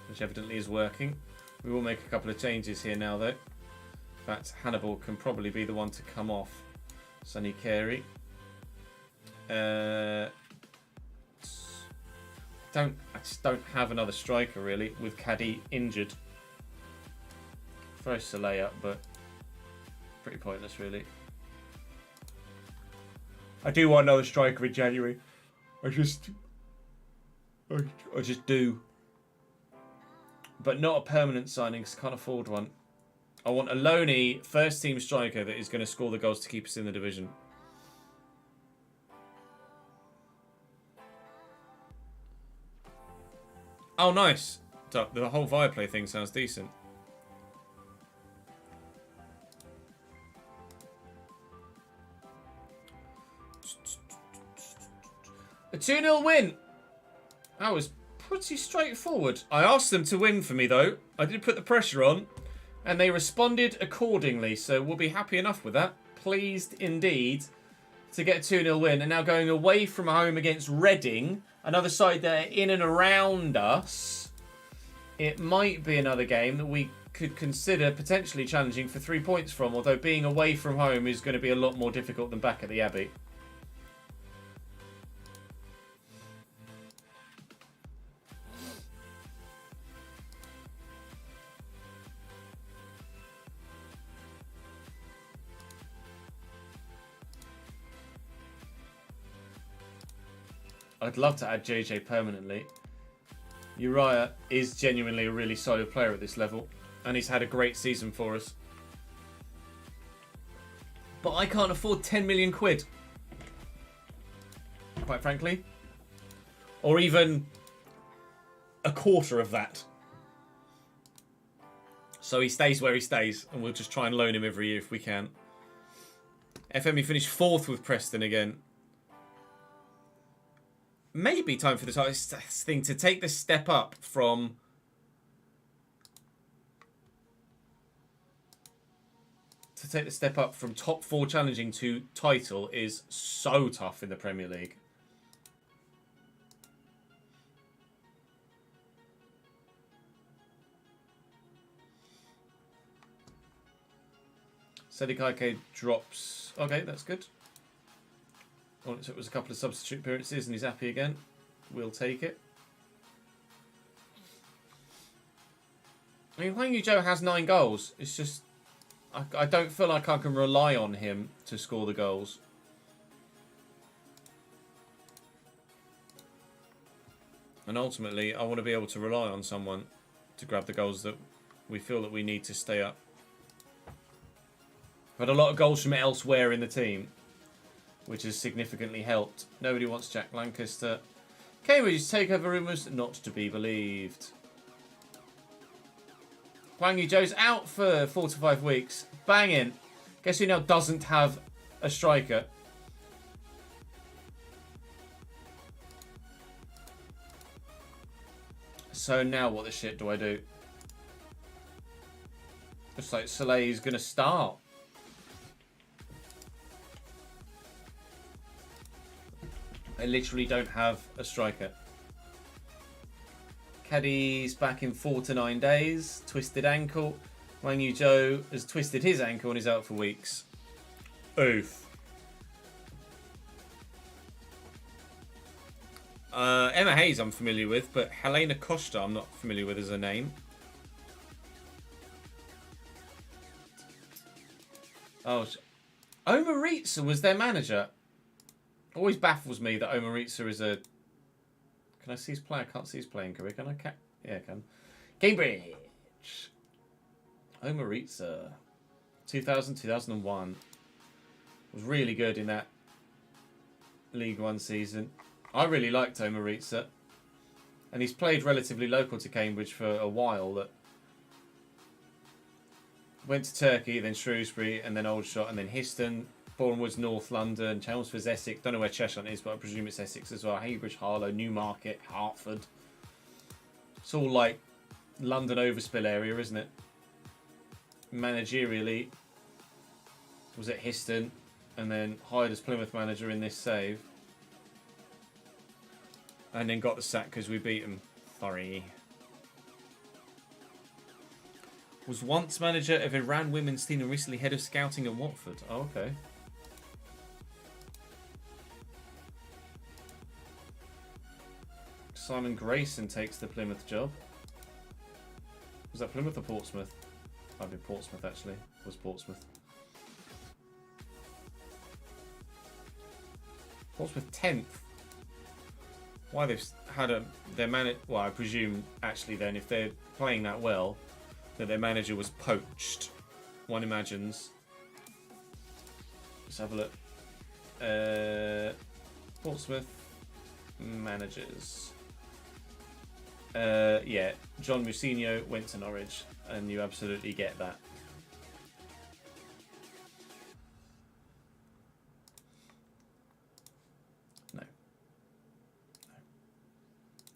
Which evidently is working. We will make a couple of changes here now, though. In fact, Hannibal can probably be the one to come off. Sonny Carey. I just don't have another striker, really, with Caddy injured. Throw Soleil up, but pretty pointless, really. I do want another striker in January. I just do. But not a permanent signing, because I can't afford one. I want a loanee first-team striker that is going to score the goals to keep us in the division. Oh, nice. The whole Viaplay thing sounds decent. A 2-0 win. That was pretty straightforward. I asked them to win for me, though. I did put the pressure on, and they responded accordingly, so we'll be happy enough with that. Pleased indeed to get a 2-0 win, and now going away from home against Reading, another side that are in and around us. It might be another game that we could consider potentially challenging for 3 points from, although being away from home is going to be a lot more difficult than back at the Abbey. I'd love to add JJ permanently. Uriah is genuinely a really solid player at this level, and he's had a great season for us. But I can't afford 10 million quid. Quite frankly. Or even a quarter of that. So he stays where he stays, and we'll just try and loan him every year if we can. FM, he finished 4th with Preston again. Maybe time for this thing to take the step up from top 4 challenging to title is so tough in the Premier League. Sedikaike drops. Okay, that's good. All it took was a couple of substitute appearances and he's happy again. We'll take it. I mean, Hwang Yu-jo has 9 goals. It's just, I don't feel like I can rely on him to score the goals. And ultimately, I want to be able to rely on someone to grab the goals that we feel that we need to stay up. I've had a lot of goals from elsewhere in the team, which has significantly helped. Nobody wants Jack Lancaster. Cambridge takeover rumours not to be believed. Hwang Yu-jo's out for 4 to 5 weeks. Banging. Guess who now doesn't have a striker? So now what the shit do I do? Looks like Soleil's going to start. I literally don't have a striker. Caddy's back in 4 to 9 days. Twisted ankle. Hwang Yu-jo has twisted his ankle and is out for weeks. Oof. Emma Hayes I'm familiar with, but Helena Costa I'm not familiar with as a name. Oh, Omaritsa was their manager. Always baffles me that Omaritsa is a... Can I see his play? I can't see his playing career. Can I? Yeah, I can. Cambridge. Omaritsa. 2000, 2001. Was really good in that League One season. I really liked Omaritsa. And he's played relatively local to Cambridge for a while. That went to Turkey, then Shrewsbury, and then Aldershot, and then Histon, Bournemouth, North London, Chelmsford, Essex. Don't know where Chesnoid is, but I presume it's Essex as well. Heybridge, Harlow, Newmarket, Hertford. It's all like London overspill area, isn't it? Managerially, was at Histon, and then hired as Plymouth manager in this save. And then got the sack because we beat them. Sorry. Was once manager of Iran women's team and recently head of scouting at Watford. Oh, okay. Simon Grayson takes the Plymouth job. Was that Plymouth or Portsmouth? I've been Portsmouth actually. It was Portsmouth. Portsmouth 10th. Why they've had their manager? Well, I presume actually then if they're playing that well, that their manager was poached. One imagines. Let's have a look. Portsmouth managers. Yeah, John Mousinho went to Norwich, and you absolutely get that. No.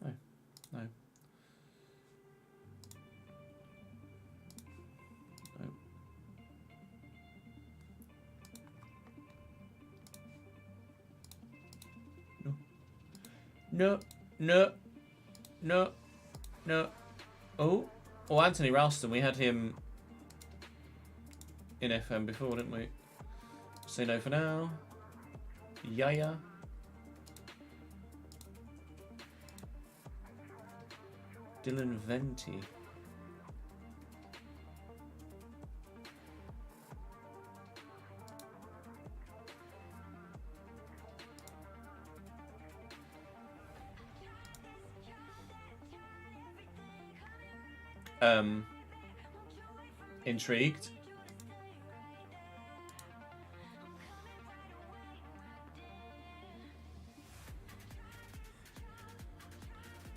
No. No. No. No. No. No. No. Oh. Oh, Anthony Ralston. We had him in FM before, didn't we? Say no for now. Yaya. Dylan Venti. Intrigued.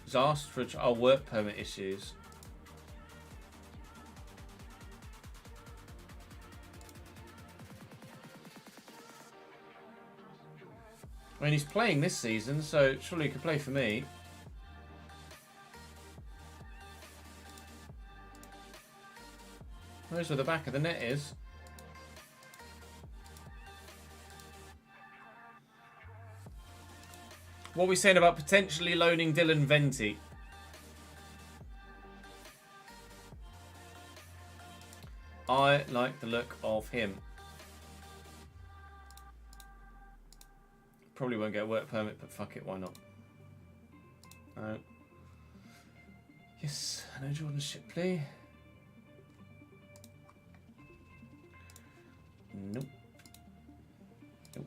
Was asked for our work permit issues. I mean, he's playing this season, so surely he could play for me. Where's where the back of the net is? What are we saying about potentially loaning Dylan Venti? I like the look of him. Probably won't get a work permit, but fuck it, why not? No. Yes, I know Jordan Shipley. Nope. Nope.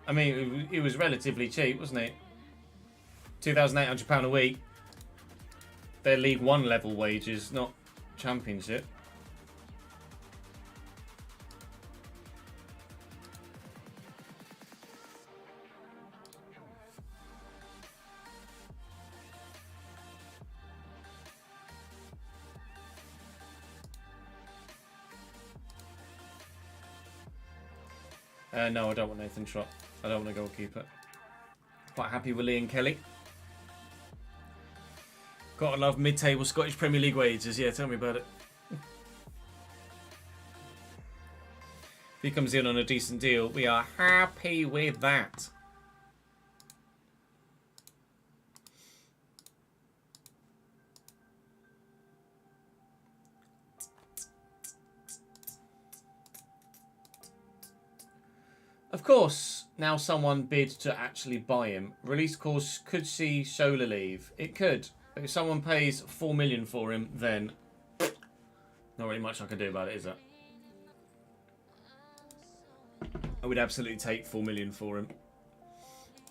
I mean, it was relatively cheap, wasn't it? £2,800 a week. They're League One level wages, not Championship. No, I don't want Nathan Trott. I don't want a goalkeeper. Quite happy with Lee and Kelly. Gotta love mid-table Scottish Premier League wages. Yeah, tell me about it. If he comes in on a decent deal, we are happy with that. Of course, now someone bid to actually buy him. Release clause could see Shola leave. It could. But if someone pays 4 million for him, then not really much I can do about it, is there? I would absolutely take 4 million for him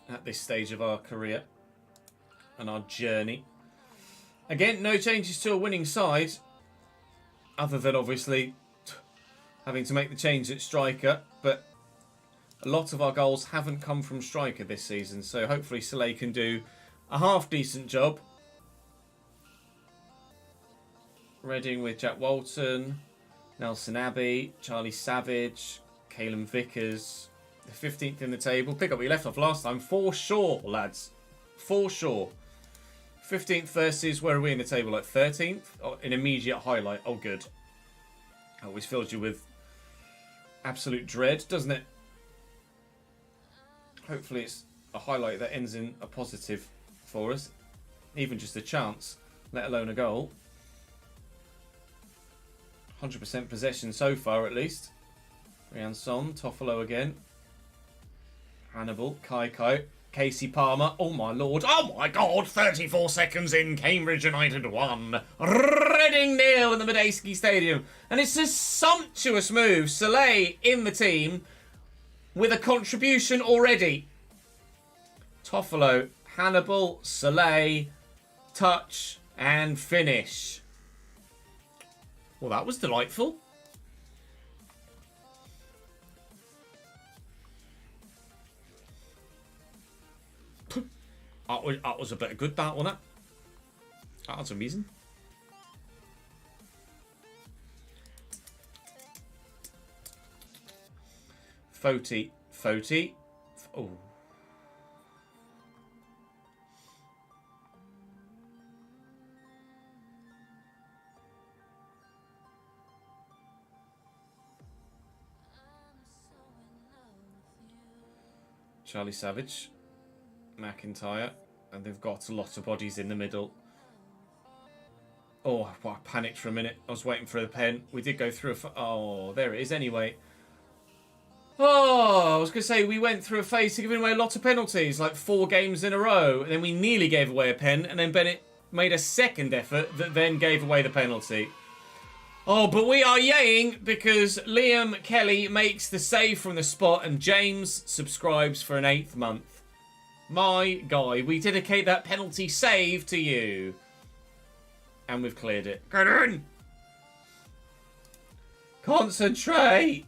at this stage of our career and our journey. Again, no changes to a winning side, other than obviously having to make the change at striker, but a lot of our goals haven't come from striker this season, so hopefully Soleil can do a half-decent job. Reading with Jack Walton, Nelson Abbey, Charlie Savage, Calum Vickers. The 15th in the table. Pick up where you left off last time. For sure, lads. For sure. 15th versus, where are we in the table? Like 13th? Oh, an immediate highlight. Oh, good. Always fills you with absolute dread, doesn't it? Hopefully it's a highlight that ends in a positive for us. Even just a chance, let alone a goal. 100% possession so far, at least. Rianson, Toffolo again. Hannibal, Kai, Casey Palmer. Oh my lord. Oh my god. 34 seconds in. Cambridge United 1. Reading 0 in the Medeski Stadium. And it's a sumptuous move. Soleil in the team with a contribution already. Toffolo, Hannibal, Soleil, touch and finish. Well, that was delightful. That was a bit of good, that, wasn't it? That was amazing. Foti. Oh. Charlie Savage, McIntyre, and they've got a lot of bodies in the middle. Oh, I panicked for a minute. I was waiting for the pen. We did go through a... Oh, there it is anyway. Oh, I was going to say, we went through a phase of giving away a lot of penalties, like 4 games in a row. And then we nearly gave away a pen, and then Bennett made a second effort that then gave away the penalty. Oh, but we are yaying because Liam Kelly makes the save from the spot and James subscribes for an 8th month. My guy, we dedicate that penalty save to you. And we've cleared it. Get in! Concentrate!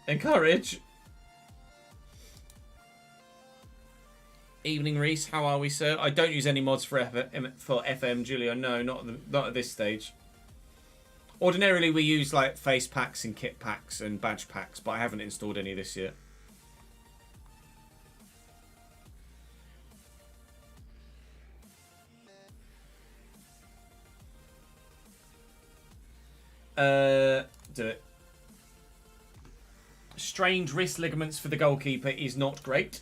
Encourage. Evening, Reese. How are we, sir? I don't use any mods for FM, Julio. No, not at this stage. Ordinarily, we use like face packs and kit packs and badge packs, but I haven't installed any this year. Do it. Strained wrist ligaments for the goalkeeper is not great.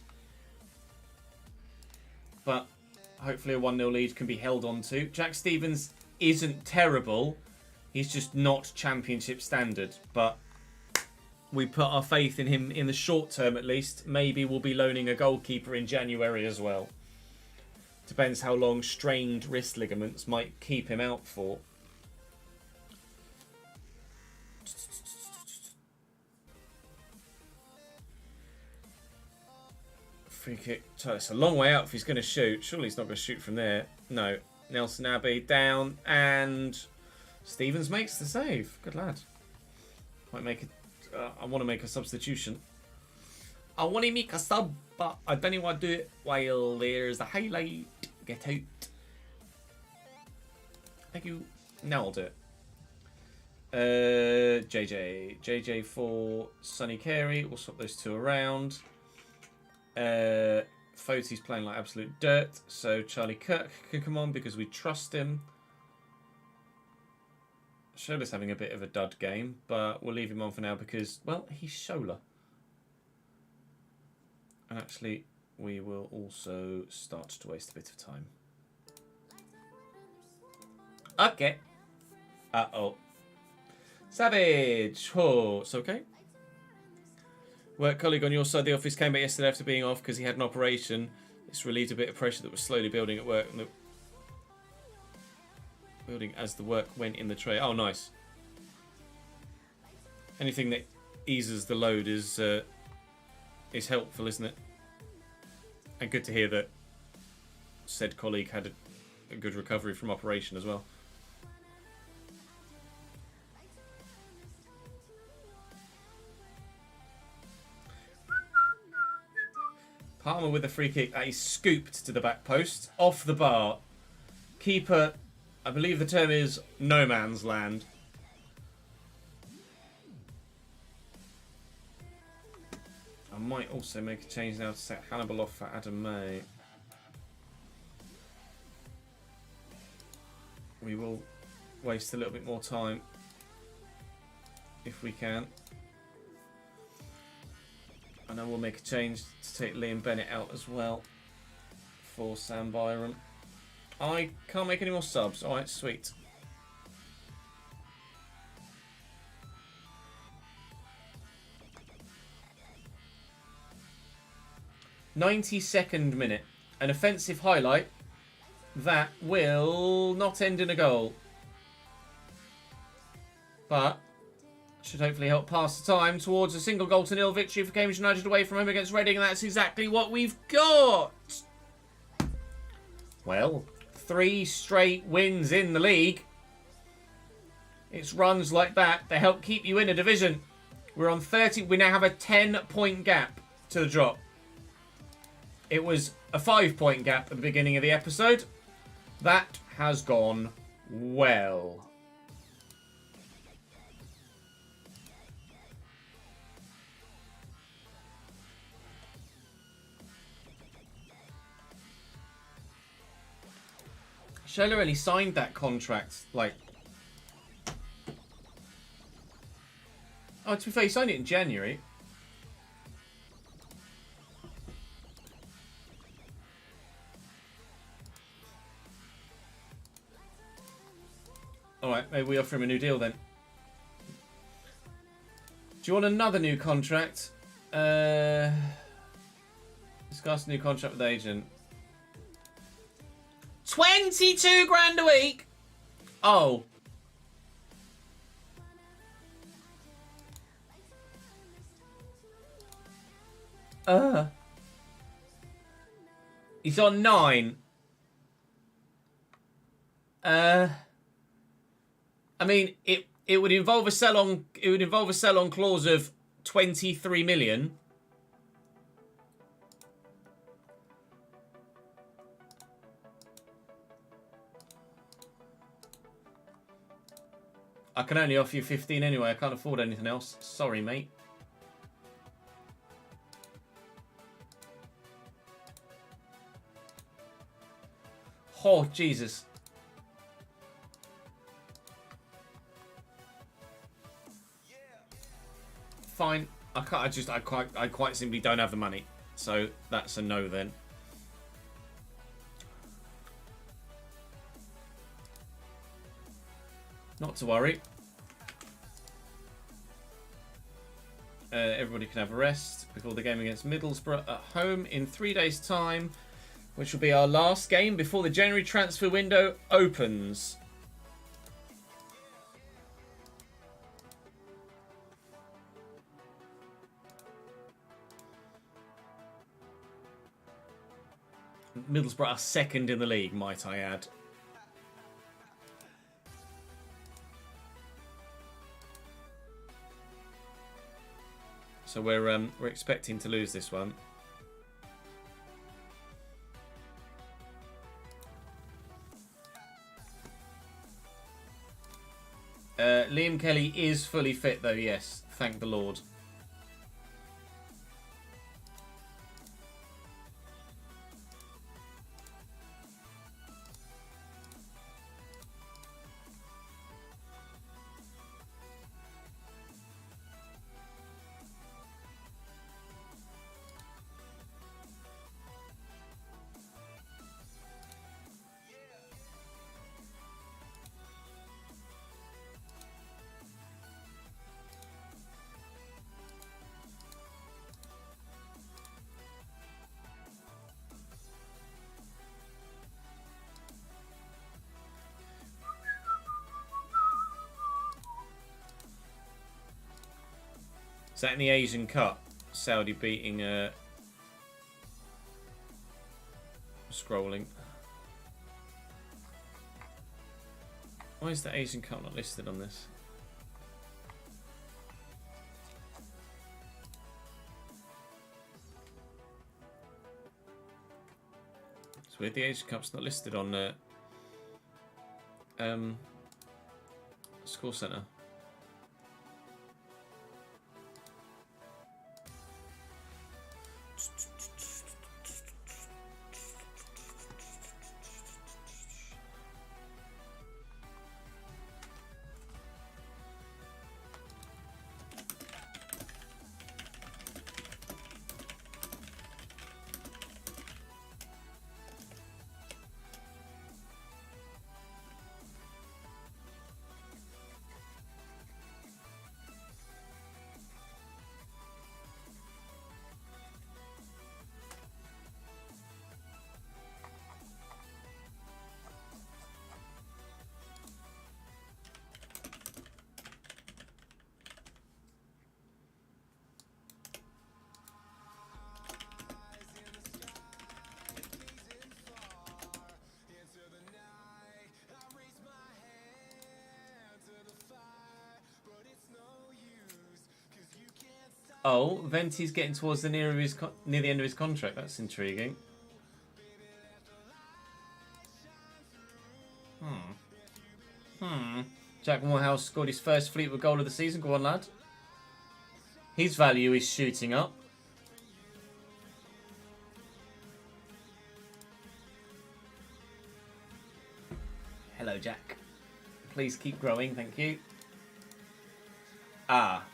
But hopefully a 1-0 lead can be held on to. Jack Stevens isn't terrible. He's just not championship standard. But we put our faith in him in the short term at least. Maybe we'll be loaning a goalkeeper in January as well. Depends how long strained wrist ligaments might keep him out for. Free kick. So it's a long way out if he's going to shoot. Surely he's not going to shoot from there. No. Nelson Abbey down and Stevens makes the save. Good lad. Might make it. I want to make a substitution. I want to make a sub, but I don't know what to do it while there's a highlight. Get out. Thank you. Now I'll do it. JJ for Sonny Carey. We'll swap those two around. Foti's playing like absolute dirt, so Charlie Kirk can come on because we trust him. Shola's having a bit of a dud game, but we'll leave him on for now because, well, he's Shola. And actually, we will also start to waste a bit of time. Okay. Uh-oh. Savage. Oh, it's okay. Work colleague on your side of the office came back yesterday after being off because he had an operation. It's relieved a bit of pressure that was slowly building at work. And building as the work went in the tray. Oh, nice. Anything that eases the load is helpful, isn't it? And good to hear that said colleague had a good recovery from operation as well. Palmer with a free kick that is scooped to the back post, off the bar. Keeper, I believe the term is no man's land. I might also make a change now to set Hannibal off for Adam May. We will waste a little bit more time if we can. I know we'll make a change to take Liam Bennett out as well for Sam Byron. I can't make any more subs. Alright, sweet. "92nd minute. An offensive highlight that will not end in a goal. But should hopefully help pass the time towards a 1-0 victory for Cambridge United away from home against Reading, and that's exactly what we've got. Well, 3 straight wins in the league. It's runs like that that help keep you in a division. We're on 30. We now have a 10-point gap to the drop. It was a 5-point gap at the beginning of the episode. That has gone well. Shola really signed that contract, like... Oh, to be fair, he signed it in January. Alright, maybe we offer him a new deal then. Do you want another new contract? Discuss a new contract with the agent. 22 grand a week? Oh. He's on 9. I mean, it would involve a sell on clause of 23 million. I can only offer you 15 anyway. I can't afford anything else. Sorry, mate. Oh, Jesus. Fine. I quite simply don't have the money. So that's a no then. Not to worry. Everybody can have a rest before the game against Middlesbrough at home in 3 days' time, which will be our last game before the January transfer window opens. Middlesbrough are second in the league, might I add. So we're expecting to lose this one. Liam Kelly is fully fit though, yes. Thank the Lord. Is that in the Asian Cup? Saudi beating scrolling. Why is the Asian Cup not listed on this? It's weird the Asian Cup's not listed on Score Center. Oh, Venti's getting towards the near the end of his contract. That's intriguing. Jack Morehouse scored his first Fleetwood goal of the season. Go on, lad. His value is shooting up. Hello, Jack. Please keep growing. Thank you. Ah.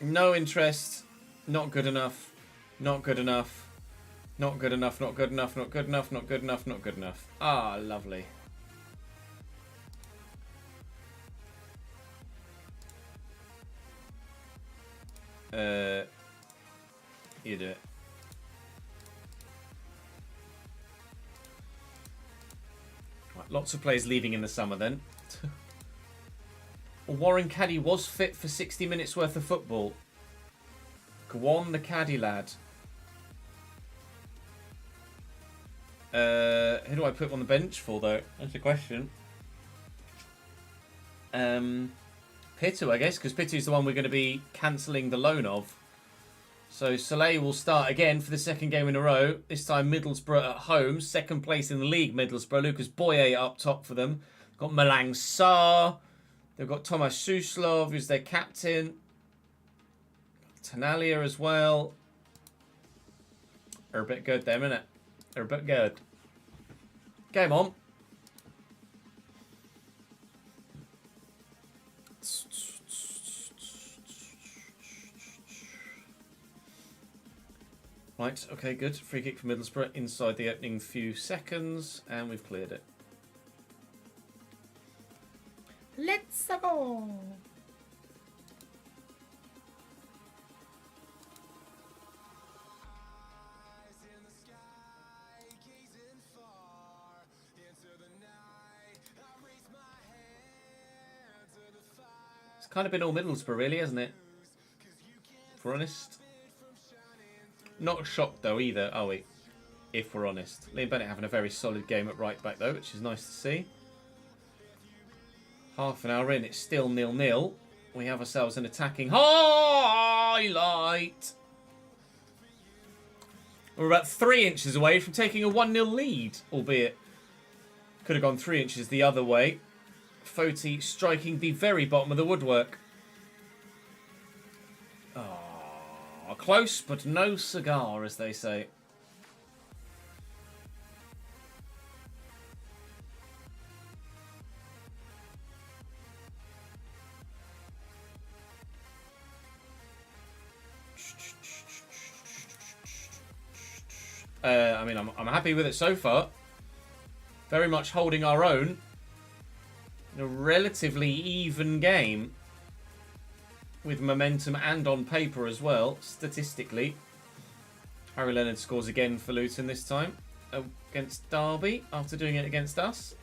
No interest. Not good enough. Not good enough. Not good enough. Not good enough. Not good enough. Not good enough. Not good enough. Ah, lovely. You do it. Right, lots of players leaving in the summer then. Warren Caddy was fit for 60 minutes worth of football. Go on, the Caddy lad. Who do I put on the bench for, though? That's the question. Pitu, I guess, because Pitu's the one we're going to be cancelling the loan of. So Soleil will start again for the second game in a row. This time Middlesbrough at home. Second place in the league, Middlesbrough. Lucas Boye up top for them. Got Malang Sarr. They've got Thomas Suslov, who's their captain. Tanalia as well. They're a bit good them, innit? They're a bit good. Game on. Right, okay, good. Free kick for Middlesbrough inside the opening few seconds, and we've cleared it. Let's go! It's kind of been all Middlesbrough, really, hasn't it? If we're honest. Not shocked, though, either, are we? If we're honest. Liam Bennett having a very solid game at right back, though, which is nice to see. Half an hour in, it's still 0-0. We have ourselves an attacking highlight. We're about 3 inches away from taking a 1-0 lead, albeit could have gone 3 inches the other way. Foti striking the very bottom of the woodwork. Oh, close, but no cigar, as they say. I mean, I'm happy with it so far. Very much holding our own. A relatively even game. With momentum and on paper as well, statistically. Harry Leonard scores again for Luton this time. Against Derby, after doing it against us.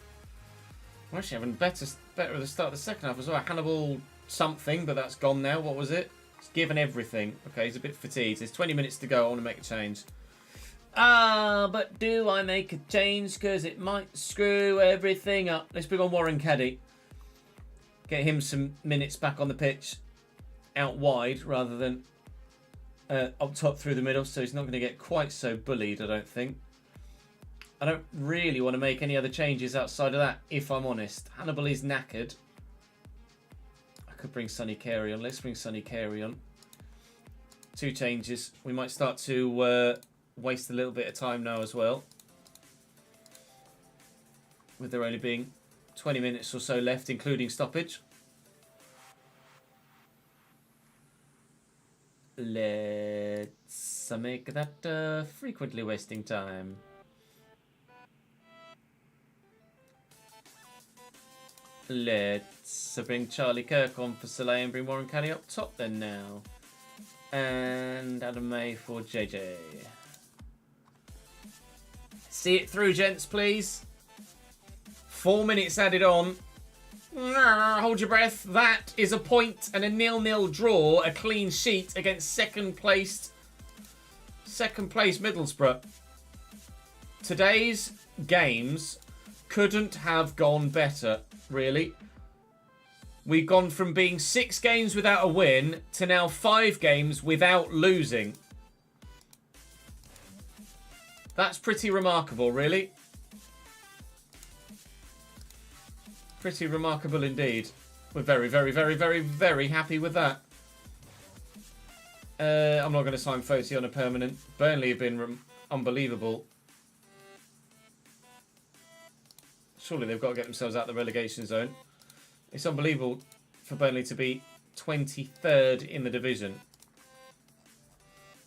We're actually having better at the start of the second half as well. Hannibal something, but that's gone now. What was it? He's given everything. Okay, he's a bit fatigued. There's 20 minutes to go. I want to make a change. But do I make a change? Because it might screw everything up. Let's bring on Warren Caddy. Get him some minutes back on the pitch. Out wide rather than up top through the middle. So he's not going to get quite so bullied, I don't think. I don't really want to make any other changes outside of that, if I'm honest. Hannibal is knackered. I could bring Sonny Carey on. Let's bring Sonny Carey on. 2 changes. We might start to waste a little bit of time now as well. With there only being 20 minutes or so left, including stoppage. Let's make that frequently wasting time. Let's bring Charlie Kirk on for Soleil and bring Warren Caddy up top then now. And Adam May for JJ. See it through, gents, please. 4 minutes added on. Hold your breath. That is a point and a 0-0 draw. A clean sheet against second place Middlesbrough. Today's games couldn't have gone better, really. We've gone from being 6 games without a win to now 5 games without losing. That's pretty remarkable, really. Pretty remarkable indeed. We're very, very, very, very, very happy with that. I'm not going to sign Foti on a permanent. Burnley have been unbelievable. Surely they've got to get themselves out of the relegation zone. It's unbelievable for Burnley to be 23rd in the division.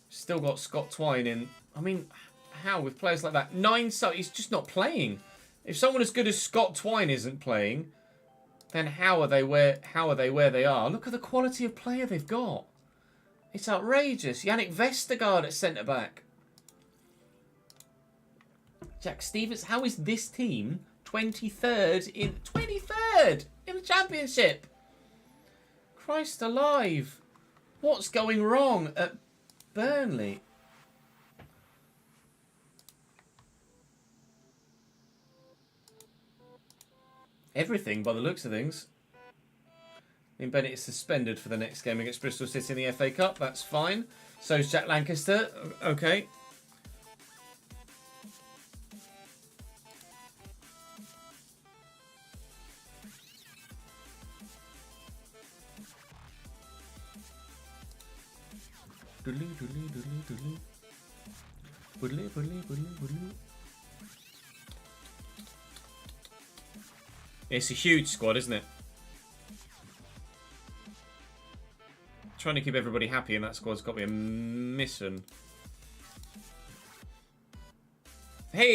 Still got Scott Twine in. I mean, how with players like that? 9 subs, he's just not playing. If someone as good as Scott Twine isn't playing, then how are they where they are? Look at the quality of player they've got. It's outrageous. Yannick Vestergaard at centre back. Jack Stevens. How is this team 23rd in the Championship? Christ alive! What's going wrong at Burnley? Everything, by the looks of things. I mean, Bennett is suspended for the next game against Bristol City in the FA Cup. That's fine. So is Jack Lancaster. Okay. It's a huge squad, isn't it? Trying to keep everybody happy, and that squad's got to be a mission. Hey!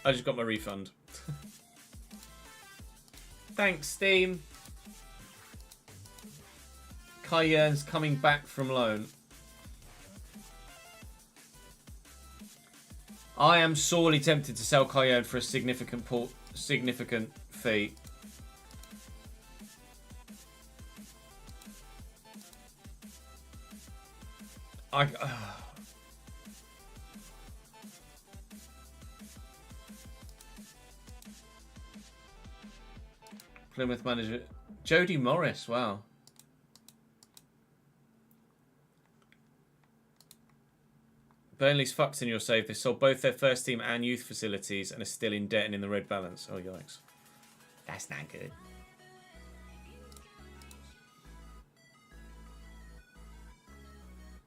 I just got my refund. Thanks, Steam. Cayenne's coming back from loan. I am sorely tempted to sell Cayenne for a significant fee. Plymouth manager Jody Morris. Wow. Burnley's fucked in your save. They sold both their first team and youth facilities and are still in debt and in the red balance. Oh, yikes. That's not good.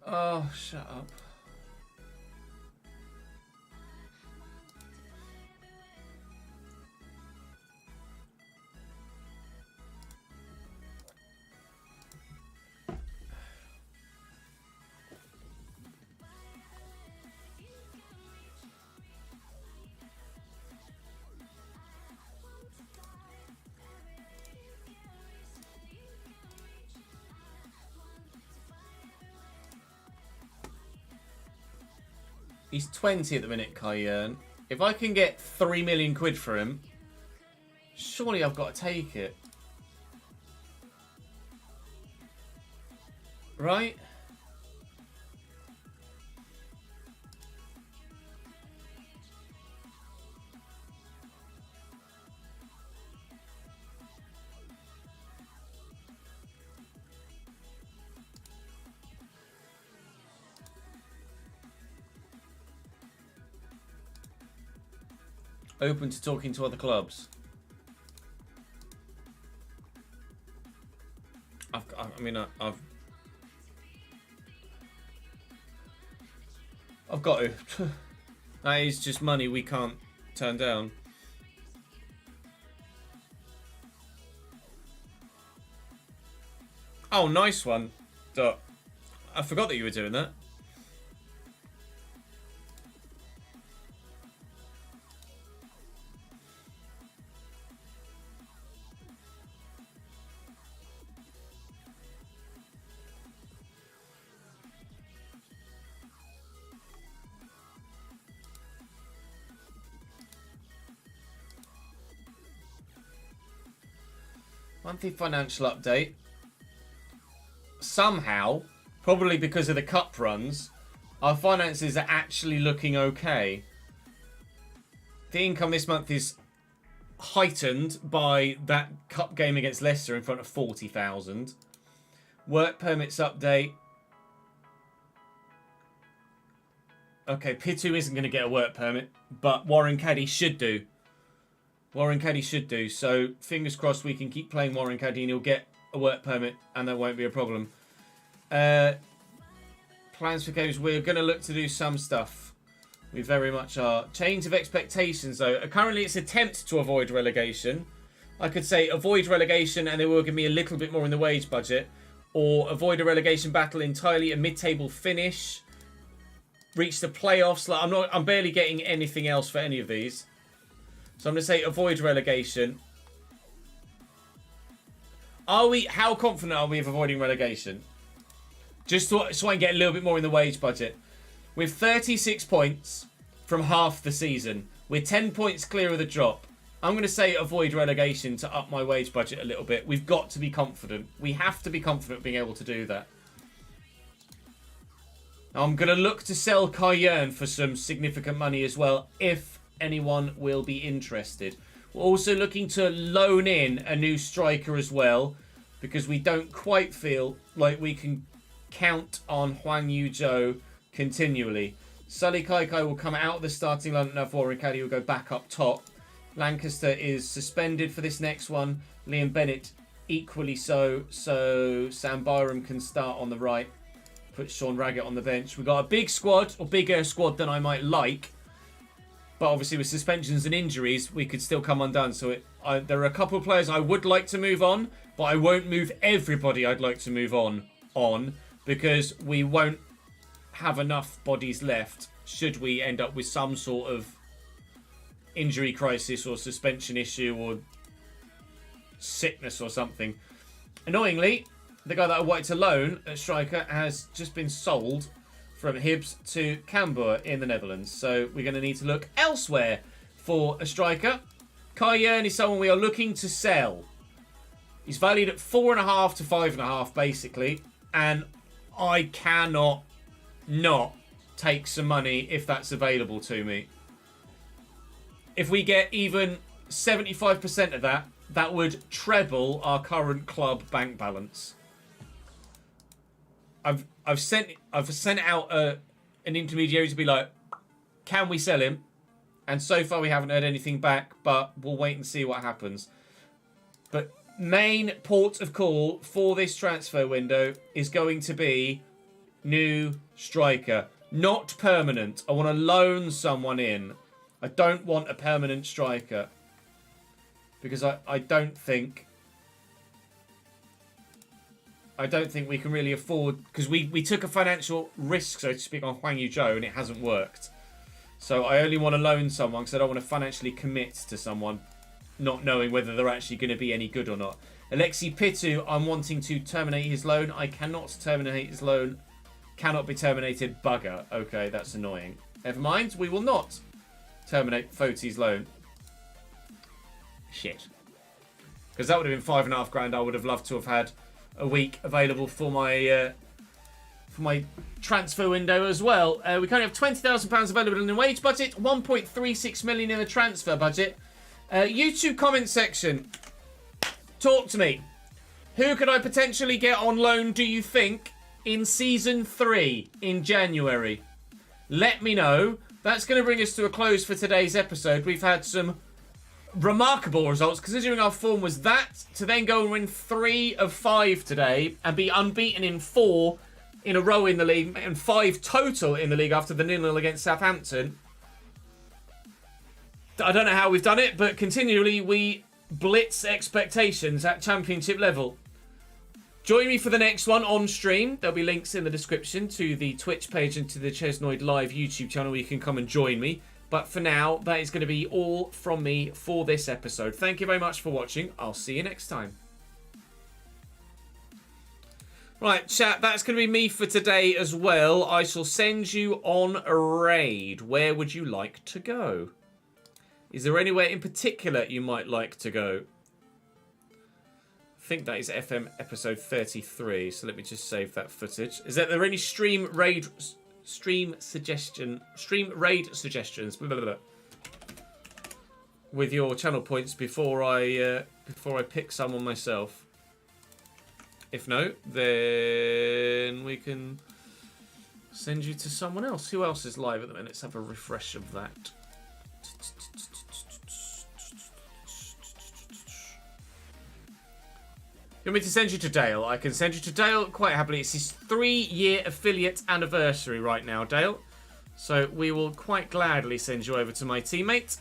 Oh, shut up. He's 20 at the minute, Cayenne. If I can get 3 million quid for him, surely I've got to take it. right? Open to talking to other clubs. I've got to. That is just money we can't turn down. Oh, nice one. Duh. I forgot that you were doing that. Monthly financial update. Somehow, probably because of the cup runs, our finances are actually looking okay. The income this month is heightened by that cup game against Leicester in front of 40,000. Work permits update. Okay, Pitu isn't going to get a work permit, but Warren Caddy should do. Warren Caddy should do. So, fingers crossed we can keep playing Warren Caddy and he'll get a work permit and that won't be a problem. Plans for games. We're going to look to do some stuff. We very much are. Change of expectations, though. Currently, it's attempt to avoid relegation. I could say avoid relegation and they will give me a little bit more in the wage budget. Or avoid a relegation battle entirely, a mid-table finish. Reach the playoffs. Like, I'm barely getting anything else for any of these. So I'm going to say avoid relegation. How confident are we of avoiding relegation? Just so I can get a little bit more in the wage budget. With 36 points from half the season, we're 10 points clear of the drop. I'm going to say avoid relegation to up my wage budget a little bit. We've got to be confident. We have to be confident being able to do that. I'm going to look to sell Cayenne for some significant money as well, if anyone will be interested. We're also looking to loan in a new striker as well, because we don't quite feel like we can count on Huang Yu-Zhou continually. Sully Kaikai will come out of the starting lineup. Warren Caddy will go back up top. Lancaster is suspended for this next one. Liam Bennett equally so. So Sam Byram can start on the right. Put Sean Raggett on the bench. We've got a big squad, or bigger squad than I might like. But obviously with suspensions and injuries, we could still come undone. So there are a couple of players I would like to move on, but I won't move everybody I'd like to move on, because we won't have enough bodies left should we end up with some sort of injury crisis or suspension issue or sickness or something. Annoyingly, the guy that I wanted to loan at striker has just been sold from Hibs to Cambuur in the Netherlands. So we're going to need to look elsewhere for a striker. Cayenne is someone we are looking to sell. He's valued at 4.5 to 5.5 basically. And I cannot not take some money if that's available to me. If we get even 75% of that, that would treble our current club bank balance. I've sent out an intermediary to be like, can we sell him? And so far we haven't heard anything back, but we'll wait and see what happens. But main port of call for this transfer window is going to be new striker. Not permanent. I want to loan someone in. I don't want a permanent striker. Because I don't think we can really afford, because we took a financial risk, so to speak, on Huang Yu-Zhou and it hasn't worked. So I only want to loan someone because I don't want to financially commit to someone not knowing whether they're actually going to be any good or not. Alexi Pitu, I'm wanting to terminate his loan. I cannot terminate his loan. Cannot be terminated. Bugger. Okay, that's annoying. Never mind, we will not terminate Foti's loan. Shit. Because that would have been 5.5 grand. I would have loved to have had a week available for my for my transfer window as well. We currently have £20,000 available in the wage budget, 1.36 million in the transfer budget. YouTube comment section. Talk to me. Who could I potentially get on loan, do you think, in Season 3 in January? Let me know. That's going to bring us to a close for today's episode. We've had some remarkable results, considering our form was that, to then go and win 3 of 5 today and be unbeaten in 4 in a row in the league, and 5 total in the league after the 0-0 against Southampton. I don't know how we've done it, but continually we blitz expectations at championship level. Join me for the next one on stream. There'll be links in the description to the Twitch page and to the Chesnoid Live YouTube channel where you can come and join me. But for now, that is going to be all from me for this episode. Thank you very much for watching. I'll see you next time. Right, chat, that's going to be me for today as well. I shall send you on a raid. Where would you like to go? Is there anywhere in particular you might like to go? I think that is FM episode 33, so let me just save that footage. Is there any stream raid suggestions, blah, blah, blah, with your channel points before I pick someone myself? If no, then we can send you to someone else. Who else is live at the minute? Let's have a refresh of that. You want me to send you to Dale? I can send you to Dale quite happily. It's his 3-year affiliate anniversary right now, Dale. So we will quite gladly send you over to my teammate.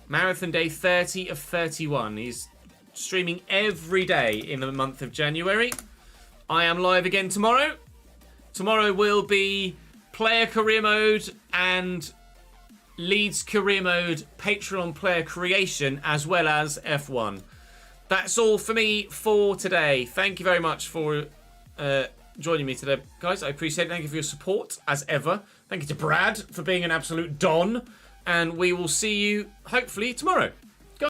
Marathon day 30 of 31. He's streaming every day in the month of January. I am live again tomorrow. Tomorrow will be player career mode and Leeds career mode Patreon player creation, as well as F1. That's all for me for today. Thank you very much for joining me today, guys. I appreciate it. Thank you for your support, as ever. Thank you to Brad for being an absolute don. And we will see you, hopefully, tomorrow.